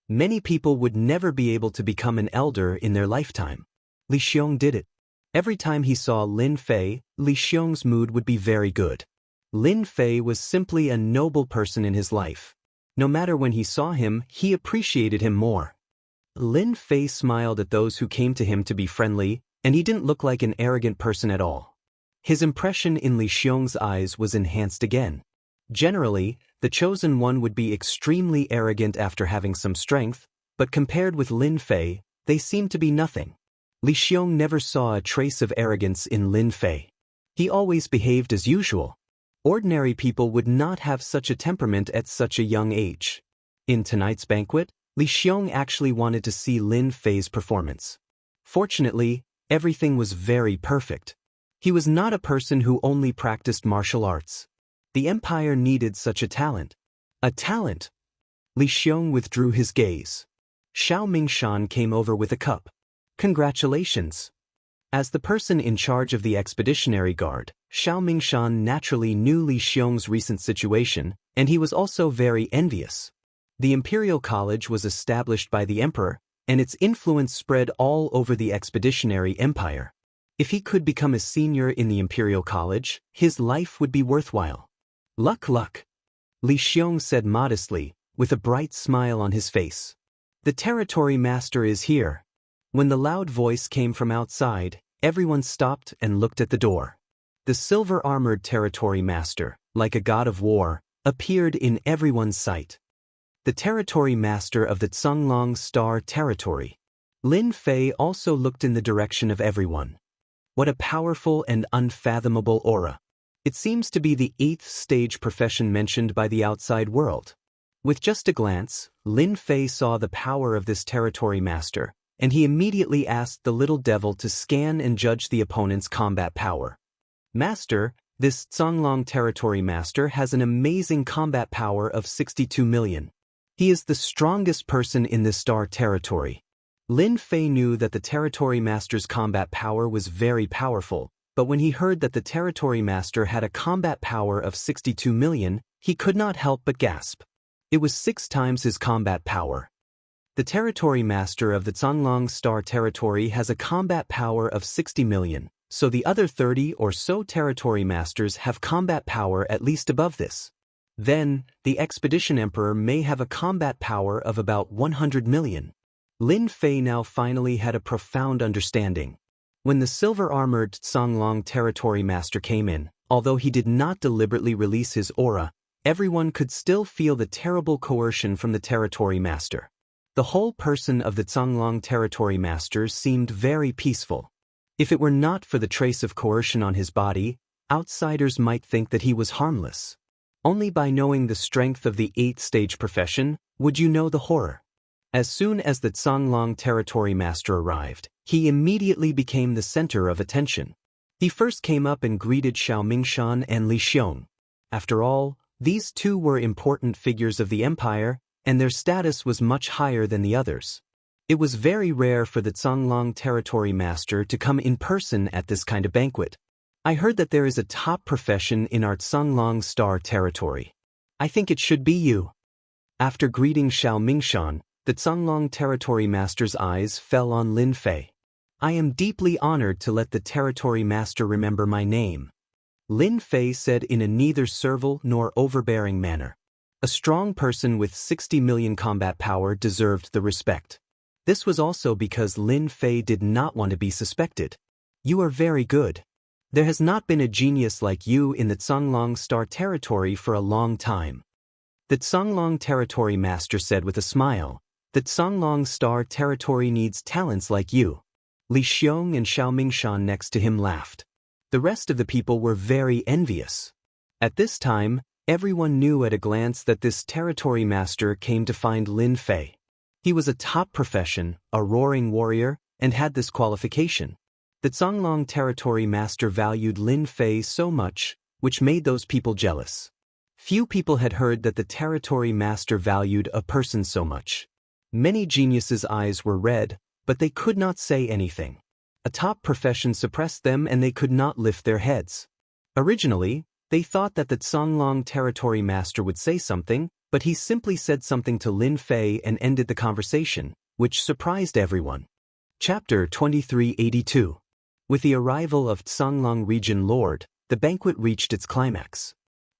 Many people would never be able to become an elder in their lifetime. Li Xiong did it. Every time he saw Lin Fei, Li Xiong's mood would be very good. Lin Fei was simply a noble person in his life. No matter when he saw him, he appreciated him more. Lin Fei smiled at those who came to him to be friendly, and he didn't look like an arrogant person at all. His impression in Li Xiong's eyes was enhanced again. Generally, the chosen one would be extremely arrogant after having some strength, but compared with Lin Fei, they seemed to be nothing. Li Xiong never saw a trace of arrogance in Lin Fei. He always behaved as usual. Ordinary people would not have such a temperament at such a young age. In tonight's banquet, Li Xiong actually wanted to see Lin Fei's performance. Fortunately, everything was very perfect. He was not a person who only practiced martial arts. The empire needed such a talent. A talent! Li Xiong withdrew his gaze. Xiao Mingshan came over with a cup. Congratulations! As the person in charge of the expeditionary guard, Xiao Mingshan naturally knew Li Xiong's recent situation, and he was also very envious. The Imperial College was established by the emperor, and its influence spread all over the expeditionary empire. If he could become a senior in the Imperial College, his life would be worthwhile. Luck, luck! Li Xiong said modestly, with a bright smile on his face. The territory master is here. When the loud voice came from outside, everyone stopped and looked at the door. The silver-armored territory master, like a god of war, appeared in everyone's sight. The territory master of the Zhonglong Star Territory. Lin Fei also looked in the direction of everyone. What a powerful and unfathomable aura. It seems to be the 8th stage profession mentioned by the outside world. With just a glance, Lin Fei saw the power of this territory master, and he immediately asked the little devil to scan and judge the opponent's combat power. Master, this Zhonglong territory master has an amazing combat power of 62 million. He is the strongest person in this star territory. Lin Fei knew that the territory master's combat power was very powerful, but when he heard that the territory master had a combat power of 62 million, he could not help but gasp. It was 6 times his combat power. The territory master of the Zhonglong Star Territory has a combat power of 60 million, so the other 30 or so territory masters have combat power at least above this. Then, the Expedition Emperor may have a combat power of about 100 million. Lin Fei now finally had a profound understanding. When the silver-armored Zhonglong Territory Master came in, although he did not deliberately release his aura, everyone could still feel the terrible coercion from the Territory Master. The whole person of the Zhonglong Territory Master seemed very peaceful. If it were not for the trace of coercion on his body, outsiders might think that he was harmless. Only by knowing the strength of the 8th stage profession would you know the horror. As soon as the Zhonglong Territory Master arrived, he immediately became the center of attention. He first came up and greeted Xiao Mingshan and Li Xiong. After all, these two were important figures of the empire, and their status was much higher than the others. It was very rare for the Zhonglong Territory Master to come in person at this kind of banquet. I heard that there is a top profession in our Zhonglong Star Territory. I think it should be you. After greeting Xiao Mingshan, the Zhonglong Territory Master's eyes fell on Lin Fei. I am deeply honored to let the Territory Master remember my name. Lin Fei said in a neither servile nor overbearing manner. A strong person with 60 million combat power deserved the respect. This was also because Lin Fei did not want to be suspected. You are very good. There has not been a genius like you in the Songlong Star territory for a long time. The Songlong territory master said with a smile. The Songlong Star territory needs talents like you. Li Xiong and Xiao Mingshan next to him laughed. The rest of the people were very envious. At this time, everyone knew at a glance that this territory master came to find Lin Fei. He was a top profession, a roaring warrior, and had this qualification. The Songlong territory master valued Lin Fei so much, which made those people jealous. Few people had heard that the territory master valued a person so much. Many geniuses' eyes were red, but they could not say anything. A top profession suppressed them and they could not lift their heads. Originally, they thought that the Songlong territory master would say something, but he simply said something to Lin Fei and ended the conversation, which surprised everyone. Chapter 2382. With the arrival of Songlong Region Lord, the banquet reached its climax.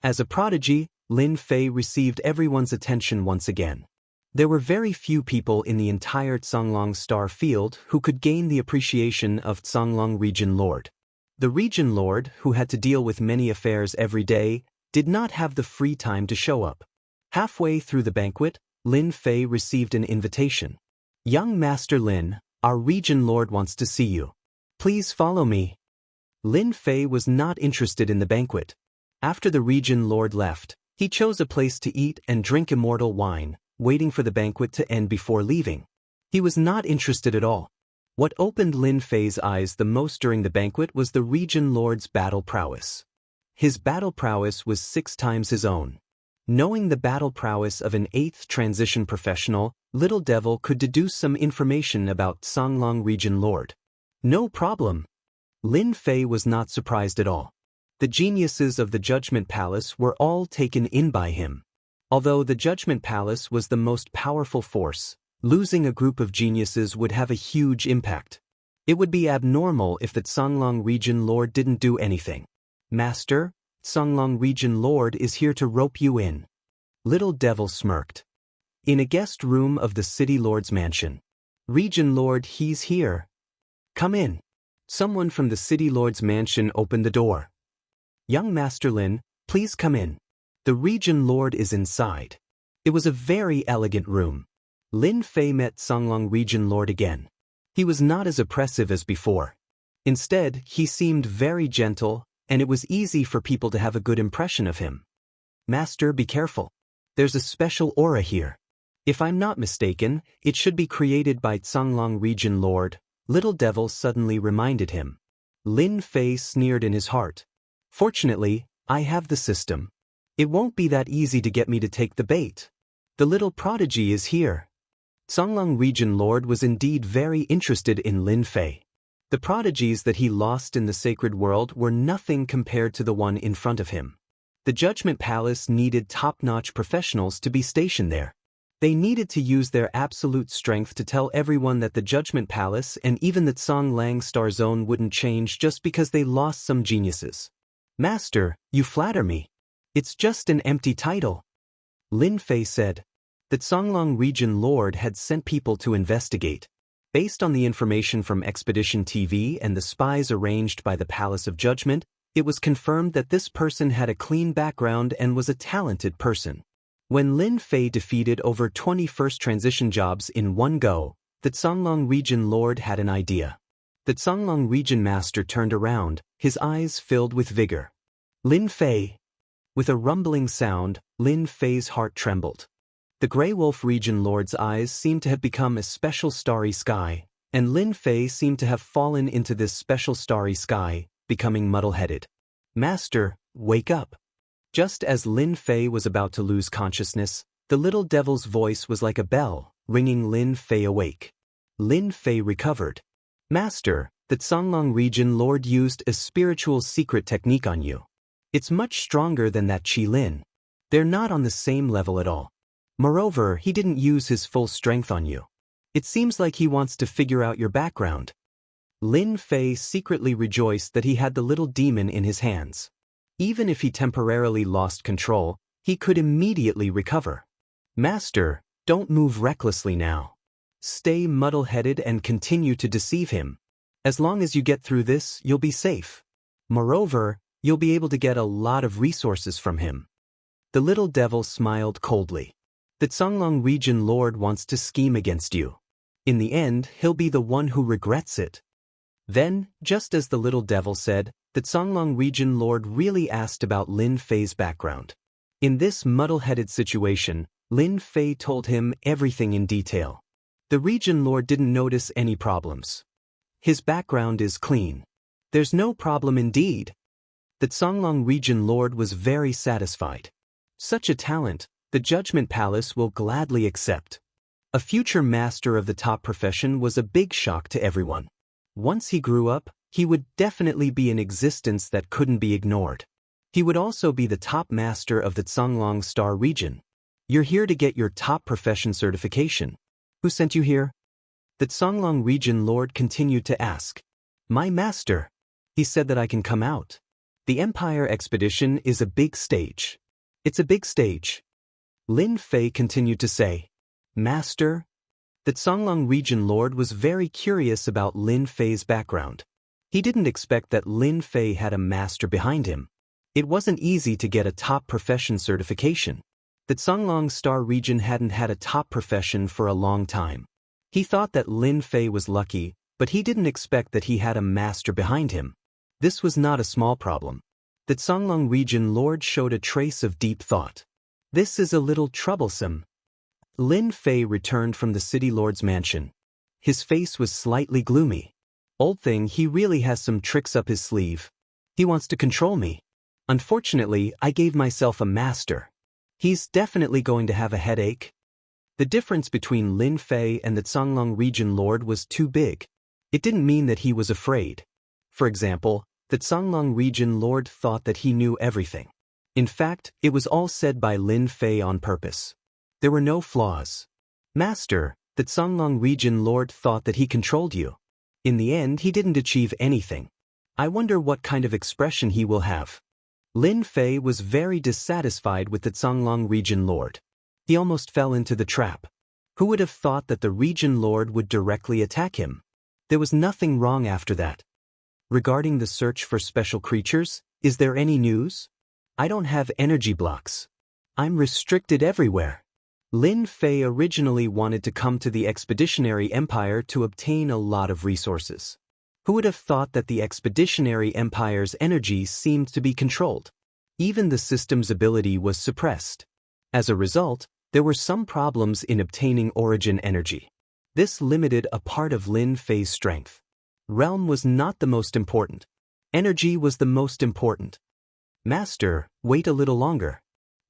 As a prodigy, Lin Fei received everyone's attention once again. There were very few people in the entire Songlong Star field who could gain the appreciation of Songlong Region Lord. The Region Lord, who had to deal with many affairs every day, did not have the free time to show up. Halfway through the banquet, Lin Fei received an invitation. Young Master Lin, our Region Lord wants to see you. Please follow me. Lin Fei was not interested in the banquet. After the Region Lord left, he chose a place to eat and drink immortal wine, waiting for the banquet to end before leaving. He was not interested at all. What opened Lin Fei's eyes the most during the banquet was the Region Lord's battle prowess. His battle prowess was 6 times his own. Knowing the battle prowess of an 8th transition professional, Little Devil could deduce some information about Songlong Region Lord. No problem. Lin Fei was not surprised at all. The geniuses of the Judgment Palace were all taken in by him. Although the Judgment Palace was the most powerful force, losing a group of geniuses would have a huge impact. It would be abnormal if the Songlong Region Lord didn't do anything. Master, Songlong Region Lord is here to rope you in. Little Devil smirked. In a guest room of the City Lord's mansion. Region Lord, he's here. Come in. Someone from the City Lord's mansion opened the door. Young Master Lin, please come in. The Region Lord is inside. It was a very elegant room. Lin Fei met Songlong Region Lord again. He was not as oppressive as before. Instead, he seemed very gentle, and it was easy for people to have a good impression of him. Master, be careful. There's a special aura here. If I'm not mistaken, it should be created by Songlong Region Lord, Little Devil suddenly reminded him. Lin Fei sneered in his heart. Fortunately, I have the system. It won't be that easy to get me to take the bait. The little prodigy is here. Songlong Region Lord was indeed very interested in Lin Fei. The prodigies that he lost in the sacred world were nothing compared to the one in front of him. The Judgment Palace needed top-notch professionals to be stationed there. They needed to use their absolute strength to tell everyone that the Judgment Palace and even the Songlong Star Zone wouldn't change just because they lost some geniuses. Master, you flatter me. It's just an empty title. Lin Fei said. The Songlong Region Lord had sent people to investigate. Based on the information from Expedition TV and the spies arranged by the Palace of Judgment, it was confirmed that this person had a clean background and was a talented person. When Lin Fei defeated over 20 first transition jobs in one go, the Songlong Region Lord had an idea. The Songlong Region Master turned around, his eyes filled with vigor. Lin Fei. With a rumbling sound, Lin Fei's heart trembled. The Grey Wolf Region Lord's eyes seemed to have become a special starry sky, and Lin Fei seemed to have fallen into this special starry sky, becoming muddle-headed. Master, wake up. Just as Lin Fei was about to lose consciousness, the little devil's voice was like a bell, ringing Lin Fei awake. Lin Fei recovered. Master, the Songlong Region Lord used a spiritual secret technique on you. It's much stronger than that Qi Lin. They're not on the same level at all. Moreover, he didn't use his full strength on you. It seems like he wants to figure out your background. Lin Fei secretly rejoiced that he had the little demon in his hands. Even if he temporarily lost control, he could immediately recover. Master, don't move recklessly now. Stay muddle-headed and continue to deceive him. As long as you get through this, you'll be safe. Moreover, you'll be able to get a lot of resources from him." The little devil smiled coldly. "The Songlong region lord wants to scheme against you. In the end, he'll be the one who regrets it." Then, just as the little devil said, the Songlong region lord really asked about Lin Fei's background. In this muddle-headed situation, Lin Fei told him everything in detail. The region lord didn't notice any problems. "His background is clean. There's no problem indeed." The Songlong region lord was very satisfied. Such a talent, the Judgment Palace will gladly accept. A future master of the top profession was a big shock to everyone. Once he grew up, he would definitely be an existence that couldn't be ignored. He would also be the top master of the Songlong Star region. "You're here to get your top profession certification. Who sent you here?" The Songlong region lord continued to ask. "My master. He said that I can come out. The Empire expedition is a big stage. It's a big stage." Lin Fei continued to say. "Master?" The Songlong region lord was very curious about Lin Fei's background. He didn't expect that Lin Fei had a master behind him. It wasn't easy to get a top profession certification. The Songlong Star region hadn't had a top profession for a long time. He thought that Lin Fei was lucky, but he didn't expect that he had a master behind him. This was not a small problem. The Songlong region lord showed a trace of deep thought. "This is a little troublesome." Lin Fei returned from the city lord's mansion. His face was slightly gloomy. "Old thing, he really has some tricks up his sleeve. He wants to control me. Unfortunately, I gave myself a master. He's definitely going to have a headache." The difference between Lin Fei and the Songlong region lord was too big. It didn't mean that he was afraid. For example, the Songlong region lord thought that he knew everything. In fact, it was all said by Lin Fei on purpose. There were no flaws. "Master, the Songlong region lord thought that he controlled you. In the end, he didn't achieve anything. I wonder what kind of expression he will have." Lin Fei was very dissatisfied with the Songlong region lord. He almost fell into the trap. Who would have thought that the region lord would directly attack him? There was nothing wrong after that. "Regarding the search for special creatures, is there any news? I don't have energy blocks. I'm restricted everywhere." Lin Fei originally wanted to come to the Expeditionary Empire to obtain a lot of resources. Who would have thought that the Expeditionary Empire's energy seemed to be controlled? Even the system's ability was suppressed. As a result, there were some problems in obtaining origin energy. This limited a part of Lin Fei's strength. Realm was not the most important. Energy was the most important. "Master, wait a little longer.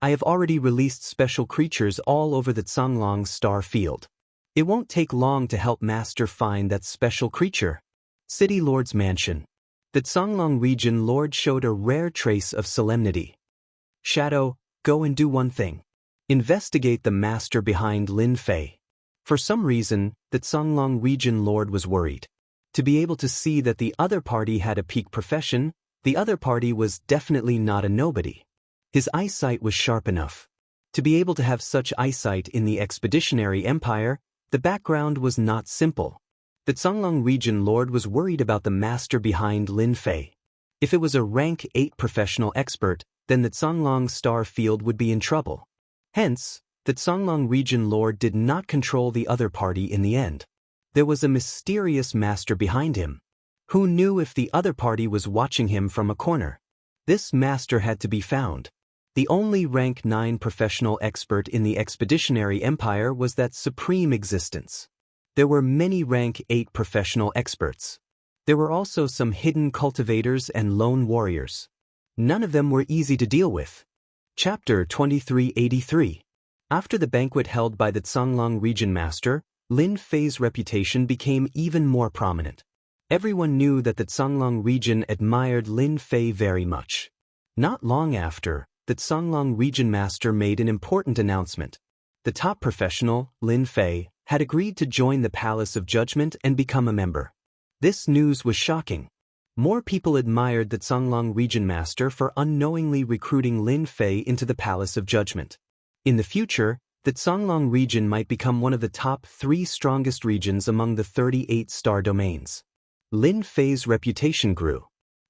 I have already released special creatures all over the Songlong Star field. It won't take long to help Master find that special creature." City Lord's mansion. The Songlong region lord showed a rare trace of solemnity. "Shadow, go and do one thing. Investigate the master behind Lin Fei." For some reason, the Songlong region lord was worried. To be able to see that the other party had a peak profession, the other party was definitely not a nobody. His eyesight was sharp enough. To be able to have such eyesight in the Expeditionary Empire, the background was not simple. The Songlong region lord was worried about the master behind Lin Fei. If it was a rank 8 professional expert, then the Songlong Star field would be in trouble. Hence, the Songlong region lord did not control the other party in the end. There was a mysterious master behind him. Who knew if the other party was watching him from a corner? This master had to be found. The only rank 9 professional expert in the Expeditionary Empire was that supreme existence. There were many rank 8 professional experts. There were also some hidden cultivators and lone warriors. None of them were easy to deal with. Chapter 2383. After the banquet held by the Songlong region master, Lin Fei's reputation became even more prominent. Everyone knew that the Songlong region admired Lin Fei very much. Not long after, the Songlong region master made an important announcement. The top professional, Lin Fei, had agreed to join the Palace of Judgment and become a member. This news was shocking. More people admired the Songlong region master for unknowingly recruiting Lin Fei into the Palace of Judgment. In the future, the Songlong region might become one of the top 3 strongest regions among the 38 star domains. Lin Fei's reputation grew.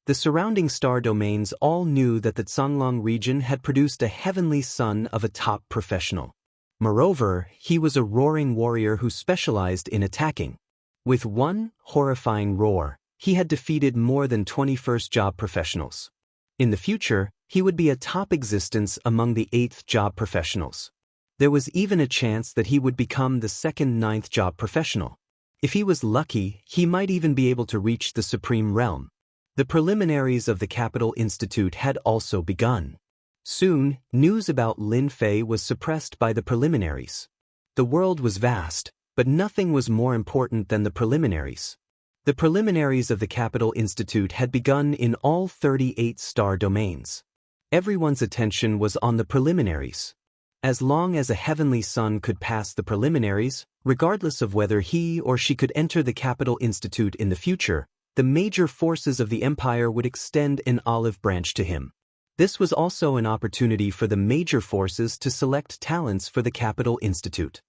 The surrounding star domains all knew that the Songlong region had produced a heavenly son of a top professional. Moreover, he was a roaring warrior who specialized in attacking. With one horrifying roar, he had defeated more than 21st job professionals. In the future, he would be a top existence among the 8th job professionals. There was even a chance that he would become the second 9th job professional. If he was lucky, he might even be able to reach the supreme realm. The preliminaries of the Capital Institute had also begun. Soon, news about Lin Fei was suppressed by the preliminaries. The world was vast, but nothing was more important than the preliminaries. The preliminaries of the Capital Institute had begun in all 38 star domains. Everyone's attention was on the preliminaries. As long as a heavenly son could pass the preliminaries, regardless of whether he or she could enter the Capital Institute in the future, the major forces of the empire would extend an olive branch to him. This was also an opportunity for the major forces to select talents for the Capital Institute.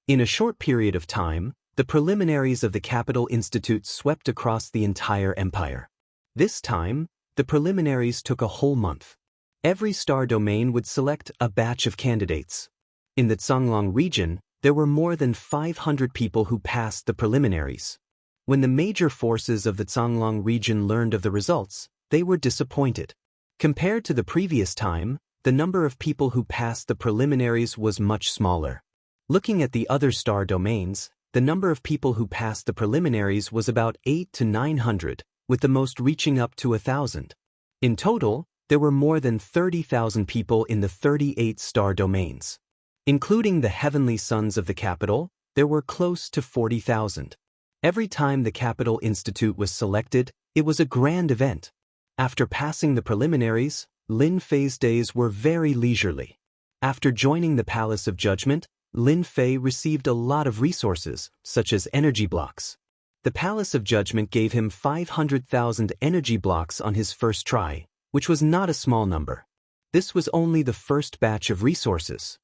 In a short period of time, the preliminaries of the Capital Institute swept across the entire empire. This time, the preliminaries took a whole month. Every star domain would select a batch of candidates. In the Songlong region, there were more than 500 people who passed the preliminaries. When the major forces of the Songlong region learned of the results, they were disappointed. Compared to the previous time, the number of people who passed the preliminaries was much smaller. Looking at the other star domains, the number of people who passed the preliminaries was about 800 to 900, with the most reaching up to 1,000. In total, there were more than 30,000 people in the 38 star domains. Including the heavenly sons of the capital, there were close to 40,000. Every time the Capital Institute was selected, it was a grand event. After passing the preliminaries, Lin Fei's days were very leisurely. After joining the Palace of Judgment, Lin Fei received a lot of resources, such as energy blocks. The Palace of Judgment gave him 500,000 energy blocks on his first try, which was not a small number. This was only the first batch of resources.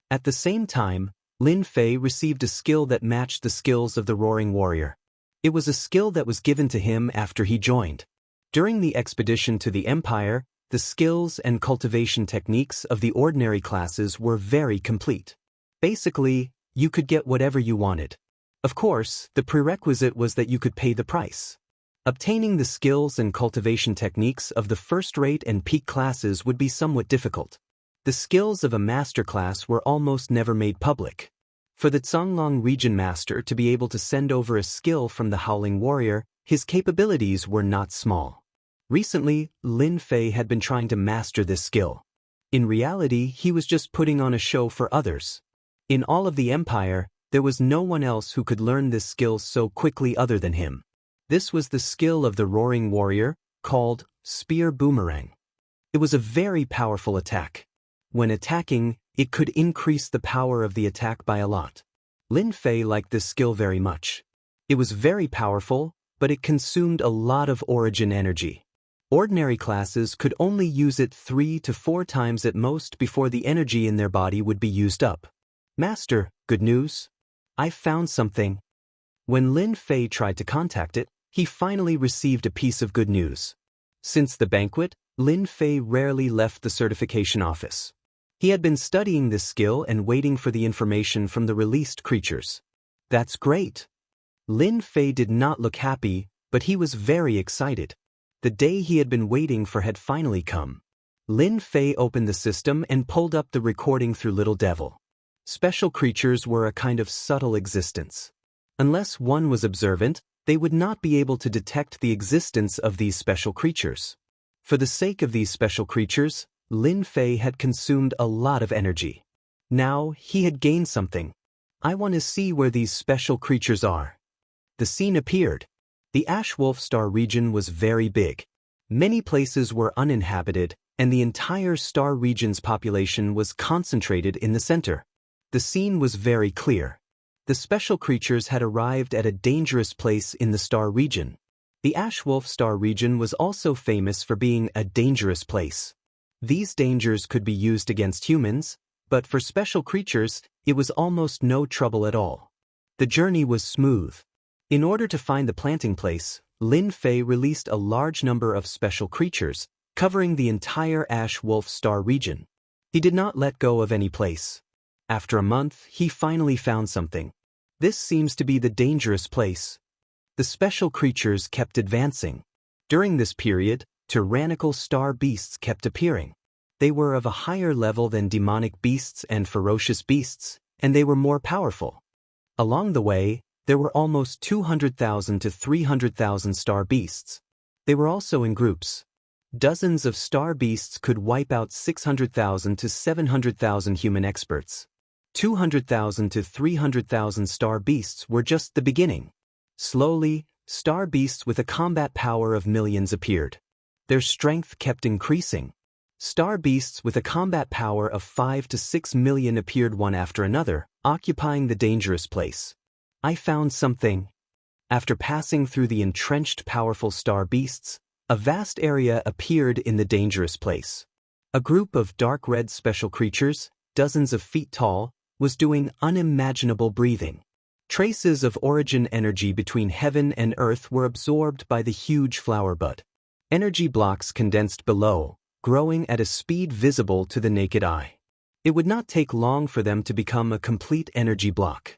At the same time, Lin Fei received a skill that matched the skills of the Roaring Warrior. It was a skill that was given to him after he joined. During the expedition to the Empire, the skills and cultivation techniques of the ordinary classes were very complete. Basically, you could get whatever you wanted. Of course, the prerequisite was that you could pay the price. Obtaining the skills and cultivation techniques of the first-rate and peak classes would be somewhat difficult. The skills of a master class were almost never made public. For the Songlong region master to be able to send over a skill from the Howling Warrior, his capabilities were not small. Recently, Lin Fei had been trying to master this skill. In reality, he was just putting on a show for others. In all of the Empire, there was no one else who could learn this skill so quickly other than him. This was the skill of the Roaring Warrior, called Spear Boomerang. It was a very powerful attack. When attacking, it could increase the power of the attack by a lot. Lin Fei liked this skill very much. It was very powerful, but it consumed a lot of origin energy. Ordinary classes could only use it 3 to 4 times at most before the energy in their body would be used up. Master, good news. I found something. When Lin Fei tried to contact it, he finally received a piece of good news. Since the banquet, Lin Fei rarely left the certification office. He had been studying this skill and waiting for the information from the released creatures. That's great. Lin Fei did not look happy, but he was very excited. The day he had been waiting for had finally come. Lin Fei opened the system and pulled up the recording through Little Devil. Special creatures were a kind of subtle existence. Unless one was observant, they would not be able to detect the existence of these special creatures. For the sake of these special creatures, Lin Fei had consumed a lot of energy. Now, he had gained something. I want to see where these special creatures are. The scene appeared. The Ash Wolf Star region was very big. Many places were uninhabited, and the entire star region's population was concentrated in the center. The scene was very clear. The special creatures had arrived at a dangerous place in the star region. The Ash Wolf Star region was also famous for being a dangerous place. These dangers could be used against humans, but for special creatures, It was almost no trouble at all. The journey was smooth. In order to find the planting place, Lin Fei released a large number of special creatures, covering the entire Ash Wolf Star region. He did not let go of any place. After a month, he finally found something. This seems to be the dangerous place. The special creatures kept advancing. During this period, tyrannical star beasts kept appearing. They were of a higher level than demonic beasts and ferocious beasts, and they were more powerful. Along the way, there were almost 200,000 to 300,000 star beasts. They were also in groups. Dozens of star beasts could wipe out 600,000 to 700,000 human experts. 200,000 to 300,000 star beasts were just the beginning. Slowly, star beasts with a combat power of millions appeared. Their strength kept increasing. Star beasts with a combat power of 5 to 6 million appeared one after another, occupying the dangerous place. I found something. After passing through the entrenched powerful star beasts, a vast area appeared in the dangerous place. A group of dark red special creatures, dozens of feet tall, was doing unimaginable breathing. Traces of origin energy between heaven and earth were absorbed by the huge flower bud. Energy blocks condensed below, growing at a speed visible to the naked eye. It would not take long for them to become a complete energy block.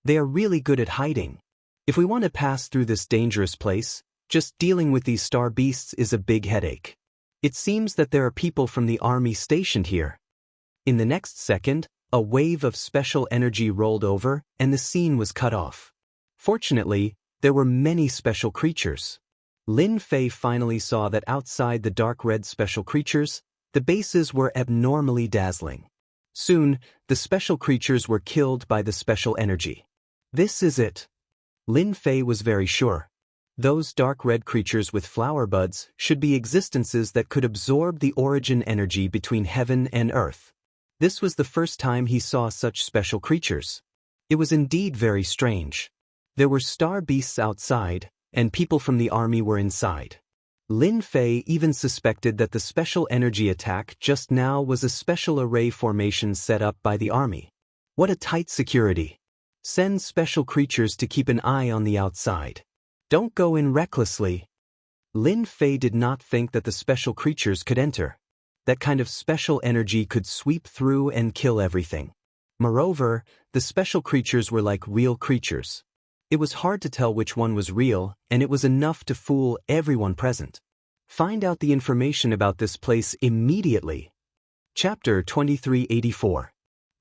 They are really good at hiding. If we want to pass through this dangerous place, just dealing with these star beasts is a big headache. It seems that there are people from the army stationed here. In the next second, a wave of special energy rolled over and the scene was cut off. Fortunately, there were many special creatures. Lin Fei finally saw that outside the dark red special creatures, the bases were abnormally dazzling. Soon, the special creatures were killed by the special energy. This is it. Lin Fei was very sure. Those dark red creatures with flower buds should be existences that could absorb the origin energy between heaven and earth. This was the first time he saw such special creatures. It was indeed very strange. There were star beasts outside, and people from the army were inside. Lin Fei even suspected that the special energy attack just now was a special array formation set up by the army. What a tight security. Send special creatures to keep an eye on the outside. Don't go in recklessly. Lin Fei did not think that the special creatures could enter. That kind of special energy could sweep through and kill everything. Moreover, the special creatures were like real creatures. It was hard to tell which one was real, and it was enough to fool everyone present. Find out the information about this place immediately. Chapter 2384.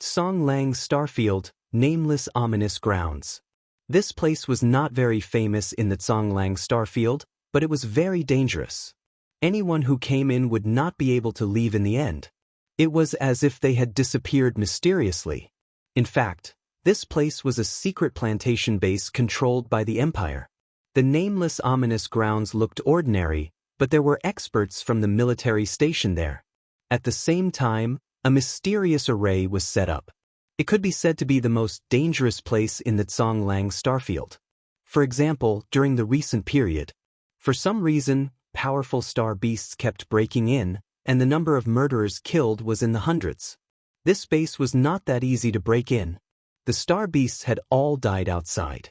Songlang Starfield, Nameless Ominous Grounds. This place was not very famous in the Songlang Starfield, but it was very dangerous. Anyone who came in would not be able to leave in the end. It was as if they had disappeared mysteriously. In fact, this place was a secret plantation base controlled by the Empire. The nameless ominous grounds looked ordinary, but there were experts from the military stationed there. At the same time, a mysterious array was set up. It could be said to be the most dangerous place in the Songlang Starfield. For example, during the recent period, for some reason, powerful star beasts kept breaking in, and the number of murderers killed was in the hundreds. This base was not that easy to break in. The star beasts had all died outside.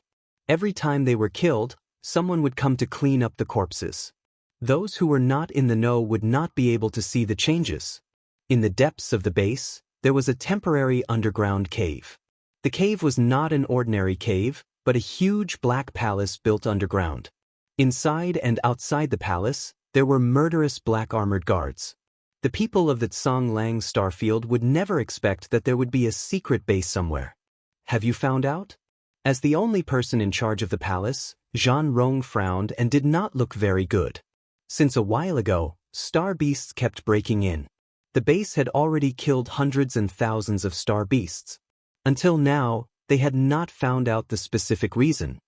Every time they were killed, someone would come to clean up the corpses. Those who were not in the know would not be able to see the changes. In the depths of the base, there was a temporary underground cave. The cave was not an ordinary cave, but a huge black palace built underground. Inside and outside the palace, there were murderous black armored guards. The people of the Songlang Starfield would never expect that there would be a secret base somewhere. Have you found out? As the only person in charge of the palace, Zhan Rong frowned and did not look very good. Since a while ago, star beasts kept breaking in. The base had already killed hundreds and thousands of star beasts. Until now, they had not found out the specific reason.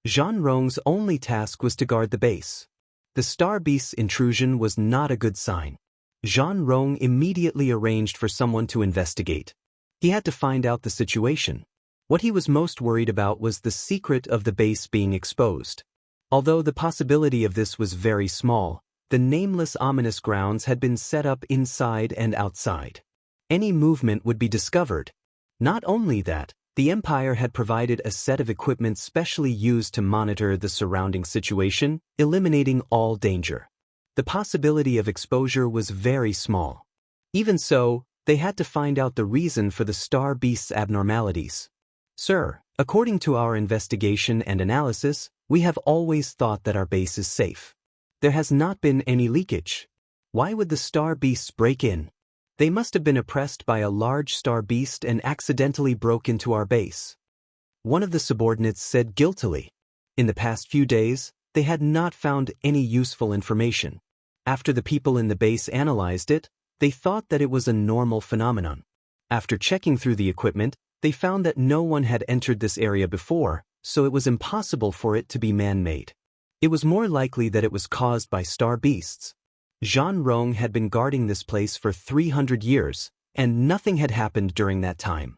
Zhan Rong's only task was to guard the base. The star beast's intrusion was not a good sign. Zhan Rong immediately arranged for someone to investigate. He had to find out the situation. What he was most worried about was the secret of the base being exposed. Although the possibility of this was very small, the nameless ominous grounds had been set up inside and outside. Any movement would be discovered. Not only that, the Empire had provided a set of equipment specially used to monitor the surrounding situation, eliminating all danger. The possibility of exposure was very small. Even so, they had to find out the reason for the star beast's abnormalities. Sir, according to our investigation and analysis, we have always thought that our base is safe. There has not been any leakage. Why would the star beasts break in? They must have been oppressed by a large star beast and accidentally broke into our base. One of the subordinates said guiltily. In the past few days, they had not found any useful information. After the people in the base analyzed it, they thought that it was a normal phenomenon. After checking through the equipment, they found that no one had entered this area before, so it was impossible for it to be man-made. It was more likely that it was caused by star beasts. Zhan Rong had been guarding this place for 300 years, and nothing had happened during that time.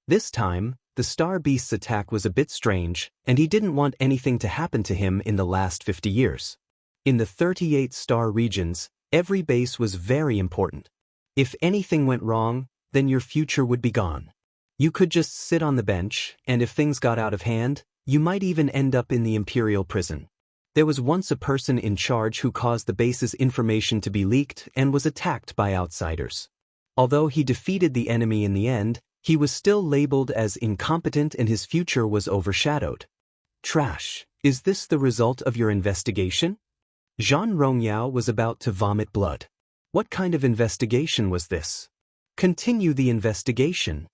This time, the star beast's attack was a bit strange, and he didn't want anything to happen to him in the last 50 years. In the 38 star regions, every base was very important. If anything went wrong, then your future would be gone. You could just sit on the bench, and if things got out of hand, you might even end up in the imperial prison. There was once a person in charge who caused the base's information to be leaked and was attacked by outsiders. Although he defeated the enemy in the end, he was still labeled as incompetent and his future was overshadowed. Trash. Is this the result of your investigation? Zhan Rongyao was about to vomit blood. What kind of investigation was this? Continue the investigation.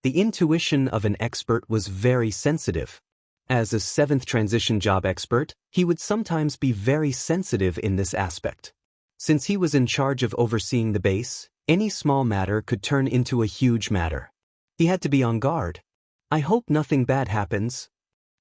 The intuition of an expert was very sensitive. As a 7th transition job expert, he would sometimes be very sensitive in this aspect. Since he was in charge of overseeing the base, any small matter could turn into a huge matter. He had to be on guard. I hope nothing bad happens.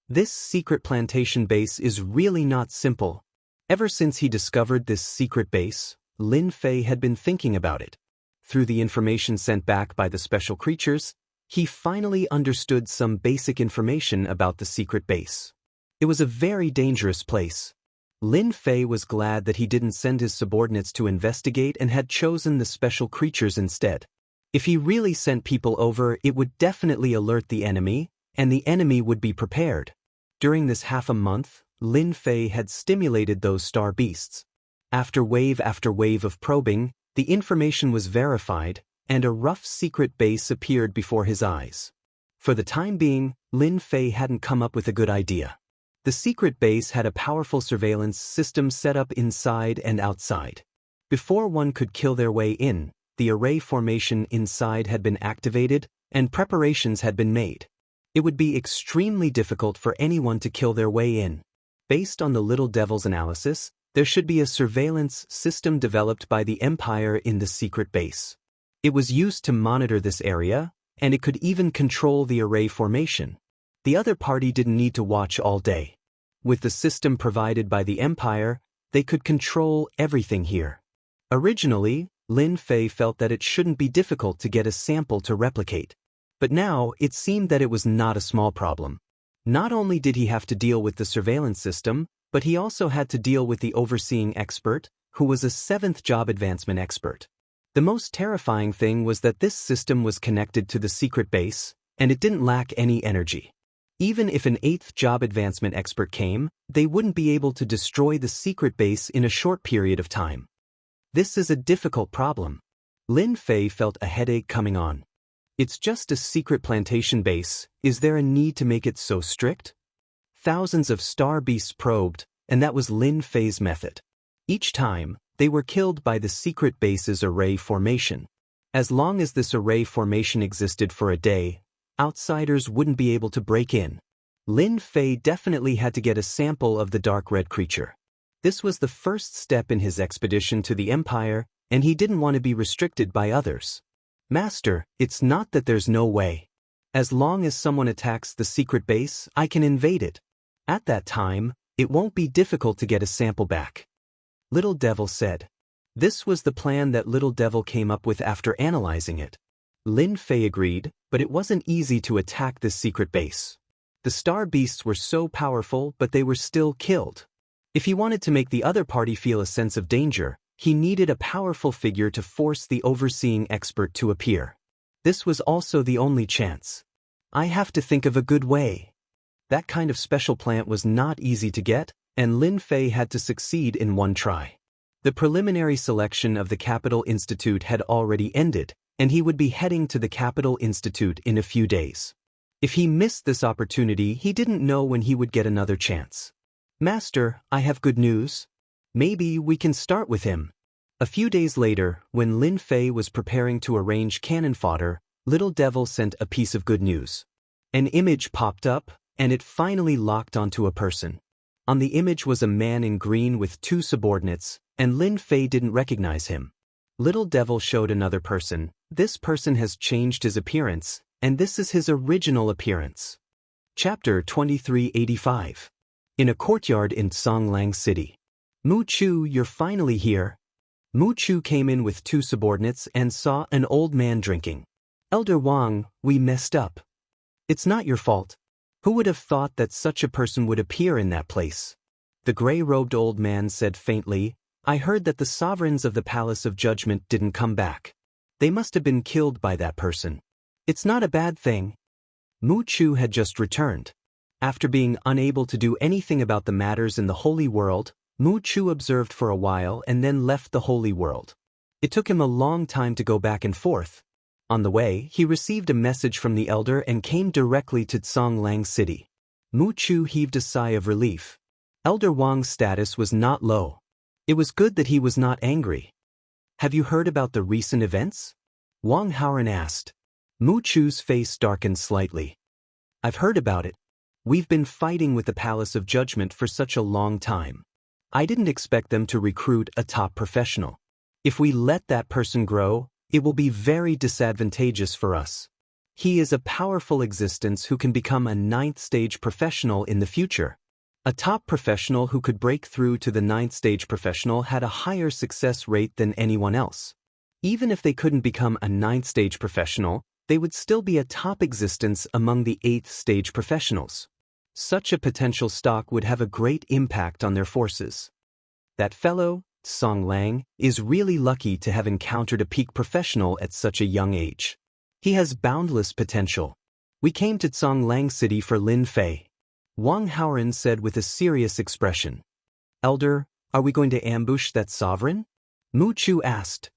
This secret plantation base is really not simple. Ever since he discovered this secret base, Lin Fei had been thinking about it. Through the information sent back by the special creatures, he finally understood some basic information about the secret base. It was a very dangerous place. Lin Fei was glad that he didn't send his subordinates to investigate and had chosen the special creatures instead. If he really sent people over, it would definitely alert the enemy, and the enemy would be prepared. During this half a month, Lin Fei had stimulated those star beasts. After wave of probing, the information was verified, and a rough secret base appeared before his eyes. For the time being, Lin Fei hadn't come up with a good idea. The secret base had a powerful surveillance system set up inside and outside. Before one could kill their way in, the array formation inside had been activated, and preparations had been made. It would be extremely difficult for anyone to kill their way in. Based on the Little Devil's analysis, there should be a surveillance system developed by the Empire in the secret base. It was used to monitor this area, and it could even control the array formation. The other party didn't need to watch all day. With the system provided by the Empire, they could control everything here. Originally, Lin Fei felt that it shouldn't be difficult to get a sample to replicate. But now, it seemed that it was not a small problem. Not only did he have to deal with the surveillance system, but he also had to deal with the overseeing expert, who was a 7th job advancement expert. The most terrifying thing was that this system was connected to the secret base, and it didn't lack any energy. Even if an 8th job advancement expert came, they wouldn't be able to destroy the secret base in a short period of time. This is a difficult problem. Lin Fei felt a headache coming on. It's just a secret plantation base, is there a need to make it so strict? Thousands of star beasts probed, and that was Lin Fei's method. Each time, they were killed by the secret base's array formation. As long as this array formation existed for a day, outsiders wouldn't be able to break in. Lin Fei definitely had to get a sample of the dark red creature. This was the first step in his expedition to the Empire, and he didn't want to be restricted by others. Master, it's not that there's no way. As long as someone attacks the secret base, I can invade it. At that time, it won't be difficult to get a sample back. Little Devil said. This was the plan that Little Devil came up with after analyzing it. Lin Fei agreed, but it wasn't easy to attack this secret base. The star beasts were so powerful, but they were still killed. If he wanted to make the other party feel a sense of danger, he needed a powerful figure to force the overseeing expert to appear. This was also the only chance. I have to think of a good way. That kind of special plant was not easy to get, and Lin Fei had to succeed in one try. The preliminary selection of the Capital Institute had already ended, and he would be heading to the Capital Institute in a few days. If he missed this opportunity, he didn't know when he would get another chance. Master, I have good news. Maybe we can start with him. A few days later, when Lin Fei was preparing to arrange cannon fodder, Little Devil sent a piece of good news. An image popped up, and it finally locked onto a person. On the image was a man in green with two subordinates, and Lin Fei didn't recognize him. Little Devil showed another person. This person has changed his appearance, and this is his original appearance. Chapter 2385. In a courtyard in Songlang City. Mu Chu, you're finally here. Mu Chu came in with two subordinates and saw an old man drinking. Elder Wang, we messed up. It's not your fault. Who would have thought that such a person would appear in that place? The gray-robed old man said faintly, I heard that the sovereigns of the Palace of Judgment didn't come back. They must have been killed by that person. It's not a bad thing. Mu Chu had just returned. After being unable to do anything about the matters in the Holy World, Mu Chu observed for a while and then left the Holy World. It took him a long time to go back and forth. On the way, he received a message from the elder and came directly to Songlang City. Mu Chu heaved a sigh of relief. Elder Wang's status was not low. It was good that he was not angry. Have you heard about the recent events? Wang Haoran asked. Mu Chu's face darkened slightly. I've heard about it. We've been fighting with the Palace of Judgment for such a long time. I didn't expect them to recruit a top professional. If we let that person grow, it will be very disadvantageous for us. He is a powerful existence who can become a 9th stage professional in the future. A top professional who could break through to the 9th stage professional had a higher success rate than anyone else. Even if they couldn't become a 9th stage professional, they would still be a top existence among the 8th stage professionals. Such a potential stock would have a great impact on their forces. That fellow, Song Lang, is really lucky to have encountered a peak professional at such a young age. He has boundless potential. We came to Songlang City for Lin Fei. Wang Haoran said with a serious expression. Elder, are we going to ambush that sovereign? Mu Chu asked.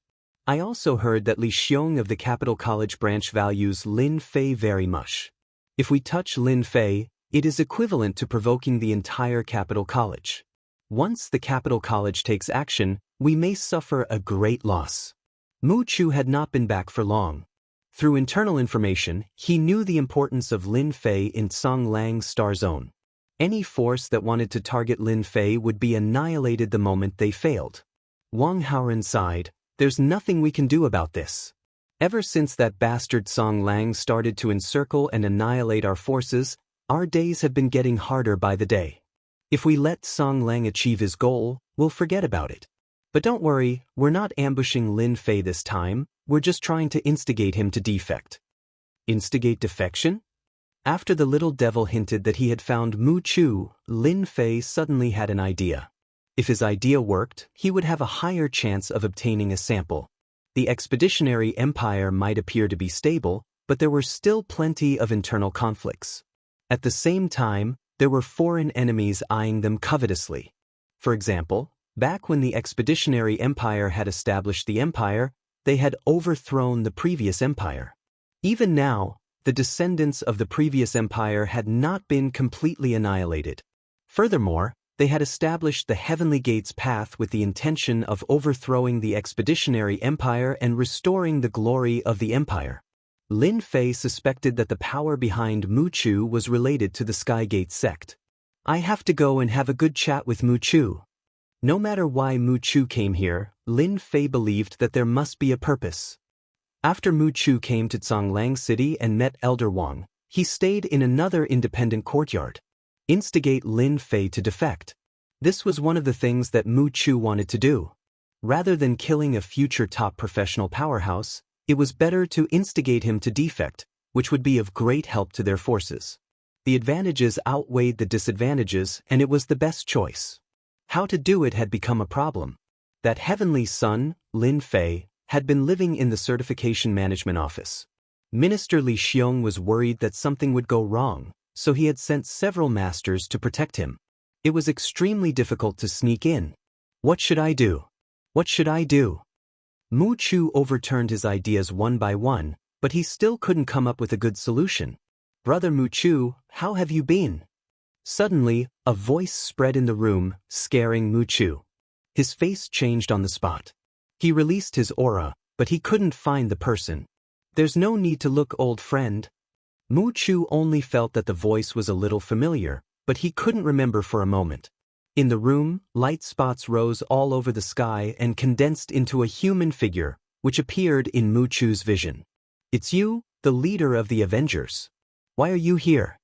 I also heard that Li Xiong of the Capital College branch values Lin Fei very much. If we touch Lin Fei, it is equivalent to provoking the entire Capital College. Once the Capital College takes action, we may suffer a great loss. Mu Chu had not been back for long. Through internal information, he knew the importance of Lin Fei in Songlang's star zone. Any force that wanted to target Lin Fei would be annihilated the moment they failed. Wang Haoran sighed, there's nothing we can do about this. Ever since that bastard Song Lang started to encircle and annihilate our forces, our days have been getting harder by the day. If we let Song Lang achieve his goal, we'll forget about it. But don't worry, we're not ambushing Lin Fei this time, we're just trying to instigate him to defect. Instigate defection? After the little devil hinted that he had found Mu Chu, Lin Fei suddenly had an idea. If his idea worked, he would have a higher chance of obtaining a sample. The expeditionary empire might appear to be stable, but there were still plenty of internal conflicts. At the same time, there were foreign enemies eyeing them covetously. For example, back when the expeditionary empire had established the empire, they had overthrown the previous empire. Even now, the descendants of the previous empire had not been completely annihilated. Furthermore, they had established the Heavenly Gates path with the intention of overthrowing the expeditionary empire and restoring the glory of the empire. Lin Fei suspected that the power behind Mu Chu was related to the Skygate sect. I have to go and have a good chat with Mu Chu. No matter why Mu Chu came here, Lin Fei believed that there must be a purpose. After Mu Chu came to Songlang City and met Elder Wang, he stayed in another independent courtyard. Instigate Lin Fei to defect. This was one of the things that Mu Chu wanted to do. Rather than killing a future top professional powerhouse, it was better to instigate him to defect, which would be of great help to their forces. The advantages outweighed the disadvantages, and it was the best choice. How to do it had become a problem. That heavenly son, Lin Fei, had been living in the certification management office. Minister Li Xiong was worried that something would go wrong, so he had sent several masters to protect him. It was extremely difficult to sneak in. What should I do? What should I do? Mu Chu overturned his ideas one by one, but he still couldn't come up with a good solution. Brother Mu Chu, how have you been? Suddenly, a voice spread in the room, scaring Mu Chu. His face changed on the spot. He released his aura, but he couldn't find the person. There's no need to look, old friend. Mu Chu only felt that the voice was a little familiar, but he couldn't remember for a moment. In the room, light spots rose all over the sky and condensed into a human figure, which appeared in Mu Chu's vision. It's you, the leader of the Avengers. Why are you here?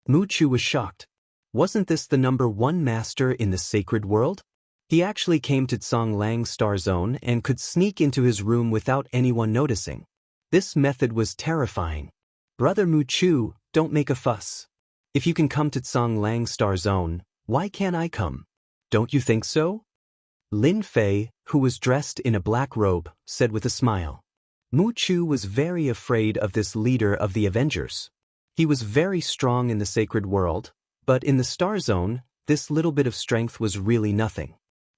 Mu Chu was shocked. Wasn't this the #1 master in the sacred world? He actually came to Tsonglang's star zone and could sneak into his room without anyone noticing. This method was terrifying. Brother Mu Chu, don't make a fuss. If you can come to Tsonglang's star zone, why can't I come? Don't you think so? Lin Fei, who was dressed in a black robe, said with a smile. Mu Chu was very afraid of this leader of the Avengers. He was very strong in the sacred world, but in the star zone, this little bit of strength was really nothing.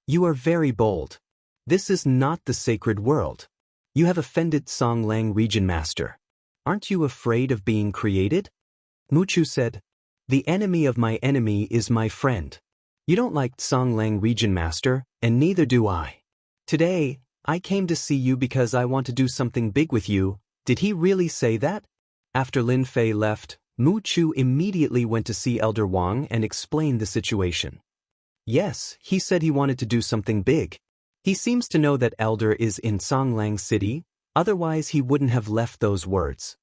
You are very bold. This is not the sacred world. You have offended Tsonglang Region Master. Aren't you afraid of being created? Mu Chu said, the enemy of my enemy is my friend. You don't like Tsonglang Region Master, and neither do I. Today, I came to see you because I want to do something big with you. Did he really say that? After Lin Fei left, Mu Chu immediately went to see Elder Wang and explained the situation. Yes, he said he wanted to do something big. He seems to know that Elder is in Tsonglang City, otherwise he wouldn't have left those words.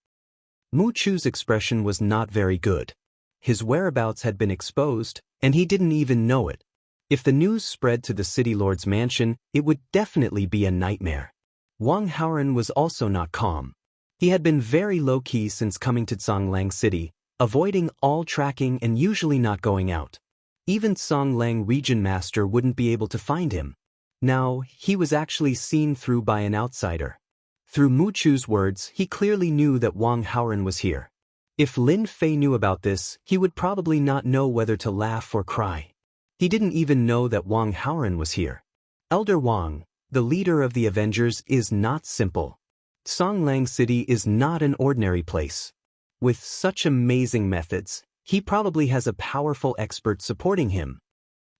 Mu Chu's expression was not very good. His whereabouts had been exposed, and he didn't even know it. If the news spread to the city lord's mansion, it would definitely be a nightmare. Wang Haoren was also not calm. He had been very low-key since coming to Tsonglang City, avoiding all tracking and usually not going out. Even Tsonglang Region Master wouldn't be able to find him. Now, he was actually seen through by an outsider. Through Mu Chu's words, he clearly knew that Wang Haoren was here. If Lin Fei knew about this, he would probably not know whether to laugh or cry. He didn't even know that Wang Haoren was here. Elder Wang, the leader of the Avengers, is not simple. Tsonglang City is not an ordinary place. With such amazing methods, he probably has a powerful expert supporting him.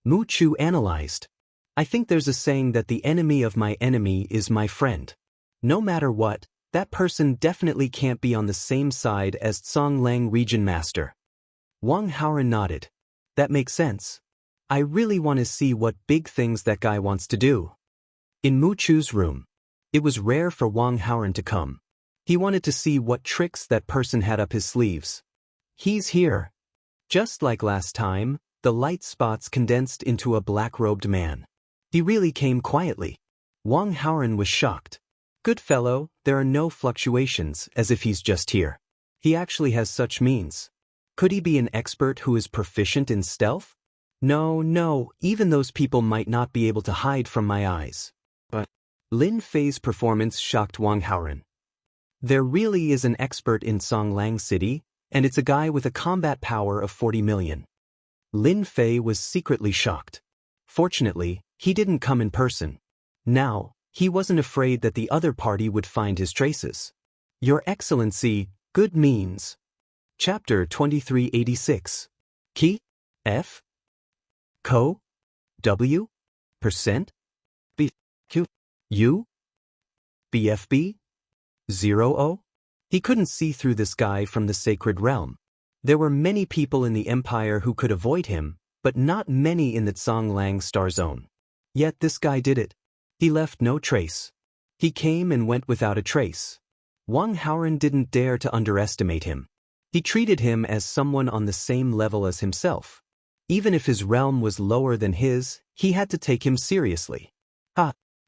Mu Chu analyzed. I think there's a saying that the enemy of my enemy is my friend. No matter what, that person definitely can't be on the same side as Tsonglang Region Master. Wang Haoren nodded. That makes sense. I really want to see what big things that guy wants to do. In Mu Chu's room, it was rare for Wang Haoren to come. He wanted to see what tricks that person had up his sleeves. He's here. Just like last time, the light spots condensed into a black-robed man. He really came quietly. Wang Haoren was shocked. Good fellow, there are no fluctuations, as if he's just here. He actually has such means. Could he be an expert who is proficient in stealth? No, even those people might not be able to hide from my eyes. But Lin Fei's performance shocked Wang Haoren. There really is an expert in Tsonglang City, and it's a guy with a combat power of 40 million. Lin Fei was secretly shocked. Fortunately, he didn't come in person. Now, he wasn't afraid that the other party would find his traces. Your Excellency, good means. Chapter 2386. Ki? F? Co? W? Percent? B? Q? U? BFB? 0O? He couldn't see through this guy from the sacred realm. There were many people in the empire who could avoid him, but not many in the Tsonglang star zone. Yet this guy did it. He left no trace. He came and went without a trace. Wang Haoren didn't dare to underestimate him. He treated him as someone on the same level as himself. Even if his realm was lower than his, he had to take him seriously.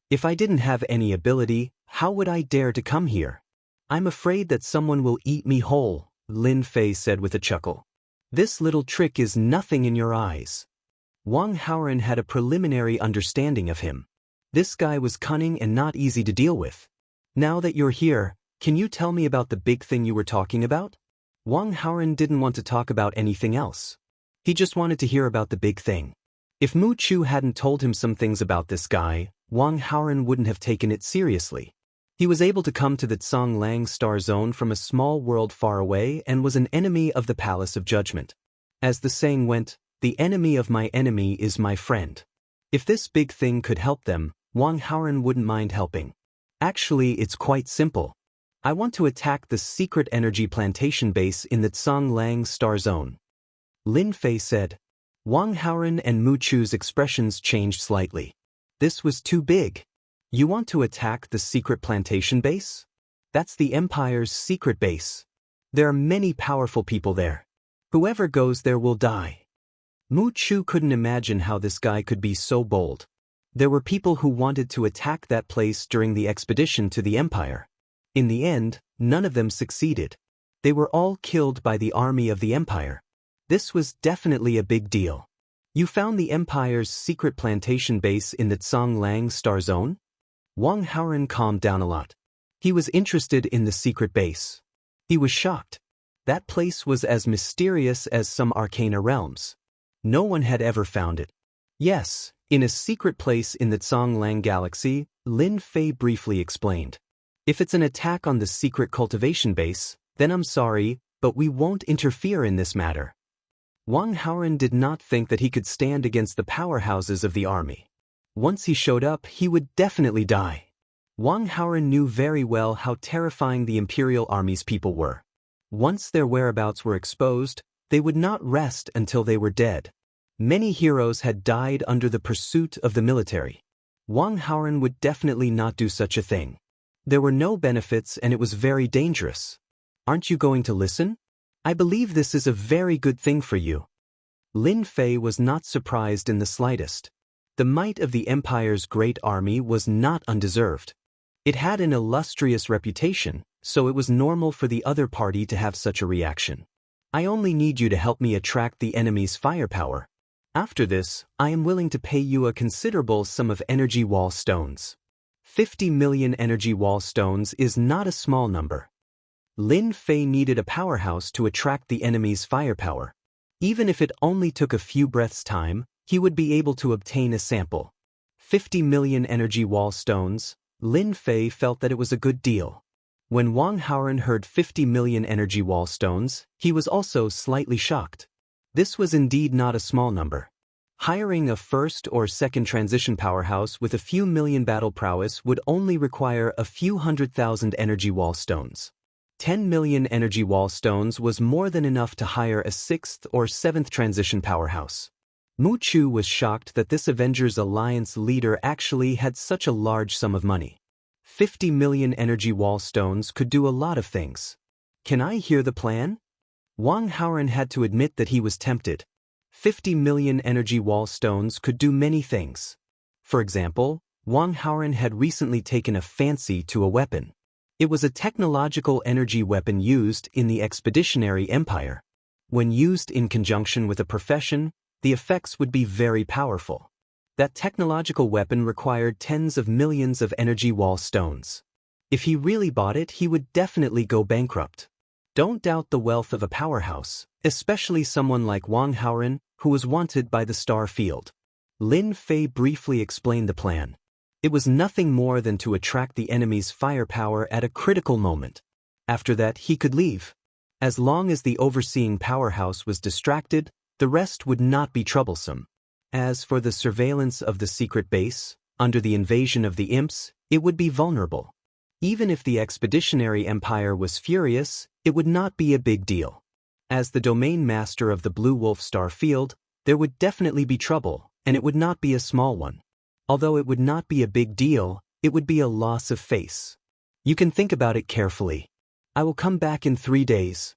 If I didn't have any ability, how would I dare to come here? I'm afraid that someone will eat me whole, Lin Fei said with a chuckle. This little trick is nothing in your eyes. Wang Haoren had a preliminary understanding of him. This guy was cunning and not easy to deal with. Now that you're here, Can you tell me about the big thing you were talking about? Wang Haoren didn't want to talk about anything else. He just wanted to hear about the big thing. If Mu Chu hadn't told him some things about this guy, Wang Haoren wouldn't have taken it seriously. He was able to come to the Zhonglang star zone from a small world far away and was an enemy of the Palace of Judgment. As the saying went, the enemy of my enemy is my friend. If this big thing could help them, Wang Haoren wouldn't mind helping. Actually, it's quite simple. I want to attack the secret energy plantation base in the Zhonglang star zone. Lin Fei said. Wang Haoren and Mu Chu's expressions changed slightly. This was too big. You want to attack the secret plantation base? That's the Empire's secret base. There are many powerful people there. Whoever goes there will die. Mu Chu couldn't imagine how this guy could be so bold. There were people who wanted to attack that place during the expedition to the Empire. In the end, none of them succeeded. They were all killed by the army of the Empire. This was definitely a big deal. You found the Empire's secret plantation base in the Zhonglang star zone? Wang Haoren calmed down a lot. He was interested in the secret base. He was shocked. That place was as mysterious as some arcana realms. No one had ever found it. Yes, in a secret place in the Zhonglang galaxy, Lin Fei briefly explained. If it's an attack on the secret cultivation base, then I'm sorry, but we won't interfere in this matter. Wang Haoren did not think that he could stand against the powerhouses of the army. Once he showed up, he would definitely die. Wang Haoren knew very well how terrifying the Imperial Army's people were. Once their whereabouts were exposed, they would not rest until they were dead. Many heroes had died under the pursuit of the military. Wang Haoren would definitely not do such a thing. There were no benefits and it was very dangerous. Aren't you going to listen? I believe this is a very good thing for you. Lin Fei was not surprised in the slightest. The might of the Empire's great army was not undeserved. It had an illustrious reputation, so it was normal for the other party to have such a reaction. I only need you to help me attract the enemy's firepower. After this, I am willing to pay you a considerable sum of energy wall stones. 50 million energy wall stones is not a small number. Lin Fei needed a powerhouse to attract the enemy's firepower. Even if it only took a few breaths' time, he would be able to obtain a sample. 50 million energy wall stones, Lin Fei felt that it was a good deal. When Wang Haoren heard 50 million energy wall stones, he was also slightly shocked. This was indeed not a small number. Hiring a first or second transition powerhouse with a few million battle prowess would only require a few 100,000 energy wall stones. 10 million energy wall stones was more than enough to hire a sixth or seventh transition powerhouse. Mu Chu was shocked that this Avengers Alliance leader actually had such a large sum of money. 50 million energy wall stones could do a lot of things. Can I hear the plan? Wang Haoren had to admit that he was tempted. 50 million energy wall stones could do many things. For example, Wang Haoren had recently taken a fancy to a weapon. It was a technological energy weapon used in the Expeditionary Empire. When used in conjunction with a profession, the effects would be very powerful. That technological weapon required tens of millions of energy wall stones. If he really bought it, he would definitely go bankrupt. Don't doubt the wealth of a powerhouse, especially someone like Wang Haoren, who was wanted by the Star Field. Lin Fei briefly explained the plan. It was nothing more than to attract the enemy's firepower at a critical moment. After that, he could leave. As long as the overseeing powerhouse was distracted, the rest would not be troublesome. As for the surveillance of the secret base, under the invasion of the imps, it would be vulnerable. Even if the Expeditionary Empire was furious, it would not be a big deal. As the domain master of the Blue Wolf Star Field, there would definitely be trouble, and it would not be a small one. Although it would not be a big deal, it would be a loss of face. You can think about it carefully. I will come back in 3 days.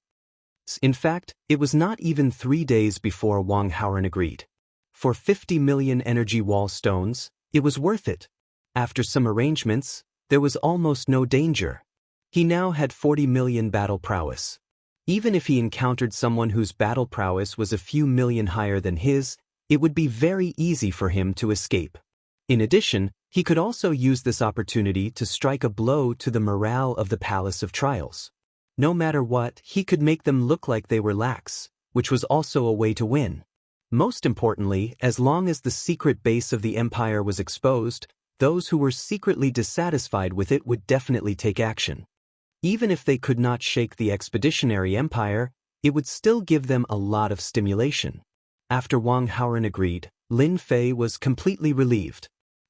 In fact, it was not even 3 days before Wang Haoren agreed. For 50 million energy wall stones, it was worth it. After some arrangements, there was almost no danger. He now had 40 million battle prowess. Even if he encountered someone whose battle prowess was a few million higher than his, it would be very easy for him to escape. In addition, He could also use this opportunity to strike a blow to the morale of the Palace of Trials. No matter what, he could make them look like they were lax, which was also a way to win. Most importantly, as long as the secret base of the Empire was exposed, those who were secretly dissatisfied with it would definitely take action. Even if they could not shake the Expeditionary Empire, it would still give them a lot of stimulation. After Wang Haoren agreed, Lin Fei was completely relieved.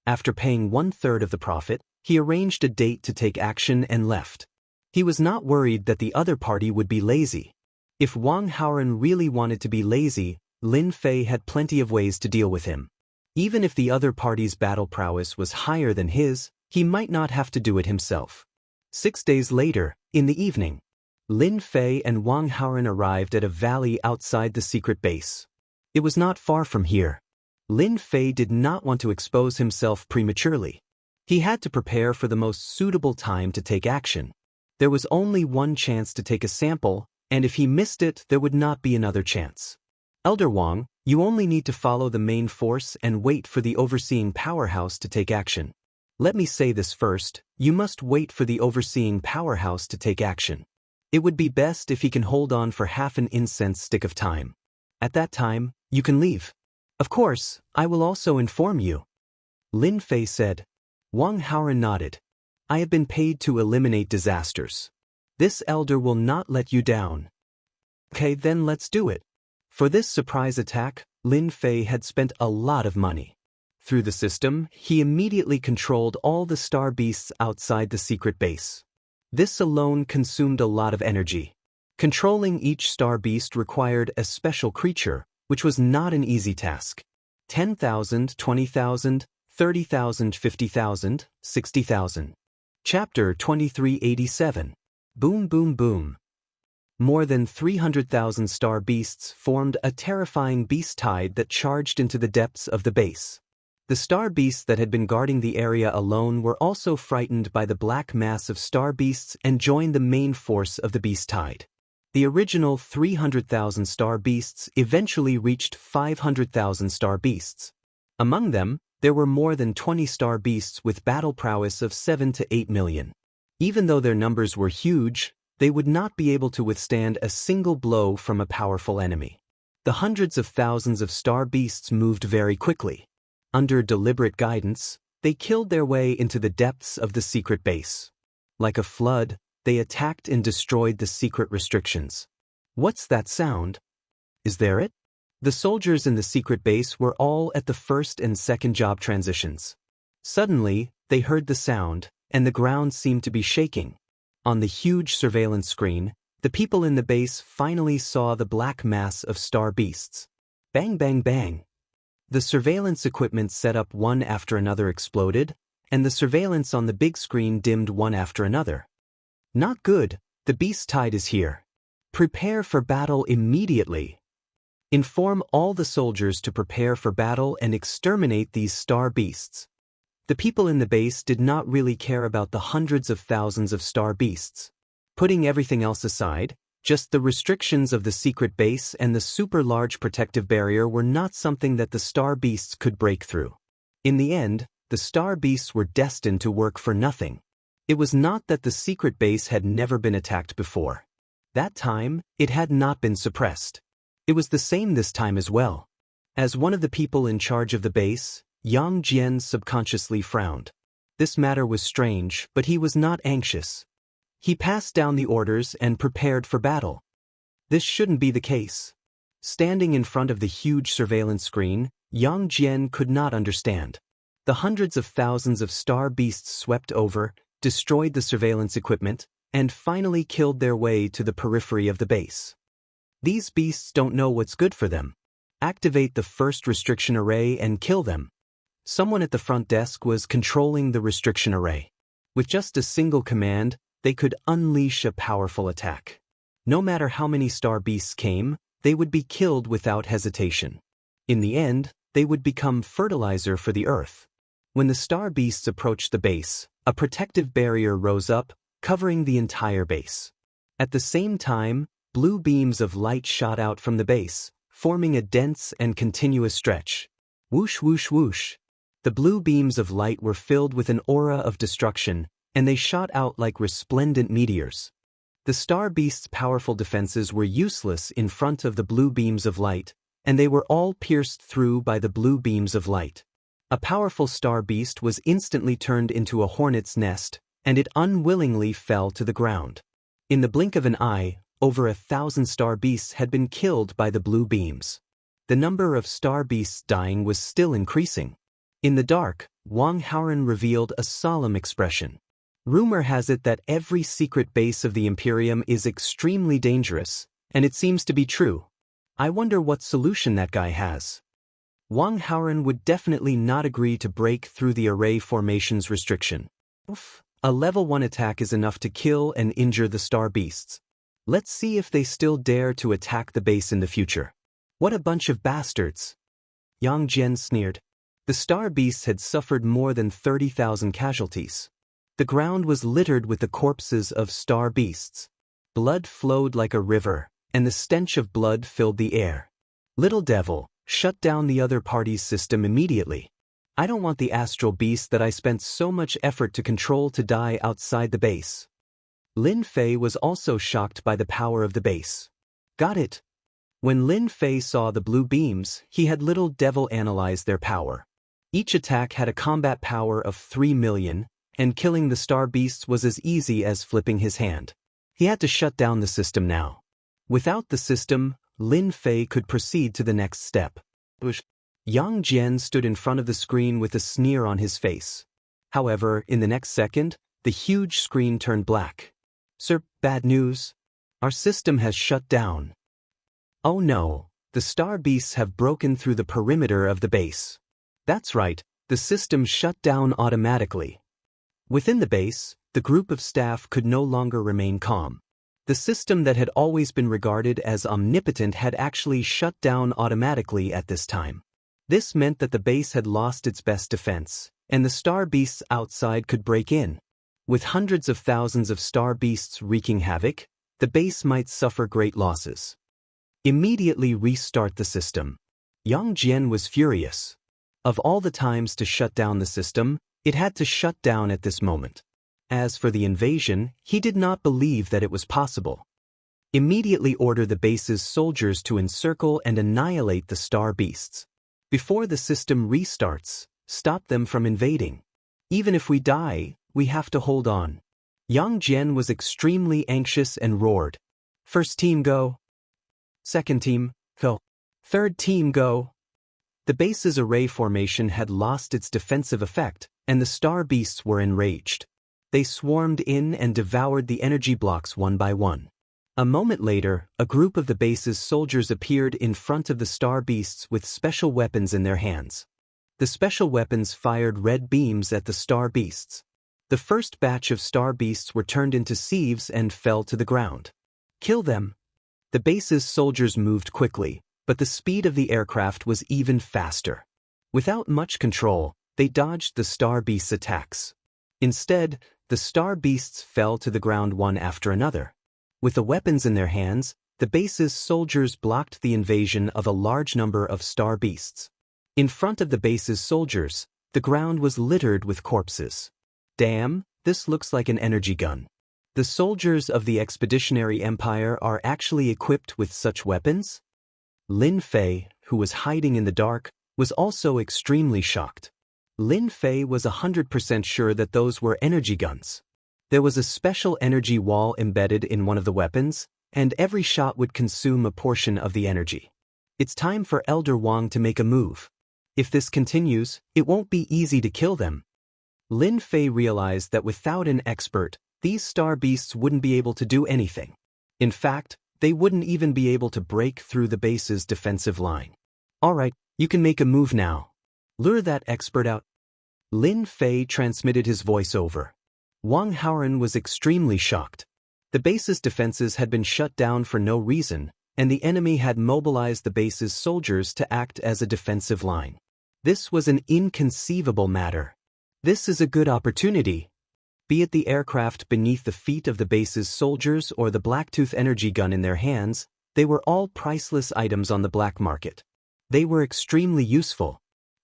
After paying 1/3 of the profit, he arranged a date to take action and left. He was not worried that the other party would be lazy. If Wang Haoren really wanted to be lazy, Lin Fei had plenty of ways to deal with him. Even if the other party's battle prowess was higher than his, he might not have to do it himself. 6 days later, in the evening, Lin Fei and Wang Haoren arrived at a valley outside the secret base. It was not far from here. Lin Fei did not want to expose himself prematurely. He had to prepare for the most suitable time to take action. There was only one chance to take a sample, and if he missed it, there would not be another chance. Elder Wang, you only need to follow the main force and wait for the overseeing powerhouse to take action. Let me say this first, you must wait for the overseeing powerhouse to take action. It would be best if he can hold on for half an incense stick of time. At that time, you can leave. Of course, I will also inform you. Lin Fei said. Wang Haoren nodded. I have been paid to eliminate disasters. This elder will not let you down. Okay, then let's do it. For this surprise attack, Lin Fei had spent a lot of money. Through the system, he immediately controlled all the star beasts outside the secret base. This alone consumed a lot of energy. Controlling each star beast required a special creature, which was not an easy task. 10,000, 20,000, 30,000, 50,000, 60,000. Chapter 2387. Boom Boom Boom. More than 300,000 star beasts formed a terrifying beast tide that charged into the depths of the base. The star beasts that had been guarding the area alone were also frightened by the black mass of star beasts and joined the main force of the beast tide. The original 300,000 star beasts eventually reached 500,000 star beasts. Among them, there were more than 20 star beasts with battle prowess of 7 to 8 million. Even though their numbers were huge, they would not be able to withstand a single blow from a powerful enemy. The hundreds of thousands of star beasts moved very quickly. Under deliberate guidance, they killed their way into the depths of the secret base. Like a flood, they attacked and destroyed the secret restrictions. What's that sound? Is there it? The soldiers in the secret base were all at the first and second job transitions. Suddenly, they heard the sound, and the ground seemed to be shaking. On the huge surveillance screen, the people in the base finally saw the black mass of star beasts. Bang bang bang. The surveillance equipment set up one after another exploded, and the surveillance on the big screen dimmed one after another. Not good, the beast tide is here. Prepare for battle immediately. Inform all the soldiers to prepare for battle and exterminate these star beasts. The people in the base did not really care about the hundreds of thousands of star beasts. Putting everything else aside, just the restrictions of the secret base and the super large protective barrier were not something that the star beasts could break through. In the end, the star beasts were destined to work for nothing. It was not that the secret base had never been attacked before. That time, it had not been suppressed. It was the same this time as well. As one of the people in charge of the base, Yang Jian subconsciously frowned. This matter was strange, but he was not anxious. He passed down the orders and prepared for battle. This shouldn't be the case. Standing in front of the huge surveillance screen, Yang Jian could not understand. The hundreds of thousands of star beasts swept over, destroyed the surveillance equipment, and finally killed their way to the periphery of the base. These beasts don't know what's good for them. Activate the first restriction array and kill them. Someone at the front desk was controlling the restriction array. With just a single command, they could unleash a powerful attack. No matter how many star beasts came, they would be killed without hesitation. In the end, they would become fertilizer for the earth. When the star beasts approached the base, a protective barrier rose up, covering the entire base. At the same time, blue beams of light shot out from the base, forming a dense and continuous stretch. Whoosh whoosh whoosh. The blue beams of light were filled with an aura of destruction, and they shot out like resplendent meteors. The star beast's powerful defenses were useless in front of the blue beams of light, and they were all pierced through by the blue beams of light. A powerful star beast was instantly turned into a hornet's nest, and it unwillingly fell to the ground. In the blink of an eye, over 1,000 star beasts had been killed by the blue beams. The number of star beasts dying was still increasing. In the dark, Wang Lin revealed a solemn expression. Rumor has it that every secret base of the Imperium is extremely dangerous, and it seems to be true. I wonder what solution that guy has. Wang Lin would definitely not agree to break through the array formations restriction. A level 1 attack is enough to kill and injure the star beasts. Let's see if they still dare to attack the base in the future. What a bunch of bastards! Yang Jian sneered. The star beasts had suffered more than 30,000 casualties. The ground was littered with the corpses of star beasts. Blood flowed like a river, and the stench of blood filled the air. Little devil, shut down the other party's system immediately. I don't want the astral beast that I spent so much effort to control to die outside the base. Lin Fei was also shocked by the power of the base. Got it. When Lin Fei saw the blue beams, he had Little Devil analyze their power. Each attack had a combat power of 3 million, and killing the star beasts was as easy as flipping his hand. He had to shut down the system now. Without the system, Lin Fei could proceed to the next step. Yang Jian stood in front of the screen with a sneer on his face. However, in the next second, the huge screen turned black. Sir, bad news. Our system has shut down. Oh no, the star beasts have broken through the perimeter of the base. That's right, the system shut down automatically. Within the base, the group of staff could no longer remain calm. The system that had always been regarded as omnipotent had actually shut down automatically at this time. This meant that the base had lost its best defense, and the star beasts outside could break in. With hundreds of thousands of star beasts wreaking havoc, the base might suffer great losses. Immediately restart the system. Yang Jian was furious. Of all the times to shut down the system, it had to shut down at this moment. As for the invasion, he did not believe that it was possible. Immediately order the base's soldiers to encircle and annihilate the star beasts. Before the system restarts, stop them from invading. Even if we die, we have to hold on. Yang Jian was extremely anxious and roared. First team go. Second team, go. Third team go. The base's array formation had lost its defensive effect, and the star beasts were enraged. They swarmed in and devoured the energy blocks one by one. A moment later, a group of the base's soldiers appeared in front of the star beasts with special weapons in their hands. The special weapons fired red beams at the star beasts. The first batch of star beasts were turned into sieves and fell to the ground. Kill them. The base's soldiers moved quickly, but the speed of the aircraft was even faster. Without much control, they dodged the star beasts' attacks. Instead, the star beasts fell to the ground one after another. With the weapons in their hands, the base's soldiers blocked the invasion of a large number of star beasts. In front of the base's soldiers, the ground was littered with corpses. Damn, this looks like an energy gun. The soldiers of the Expeditionary Empire are actually equipped with such weapons? Lin Fei, who was hiding in the dark, was also extremely shocked. Lin Fei was 100% sure that those were energy guns. There was a special energy wall embedded in one of the weapons, and every shot would consume a portion of the energy. It's time for Elder Wang to make a move. If this continues, it won't be easy to kill them. Lin Fei realized that without an expert, these star beasts wouldn't be able to do anything. In fact, they wouldn't even be able to break through the base's defensive line. Alright, you can make a move now. Lure that expert out. Lin Fei transmitted his voice over. Wang Lin was extremely shocked. The base's defenses had been shut down for no reason, and the enemy had mobilized the base's soldiers to act as a defensive line. This was an inconceivable matter. This is a good opportunity. Be it the aircraft beneath the feet of the base's soldiers or the Blacktooth energy gun in their hands, they were all priceless items on the black market. They were extremely useful.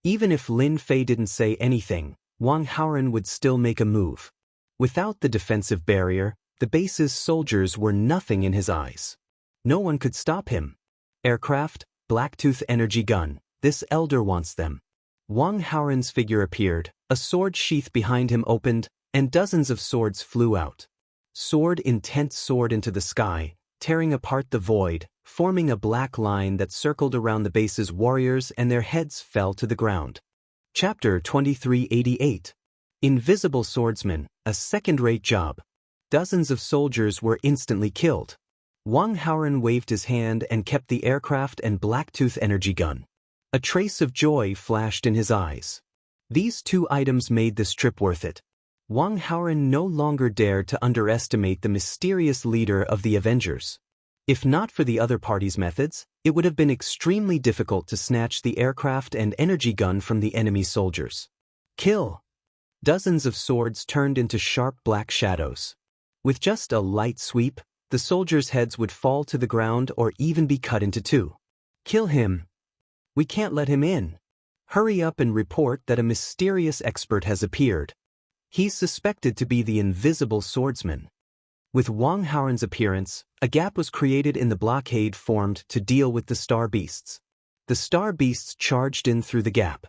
Even if Lin Fei didn't say anything, Wang Haoren would still make a move. Without the defensive barrier, the base's soldiers were nothing in his eyes. No one could stop him. Aircraft, Blacktooth energy gun, this elder wants them. Wang Haoren's figure appeared, a sword sheath behind him opened, and dozens of swords flew out. Sword intense sword into the sky, tearing apart the void, forming a black line that circled around the base's warriors and their heads fell to the ground. Chapter 2388. Invisible Swordsman, a second-rate job. Dozens of soldiers were instantly killed. Wang Haoren waved his hand and kept the aircraft and Blacktooth energy gun. A trace of joy flashed in his eyes. These two items made this trip worth it. Wang Haoren no longer dared to underestimate the mysterious leader of the Avengers. If not for the other party's methods, it would have been extremely difficult to snatch the aircraft and energy gun from the enemy soldiers. Kill! Dozens of swords turned into sharp black shadows. With just a light sweep, the soldiers' heads would fall to the ground or even be cut into two. Kill him! We can't let him in. Hurry up and report that a mysterious expert has appeared. He's suspected to be the invisible swordsman. With Wang Haoren's appearance, a gap was created in the blockade formed to deal with the star beasts. The star beasts charged in through the gap.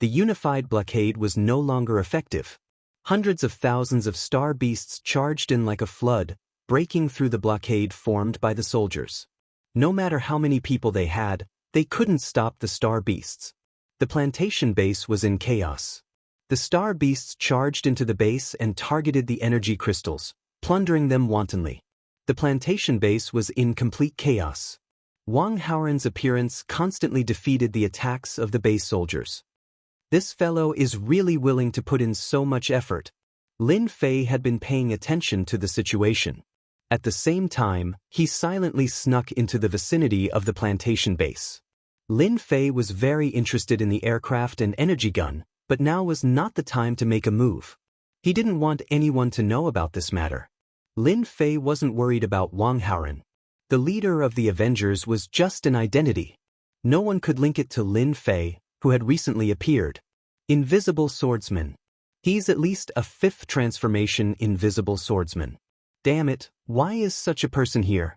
The unified blockade was no longer effective. Hundreds of thousands of star beasts charged in like a flood, breaking through the blockade formed by the soldiers. No matter how many people they had, they couldn't stop the star beasts. The plantation base was in chaos. The star beasts charged into the base and targeted the energy crystals, plundering them wantonly. The plantation base was in complete chaos. Wang Haoren's appearance constantly defeated the attacks of the base soldiers. This fellow is really willing to put in so much effort. Lin Fei had been paying attention to the situation. At the same time, he silently snuck into the vicinity of the plantation base. Lin Fei was very interested in the aircraft and energy gun, but now was not the time to make a move. He didn't want anyone to know about this matter. Lin Fei wasn't worried about Wang Haoren. The leader of the Avengers was just an identity. No one could link it to Lin Fei, who had recently appeared. Invisible Swordsman. He's at least a fifth transformation Invisible Swordsman. Damn it, why is such a person here?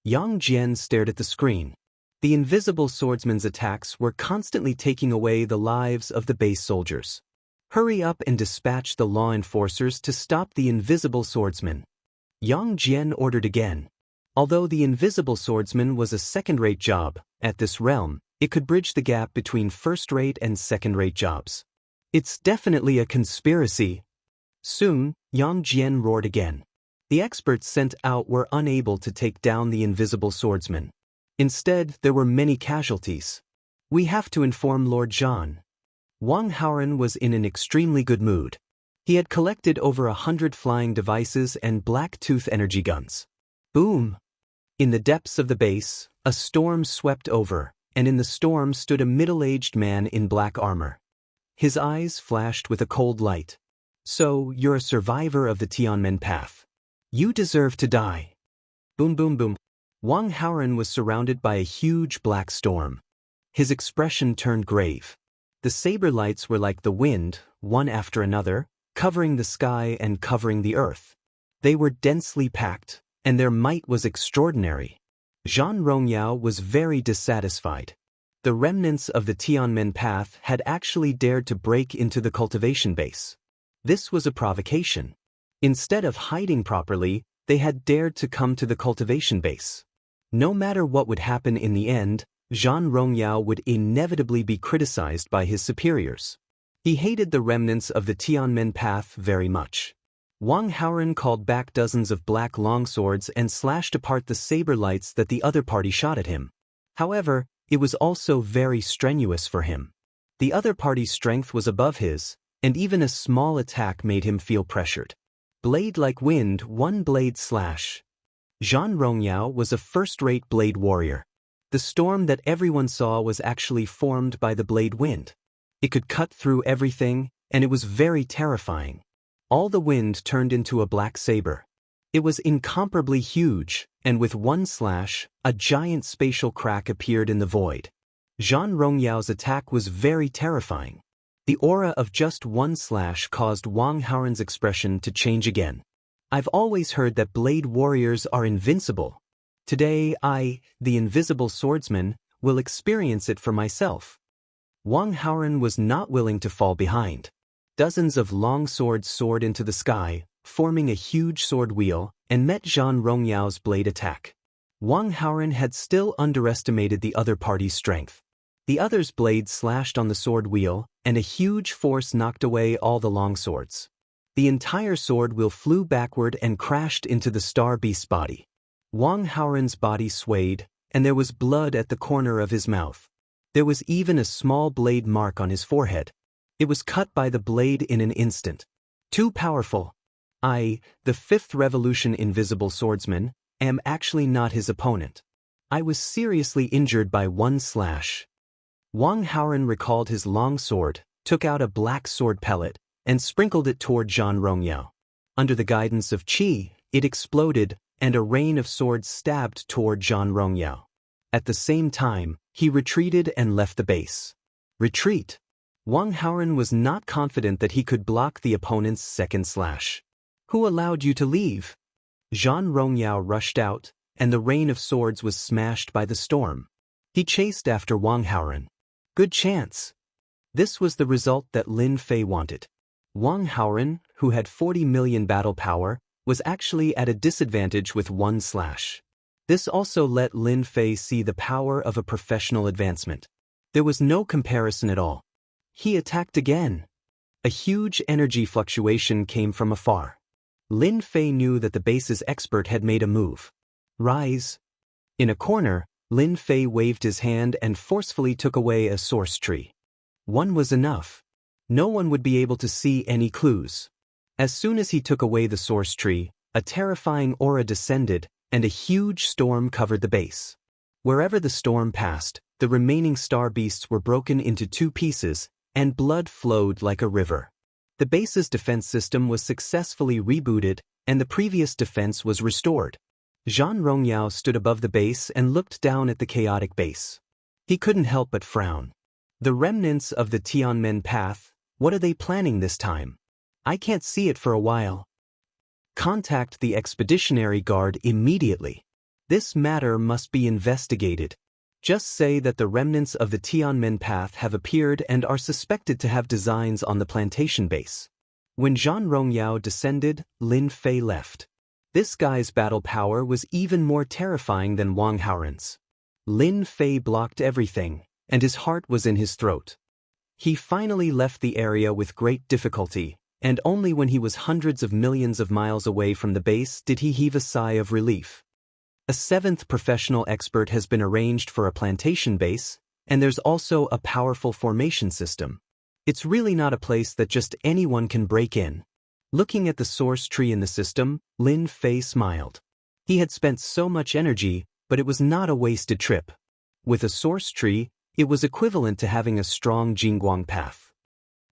Yang Jian stared at the screen. The Invisible Swordsman's attacks were constantly taking away the lives of the base soldiers. Hurry up and dispatch the law enforcers to stop the Invisible Swordsman. Yang Jian ordered again. Although the Invisible Swordsman was a second-rate job, at this realm, it could bridge the gap between first-rate and second-rate jobs. It's definitely a conspiracy. Soon, Yang Jian roared again. The experts sent out were unable to take down the Invisible Swordsman. Instead, there were many casualties. We have to inform Lord Zhan. Wang Haoren was in an extremely good mood. He had collected over 100 flying devices and Blacktooth energy guns. Boom! In the depths of the base, a storm swept over, and in the storm stood a middle-aged man in black armor. His eyes flashed with a cold light. So, you're a survivor of the Tianmen path. You deserve to die. Boom boom boom. Wang Haoren was surrounded by a huge black storm. His expression turned grave. The saber lights were like the wind, one after another, covering the sky and covering the earth. They were densely packed, and their might was extraordinary. Zhan Rongyao was very dissatisfied. The remnants of the Tianmen path had actually dared to break into the cultivation base. This was a provocation. Instead of hiding properly, they had dared to come to the cultivation base. No matter what would happen in the end, Zhan Rongyao would inevitably be criticized by his superiors. He hated the remnants of the Tianmen path very much. Wang Haoren called back dozens of black longswords and slashed apart the saber lights that the other party shot at him. However, it was also very strenuous for him. The other party's strength was above his, and even a small attack made him feel pressured. Blade like wind, one blade slash. Zhan Rongyao was a first-rate blade warrior. The storm that everyone saw was actually formed by the blade wind. It could cut through everything, and it was very terrifying. All the wind turned into a black saber. It was incomparably huge, and with one slash, a giant spatial crack appeared in the void. Zhan Rongyao's attack was very terrifying. The aura of just one slash caused Wang Haoren's expression to change again. I've always heard that blade warriors are invincible. Today I, the invisible swordsman, will experience it for myself. Wang Haoren was not willing to fall behind. Dozens of long swords soared into the sky, forming a huge sword wheel, and met Zhan Rongyao's blade attack. Wang Haoren had still underestimated the other party's strength. The other's blades slashed on the sword wheel, and a huge force knocked away all the long swords. The entire sword wheel flew backward and crashed into the star beast's body. Wang Haoren's body swayed, and there was blood at the corner of his mouth. There was even a small blade mark on his forehead. It was cut by the blade in an instant. Too powerful. I, the fifth revolution invisible swordsman, am actually not his opponent. I was seriously injured by one slash. Wang Haoren recalled his long sword, took out a black sword pellet, and sprinkled it toward Zhan Rongyao. Under the guidance of Qi, it exploded, and a rain of swords stabbed toward Zhan Rongyao. At the same time, he retreated and left the base. Retreat. Wang Haoren was not confident that he could block the opponent's second slash. Who allowed you to leave? Zhan Rongyao rushed out, and the rain of swords was smashed by the storm. He chased after Wang Haoren. Good chance. This was the result that Lin Fei wanted. Wang Haoren, who had 40 million battle power, was actually at a disadvantage with one slash. This also let Lin Fei see the power of a professional advancement. There was no comparison at all. He attacked again. A huge energy fluctuation came from afar. Lin Fei knew that the base's expert had made a move. Rise. In a corner, Lin Fei waved his hand and forcefully took away a source tree. One was enough. No one would be able to see any clues. As soon as he took away the source tree, a terrifying aura descended, and a huge storm covered the base. Wherever the storm passed, the remaining star beasts were broken into two pieces, and blood flowed like a river. The base's defense system was successfully rebooted, and the previous defense was restored. Zhan Rongyao stood above the base and looked down at the chaotic base. He couldn't help but frown. The remnants of the Tianmen path, what are they planning this time? I can't see it for a while. Contact the Expeditionary Guard immediately. This matter must be investigated. Just say that the remnants of the Tianmen path have appeared and are suspected to have designs on the plantation base. When Zhan Rongyao descended, Lin Fei left. This guy's battle power was even more terrifying than Wang Haoren's. Lin Fei blocked everything, and his heart was in his throat. He finally left the area with great difficulty, and only when he was hundreds of millions of miles away from the base did he heave a sigh of relief. A seventh professional expert has been arranged for a plantation base, and there's also a powerful formation system. It's really not a place that just anyone can break in. Looking at the source tree in the system, Lin Fei smiled. He had spent so much energy, but it was not a wasted trip. With a source tree, it was equivalent to having a strong Jingguang path.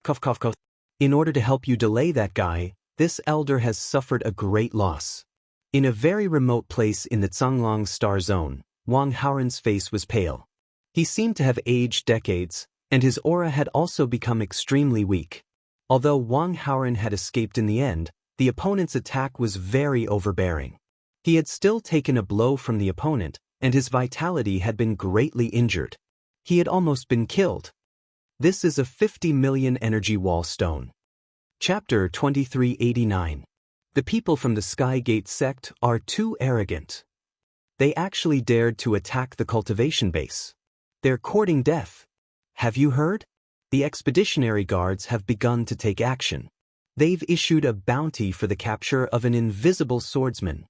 Cough, cough, cough. In order to help you delay that guy, this elder has suffered a great loss. In a very remote place in the Zhonglong star zone, Wang Haoren's face was pale. He seemed to have aged decades, and his aura had also become extremely weak. Although Wang Haoren had escaped in the end, the opponent's attack was very overbearing. He had still taken a blow from the opponent, and his vitality had been greatly injured. He had almost been killed. This is a 50 million energy wall stone. Chapter 2389. The people from the Skygate sect are too arrogant. They actually dared to attack the cultivation base. They're courting death. Have you heard? The Expeditionary Guards have begun to take action. They've issued a bounty for the capture of an invisible swordsman.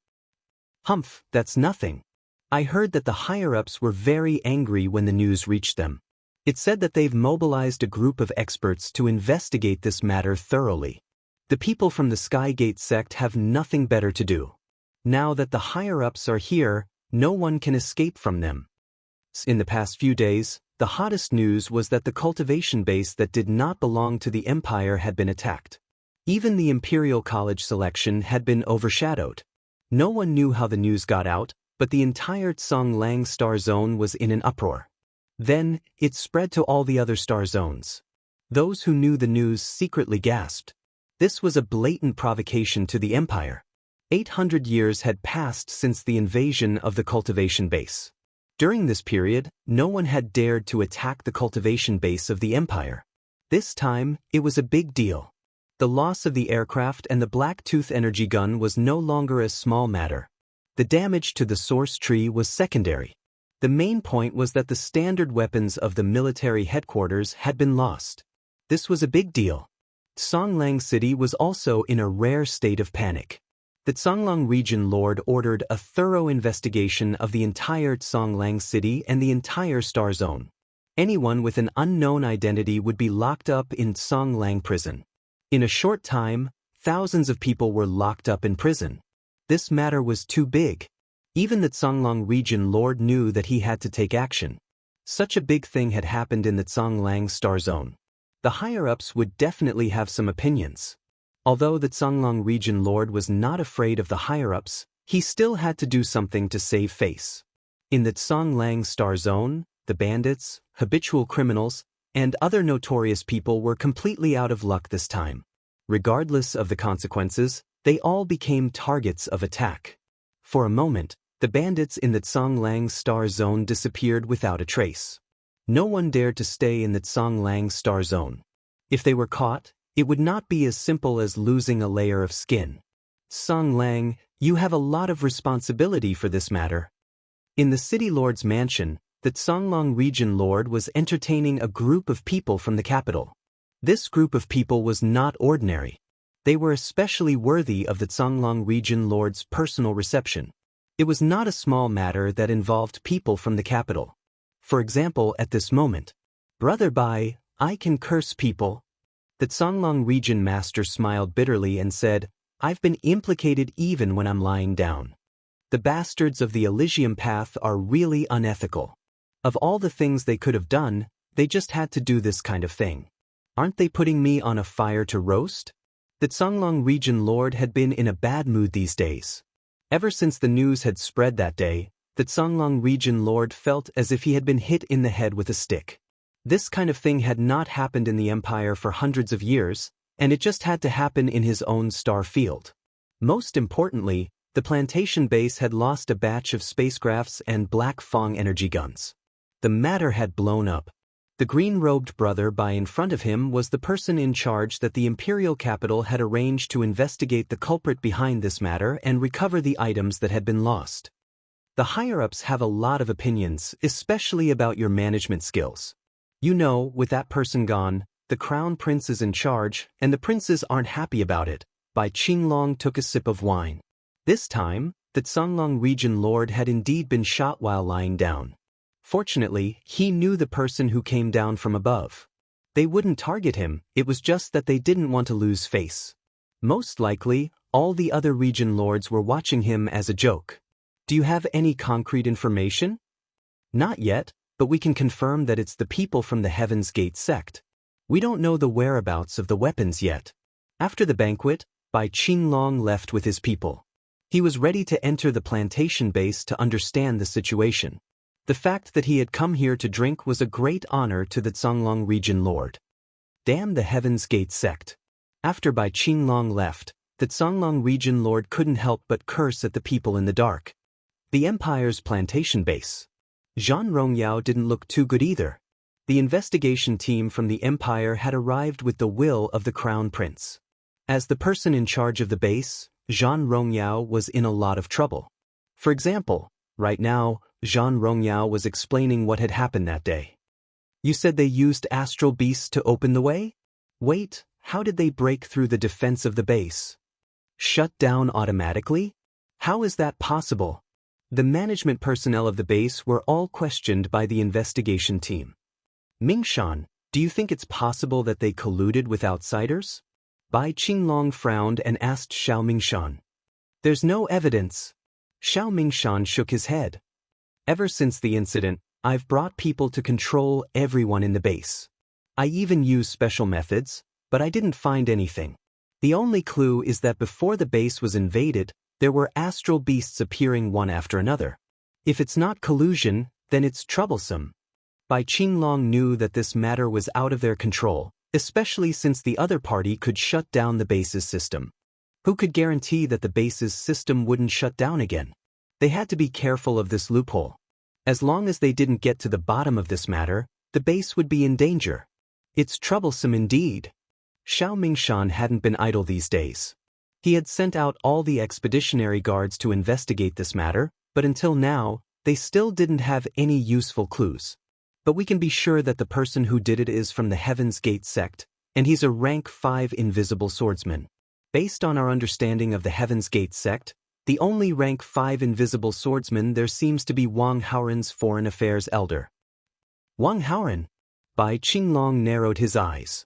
Humph, that's nothing. I heard that the higher-ups were very angry when the news reached them. It said that they've mobilized a group of experts to investigate this matter thoroughly. The people from the Skygate sect have nothing better to do. Now that the higher-ups are here, no one can escape from them. In the past few days, the hottest news was that the cultivation base that did not belong to the Empire had been attacked. Even the Imperial College selection had been overshadowed. No one knew how the news got out, but the entire Zhonglang star zone was in an uproar. Then, it spread to all the other star zones. Those who knew the news secretly gasped. This was a blatant provocation to the Empire. 800 years had passed since the invasion of the Cultivation base. During this period, no one had dared to attack the Cultivation base of the Empire. This time, it was a big deal. The loss of the aircraft and the Black-Tooth energy gun was no longer a small matter. The damage to the source tree was secondary. The main point was that the standard weapons of the military headquarters had been lost. This was a big deal. Songlang City was also in a rare state of panic. The Songlang region lord ordered a thorough investigation of the entire Songlang City and the entire star zone. Anyone with an unknown identity would be locked up in Songlang prison. In a short time, thousands of people were locked up in prison. This matter was too big. Even the Songlang region lord knew that he had to take action. Such a big thing had happened in the Songlang star zone. The higher-ups would definitely have some opinions. Although the Songlang region lord was not afraid of the higher-ups, he still had to do something to save face. In the Songlang star zone, the bandits, habitual criminals, and other notorious people were completely out of luck this time. Regardless of the consequences, they all became targets of attack. For a moment, the bandits in the Songlang star zone disappeared without a trace. No one dared to stay in the Songlang star zone. If they were caught, it would not be as simple as losing a layer of skin. Songlang, you have a lot of responsibility for this matter. In the city lord's mansion, the Songlang region lord was entertaining a group of people from the capital. This group of people was not ordinary. They were especially worthy of the Songlang region lord's personal reception. It was not a small matter that involved people from the capital. For example, at this moment, Brother Bai, I can curse people. The Songlang region master smiled bitterly and said, I've been implicated even when I'm lying down. The bastards of the Elysium path are really unethical. Of all the things they could have done, they just had to do this kind of thing. Aren't they putting me on a fire to roast? The Songlang region lord had been in a bad mood these days. Ever since the news had spread that day, the Songlang region lord felt as if he had been hit in the head with a stick. This kind of thing had not happened in the Empire for hundreds of years, and it just had to happen in his own star field. Most importantly, the plantation base had lost a batch of spacecrafts and Black Fong energy guns. The matter had blown up. The green-robed brother Bai in front of him was the person in charge that the imperial capital had arranged to investigate the culprit behind this matter and recover the items that had been lost. The higher-ups have a lot of opinions, especially about your management skills. You know, with that person gone, the crown prince is in charge, and the princes aren't happy about it. Bai Qinglong took a sip of wine. This time, the Songlang region lord had indeed been shot while lying down. Fortunately, he knew the person who came down from above. They wouldn't target him, it was just that they didn't want to lose face. Most likely, all the other region lords were watching him as a joke. Do you have any concrete information? Not yet, but we can confirm that it's the people from the Heaven's Gate sect. We don't know the whereabouts of the weapons yet. After the banquet, Bai Qinglong left with his people. He was ready to enter the plantation base to understand the situation. The fact that he had come here to drink was a great honor to the Songlang region lord. Damn the Heaven's Gate sect. After Bai Qinglong left, the Songlang region lord couldn't help but curse at the people in the dark. The Empire's plantation base. Zhan Rongyao didn't look too good either. The investigation team from the Empire had arrived with the will of the Crown Prince. As the person in charge of the base, Zhan Rongyao was in a lot of trouble. For example, right now, Zhan Rongyao was explaining what had happened that day. You said they used astral beasts to open the way? Wait, how did they break through the defense of the base? Shut down automatically? How is that possible? The management personnel of the base were all questioned by the investigation team. Mingshan, do you think it's possible that they colluded with outsiders? Bai Qinglong frowned and asked Xiao Mingshan. There's no evidence. Xiao Mingshan shook his head. Ever since the incident, I've brought people to control everyone in the base. I even used special methods, but I didn't find anything. The only clue is that before the base was invaded, there were astral beasts appearing one after another. If it's not collusion, then it's troublesome. Bai Qinglong knew that this matter was out of their control, especially since the other party could shut down the base's system. Who could guarantee that the base's system wouldn't shut down again? They had to be careful of this loophole. As long as they didn't get to the bottom of this matter, the base would be in danger. It's troublesome indeed. Xiao Mingshan hadn't been idle these days. He had sent out all the expeditionary guards to investigate this matter, but until now, they still didn't have any useful clues. But we can be sure that the person who did it is from the Heaven's Gate sect, and he's a rank 5 invisible swordsman. Based on our understanding of the Heaven's Gate sect, the only rank 5 invisible swordsman there seems to be Wang Haoren's foreign affairs elder. Wang Haoren? Bai Qinglong narrowed his eyes.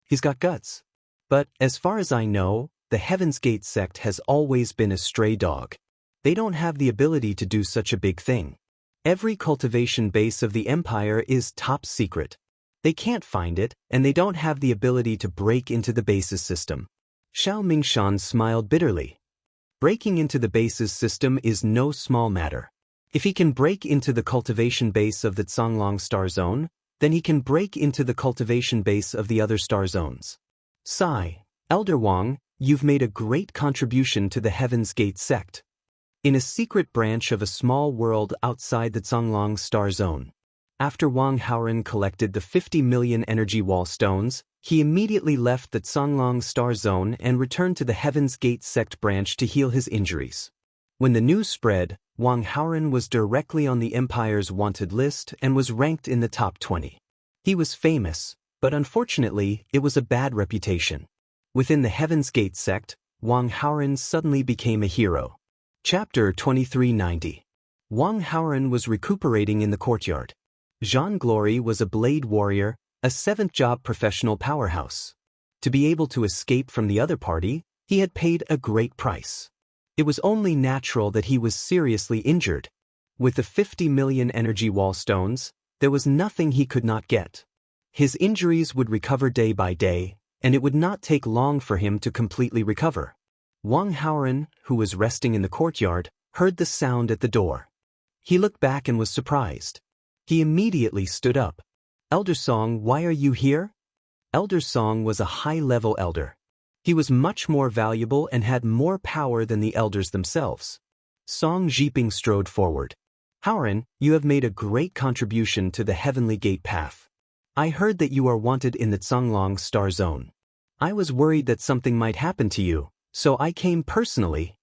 He's got guts. But, as far as I know, the Heaven's Gate sect has always been a stray dog. They don't have the ability to do such a big thing. Every cultivation base of the Empire is top secret. They can't find it, and they don't have the ability to break into the base's system. Xiao Mingshan smiled bitterly. Breaking into the base's system is no small matter. If he can break into the cultivation base of the Zonglong star zone, then he can break into the cultivation base of the other star zones. Sigh, Elder Wang, you've made a great contribution to the Heaven's Gate sect. In a secret branch of a small world outside the Zonglong star zone. After Wang Haoren collected the 50 million energy wall stones, he immediately left the Zonglong star zone and returned to the Heaven's Gate sect branch to heal his injuries. When the news spread, Wang Haoren was directly on the Empire's wanted list and was ranked in the top 20. He was famous, but unfortunately, it was a bad reputation. Within the Heaven's Gate sect, Wang Haoren suddenly became a hero. Chapter 2390. Wang Haoren was recuperating in the courtyard. Jean Glory was a blade warrior, a 7th job professional powerhouse. To be able to escape from the other party, he had paid a great price. It was only natural that he was seriously injured. With the 50 million energy wall stones, there was nothing he could not get. His injuries would recover day by day, and it would not take long for him to completely recover. Wang Haoren, who was resting in the courtyard, heard the sound at the door. He looked back and was surprised. He immediately stood up. Elder Song, why are you here? Elder Song was a high-level elder. He was much more valuable and had more power than the elders themselves. Song Zhiping strode forward. Haoren, you have made a great contribution to the Heavenly Gate path. I heard that you are wanted in the Zonglong star zone. I was worried that something might happen to you, so I came personally.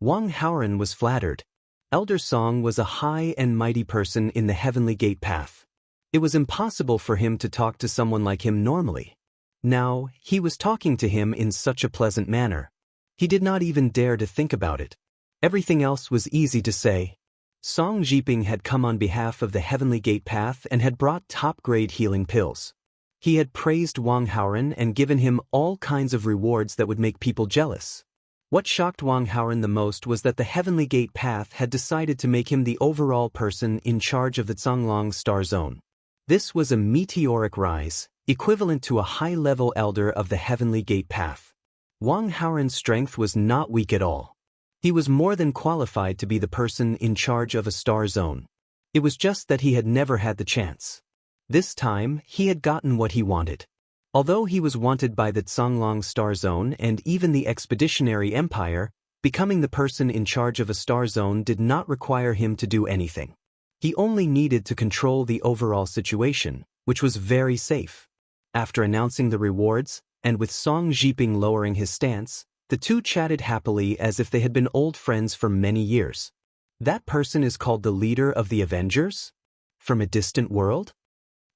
Wang Haoren was flattered. Elder Song was a high and mighty person in the Heavenly Gate path. It was impossible for him to talk to someone like him normally. Now, he was talking to him in such a pleasant manner. He did not even dare to think about it. Everything else was easy to say. Song Zhiping had come on behalf of the Heavenly Gate path and had brought top-grade healing pills. He had praised Wang Haoren and given him all kinds of rewards that would make people jealous. What shocked Wang Haoren the most was that the Heavenly Gate path had decided to make him the overall person in charge of the Zonglong star zone. This was a meteoric rise, equivalent to a high-level elder of the Heavenly Gate path. Wang Haoren's strength was not weak at all. He was more than qualified to be the person in charge of a star zone. It was just that he had never had the chance. This time, he had gotten what he wanted. Although he was wanted by the Zonglong star zone and even the Expeditionary Empire, becoming the person in charge of a star zone did not require him to do anything. He only needed to control the overall situation, which was very safe. After announcing the rewards, and with Song Zhiping lowering his stance, the two chatted happily as if they had been old friends for many years. That person is called the leader of the Avengers? From a distant world?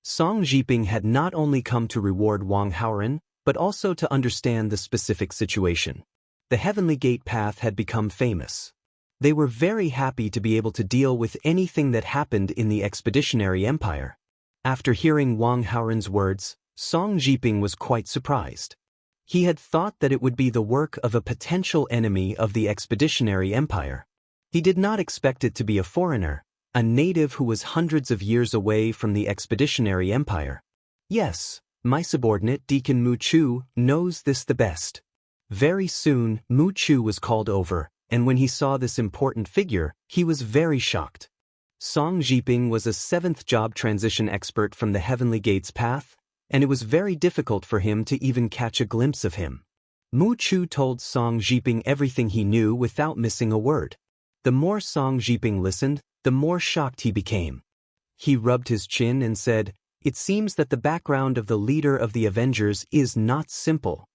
Song Zhiping had not only come to reward Wang Haoren, but also to understand the specific situation. The Heavenly Gate path had become famous. They were very happy to be able to deal with anything that happened in the Expeditionary Empire. After hearing Wang Haoren's words, Song Zhiping was quite surprised. He had thought that it would be the work of a potential enemy of the Expeditionary Empire. He did not expect it to be a foreigner, a native who was hundreds of years away from the Expeditionary Empire. Yes, my subordinate Deacon Mu Chu knows this the best. Very soon, Mu Chu was called over, and when he saw this important figure, he was very shocked. Song Jiping was a 7th job transition expert from the Heavenly Gates path, and it was very difficult for him to even catch a glimpse of him. Mu Chu told Song Jiping everything he knew without missing a word. The more Song Jiping listened, the more shocked he became. He rubbed his chin and said, "It seems that the background of the leader of the Avengers is not simple."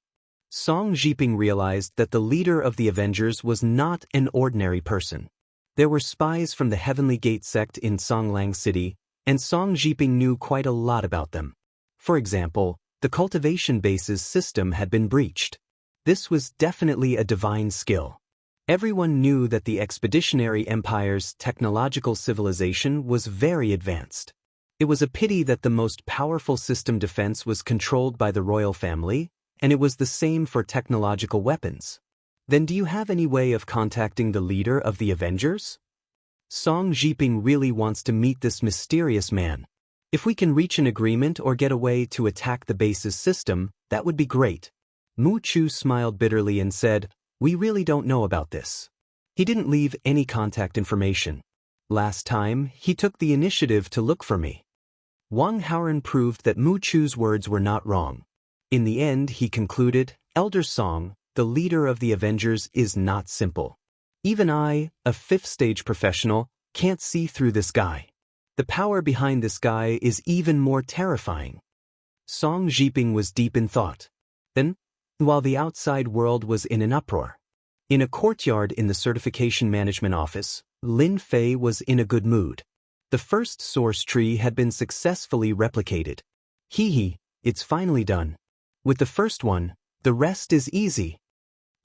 Song Jiping realized that the leader of the Avengers was not an ordinary person. There were spies from the Heavenly Gate sect in Songlang City, and Song Jiping knew quite a lot about them. For example, the cultivation base's system had been breached. This was definitely a divine skill. Everyone knew that the Expeditionary Empire's technological civilization was very advanced. It was a pity that the most powerful system defense was controlled by the royal family, and it was the same for technological weapons. Then do you have any way of contacting the leader of the Avengers? Song Jiping really wants to meet this mysterious man. If we can reach an agreement or get a way to attack the base's system, that would be great. Mu Chu smiled bitterly and said, "We really don't know about this." He didn't leave any contact information. Last time, he took the initiative to look for me. Wang Haoren proved that Mu Chu's words were not wrong. In the end, he concluded, "Elder Song, the leader of the Avengers is not simple. Even I, a 5th-stage professional, can't see through this guy. The power behind this guy is even more terrifying." Song Jiping was deep in thought. Then, while the outside world was in an uproar, in a courtyard in the Certification Management Office, Lin Fei was in a good mood. The first source tree had bin successfully replicated. Hee, it's finally done. With the first one, the rest is easy.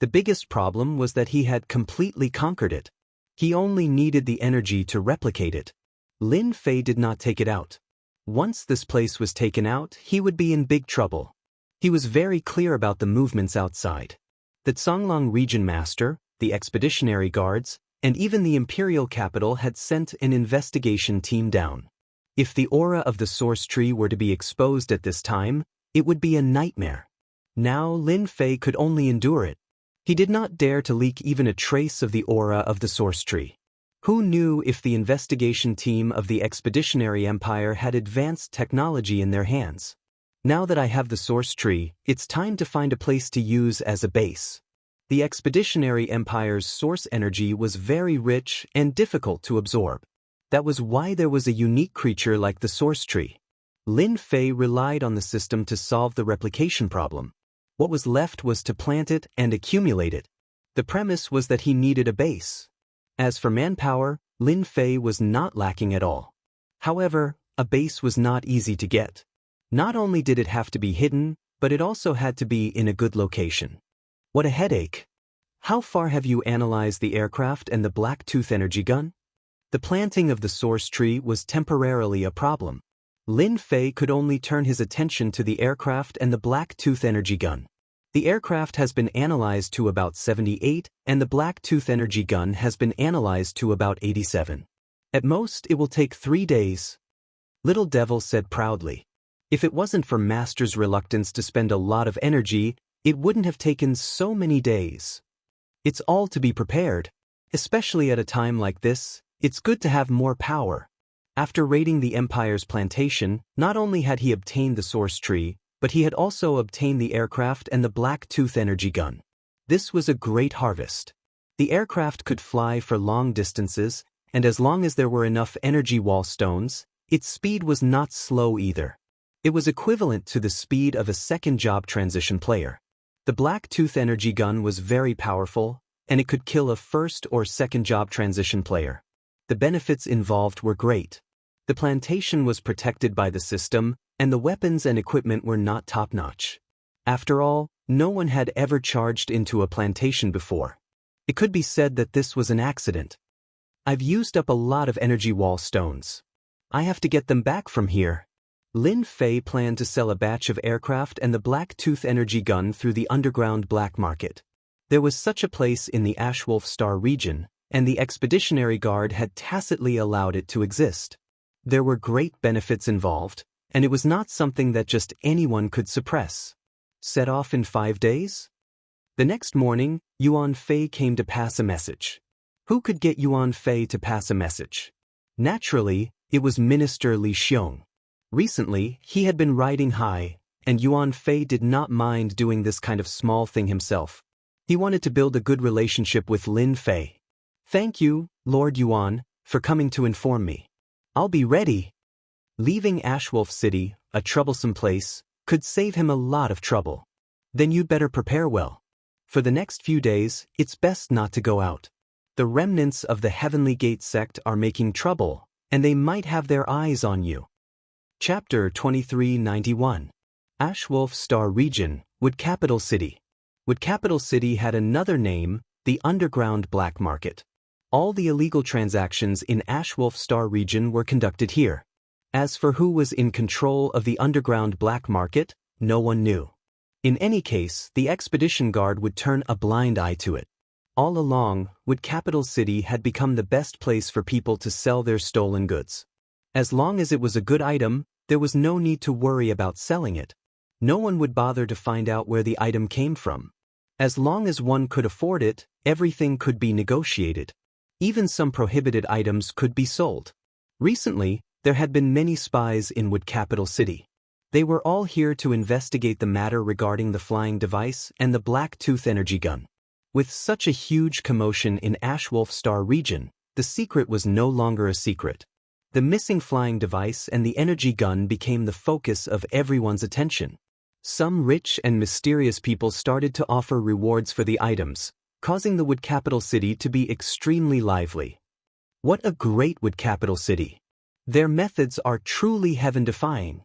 The biggest problem was that he had completely conquered it. He only needed the energy to replicate it. Lin Fei did not take it out. Once this place was taken out, he would be in big trouble. He was very clear about the movements outside. The Songlong region master, the expeditionary guards, and even the imperial capital had sent an investigation team down. If the aura of the source tree were to be exposed at this time, it would be a nightmare. Now Lin Fei could only endure it. He did not dare to leak even a trace of the aura of the source tree. Who knew if the investigation team of the Expeditionary Empire had advanced technology in their hands? Now that I have the source tree, it's time to find a place to use as a base. The Expeditionary Empire's source energy was very rich and difficult to absorb. That was why there was a unique creature like the source tree. Lin Fei relied on the system to solve the replication problem. What was left was to plant it and accumulate it. The premise was that he needed a base. As for manpower, Lin Fei was not lacking at all. However, a base was not easy to get. Not only did it have to be hidden, but it also had to be in a good location. What a headache. How far have you analyzed the aircraft and the black tooth energy gun? The planting of the source tree was temporarily a problem. Lin Fei could only turn his attention to the aircraft and the black tooth energy gun. The aircraft has been analyzed to about 78, and the black tooth energy gun has been analyzed to about 87. At most, it will take 3 days. Little Devil said proudly. If it wasn't for Master's reluctance to spend a lot of energy, it wouldn't have taken so many days. It's all to be prepared. Especially at a time like this, it's good to have more power. After raiding the Empire's plantation, not only had he obtained the source tree, but he had also obtained the aircraft and the black tooth energy gun. This was a great harvest. The aircraft could fly for long distances, and as long as there were enough energy wall stones, its speed was not slow either. It was equivalent to the speed of a second job transition player. The black tooth energy gun was very powerful, and it could kill a first or second job transition player. The benefits involved were great. The plantation was protected by the system, and the weapons and equipment were not top-notch. After all, no one had ever charged into a plantation before. It could be said that this was an accident. I've used up a lot of energy wall stones. I have to get them back from here. Lin Fei planned to sell a batch of aircraft and the black tooth energy gun through the underground black market. There was such a place in the Ashwolf Star region, and the Expeditionary Guard had tacitly allowed it to exist. There were great benefits involved, and it was not something that just anyone could suppress. Set off in 5 days? The next morning, Yuan Fei came to pass a message. Who could get Yuan Fei to pass a message? Naturally, it was Minister Li Xiong. Recently, he had been riding high, and Yuan Fei did not mind doing this kind of small thing himself. He wanted to build a good relationship with Lin Fei. Thank you, Lord Yuan, for coming to inform me. I'll be ready. Leaving Ashwolf City, a troublesome place, could save him a lot of trouble. Then you'd better prepare well. For the next few days, it's best not to go out. The remnants of the Heavenly Gate sect are making trouble, and they might have their eyes on you. Chapter 2391. Ashwolf Star Region, Wood Capital City. Wood Capital City had another name, the Underground Black Market. All the illegal transactions in Ashwolf Star Region were conducted here. As for who was in control of the Underground Black Market, no one knew. In any case, the Expedition Guard would turn a blind eye to it. All along, Wood Capital City had become the best place for people to sell their stolen goods. As long as it was a good item, there was no need to worry about selling it. No one would bother to find out where the item came from. As long as one could afford it, everything could be negotiated. Even some prohibited items could be sold. Recently, there had been many spies in Wood Capital City. They were all here to investigate the matter regarding the flying device and the Black Tooth energy gun. With such a huge commotion in Ashwolf Star Region, the secret was no longer a secret. The missing flying device and the energy gun became the focus of everyone's attention. Some rich and mysterious people started to offer rewards for the items, causing the Wood Capital City to be extremely lively. What a great Wood Capital City! Their methods are truly heaven-defying.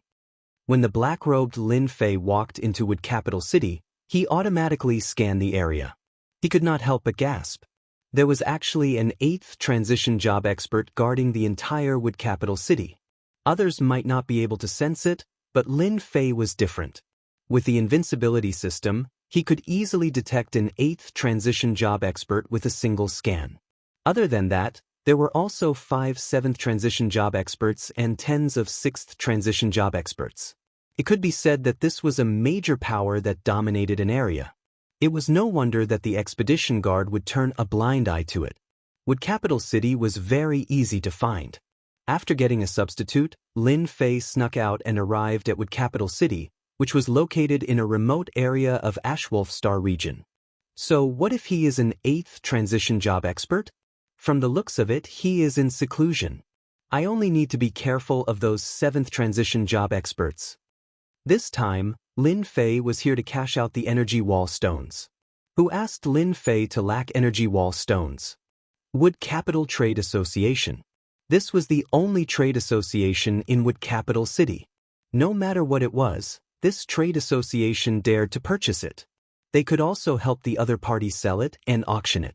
When the black-robed Lin Fei walked into Wood Capital City, he automatically scanned the area. He could not help but gasp. There was actually an 8th transition job expert guarding the entire Wood Capital City. Others might not be able to sense it, but Lin Fei was different. With the invincibility system, he could easily detect an 8th transition job expert with a single scan. Other than that, there were also 5 7th transition job experts and tens of 6th transition job experts. It could be said that this was a major power that dominated an area. It was no wonder that the Expedition Guard would turn a blind eye to it. Wood Capital City was very easy to find. After getting a substitute, Lin Fei snuck out and arrived at Wood Capital City, which was located in a remote area of Ashwolf Star Region. So what if he is an 8th transition job expert? From the looks of it, he is in seclusion. I only need to be careful of those 7th transition job experts. This time, Lin Fei was here to cash out the energy wall stones. Who asked Lin Fei to lack energy wall stones? Wood Capital Trade Association. This was the only trade association in Wood Capital City. No matter what it was, this trade association dared to purchase it. They could also help the other party sell it and auction it.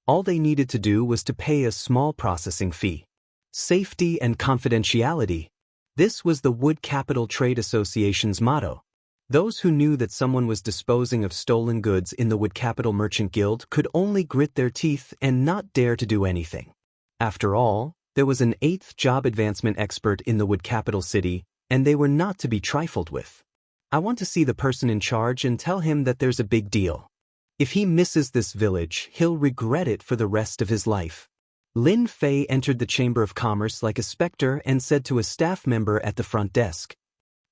All they needed to do was to pay a small processing fee. Safety and confidentiality. This was the Wood Capital Trade Association's motto. Those who knew that someone was disposing of stolen goods in the Wood Capital Merchant Guild could only grit their teeth and not dare to do anything. After all, there was an 8th job advancement expert in the Wood Capital City, and they were not to be trifled with. I want to see the person in charge and tell him that there's a big deal. If he misses this village, he'll regret it for the rest of his life. Lin Fei entered the Chamber of Commerce like a specter and said to a staff member at the front desk,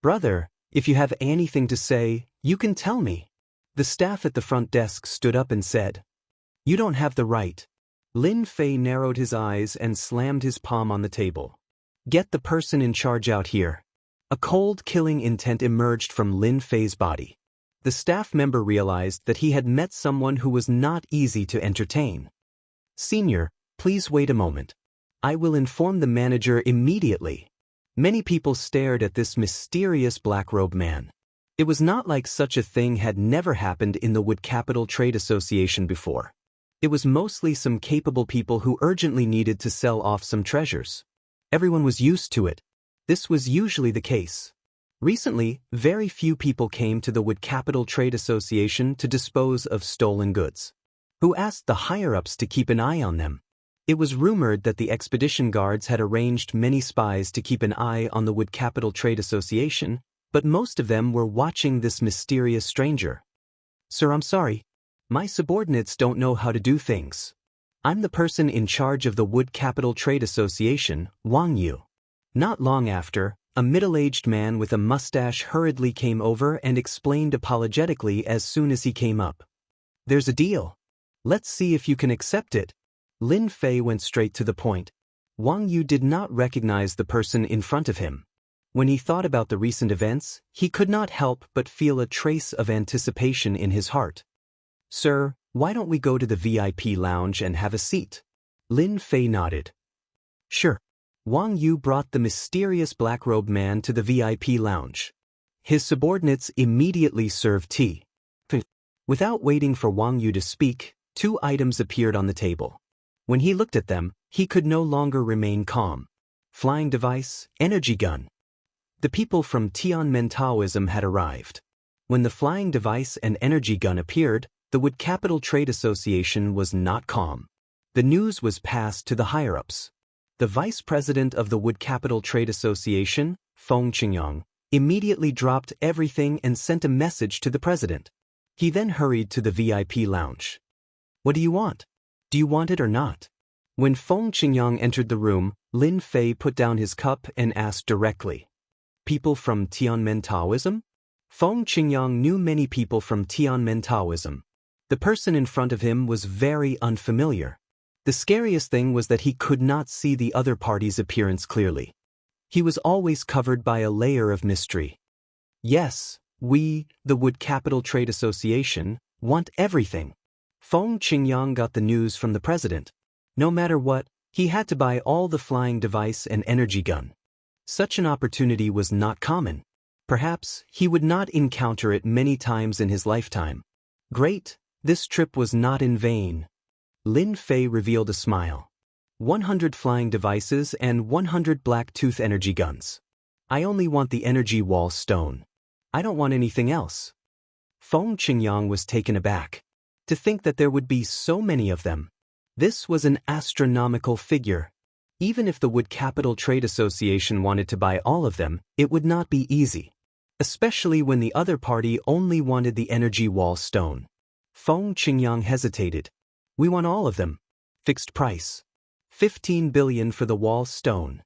"Brother, if you have anything to say, you can tell me." The staff at the front desk stood up and said, "You don't have the right." Lin Fei narrowed his eyes and slammed his palm on the table. "Get the person in charge out here." A cold, killing intent emerged from Lin Fei's body. The staff member realized that he had met someone who was not easy to entertain. "Senior, please wait a moment. I will inform the manager immediately." Many people stared at this mysterious black-robed man. It was not like such a thing had never happened in the Wood Capital Trade Association before. It was mostly some capable people who urgently needed to sell off some treasures. Everyone was used to it. This was usually the case. Recently, very few people came to the Wood Capital Trade Association to dispose of stolen goods. Who asked the higher-ups to keep an eye on them? It was rumored that the expedition guards had arranged many spies to keep an eye on the Wood Capital Trade Association, but most of them were watching this mysterious stranger. "Sir, I'm sorry. My subordinates don't know how to do things. I'm the person in charge of the Wood Capital Trade Association, Wang Yu. Not long after, a middle-aged man with a mustache hurriedly came over and explained apologetically as soon as he came up. There's a deal. Let's see if you can accept it. Lin Fei went straight to the point. Wang Yu did not recognize the person in front of him. When he thought about the recent events, he could not help but feel a trace of anticipation in his heart. Sir, why don't we go to the VIP lounge and have a seat? Lin Fei nodded. Sure. Wang Yu brought the mysterious black-robed man to the VIP lounge. His subordinates immediately served tea. Without waiting for Wang Yu to speak, 2 items appeared on the table. When he looked at them, he could no longer remain calm. Flying device, energy gun. The people from Tianmen Taoism had arrived. When the flying device and energy gun appeared, the Wood Capital Trade Association was not calm. The news was passed to the higher-ups. The vice president of the Wood Capital Trade Association, Feng Qingyang, immediately dropped everything and sent a message to the president. He then hurried to the VIP lounge. What do you want? Do you want it or not? When Feng Qingyang entered the room, Lin Fei put down his cup and asked directly. People from Tianmen Taoism? Feng Qingyang knew many people from Tianmen Taoism. The person in front of him was very unfamiliar. The scariest thing was that he could not see the other party's appearance clearly. He was always covered by a layer of mystery. Yes, we, the Wood Capital Trade Association, want everything. Feng Qingyang got the news from the president. No matter what, he had to buy all the flying device and energy gun. Such an opportunity was not common. Perhaps he would not encounter it many times in his lifetime. Great, this trip was not in vain. Lin Fei revealed a smile. 100 flying devices and 100 black-tooth energy guns. I only want the energy wall stone. I don't want anything else. Feng Qingyang was taken aback. To think that there would be so many of them. This was an astronomical figure. Even if the Wood Capital Trade Association wanted to buy all of them, it would not be easy. Especially when the other party only wanted the energy wall stone. Feng Qingyang hesitated. We want all of them. Fixed price. 15 billion for the wall stone.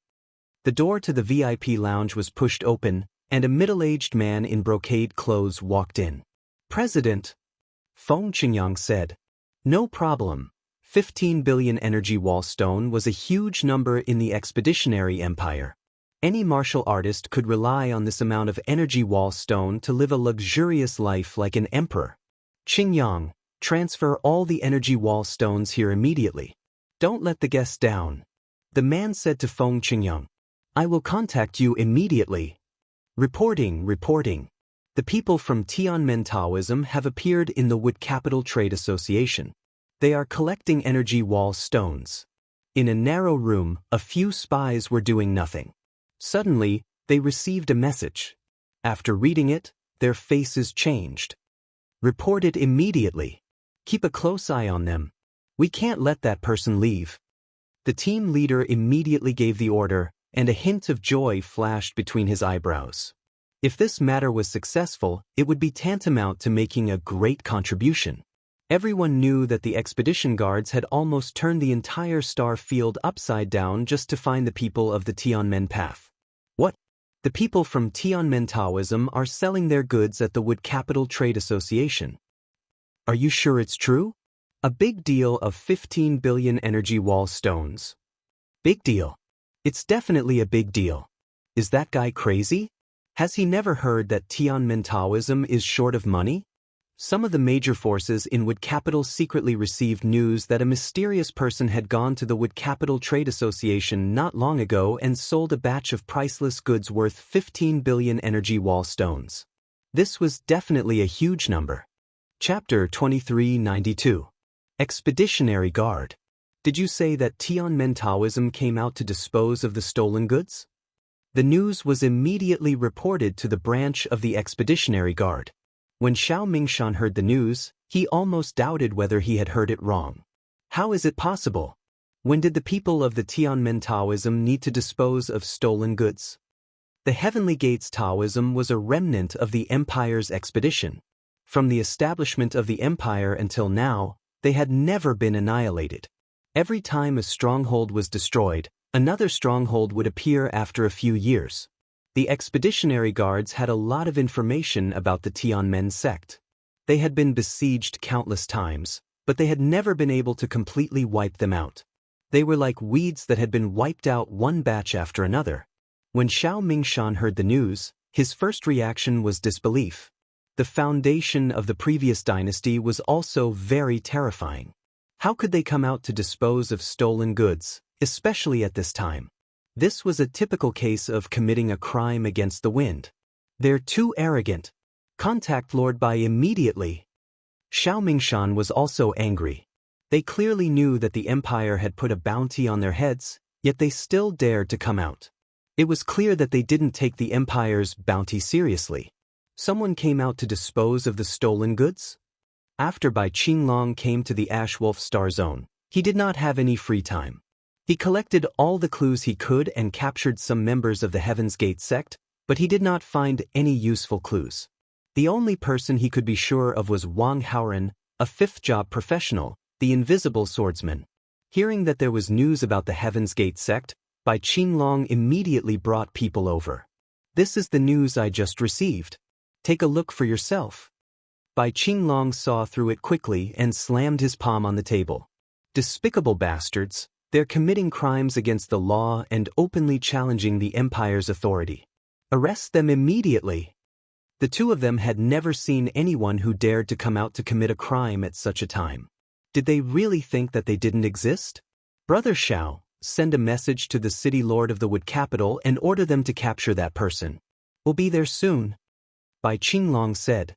The door to the VIP lounge was pushed open, and a middle-aged man in brocade clothes walked in. President, Feng Qingyang said. No problem. 15 billion energy wall stone was a huge number in the expeditionary empire. Any martial artist could rely on this amount of energy wall stone to live a luxurious life like an emperor. Qingyang, transfer all the energy wall stones here immediately. Don't let the guests down. The man said to Feng Qingyang. I will contact you immediately. Reporting. The people from Tianmen Taoism have appeared in the Wood Capital Trade Association. They are collecting energy wall stones. In a narrow room, a few spies were doing nothing. Suddenly, they received a message. After reading it, their faces changed. Report it immediately. Keep a close eye on them. We can't let that person leave. The team leader immediately gave the order, and a hint of joy flashed between his eyebrows. If this matter was successful, it would be tantamount to making a great contribution. Everyone knew that the expedition guards had almost turned the entire star field upside down just to find the people of the Tianmen path. What? The people from Tianmen Taoism are selling their goods at the Wood Capital Trade Association. Are you sure it's true? A big deal of 15 billion energy wall stones. Big deal. It's definitely a big deal. Is that guy crazy? Has he never heard that Tianmen Taoism is short of money? Some of the major forces in Wood Capital secretly received news that a mysterious person had gone to the Wood Capital Trade Association not long ago and sold a batch of priceless goods worth 15 billion energy wall stones. This was definitely a huge number. Chapter 2392. Expeditionary Guard. Did you say that Tianmen Taoism came out to dispose of the stolen goods? The news was immediately reported to the branch of the Expeditionary Guard. When Xiao Mingshan heard the news, he almost doubted whether he had heard it wrong. How is it possible? When did the people of the Tianmen Taoism need to dispose of stolen goods? The Heavenly Gates Taoism was a remnant of the Empire's expedition. From the establishment of the Empire until now, they had never been annihilated. Every time a stronghold was destroyed, another stronghold would appear after a few years. The expeditionary guards had a lot of information about the Tianmen sect. They had been besieged countless times, but they had never been able to completely wipe them out. They were like weeds that had been wiped out one batch after another. When Xiao Mingshan heard the news, his first reaction was disbelief. The foundation of the previous dynasty was also very terrifying. How could they come out to dispose of stolen goods, especially at this time? This was a typical case of committing a crime against the wind. They're too arrogant. Contact Lord Bai immediately. Xiao Mingshan was also angry. They clearly knew that the empire had put a bounty on their heads, yet they still dared to come out. It was clear that they didn't take the empire's bounty seriously. Someone came out to dispose of the stolen goods? After Bai Qinglong came to the Ash Wolf Star Zone, he did not have any free time. He collected all the clues he could and captured some members of the Heaven's Gate sect, but he did not find any useful clues. The only person he could be sure of was Wang Haoren, a fifth-job professional, the invisible swordsman. Hearing that there was news about the Heaven's Gate sect, Bai Qinglong immediately brought people over. This is the news I just received. Take a look for yourself. Bai Qinglong saw through it quickly and slammed his palm on the table. Despicable bastards, they're committing crimes against the law and openly challenging the empire's authority. Arrest them immediately. The two of them had never seen anyone who dared to come out to commit a crime at such a time. Did they really think that they didn't exist? Brother Xiao, send a message to the city lord of the Wood Capital and order them to capture that person. We'll be there soon. Bai Qinglong said.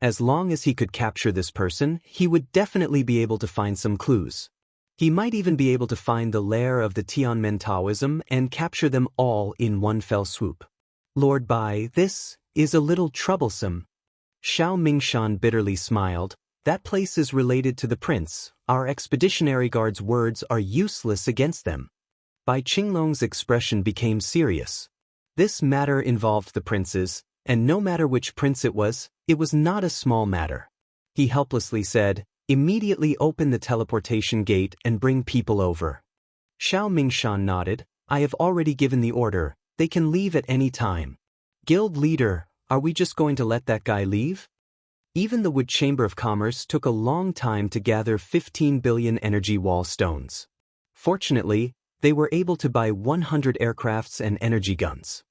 As long as he could capture this person, he would definitely be able to find some clues. He might even be able to find the lair of the Tianmen Taoism and capture them all in one fell swoop. Lord Bai, this is a little troublesome. Xiao Mingshan bitterly smiled. That place is related to the prince. Our expeditionary guard's words are useless against them. Bai Qinglong's expression became serious. This matter involved the princes, and no matter which prince it was not a small matter. He helplessly said, immediately open the teleportation gate and bring people over. Xiao Mingshan nodded. I have already given the order. They can leave at any time. Guild leader, are we just going to let that guy leave? Even the Wood Chamber of Commerce took a long time to gather 15 billion energy wall stones. Fortunately, they were able to buy 100 aircrafts and energy guns.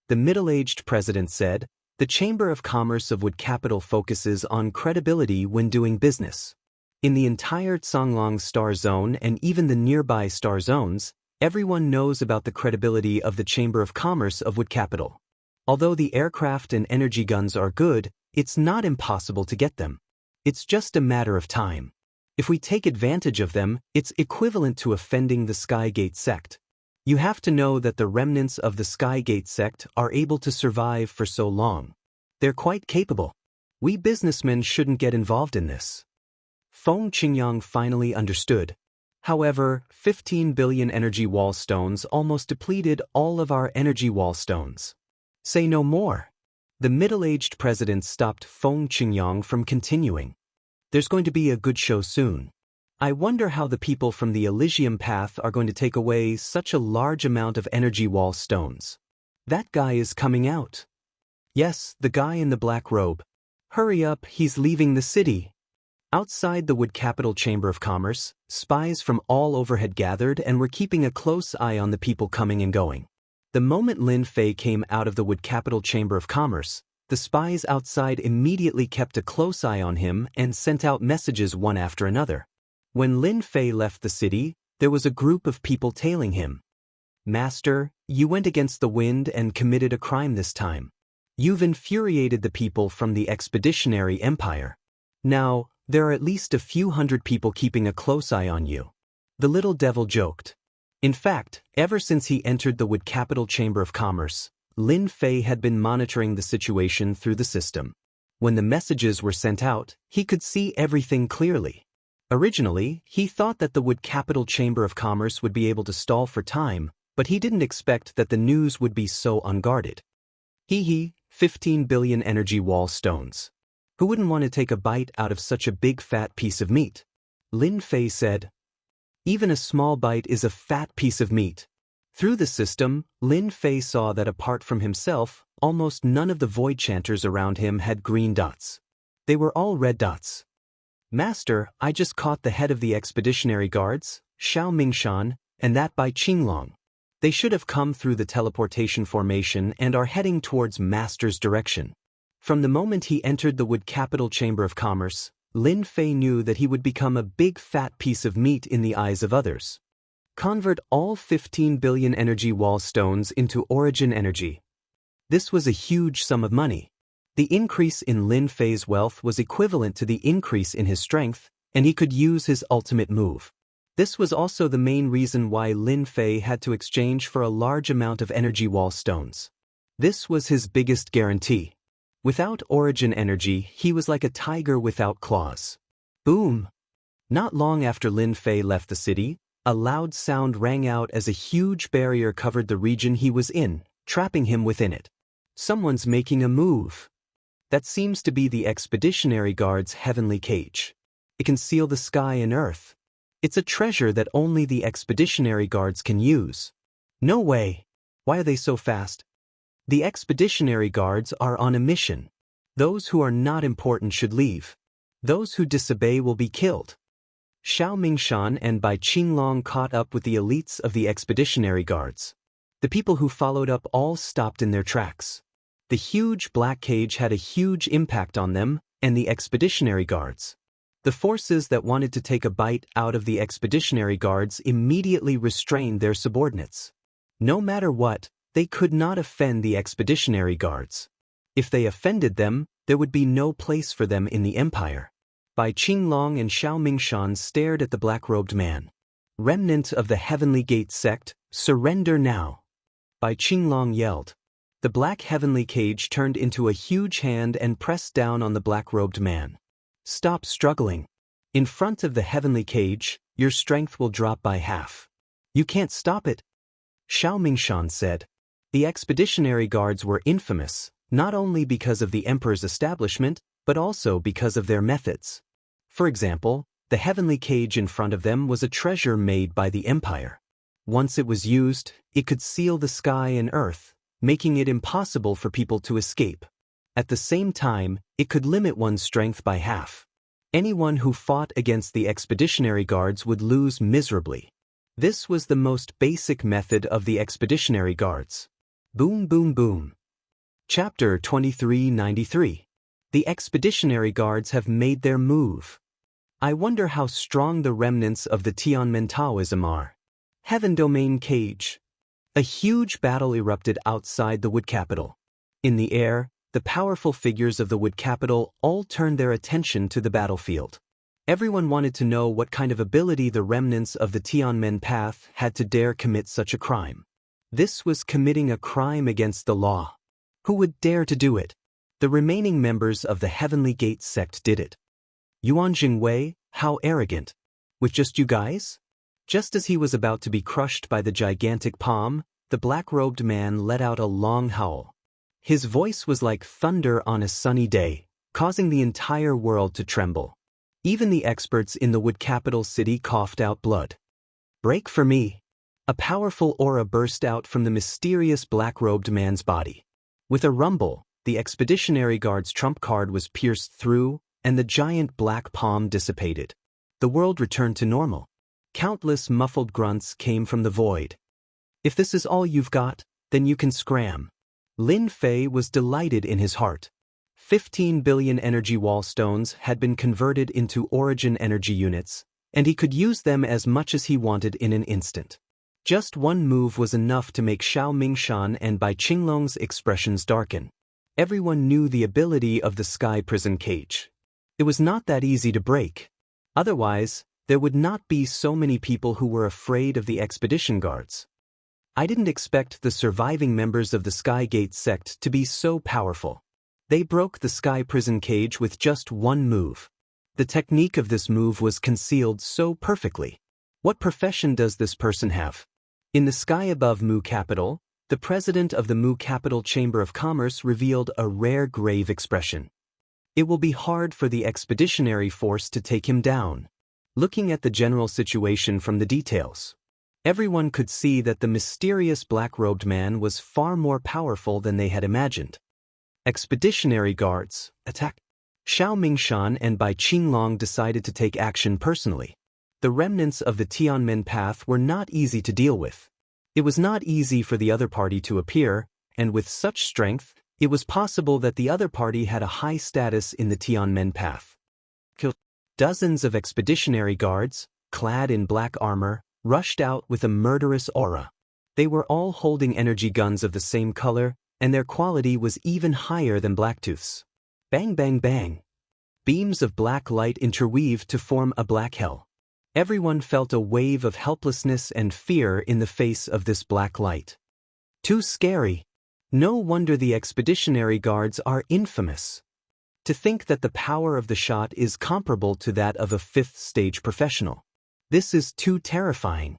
The middle-aged president said, the Chamber of Commerce of Wood Capital focuses on credibility when doing business. In the entire Zonglong Star Zone and even the nearby star zones, everyone knows about the credibility of the Chamber of Commerce of Wood Capital. Although the aircraft and energy guns are good, it's not impossible to get them. It's just a matter of time. If we take advantage of them, it's equivalent to offending the Skygate sect. You have to know that the remnants of the Skygate sect are able to survive for so long. They're quite capable. We businessmen shouldn't get involved in this. Feng Qingyang finally understood. However, 15 billion energy wall stones almost depleted all of our energy wall stones. Say no more. The middle-aged president stopped Feng Qingyang from continuing. There's going to be a good show soon. I wonder how the people from the Elysium Path are going to take away such a large amount of energy wall stones. That guy is coming out. Yes, the guy in the black robe. Hurry up, he's leaving the city. Outside the Wood Capital Chamber of Commerce, spies from all over had gathered and were keeping a close eye on the people coming and going. The moment Lin Fei came out of the Wood Capital Chamber of Commerce, the spies outside immediately kept a close eye on him and sent out messages one after another. When Lin Fei left the city, there was a group of people tailing him. Master, you went against the wind and committed a crime this time. You've infuriated the people from the Expeditionary Empire. Now, there are at least a few hundred people keeping a close eye on you. The little devil joked. In fact, ever since he entered the Wood Capital Chamber of Commerce, Lin Fei had been monitoring the situation through the system. When the messages were sent out, he could see everything clearly. Originally, he thought that the Wood Capital Chamber of Commerce would be able to stall for time, but he didn't expect that the news would be so unguarded. 15 billion energy wall stones. Who wouldn't want to take a bite out of such a big fat piece of meat? Lin Fei said. Even a small bite is a fat piece of meat. Through the system, Lin Fei saw that apart from himself, almost none of the void chanters around him had green dots. They were all red dots. Master, I just caught the head of the expeditionary guards, Xiao Mingshan, and that by Qinglong. They should have come through the teleportation formation and are heading towards Master's direction. From the moment he entered the Wood Capital Chamber of Commerce, Lin Fei knew that he would become a big fat piece of meat in the eyes of others. Convert all 15 billion energy wall stones into origin energy. This was a huge sum of money. The increase in Lin Fei's wealth was equivalent to the increase in his strength, and he could use his ultimate move. This was also the main reason why Lin Fei had to exchange for a large amount of energy wall stones. This was his biggest guarantee. Without origin energy, he was like a tiger without claws. Boom! Not long after Lin Fei left the city, a loud sound rang out as a huge barrier covered the region he was in, trapping him within it. Someone's making a move. That seems to be the expeditionary guard's heavenly cage. It can seal the sky and earth. It's a treasure that only the expeditionary guards can use. No way! Why are they so fast? The expeditionary guards are on a mission. Those who are not important should leave. Those who disobey will be killed. Xiao Mingshan and Bai Qinglong caught up with the elites of the expeditionary guards. The people who followed up all stopped in their tracks. The huge black cage had a huge impact on them and the expeditionary guards. The forces that wanted to take a bite out of the expeditionary guards immediately restrained their subordinates. No matter what, they could not offend the expeditionary guards. If they offended them, there would be no place for them in the empire. Bai Qinglong and Xiao Mingshan stared at the black-robed man. Remnant of the Heavenly Gate sect, surrender now! Bai Qinglong yelled. The black heavenly cage turned into a huge hand and pressed down on the black-robed man. Stop struggling. In front of the heavenly cage, your strength will drop by half. You can't stop it. Xiao Mingshan said. The expeditionary guards were infamous, not only because of the emperor's establishment, but also because of their methods. For example, the heavenly cage in front of them was a treasure made by the empire. Once it was used, it could seal the sky and earth, making it impossible for people to escape. At the same time, it could limit one's strength by half. Anyone who fought against the expeditionary guards would lose miserably. This was the most basic method of the expeditionary guards. Boom, boom, boom. Chapter 2393. The expeditionary guards have made their move. I wonder how strong the remnants of the Tianmen Taoism are. Heaven Domain Cage. A huge battle erupted outside the Wood Capital. In the air, the powerful figures of the Wood Capital all turned their attention to the battlefield. Everyone wanted to know what kind of ability the remnants of the Tianmen path had to dare commit such a crime. This was committing a crime against the law. Who would dare to do it? The remaining members of the Heavenly Gate sect did it. Yuan Jingwei, how arrogant. With just you guys? Just as he was about to be crushed by the gigantic palm, the black-robed man let out a long howl. His voice was like thunder on a sunny day, causing the entire world to tremble. Even the experts in the Wood Capital city coughed out blood. Break for me. A powerful aura burst out from the mysterious black-robed man's body. With a rumble, the expeditionary guard's trump card was pierced through, and the giant black palm dissipated. The world returned to normal. Countless muffled grunts came from the void. If this is all you've got, then you can scram. Lin Fei was delighted in his heart. 15 billion energy wall stones had been converted into origin energy units, and he could use them as much as he wanted in an instant. Just one move was enough to make Xiao Mingshan and Bai Qinglong's expressions darken. Everyone knew the ability of the sky prison cage. It was not that easy to break. Otherwise, there would not be so many people who were afraid of the expedition guards. I didn't expect the surviving members of the Sky Gate sect to be so powerful. They broke the sky prison cage with just one move. The technique of this move was concealed so perfectly. What profession does this person have? In the sky above Mu Capital, the president of the Mu Capital Chamber of Commerce revealed a rare grave expression. It will be hard for the expeditionary force to take him down. looking at the general situation from the details. Everyone could see that the mysterious black-robed man was far more powerful than they had imagined. Expeditionary guards, attack! Xiao Mingshan and Bai Qinglong decided to take action personally. The remnants of the Tianmen path were not easy to deal with. It was not easy for the other party to appear, and with such strength, it was possible that the other party had a high status in the Tianmen path. Dozens of expeditionary guards, clad in black armor, rushed out with a murderous aura. They were all holding energy guns of the same color, and their quality was even higher than Blacktooth's. Bang bang bang. Beams of black light interweaved to form a black hell. Everyone felt a wave of helplessness and fear in the face of this black light. Too scary. No wonder the expeditionary guards are infamous. To think that the power of the shot is comparable to that of a fifth-stage professional. This is too terrifying.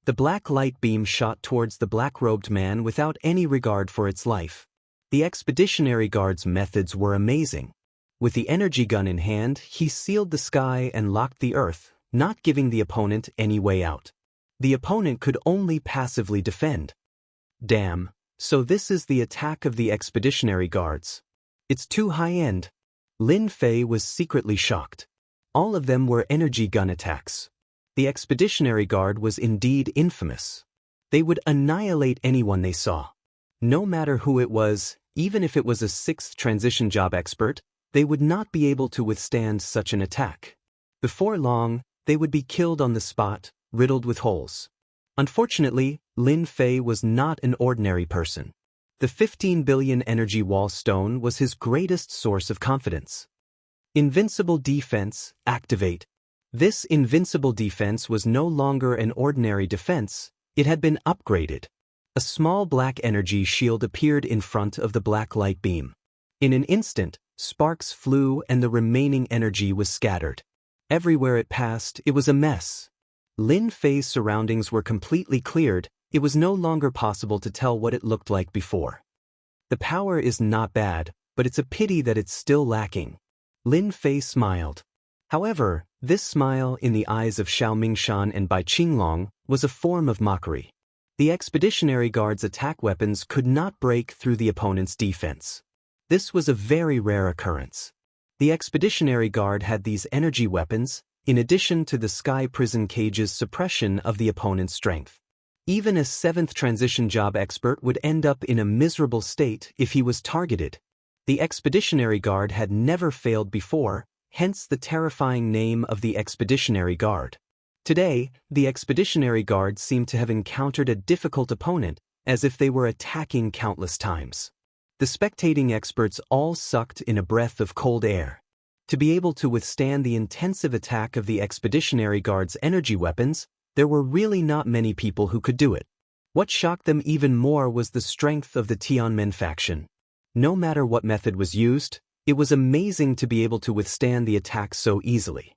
The black light beam shot towards the black-robed man without any regard for its life. The expeditionary guard's methods were amazing. With the energy gun in hand, he sealed the sky and locked the earth, not giving the opponent any way out. The opponent could only passively defend. Damn, so this is the attack of the expeditionary guards. It's too high-end. Lin Fei was secretly shocked. All of them were energy gun attacks. The expeditionary guard was indeed infamous. They would annihilate anyone they saw. No matter who it was, even if it was a sixth transition job expert, they would not be able to withstand such an attack. Before long, they would be killed on the spot, riddled with holes. Unfortunately, Lin Fei was not an ordinary person. The 15 billion energy wall stone was his greatest source of confidence. Invincible defense, activate. This invincible defense was no longer an ordinary defense, it had been upgraded. A small black energy shield appeared in front of the black light beam. In an instant, sparks flew and the remaining energy was scattered. Everywhere it passed, it was a mess. Lin Fei's surroundings were completely cleared. It was no longer possible to tell what it looked like before. The power is not bad, but it's a pity that it's still lacking. Lin Fei smiled. However, this smile in the eyes of Xiao Mingshan and Bai Qinglong was a form of mockery. The expeditionary guard's attack weapons could not break through the opponent's defense. This was a very rare occurrence. The expeditionary guard had these energy weapons, in addition to the sky prison cage's suppression of the opponent's strength. Even a seventh transition job expert would end up in a miserable state if he was targeted. The expeditionary guard had never failed before, hence the terrifying name of the expeditionary guard. Today, the expeditionary guard seemed to have encountered a difficult opponent, as if they were attacking countless times. The spectating experts all sucked in a breath of cold air. To be able to withstand the intensive attack of the expeditionary guard's energy weapons, there were really not many people who could do it. What shocked them even more was the strength of the Tianmen faction. No matter what method was used, it was amazing to be able to withstand the attack so easily.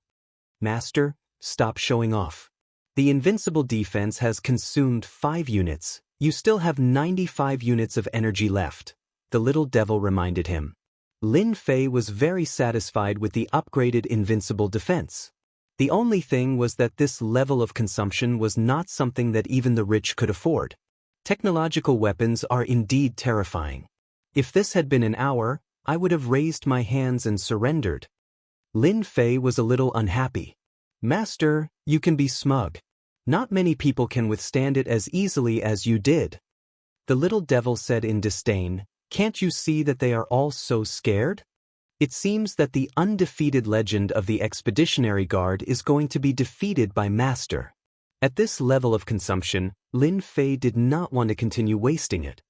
Master, stop showing off. The invincible defense has consumed 5 units. You still have 95 units of energy left, the little devil reminded him. Lin Fei was very satisfied with the upgraded invincible defense. The only thing was that this level of consumption was not something that even the rich could afford. Technological weapons are indeed terrifying. If this had been an hour, I would have raised my hands and surrendered. Lin Fei was a little unhappy. Master, you can be smug. Not many people can withstand it as easily as you did. The little devil said in disdain, can't you see that they are all so scared? It seems that the undefeated legend of the Expeditionary Guard is going to be defeated by Master. At this level of consumption, Lin Fei did not want to continue wasting it.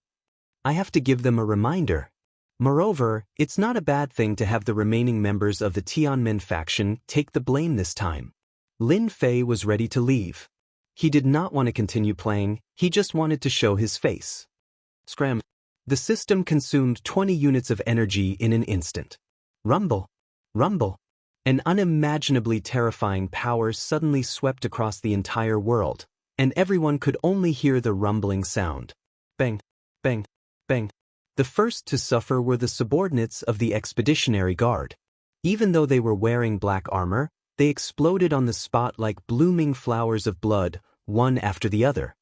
I have to give them a reminder. Moreover, it's not a bad thing to have the remaining members of the Tianmen faction take the blame this time. Lin Fei was ready to leave. He did not want to continue playing, he just wanted to show his face. Scram. The system consumed 20 units of energy in an instant. Rumble. Rumble. An unimaginably terrifying power suddenly swept across the entire world, and everyone could only hear the rumbling sound. Bang, bang, bang. The first to suffer were the subordinates of the Expeditionary Guard. Even though they were wearing black armor, they exploded on the spot like blooming flowers of blood, one after the other.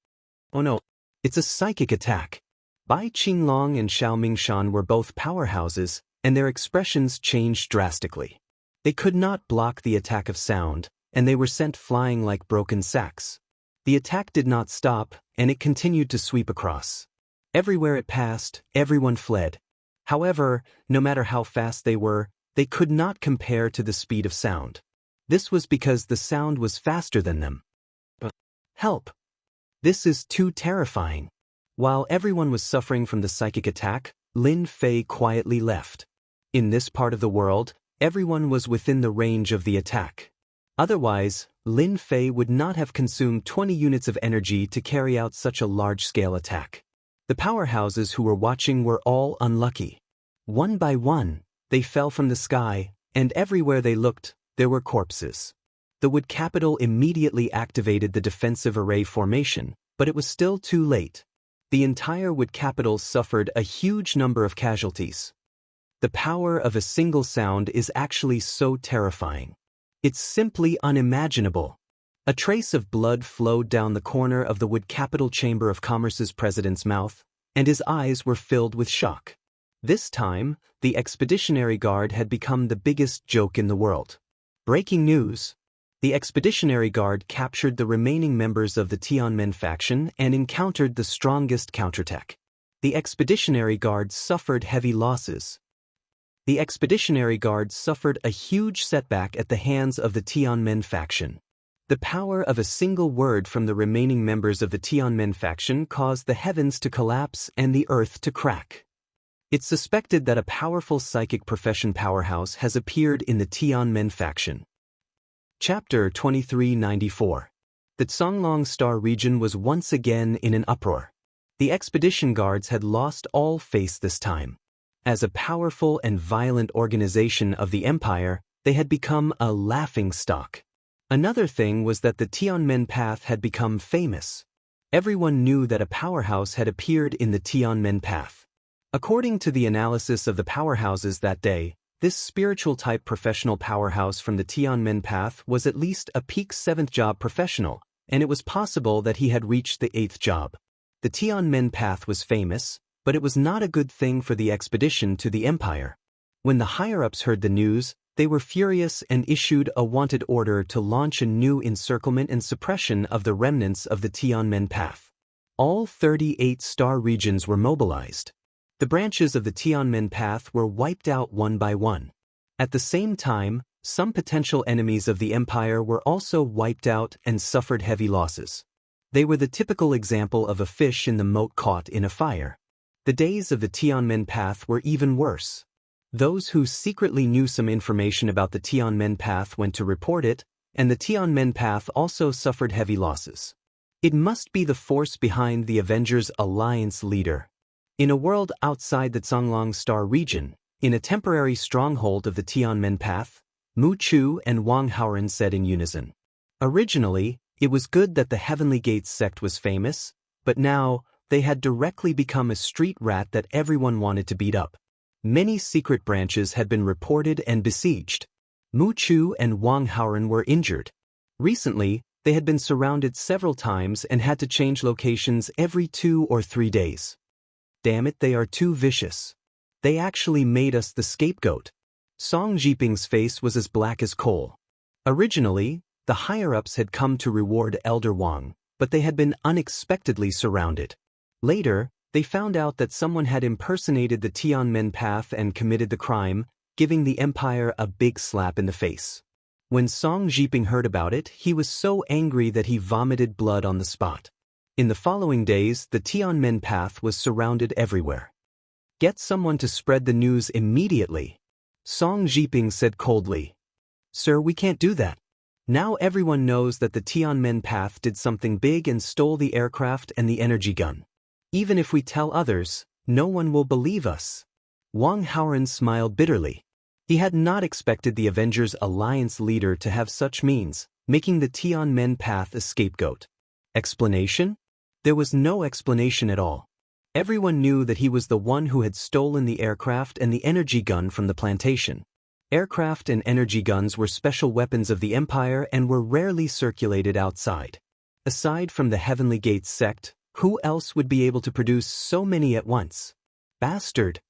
Oh no, it's a psychic attack. Bai Qinglong and Xiao Mingshan were both powerhouses, and their expressions changed drastically. They could not block the attack of sound, and they were sent flying like broken sacks. The attack did not stop, and it continued to sweep across. Everywhere it passed, everyone fled. However, no matter how fast they were, they could not compare to the speed of sound. This was because the sound was faster than them. But help! This is too terrifying. While everyone was suffering from the psychic attack, Lin Fei quietly left. In this part of the world, everyone was within the range of the attack. Otherwise, Lin Fei would not have consumed 20 units of energy to carry out such a large-scale attack. The powerhouses who were watching were all unlucky. One by one, they fell from the sky, and everywhere they looked, there were corpses. The Wood Capital immediately activated the defensive array formation, but it was still too late. The entire Wood Capital suffered a huge number of casualties. The power of a single sound is actually so terrifying. It's simply unimaginable. A trace of blood flowed down the corner of the Wood Capital Chamber of Commerce's president's mouth, and his eyes were filled with shock. This time, the Expeditionary Guard had become the biggest joke in the world. Breaking news! The Expeditionary Guard captured the remaining members of the Tianmen faction and encountered the strongest counterattack. The Expeditionary Guard suffered heavy losses. The Expeditionary Guard suffered a huge setback at the hands of the Tianmen faction. The power of a single word from the remaining members of the Tianmen faction caused the heavens to collapse and the earth to crack. It's suspected that a powerful psychic profession powerhouse has appeared in the Tianmen faction. Chapter 2394. The Zonglong Star region was once again in an uproar. The expedition guards had lost all face this time. As a powerful and violent organization of the empire, they had become a laughingstock. Another thing was that the Tianmen Path had become famous. Everyone knew that a powerhouse had appeared in the Tianmen Path. According to the analysis of the powerhouses that day, this spiritual-type professional powerhouse from the Tianmen Path was at least a peak 7th job professional, and it was possible that he had reached the 8th job. The Tianmen Path was famous, but it was not a good thing for the expedition to the empire. When the higher-ups heard the news, they were furious and issued a wanted order to launch a new encirclement and suppression of the remnants of the Tianmen Path. All 38 star regions were mobilized. The branches of the Tianmen Path were wiped out one by one. At the same time, some potential enemies of the empire were also wiped out and suffered heavy losses. They were the typical example of a fish in the moat caught in a fire. The days of the Tianmen Path were even worse. Those who secretly knew some information about the Tianmen Path went to report it, and the Tianmen Path also suffered heavy losses. It must be the force behind the Avengers Alliance leader. In a world outside the Zonglong Star region, in a temporary stronghold of the Tianmen Path, Mu Chu and Wang Haoren said in unison. Originally, it was good that the Heavenly Gates sect was famous, but now, they had directly become a street rat that everyone wanted to beat up. Many secret branches had been reported and besieged. Mu Chu and Wang Haoren were injured. Recently, they had been surrounded several times and had to change locations every 2 or 3 days. Damn it, they are too vicious. They actually made us the scapegoat. Song Jiping's face was as black as coal. Originally, the higher-ups had come to reward Elder Wang, but they had been unexpectedly surrounded. Later, they found out that someone had impersonated the Tianmen Path and committed the crime, giving the empire a big slap in the face. When Song Jiping heard about it, he was so angry that he vomited blood on the spot. In the following days, the Tianmen Path was surrounded everywhere. Get someone to spread the news immediately. Song Jiping said coldly. Sir, we can't do that. Now everyone knows that the Tianmen Path did something big and stole the aircraft and the energy gun. Even if we tell others, no one will believe us. Wang Haoren smiled bitterly. He had not expected the Avengers Alliance leader to have such means, making the Tianmen Path a scapegoat. Explanation? There was no explanation at all. Everyone knew that he was the one who had stolen the aircraft and the energy gun from the plantation. Aircraft and energy guns were special weapons of the Empire and were rarely circulated outside. Aside from the Heavenly Gates sect, who else would be able to produce so many at once? Bastard!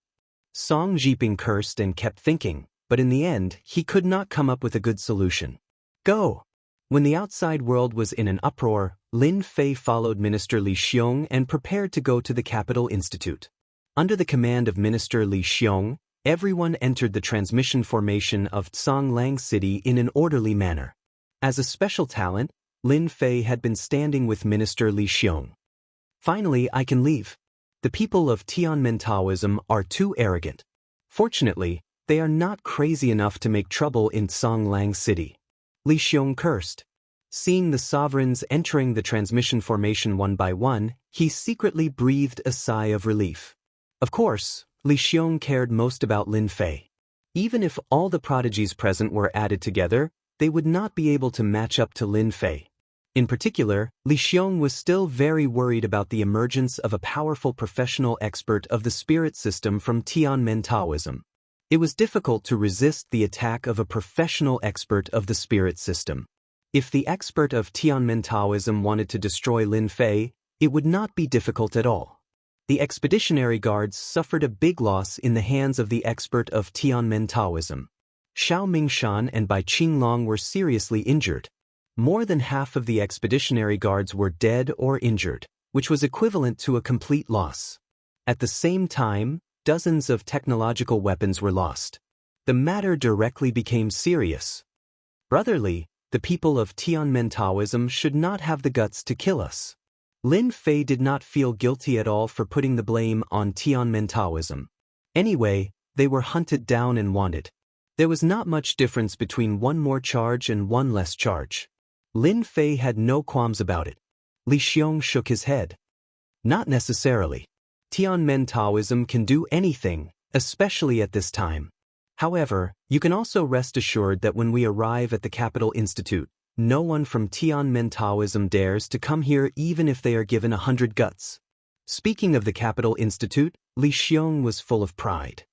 Song Jiping cursed and kept thinking, but in the end, he could not come up with a good solution. Go! When the outside world was in an uproar, Lin Fei followed Minister Li Xiong and prepared to go to the Capital Institute. Under the command of Minister Li Xiong, everyone entered the transmission formation of Tsanglang City in an orderly manner. As a special talent, Lin Fei had been standing with Minister Li Xiong. Finally, I can leave. The people of Tianmen Taoism are too arrogant. Fortunately, they are not crazy enough to make trouble in Tsanglang City. Li Xiong cursed. Seeing the sovereigns entering the transmission formation one by one, he secretly breathed a sigh of relief. Of course, Li Xiong cared most about Lin Fei. Even if all the prodigies present were added together, they would not be able to match up to Lin Fei. In particular, Li Xiong was still very worried about the emergence of a powerful professional expert of the spirit system from Tianmen Taoism. It was difficult to resist the attack of a professional expert of the spirit system. If the expert of Tianmen Taoism wanted to destroy Lin Fei, it would not be difficult at all. The expeditionary guards suffered a big loss in the hands of the expert of Tianmen Taoism. Xiao Mingshan and Bai Qinglong were seriously injured. More than half of the expeditionary guards were dead or injured, which was equivalent to a complete loss. At the same time, dozens of technological weapons were lost. The matter directly became serious. Brotherly, the people of Tianmen Taoism should not have the guts to kill us. Lin Fei did not feel guilty at all for putting the blame on Tianmen Taoism. Anyway, they were hunted down and wanted. There was not much difference between one more charge and one less charge. Lin Fei had no qualms about it. Li Xiong shook his head. Not necessarily. Tianmen Taoism can do anything, especially at this time. However, you can also rest assured that when we arrive at the Capital Institute, no one from Tianmen Taoism dares to come here even if they are given 100 guts. Speaking of the Capital Institute, Li Xiong was full of pride.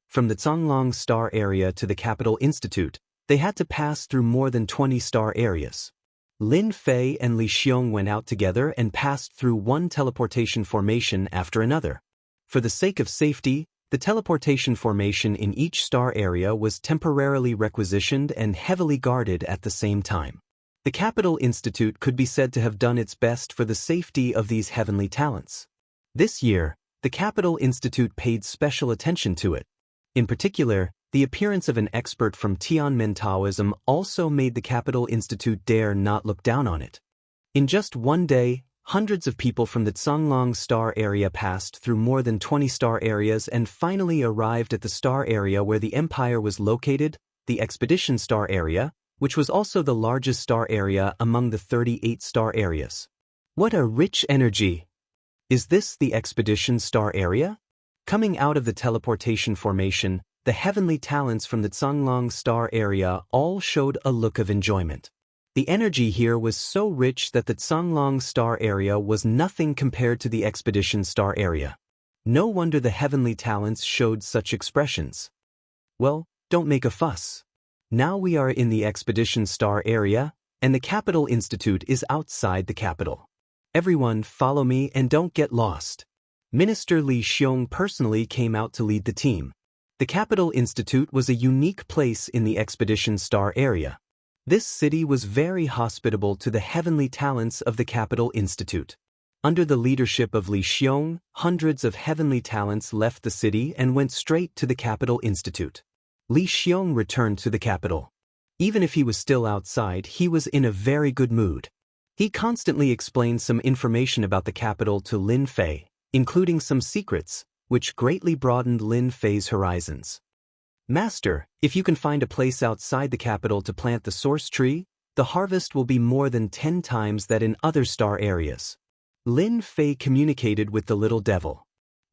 From the Tsanglang Star area to the Capital Institute, they had to pass through more than 20 star areas. Lin Fei and Li Xiong went out together and passed through one teleportation formation after another. For the sake of safety, the teleportation formation in each star area was temporarily requisitioned and heavily guarded at the same time. The Capital Institute could be said to have done its best for the safety of these heavenly talents. This year, the Capital Institute paid special attention to it. In particular, the appearance of an expert from Tianmen Taoism also made the Capital Institute dare not look down on it. In just one day, hundreds of people from the Tsanglang Star area passed through more than 20 star areas and finally arrived at the star area where the Empire was located, the Expedition Star area, which was also the largest star area among the 38 star areas. What a rich energy! Is this the Expedition Star area? Coming out of the teleportation formation, the heavenly talents from the Tsanglang Star area all showed a look of enjoyment. The energy here was so rich that the Tsanglang Star area was nothing compared to the Expedition Star area. No wonder the heavenly talents showed such expressions. Well, don't make a fuss. Now we are in the Expedition Star area, and the Capital Institute is outside the capital. Everyone follow me and don't get lost. Minister Li Xiong personally came out to lead the team. The Capital Institute was a unique place in the Expedition Star area. This city was very hospitable to the heavenly talents of the Capital Institute. Under the leadership of Li Xiong, hundreds of heavenly talents left the city and went straight to the Capital Institute. Li Xiong returned to the capital. Even if he was still outside, he was in a very good mood. He constantly explained some information about the capital to Lin Fei, including some secrets, which greatly broadened Lin Fei's horizons. Master, if you can find a place outside the capital to plant the source tree, the harvest will be more than 10 times that in other star areas. Lin Fei communicated with the little devil.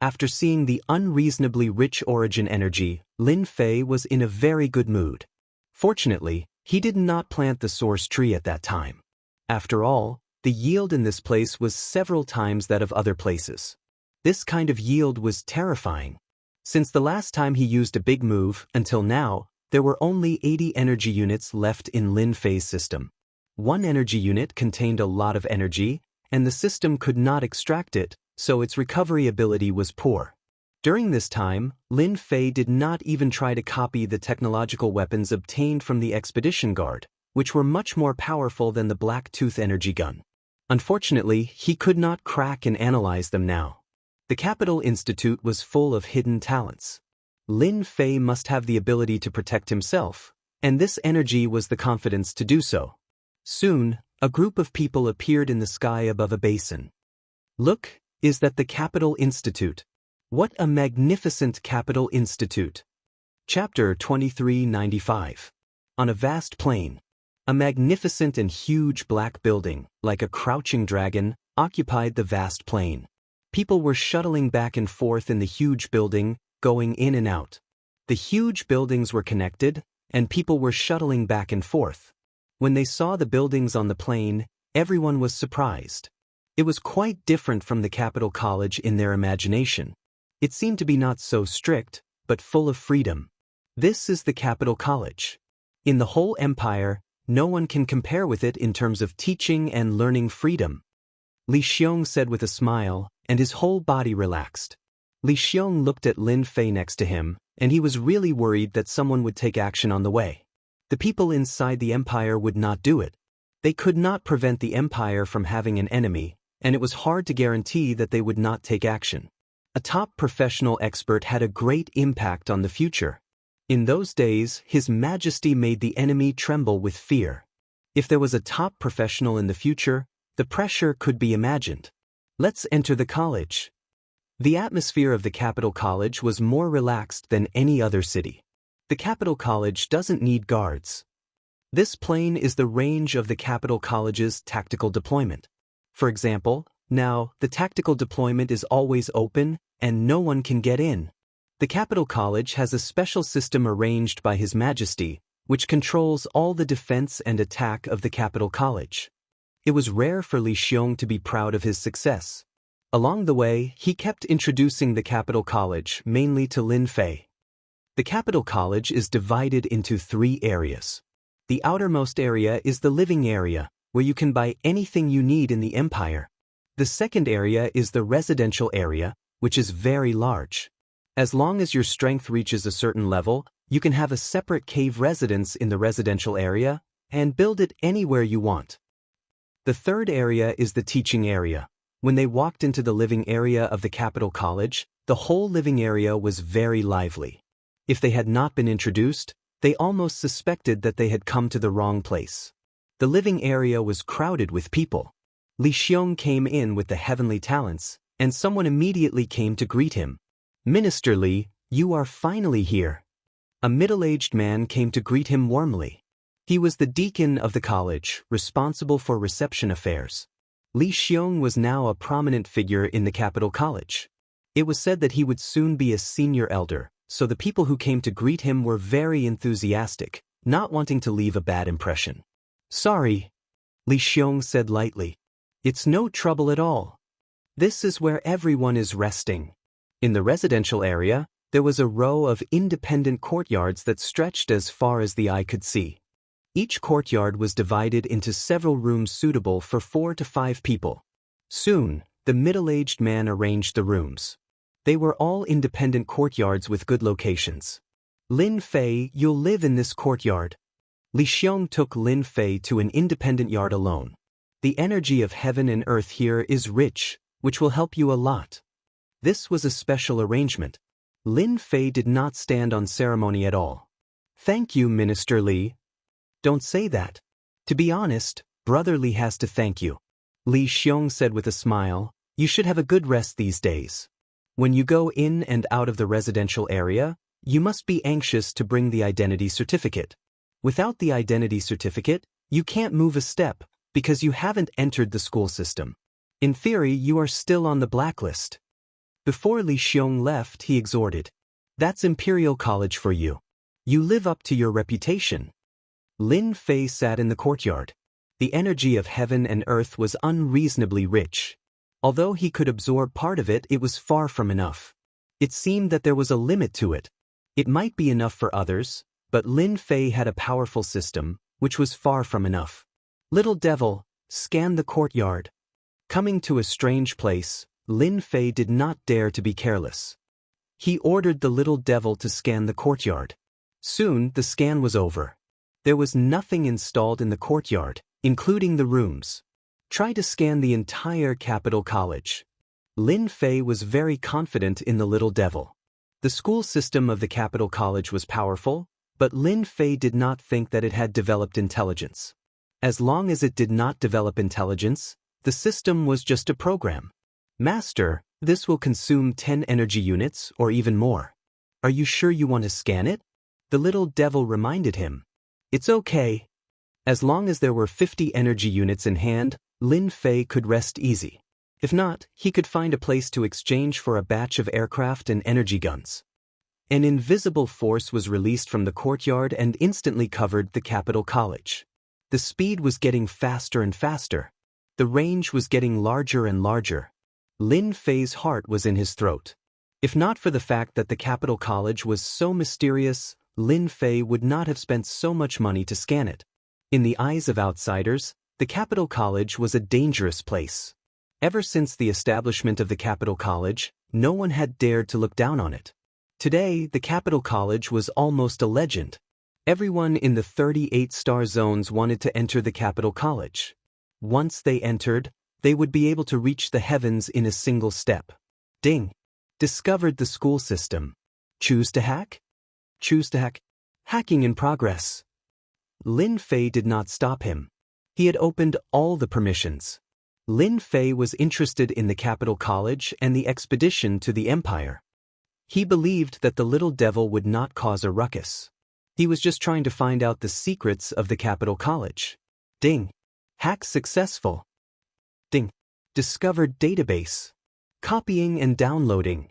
After seeing the unreasonably rich origin energy, Lin Fei was in a very good mood. Fortunately, he did not plant the source tree at that time. After all, the yield in this place was several times that of other places. This kind of yield was terrifying. Since the last time he used a big move, until now, There were only 80 energy units left in Lin Fei's system. One energy unit contained a lot of energy, and the system could not extract it, so its recovery ability was poor. During this time, Lin Fei did not even try to copy the technological weapons obtained from the expedition guard, which were much more powerful than the Black Tooth energy gun. Unfortunately, he could not crack and analyze them now. The Capital Institute was full of hidden talents. Lin Fei must have the ability to protect himself, and this energy was the confidence to do so. Soon, a group of people appeared in the sky above a basin. Look, is that the Capital Institute? What a magnificent Capital Institute! Chapter 2395. On a vast plain. A magnificent and huge black building, like a crouching dragon, occupied the vast plain. People were shuttling back and forth in the huge building, going in and out. The huge buildings were connected, and people were shuttling back and forth. When they saw the buildings on the plain, everyone was surprised. It was quite different from the Capital College in their imagination. It seemed to be not so strict, but full of freedom. This is the Capital College. In the whole empire, no one can compare with it in terms of teaching and learning freedom. Li Xiong said with a smile, and his whole body relaxed. Li Xiong looked at Lin Fei next to him, and he was really worried that someone would take action on the way. The people inside the empire would not do it. They could not prevent the empire from having an enemy, and it was hard to guarantee that they would not take action. A top professional expert had a great impact on the future. In those days, His Majesty made the enemy tremble with fear. If there was a top professional in the future, the pressure could be imagined. Let's enter the college. The atmosphere of the Capital College was more relaxed than any other city. The Capital College doesn't need guards. This plain is the range of the Capital College's tactical deployment. For example, now, the tactical deployment is always open, and no one can get in. The Capital College has a special system arranged by His Majesty, which controls all the defense and attack of the Capital College. It was rare for Li Xiong to be proud of his success. Along the way, he kept introducing the Capital College, mainly to Lin Fei. The Capital College is divided into 3 areas. The outermost area is the living area, where you can buy anything you need in the empire. The second area is the residential area, which is very large. As long as your strength reaches a certain level, you can have a separate cave residence in the residential area and build it anywhere you want. The third area is the teaching area. When they walked into the living area of the Capital College, the whole living area was very lively. If they had not been introduced, they almost suspected that they had come to the wrong place. The living area was crowded with people. Li Xiong came in with the heavenly talents, and someone immediately came to greet him. "Minister Li, you are finally here." A middle-aged man came to greet him warmly. He was the deacon of the college, responsible for reception affairs. Li Xiong was now a prominent figure in the Capital College. It was said that he would soon be a senior elder, so the people who came to greet him were very enthusiastic, not wanting to leave a bad impression. "Sorry," Li Xiong said lightly. "It's no trouble at all. This is where everyone is resting." In the residential area, there was a row of independent courtyards that stretched as far as the eye could see. Each courtyard was divided into several rooms suitable for 4 to 5 people. Soon, the middle-aged man arranged the rooms. They were all independent courtyards with good locations. "Lin Fei, you'll live in this courtyard." Li Xiong took Lin Fei to an independent yard alone. "The energy of heaven and earth here is rich, which will help you a lot." This was a special arrangement. Lin Fei did not stand on ceremony at all. "Thank you, Minister Li." "Don't say that. To be honest, Brother Li has to thank you." Li Xiong said with a smile, "You should have a good rest these days. When you go in and out of the residential area, you must be anxious to bring the identity certificate. Without the identity certificate, you can't move a step, because you haven't entered the school system. In theory, you are still on the blacklist." Before Li Xiong left, he exhorted, "That's Imperial College for you. You live up to your reputation." Lin Fei sat in the courtyard. The energy of heaven and earth was unreasonably rich. Although he could absorb part of it, it was far from enough. It seemed that there was a limit to it. It might be enough for others, But Lin Fei had a powerful system, which was far from enough. Little devil, scan the courtyard. Coming to a strange place, Lin Fei did not dare to be careless. He ordered the little devil to scan the courtyard. Soon, the scan was over. There was nothing installed in the courtyard, including the rooms. Try to scan the entire Capital College. Lin Fei was very confident in the little devil. The school system of the Capital College was powerful, but Lin Fei did not think that it had developed intelligence. As long as it did not develop intelligence, the system was just a program. Master, this will consume 10 energy units or even more. Are you sure you want to scan it? The little devil reminded him. It's okay. As long as there were 50 energy units in hand, Lin Fei could rest easy. If not, he could find a place to exchange for a batch of aircraft and energy guns. An invisible force was released from the courtyard and instantly covered the Capital College. The speed was getting faster and faster. The range was getting larger and larger. Lin Fei's heart was in his throat. If not for the fact that the Capital College was so mysterious, Lin Fei would not have spent so much money to scan it. In the eyes of outsiders, the Capital College was a dangerous place. Ever since the establishment of the Capital College, no one had dared to look down on it. Today, the Capital College was almost a legend. Everyone in the 38-star zones wanted to enter the Capital College. Once they entered, they would be able to reach the heavens in a single step. Ding! Discovered the school system. Choose to hack? Choose to hack. Hacking in progress. Lin Fei did not stop him. He had opened all the permissions. Lin Fei was interested in the Capital College and the expedition to the Empire. He believed that the little devil would not cause a ruckus. He was just trying to find out the secrets of the Capital College. Ding! Hack successful. Ding! Discovered database. Copying and downloading.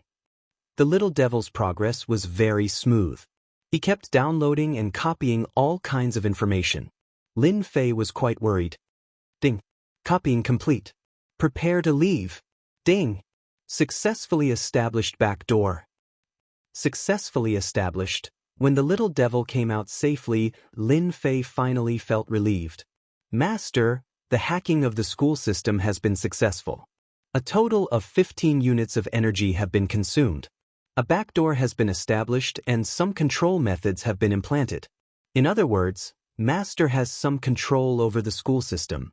The little devil's progress was very smooth. He kept downloading and copying all kinds of information. Lin Fei was quite worried. Ding! Copying complete. Prepare to leave. Ding! Successfully established back door. Successfully established. When the little devil came out safely, Lin Fei finally felt relieved. Master, the hacking of the school system has been successful. A total of 15 units of energy have been consumed. A backdoor has been established and some control methods have been implanted. In other words, Master has some control over the school system.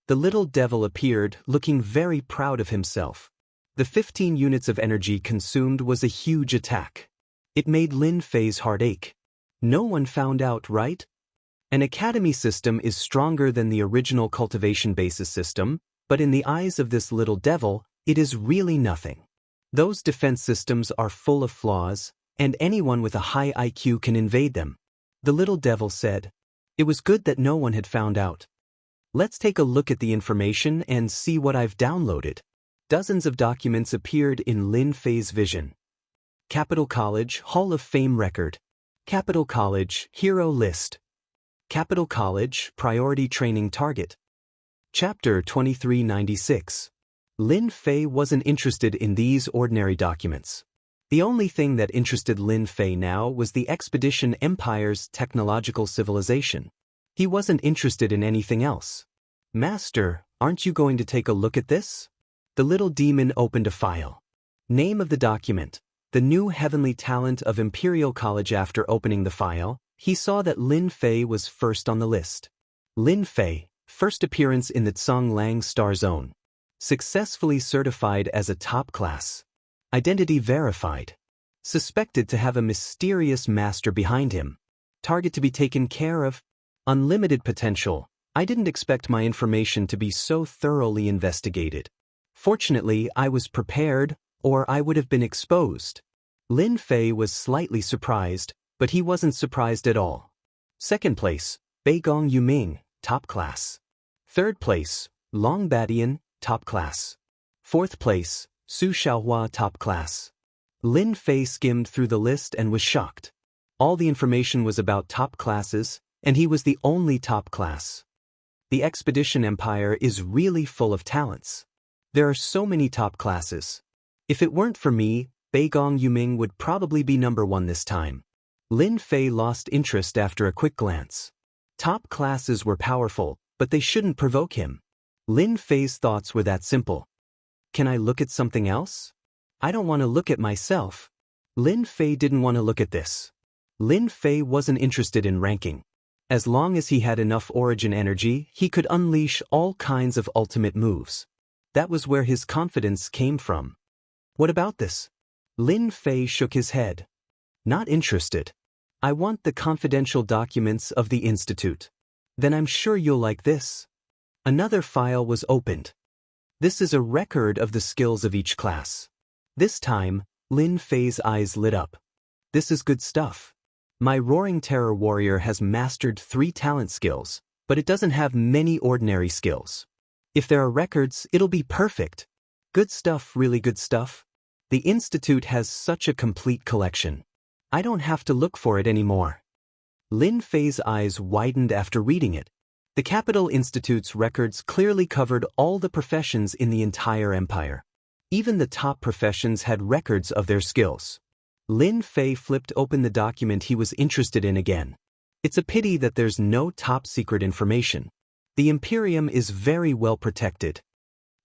The little devil appeared, looking very proud of himself. The 15 units of energy consumed was a huge attack. It made Lin Fei's heart ache. No one found out, right? An academy system is stronger than the original cultivation basis system, but in the eyes of this little devil, it is really nothing. Those defense systems are full of flaws, and anyone with a high IQ can invade them. The little devil said. It was good that no one had found out. Let's take a look at the information and see what I've downloaded. Dozens of documents appeared in Lin Fei's vision. Capital College Hall of Fame record. Capital College Hero list. Capital College Priority Training Target. Chapter 2396. Lin Fei wasn't interested in these ordinary documents. The only thing that interested Lin Fei now was the Expedition Empire's technological civilization. He wasn't interested in anything else. Master, aren't you going to take a look at this? The little demon opened a file. Name of the document. The new heavenly talent of Imperial College. After opening the file, he saw that Lin Fei was first on the list. Lin Fei, first appearance in the Zhonglang Star Zone. Successfully certified as a top class. Identity verified. Suspected to have a mysterious master behind him. Target to be taken care of. Unlimited potential. I didn't expect my information to be so thoroughly investigated. Fortunately, I was prepared, or I would have been exposed. Lin Fei was slightly surprised, but he wasn't surprised at all. Second place, Beigong Yuming, top class. Third place, Long Badian, top class. Fourth place, Su Xiaohua, top class. Lin Fei skimmed through the list and was shocked. All the information was about top classes, and he was the only top class. The Expedition Empire is really full of talents. There are so many top classes. If it weren't for me, Beigong Yuming would probably be number 1 this time. Lin Fei lost interest after a quick glance. Top classes were powerful, but they shouldn't provoke him. Lin Fei's thoughts were that simple. Can I look at something else? I don't want to look at myself. Lin Fei didn't want to look at this. Lin Fei wasn't interested in ranking. As long as he had enough origin energy, he could unleash all kinds of ultimate moves. That was where his confidence came from. What about this? Lin Fei shook his head. Not interested. I want the confidential documents of the Institute. Then I'm sure you'll like this. Another file was opened. This is a record of the skills of each class. This time, Lin Fei's eyes lit up. This is good stuff. My Roaring Terror Warrior has mastered 3 talent skills, but it doesn't have many ordinary skills. If there are records, it'll be perfect. Good stuff, really good stuff. The Institute has such a complete collection. I don't have to look for it anymore. Lin Fei's eyes widened after reading it. The Capital Institute's records clearly covered all the professions in the entire empire. Even the top professions had records of their skills. Lin Fei flipped open the document he was interested in again. It's a pity that there's no top-secret information. The Imperium is very well protected.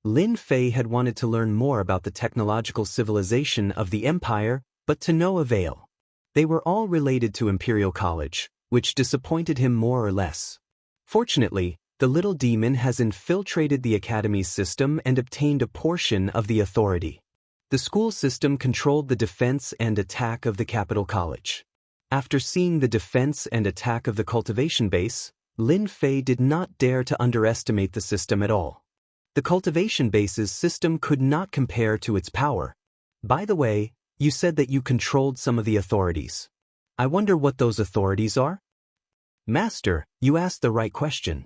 Lin Fei had wanted to learn more about the technological civilization of the Empire, but to no avail. They were all related to Imperial College, which disappointed him more or less. Fortunately, the little demon has infiltrated the Academy's system and obtained a portion of the authority. The school system controlled the defense and attack of the Capital College. After seeing the defense and attack of the cultivation base, Lin Fei did not dare to underestimate the system at all. The cultivation base's system could not compare to its power. By the way, you said that you controlled some of the authorities. I wonder what those authorities are? Master, you asked the right question.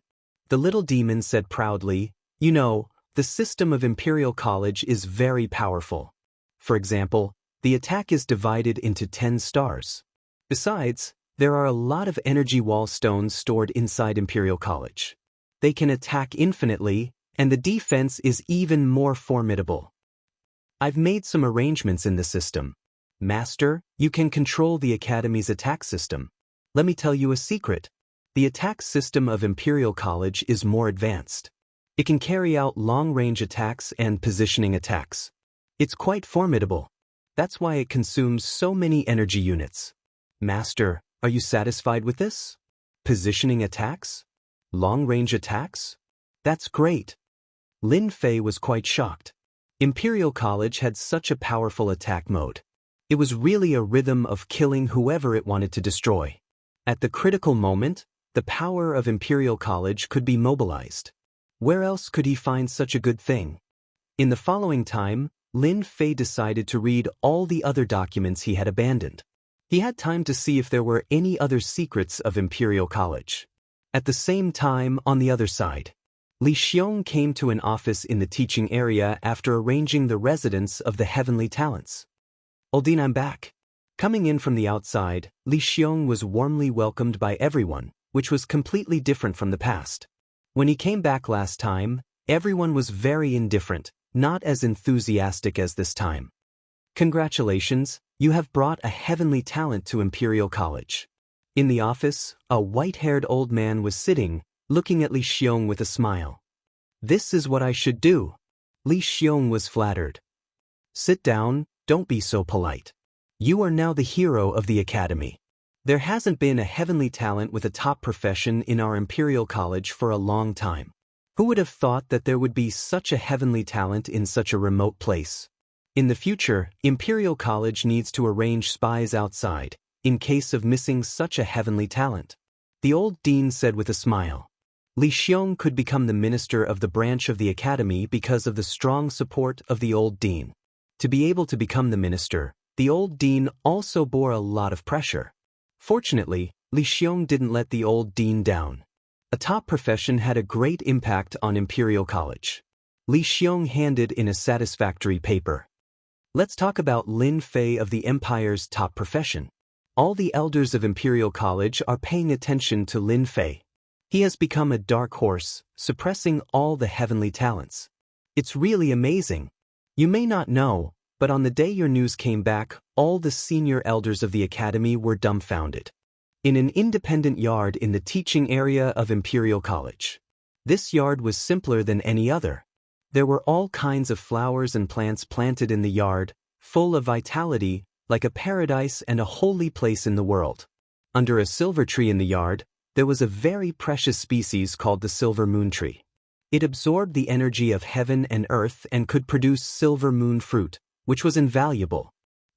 The little demon said proudly, you know, the system of Imperial College is very powerful. For example, the attack is divided into 10 stars. Besides, there are a lot of energy wall stones stored inside Imperial College. They can attack infinitely, and the defense is even more formidable. I've made some arrangements in the system. Master, you can control the Academy's attack system. Let me tell you a secret. The attack system of Imperial College is more advanced. It can carry out long-range attacks and positioning attacks. It's quite formidable. That's why it consumes so many energy units. Master, are you satisfied with this? Positioning attacks? Long-range attacks? That's great. Lin Fei was quite shocked. Imperial College had such a powerful attack mode. It was really a rhythm of killing whoever it wanted to destroy. At the critical moment, the power of Imperial College could be mobilized. Where else could he find such a good thing? In the following time, Lin Fei decided to read all the other documents he had abandoned. He had time to see if there were any other secrets of Imperial College. At the same time, on the other side, Li Xiong came to an office in the teaching area after arranging the residence of the heavenly talents. Oldine, I'm back. Coming in from the outside, Li Xiong was warmly welcomed by everyone, which was completely different from the past. When he came back last time, everyone was very indifferent, not as enthusiastic as this time. Congratulations, you have brought a heavenly talent to Imperial College. In the office, a white-haired old man was sitting, looking at Li Xiong with a smile. This is what I should do. Li Xiong was flattered. Sit down, don't be so polite. You are now the hero of the academy. There hasn't been a heavenly talent with a top profession in our Imperial College for a long time. Who would have thought that there would be such a heavenly talent in such a remote place? In the future, Imperial College needs to arrange spies outside, in case of missing such a heavenly talent. The old dean said with a smile. Li Xiong could become the minister of the branch of the academy because of the strong support of the old dean. To be able to become the minister, the old dean also bore a lot of pressure. Fortunately, Li Xiong didn't let the old dean down. A top profession had a great impact on Imperial College. Li Xiong handed in a satisfactory paper. Let's talk about Lin Fei of the Empire's top profession. All the elders of Imperial College are paying attention to Lin Fei. He has become a dark horse, suppressing all the heavenly talents. It's really amazing. You may not know, but on the day your news came back, all the senior elders of the academy were dumbfounded. In an independent yard in the teaching area of Imperial College. This yard was simpler than any other. There were all kinds of flowers and plants planted in the yard, full of vitality, like a paradise and a holy place in the world. Under a silver tree in the yard, there was a very precious species called the silver moon tree. It absorbed the energy of heaven and earth and could produce silver moon fruit, which was invaluable.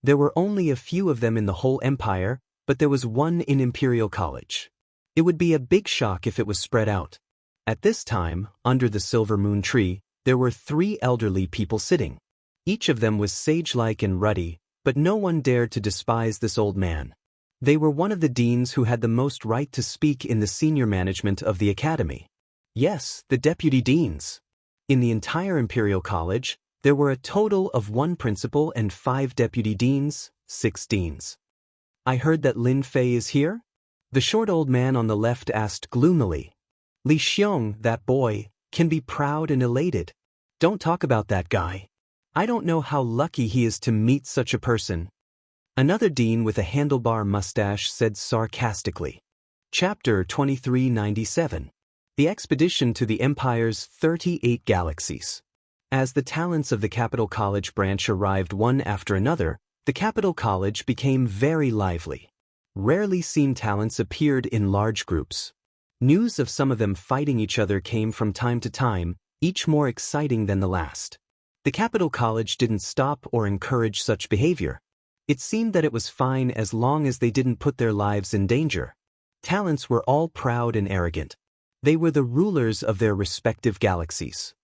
There were only a few of them in the whole empire, but there was one in Imperial College. It would be a big shock if it was spread out. At this time, under the silver moon tree, there were 3 elderly people sitting. Each of them was sage-like and ruddy, but no one dared to despise this old man. They were one of the deans who had the most right to speak in the senior management of the academy. Yes, the deputy deans. In the entire Imperial College, there were a total of 1 principal and 5 deputy deans, 6 deans. I heard that Lin Fei is here? The short old man on the left asked gloomily. Li Xiong, that boy, can be proud and elated. Don't talk about that guy. I don't know how lucky he is to meet such a person. Another dean with a handlebar mustache said sarcastically. Chapter 2397. The expedition to the Empire's 38 galaxies. As the talents of the Capital College branch arrived one after another, the Capital College became very lively. Rarely seen talents appeared in large groups. News of some of them fighting each other came from time to time, each more exciting than the last. The Capital College didn't stop or encourage such behavior. It seemed that it was fine as long as they didn't put their lives in danger. Talents were all proud and arrogant. They were the rulers of their respective galaxies.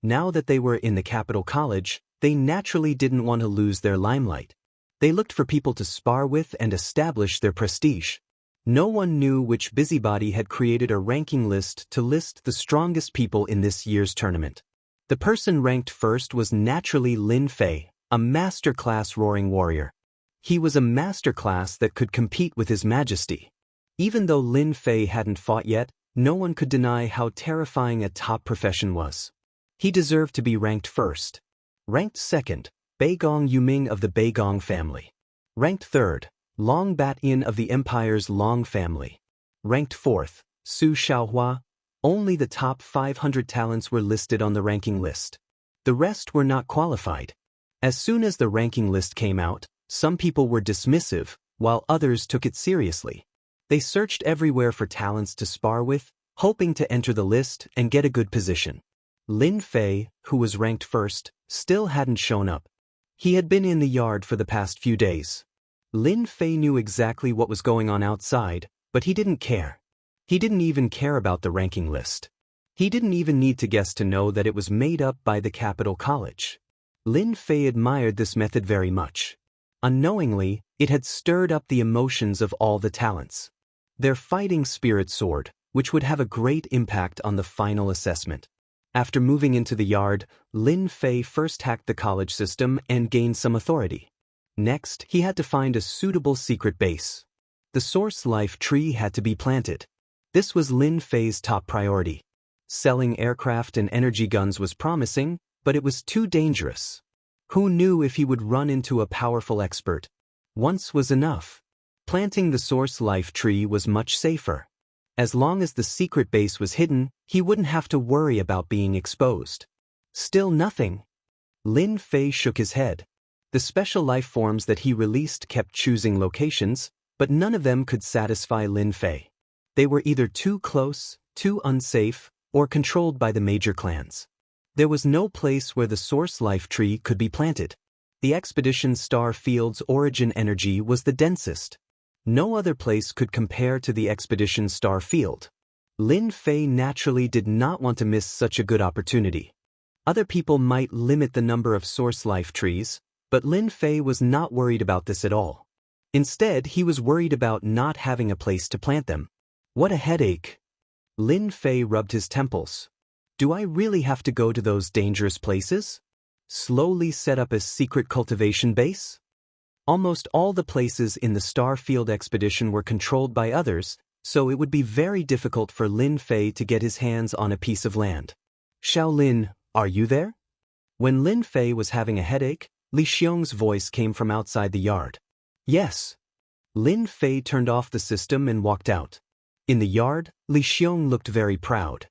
Now that they were in the Capital College, they naturally didn't want to lose their limelight. They looked for people to spar with and establish their prestige. No one knew which busybody had created a ranking list to list the strongest people in this year's tournament. The person ranked first was naturally Lin Fei, a master-class roaring warrior. He was a master-class that could compete with His Majesty. Even though Lin Fei hadn't fought yet, no one could deny how terrifying a top profession was. He deserved to be ranked first. Ranked second, Beigong Yuming of the Beigong family. Ranked third, Long Bat-Yin of the Empire's Long family. Ranked fourth, Su Xiaohua. Only the top 500 talents were listed on the ranking list. The rest were not qualified. As soon as the ranking list came out, some people were dismissive, while others took it seriously. They searched everywhere for talents to spar with, hoping to enter the list and get a good position. Lin Fei, who was ranked first, still hadn't shown up. He had been in the yard for the past few days. Lin Fei knew exactly what was going on outside, but he didn't care. He didn't even care about the ranking list. He didn't even need to guess to know that it was made up by the Capital College. Lin Fei admired this method very much. Unknowingly, it had stirred up the emotions of all the talents. Their fighting spirit soared, which would have a great impact on the final assessment. After moving into the yard, Lin Fei first hacked the college system and gained some authority. Next, he had to find a suitable secret base. The source life tree had to be planted. This was Lin Fei's top priority. Selling aircraft and energy guns was promising, but it was too dangerous. Who knew if he would run into a powerful expert? Once was enough. Planting the source life tree was much safer. As long as the secret base was hidden, he wouldn't have to worry about being exposed. Still nothing. Lin Fei shook his head. The special life forms that he released kept choosing locations, but none of them could satisfy Lin Fei. They were either too close, too unsafe, or controlled by the major clans. There was no place where the source life tree could be planted. The expedition star field's origin energy was the densest. No other place could compare to the expedition star field. Lin Fei naturally did not want to miss such a good opportunity. Other people might limit the number of source life trees, but Lin Fei was not worried about this at all. Instead, he was worried about not having a place to plant them. What a headache. Lin Fei rubbed his temples. Do I really have to go to those dangerous places? Slowly set up a secret cultivation base? Almost all the places in the Starfield expedition were controlled by others, so it would be very difficult for Lin Fei to get his hands on a piece of land. Shaolin, are you there? When Lin Fei was having a headache, Li Xiong's voice came from outside the yard. Yes. Lin Fei turned off the system and walked out. In the yard, Li Xiong looked very proud.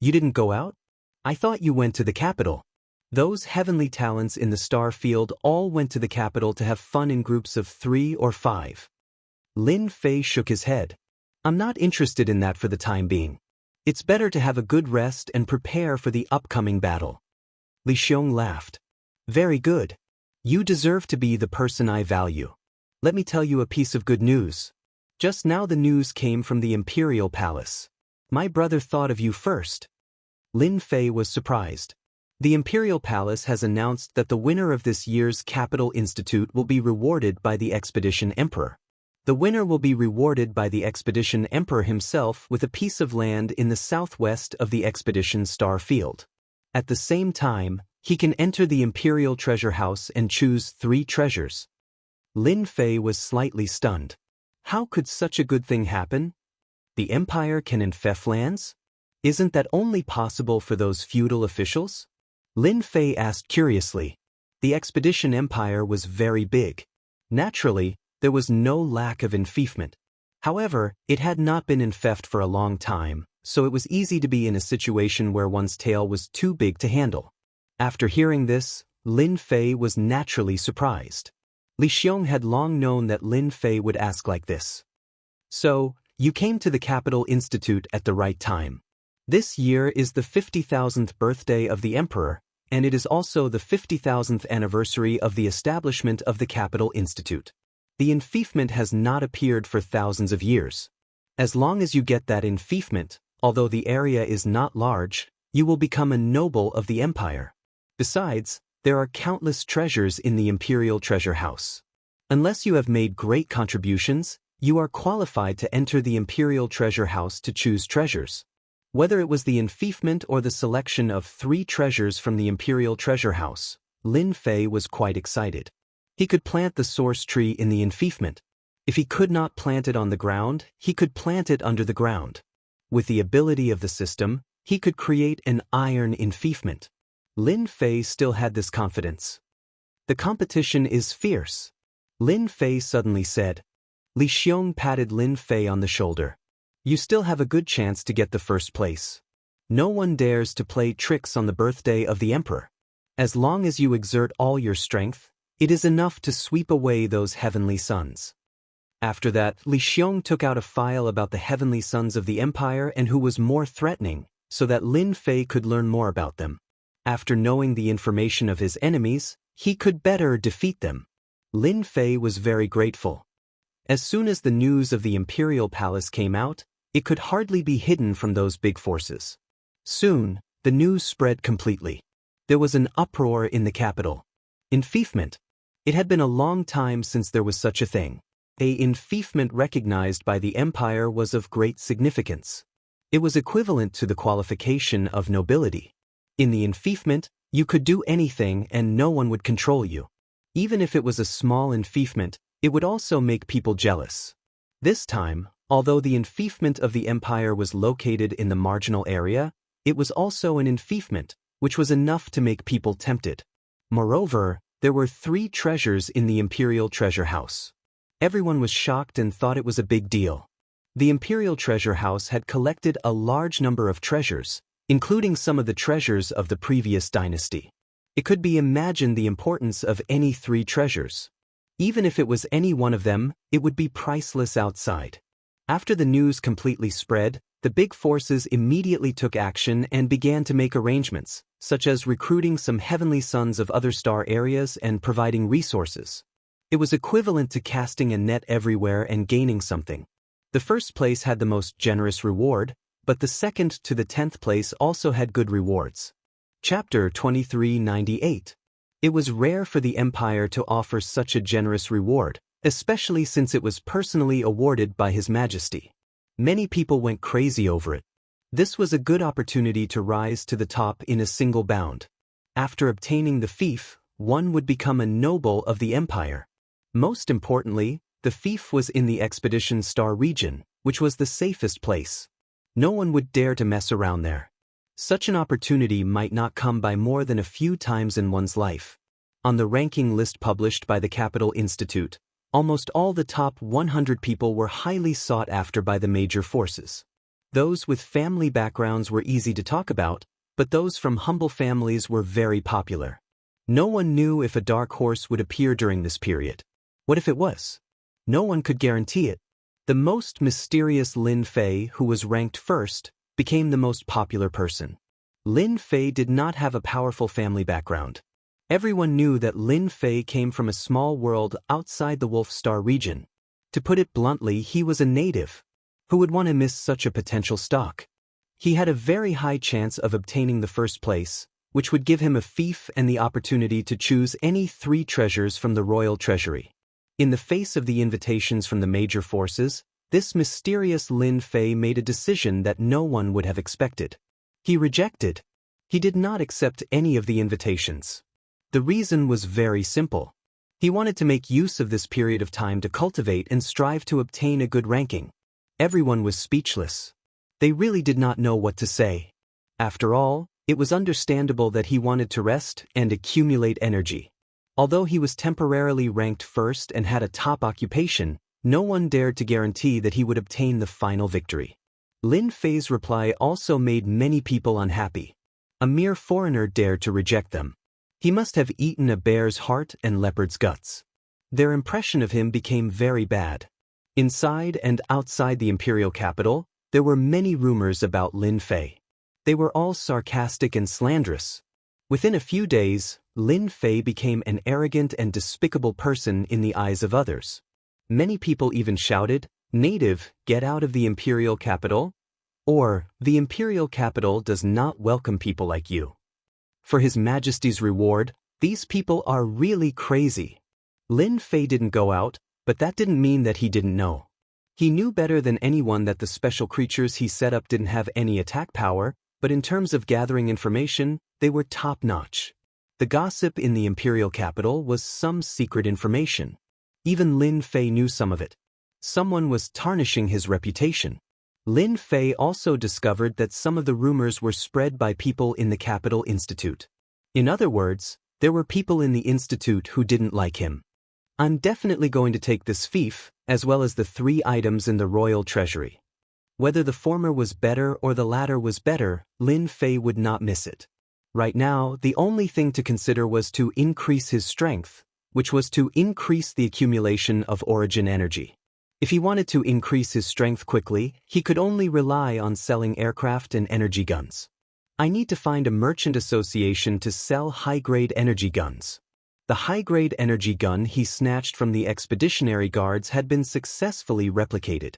You didn't go out? I thought you went to the capital. Those heavenly talents in the star field all went to the capital to have fun in groups of 3 or 5. Lin Fei shook his head. I'm not interested in that for the time being. It's better to have a good rest and prepare for the upcoming battle. Li Xiong laughed. Very good. You deserve to be the person I value. Let me tell you a piece of good news. Just now the news came from the Imperial Palace. My brother thought of you first. Lin Fei was surprised. The Imperial Palace has announced that the winner of this year's Capital Institute will be rewarded by the Expedition Emperor. The winner will be rewarded by the Expedition Emperor himself with a piece of land in the southwest of the Expedition Star Field. At the same time, he can enter the Imperial Treasure House and choose 3 treasures. Lin Fei was slightly stunned. How could such a good thing happen? The Empire can infect lands? Isn't that only possible for those feudal officials? Lin Fei asked curiously. The Expedition Empire was very big. Naturally, there was no lack of enfeoffment. However, it had not been infeft for a long time, so it was easy to be in a situation where one's tail was too big to handle. After hearing this, Lin Fei was naturally surprised. Li Xiong had long known that Lin Fei would ask like this. So, you came to the Capital Institute at the right time. This year is the 50,000th birthday of the Emperor, and it is also the 50,000th anniversary of the establishment of the Capital Institute. The enfeoffment has not appeared for thousands of years. As long as you get that enfeoffment, although the area is not large, you will become a noble of the Empire. Besides, there are countless treasures in the Imperial Treasure House. Unless you have made great contributions, you are qualified to enter the Imperial Treasure House to choose treasures. Whether it was the enfeoffment or the selection of 3 treasures from the Imperial Treasure House, Lin Fei was quite excited. He could plant the source tree in the enfeoffment. If he could not plant it on the ground, he could plant it under the ground. With the ability of the system, he could create an iron enfeoffment. Lin Fei still had this confidence. The competition is fierce. Lin Fei suddenly said. Li Xiong patted Lin Fei on the shoulder. You still have a good chance to get the first place. No one dares to play tricks on the birthday of the Emperor. As long as you exert all your strength, it is enough to sweep away those heavenly suns. After that, Li Xiong took out a file about the heavenly sons of the Empire and who was more threatening, so that Lin Fei could learn more about them. After knowing the information of his enemies, he could better defeat them. Lin Fei was very grateful. As soon as the news of the Imperial Palace came out, it could hardly be hidden from those big forces. Soon, the news spread completely. There was an uproar in the capital. Enfeoffment. It had been a long time since there was such a thing. A enfeoffment recognized by the Empire was of great significance. It was equivalent to the qualification of nobility. In the enfeoffment, you could do anything and no one would control you. Even if it was a small enfeoffment, it would also make people jealous. This time, although the enfeoffment of the Empire was located in the marginal area, it was also an enfeoffment, which was enough to make people tempted. Moreover, there were 3 treasures in the Imperial Treasure House. Everyone was shocked and thought it was a big deal. The Imperial Treasure House had collected a large number of treasures, including some of the treasures of the previous dynasty. It could be imagined the importance of any 3 treasures. Even if it was any one of them, it would be priceless outside. After the news completely spread, the big forces immediately took action and began to make arrangements, such as recruiting some heavenly sons of other star areas and providing resources. It was equivalent to casting a net everywhere and gaining something. The first place had the most generous reward, but the second to the 10th place also had good rewards. Chapter 2398. It was rare for the Empire to offer such a generous reward, especially since it was personally awarded by His Majesty. Many people went crazy over it. This was a good opportunity to rise to the top in a single bound. After obtaining the fief, one would become a noble of the Empire. Most importantly, the fief was in the Expedition Star region, which was the safest place. No one would dare to mess around there. Such an opportunity might not come by more than a few times in one's life. On the ranking list published by the Capital Institute, Almost all the top 100 people were highly sought after by the major forces. Those with family backgrounds were easy to talk about, but those from humble families were very popular. No one knew if a dark horse would appear during this period. What if it was? No one could guarantee it. The most mysterious Lin Fei, who was ranked first, became the most popular person. Lin Fei did not have a powerful family background. Everyone knew that Lin Fei came from a small world outside the Wolf Star region. To put it bluntly, he was a native. Who would want to miss such a potential stock? He had a very high chance of obtaining the first place, which would give him a fief and the opportunity to choose any 3 treasures from the royal treasury. In the face of the invitations from the major forces, this mysterious Lin Fei made a decision that no one would have expected. He rejected. He did not accept any of the invitations. The reason was very simple. He wanted to make use of this period of time to cultivate and strive to obtain a good ranking. Everyone was speechless. They really did not know what to say. After all, it was understandable that he wanted to rest and accumulate energy. Although he was temporarily ranked first and had a top occupation, no one dared to guarantee that he would obtain the final victory. Lin Fei's reply also made many people unhappy. A mere foreigner dared to reject them. He must have eaten a bear's heart and leopard's guts. Their impression of him became very bad. Inside and outside the imperial capital, there were many rumors about Lin Fei. They were all sarcastic and slanderous. Within a few days, Lin Fei became an arrogant and despicable person in the eyes of others. Many people even shouted, "Native, get out of the imperial capital," or "The imperial capital does not welcome people like you." For His Majesty's reward, these people are really crazy. Lin Fei didn't go out, but that didn't mean that he didn't know. He knew better than anyone that the special creatures he set up didn't have any attack power, but in terms of gathering information, they were top-notch. The gossip in the imperial capital was some secret information. Even Lin Fei knew some of it. Someone was tarnishing his reputation. Lin Fei also discovered that some of the rumors were spread by people in the Capital Institute. In other words, there were people in the institute who didn't like him. "I'm definitely going to take this fief, as well as the 3 items in the royal treasury." Whether the former was better or the latter was better, Lin Fei would not miss it. Right now, the only thing to consider was to increase his strength, which was to increase the accumulation of origin energy. If he wanted to increase his strength quickly, he could only rely on selling aircraft and energy guns. "I need to find a merchant association to sell high-grade energy guns." The high-grade energy gun he snatched from the expeditionary guards had been successfully replicated.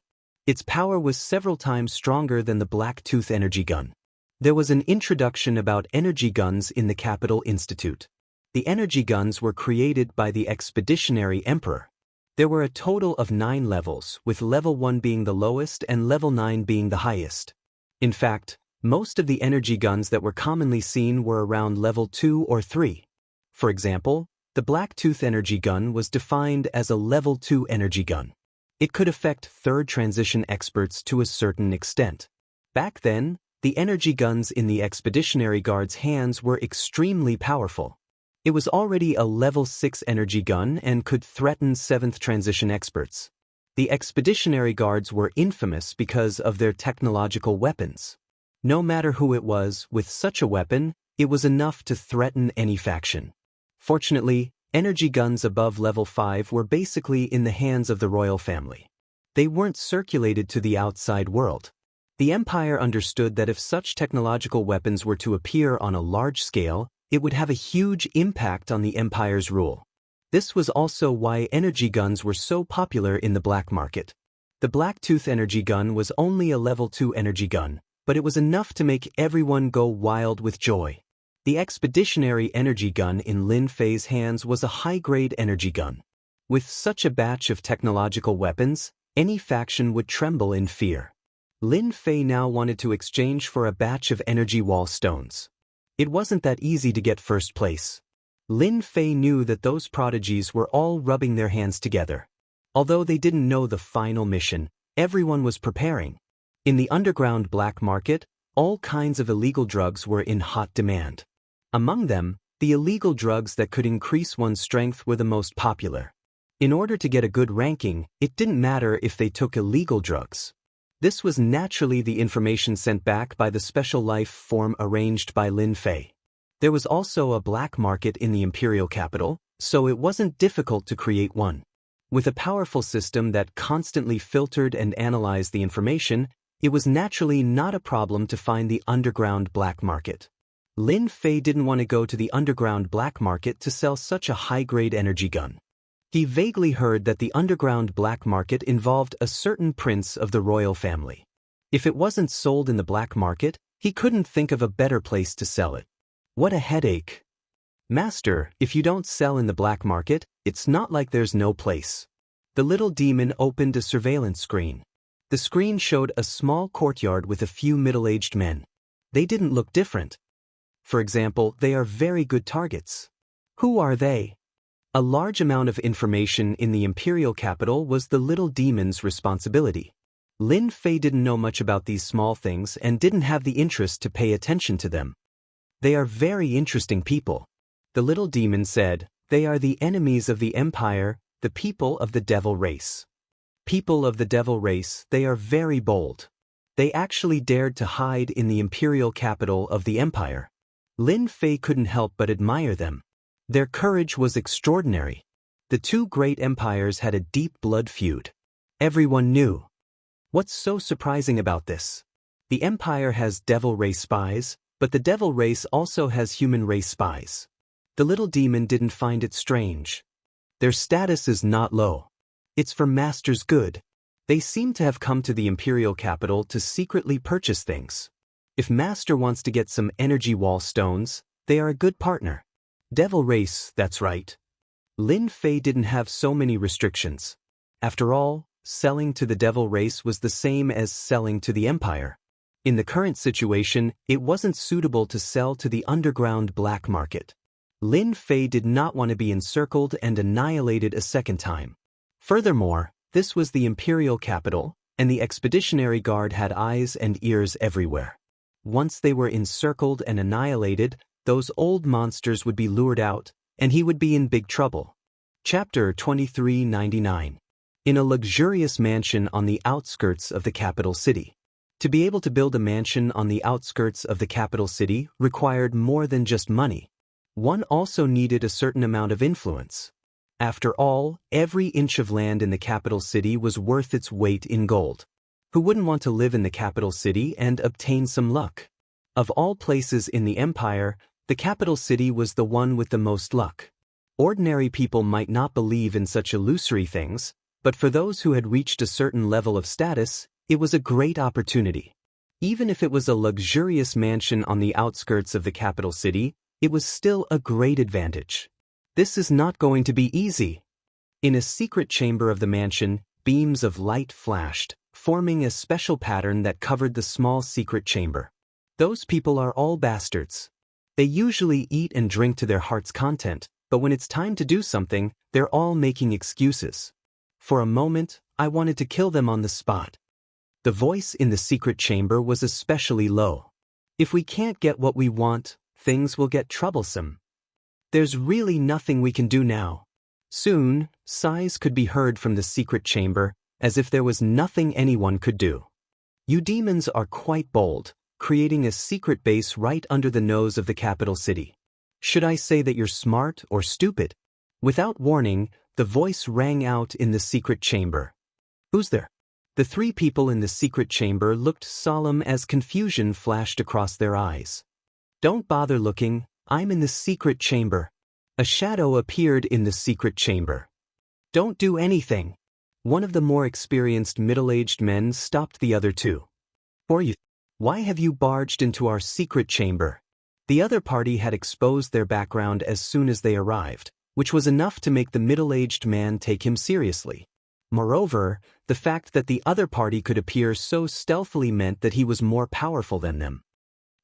Its power was several times stronger than the Black-Tooth energy gun. There was an introduction about energy guns in the Capital Institute. The energy guns were created by the Expeditionary Emperor. There were a total of 9 levels, with level 1 being the lowest and level 9 being the highest. In fact, most of the energy guns that were commonly seen were around level 2 or 3. For example, the Black-Tooth energy gun was defined as a level 2 energy gun. It could affect third transition experts to a certain extent. Back then, the energy guns in the Expeditionary Guard's hands were extremely powerful. It was already a level 6 energy gun and could threaten 7th transition experts. The Expeditionary Guards were infamous because of their technological weapons. No matter who it was, with such a weapon, it was enough to threaten any faction. Fortunately, energy guns above level 5 were basically in the hands of the royal family. They weren't circulated to the outside world. The Empire understood that if such technological weapons were to appear on a large scale, it would have a huge impact on the Empire's rule. This was also why energy guns were so popular in the black market. The Black-Tooth energy gun was only a level 2 energy gun, but it was enough to make everyone go wild with joy. The Expeditionary energy gun in Lin Fei's hands was a high-grade energy gun. With such a batch of technological weapons, any faction would tremble in fear. Lin Fei now wanted to exchange for a batch of energy wall stones. It wasn't that easy to get first place. Lin Fei knew that those prodigies were all rubbing their hands together. Although they didn't know the final mission, everyone was preparing. In the underground black market, all kinds of illegal drugs were in hot demand. Among them, the illegal drugs that could increase one's strength were the most popular. In order to get a good ranking, it didn't matter if they took illegal drugs. This was naturally the information sent back by the special life form arranged by Lin Fei. There was also a black market in the imperial capital, so it wasn't difficult to create one. With a powerful system that constantly filtered and analyzed the information, it was naturally not a problem to find the underground black market. Lin Fei didn't want to go to the underground black market to sell such a high-grade energy gun. He vaguely heard that the underground black market involved a certain prince of the royal family. If it wasn't sold in the black market, he couldn't think of a better place to sell it. What a headache. Master, if you don't sell in the black market, it's not like there's no place. The little demon opened a surveillance screen. The screen showed a small courtyard with a few middle-aged men. They didn't look different. For example, they are very good targets. Who are they? A large amount of information in the imperial capital was the little demon's responsibility. Lin Fei didn't know much about these small things and didn't have the interest to pay attention to them. They are very interesting people. The little demon said, they are the enemies of the empire, the people of the devil race. People of the devil race, they are very bold. They actually dared to hide in the imperial capital of the empire. Lin Fei couldn't help but admire them. Their courage was extraordinary. The two great empires had a deep blood feud. Everyone knew. What's so surprising about this? The empire has devil race spies, but the devil race also has human race spies. The little demon didn't find it strange. Their status is not low. It's for Master's good. They seem to have come to the imperial capital to secretly purchase things. If Master wants to get some energy wall stones, they are a good partner. Devil race, that's right. Lin Fei didn't have so many restrictions. After all, selling to the devil race was the same as selling to the empire. In the current situation, it wasn't suitable to sell to the underground black market. Lin Fei did not want to be encircled and annihilated a second time. Furthermore, this was the imperial capital, and the expeditionary guard had eyes and ears everywhere. Once they were encircled and annihilated, those old monsters would be lured out, and he would be in big trouble. Chapter 2399. In a luxurious mansion on the outskirts of the capital city. To be able to build a mansion on the outskirts of the capital city required more than just money. One also needed a certain amount of influence. After all, every inch of land in the capital city was worth its weight in gold. Who wouldn't want to live in the capital city and obtain some luck? Of all places in the empire, the capital city was the one with the most luck. Ordinary people might not believe in such illusory things, but for those who had reached a certain level of status, it was a great opportunity. Even if it was a luxurious mansion on the outskirts of the capital city, it was still a great advantage. This is not going to be easy. In a secret chamber of the mansion, beams of light flashed, forming a special pattern that covered the small secret chamber. Those people are all bastards. They usually eat and drink to their heart's content, but when it's time to do something, they're all making excuses. For a moment, I wanted to kill them on the spot. The voice in the secret chamber was especially low. If we can't get what we want, things will get troublesome. There's really nothing we can do now. Soon, sighs could be heard from the secret chamber, as if there was nothing anyone could do. You demons are quite bold, creating a secret base right under the nose of the capital city. Should I say that you're smart or stupid? Without warning, the voice rang out in the secret chamber. Who's there? The three people in the secret chamber looked solemn as confusion flashed across their eyes. Don't bother looking, I'm in the secret chamber. A shadow appeared in the secret chamber. Don't do anything. One of the more experienced middle-aged men stopped the other two. Why have you barged into our secret chamber? The other party had exposed their background as soon as they arrived, which was enough to make the middle-aged man take him seriously. Moreover, the fact that the other party could appear so stealthily meant that he was more powerful than them.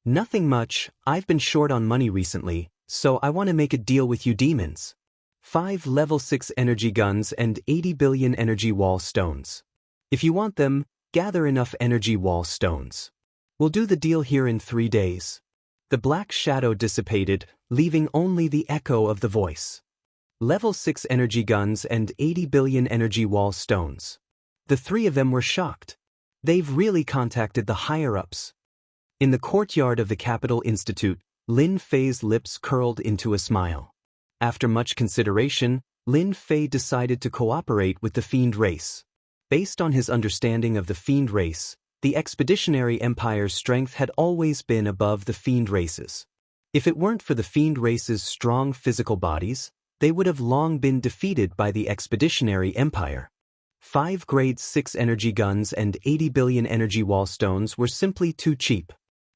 Nothing much, I've been short on money recently, so I want to make a deal with you demons. 5 level 6 energy guns and 80 billion energy wall stones. If you want them, gather enough energy wall stones. We'll do the deal here in 3 days. The black shadow dissipated, leaving only the echo of the voice. Level 6 energy guns and 80 billion energy wall stones. The three of them were shocked. They've really contacted the higher-ups. In the courtyard of the Capital Institute, Lin Fei's lips curled into a smile. After much consideration, Lin Fei decided to cooperate with the Fiend race. Based on his understanding of the Fiend race, the Expeditionary Empire's strength had always been above the Fiend race's. If it weren't for the Fiend race's strong physical bodies, they would have long been defeated by the Expeditionary Empire. 5 grade 6 energy guns and 80 billion energy wall stones were simply too cheap.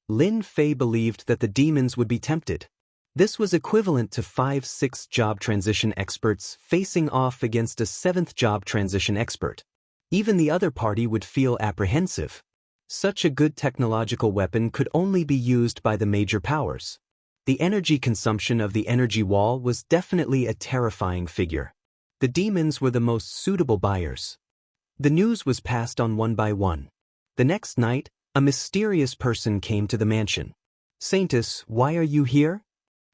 Lin Fei believed that the demons would be tempted. This was equivalent to 5-6 job transition experts facing off against a 7th job transition expert. Even the other party would feel apprehensive. Such a good technological weapon could only be used by the major powers. The energy consumption of the energy wall was definitely a terrifying figure. The demons were the most suitable buyers. The news was passed on one by one. The next night, a mysterious person came to the mansion. "Saintess, why are you here?"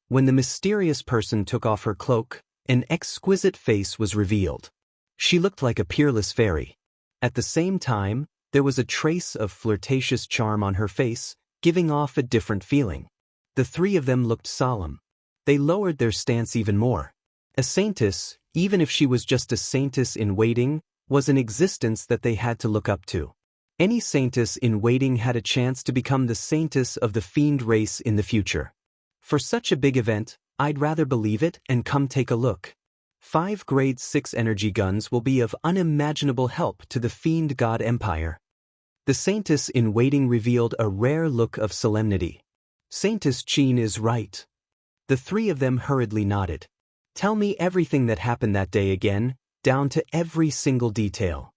When the mysterious person took off her cloak, an exquisite face was revealed. She looked like a peerless fairy. At the same time, there was a trace of flirtatious charm on her face, giving off a different feeling. The three of them looked solemn. They lowered their stance even more. A saintess, even if she was just a saintess in waiting, was an existence that they had to look up to. Any saintess in waiting had a chance to become the saintess of the Fiend race in the future. For such a big event, I'd rather believe it and come take a look. 5 grade 6 energy guns will be of unimaginable help to the Fiend God Empire. The saintess in waiting revealed a rare look of solemnity. Saintess Qin is right. The three of them hurriedly nodded. Tell me everything that happened that day again, down to every single detail.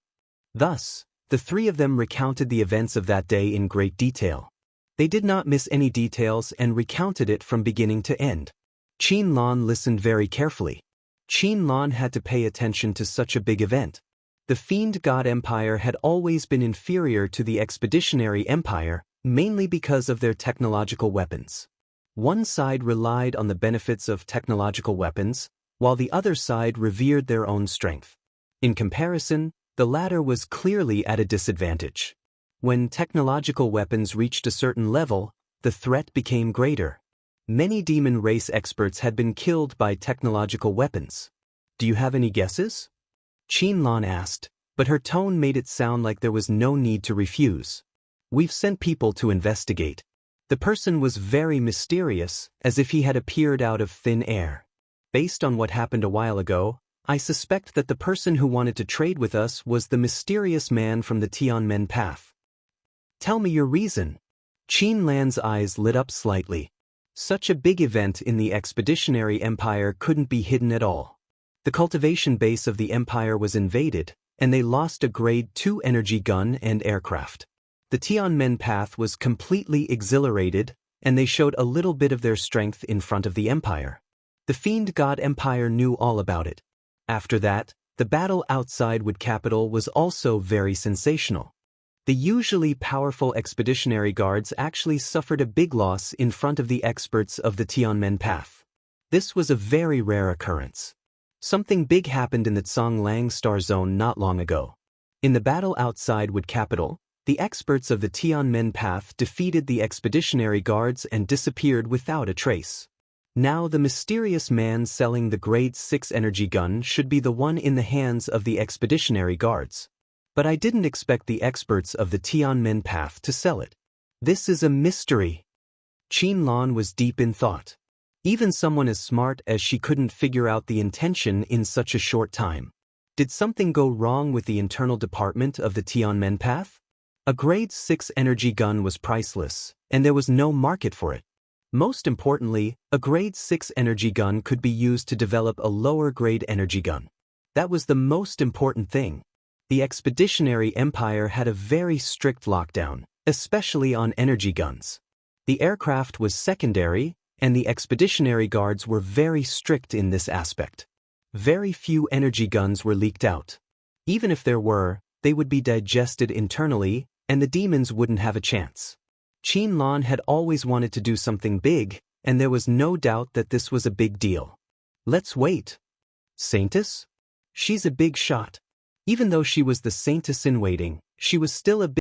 Thus, the three of them recounted the events of that day in great detail. They did not miss any details and recounted it from beginning to end. Qin Lan listened very carefully. Qin Lan had to pay attention to such a big event. The Fiend God Empire had always been inferior to the Expeditionary Empire, mainly because of their technological weapons. One side relied on the benefits of technological weapons, while the other side revered their own strength. In comparison, the latter was clearly at a disadvantage. When technological weapons reached a certain level, the threat became greater. Many demon race experts had been killed by technological weapons. Do you have any guesses? Qin Lan asked, but her tone made it sound like there was no need to refuse. We've sent people to investigate. The person was very mysterious, as if he had appeared out of thin air. Based on what happened a while ago, I suspect that the person who wanted to trade with us was the mysterious man from the Tianmen path. Tell me your reason. Qin Lan's eyes lit up slightly. Such a big event in the Expeditionary Empire couldn't be hidden at all. The cultivation base of the Empire was invaded, and they lost a grade 2 energy gun and aircraft. The Tianmen path was completely exhilarated, and they showed a little bit of their strength in front of the Empire. The Fiend God Empire knew all about it. After that, the battle outside Wood Capital was also very sensational. The usually powerful expeditionary guards actually suffered a big loss in front of the experts of the Tianmen path. This was a very rare occurrence. Something big happened in the Zhonglang Star Zone not long ago. In the battle outside Wood Capital, the experts of the Tianmen path defeated the expeditionary guards and disappeared without a trace. Now the mysterious man selling the grade 6 energy gun should be the one in the hands of the expeditionary guards. But I didn't expect the experts of the Tianmen path to sell it. This is a mystery. Qin Lan was deep in thought. Even someone as smart as she couldn't figure out the intention in such a short time. Did something go wrong with the internal department of the Tianmen path? A grade 6 energy gun was priceless, and there was no market for it. Most importantly, a grade 6 energy gun could be used to develop a lower grade energy gun. That was the most important thing. The Expeditionary Empire had a very strict lockdown, especially on energy guns. The aircraft was secondary, and the expeditionary guards were very strict in this aspect. Very few energy guns were leaked out. Even if there were, they would be digested internally, and the demons wouldn't have a chance. Qin Lan had always wanted to do something big, and there was no doubt that this was a big deal. Let's wait. Saintess? She's a big shot. Even though she was the saintess in waiting, she was still a bit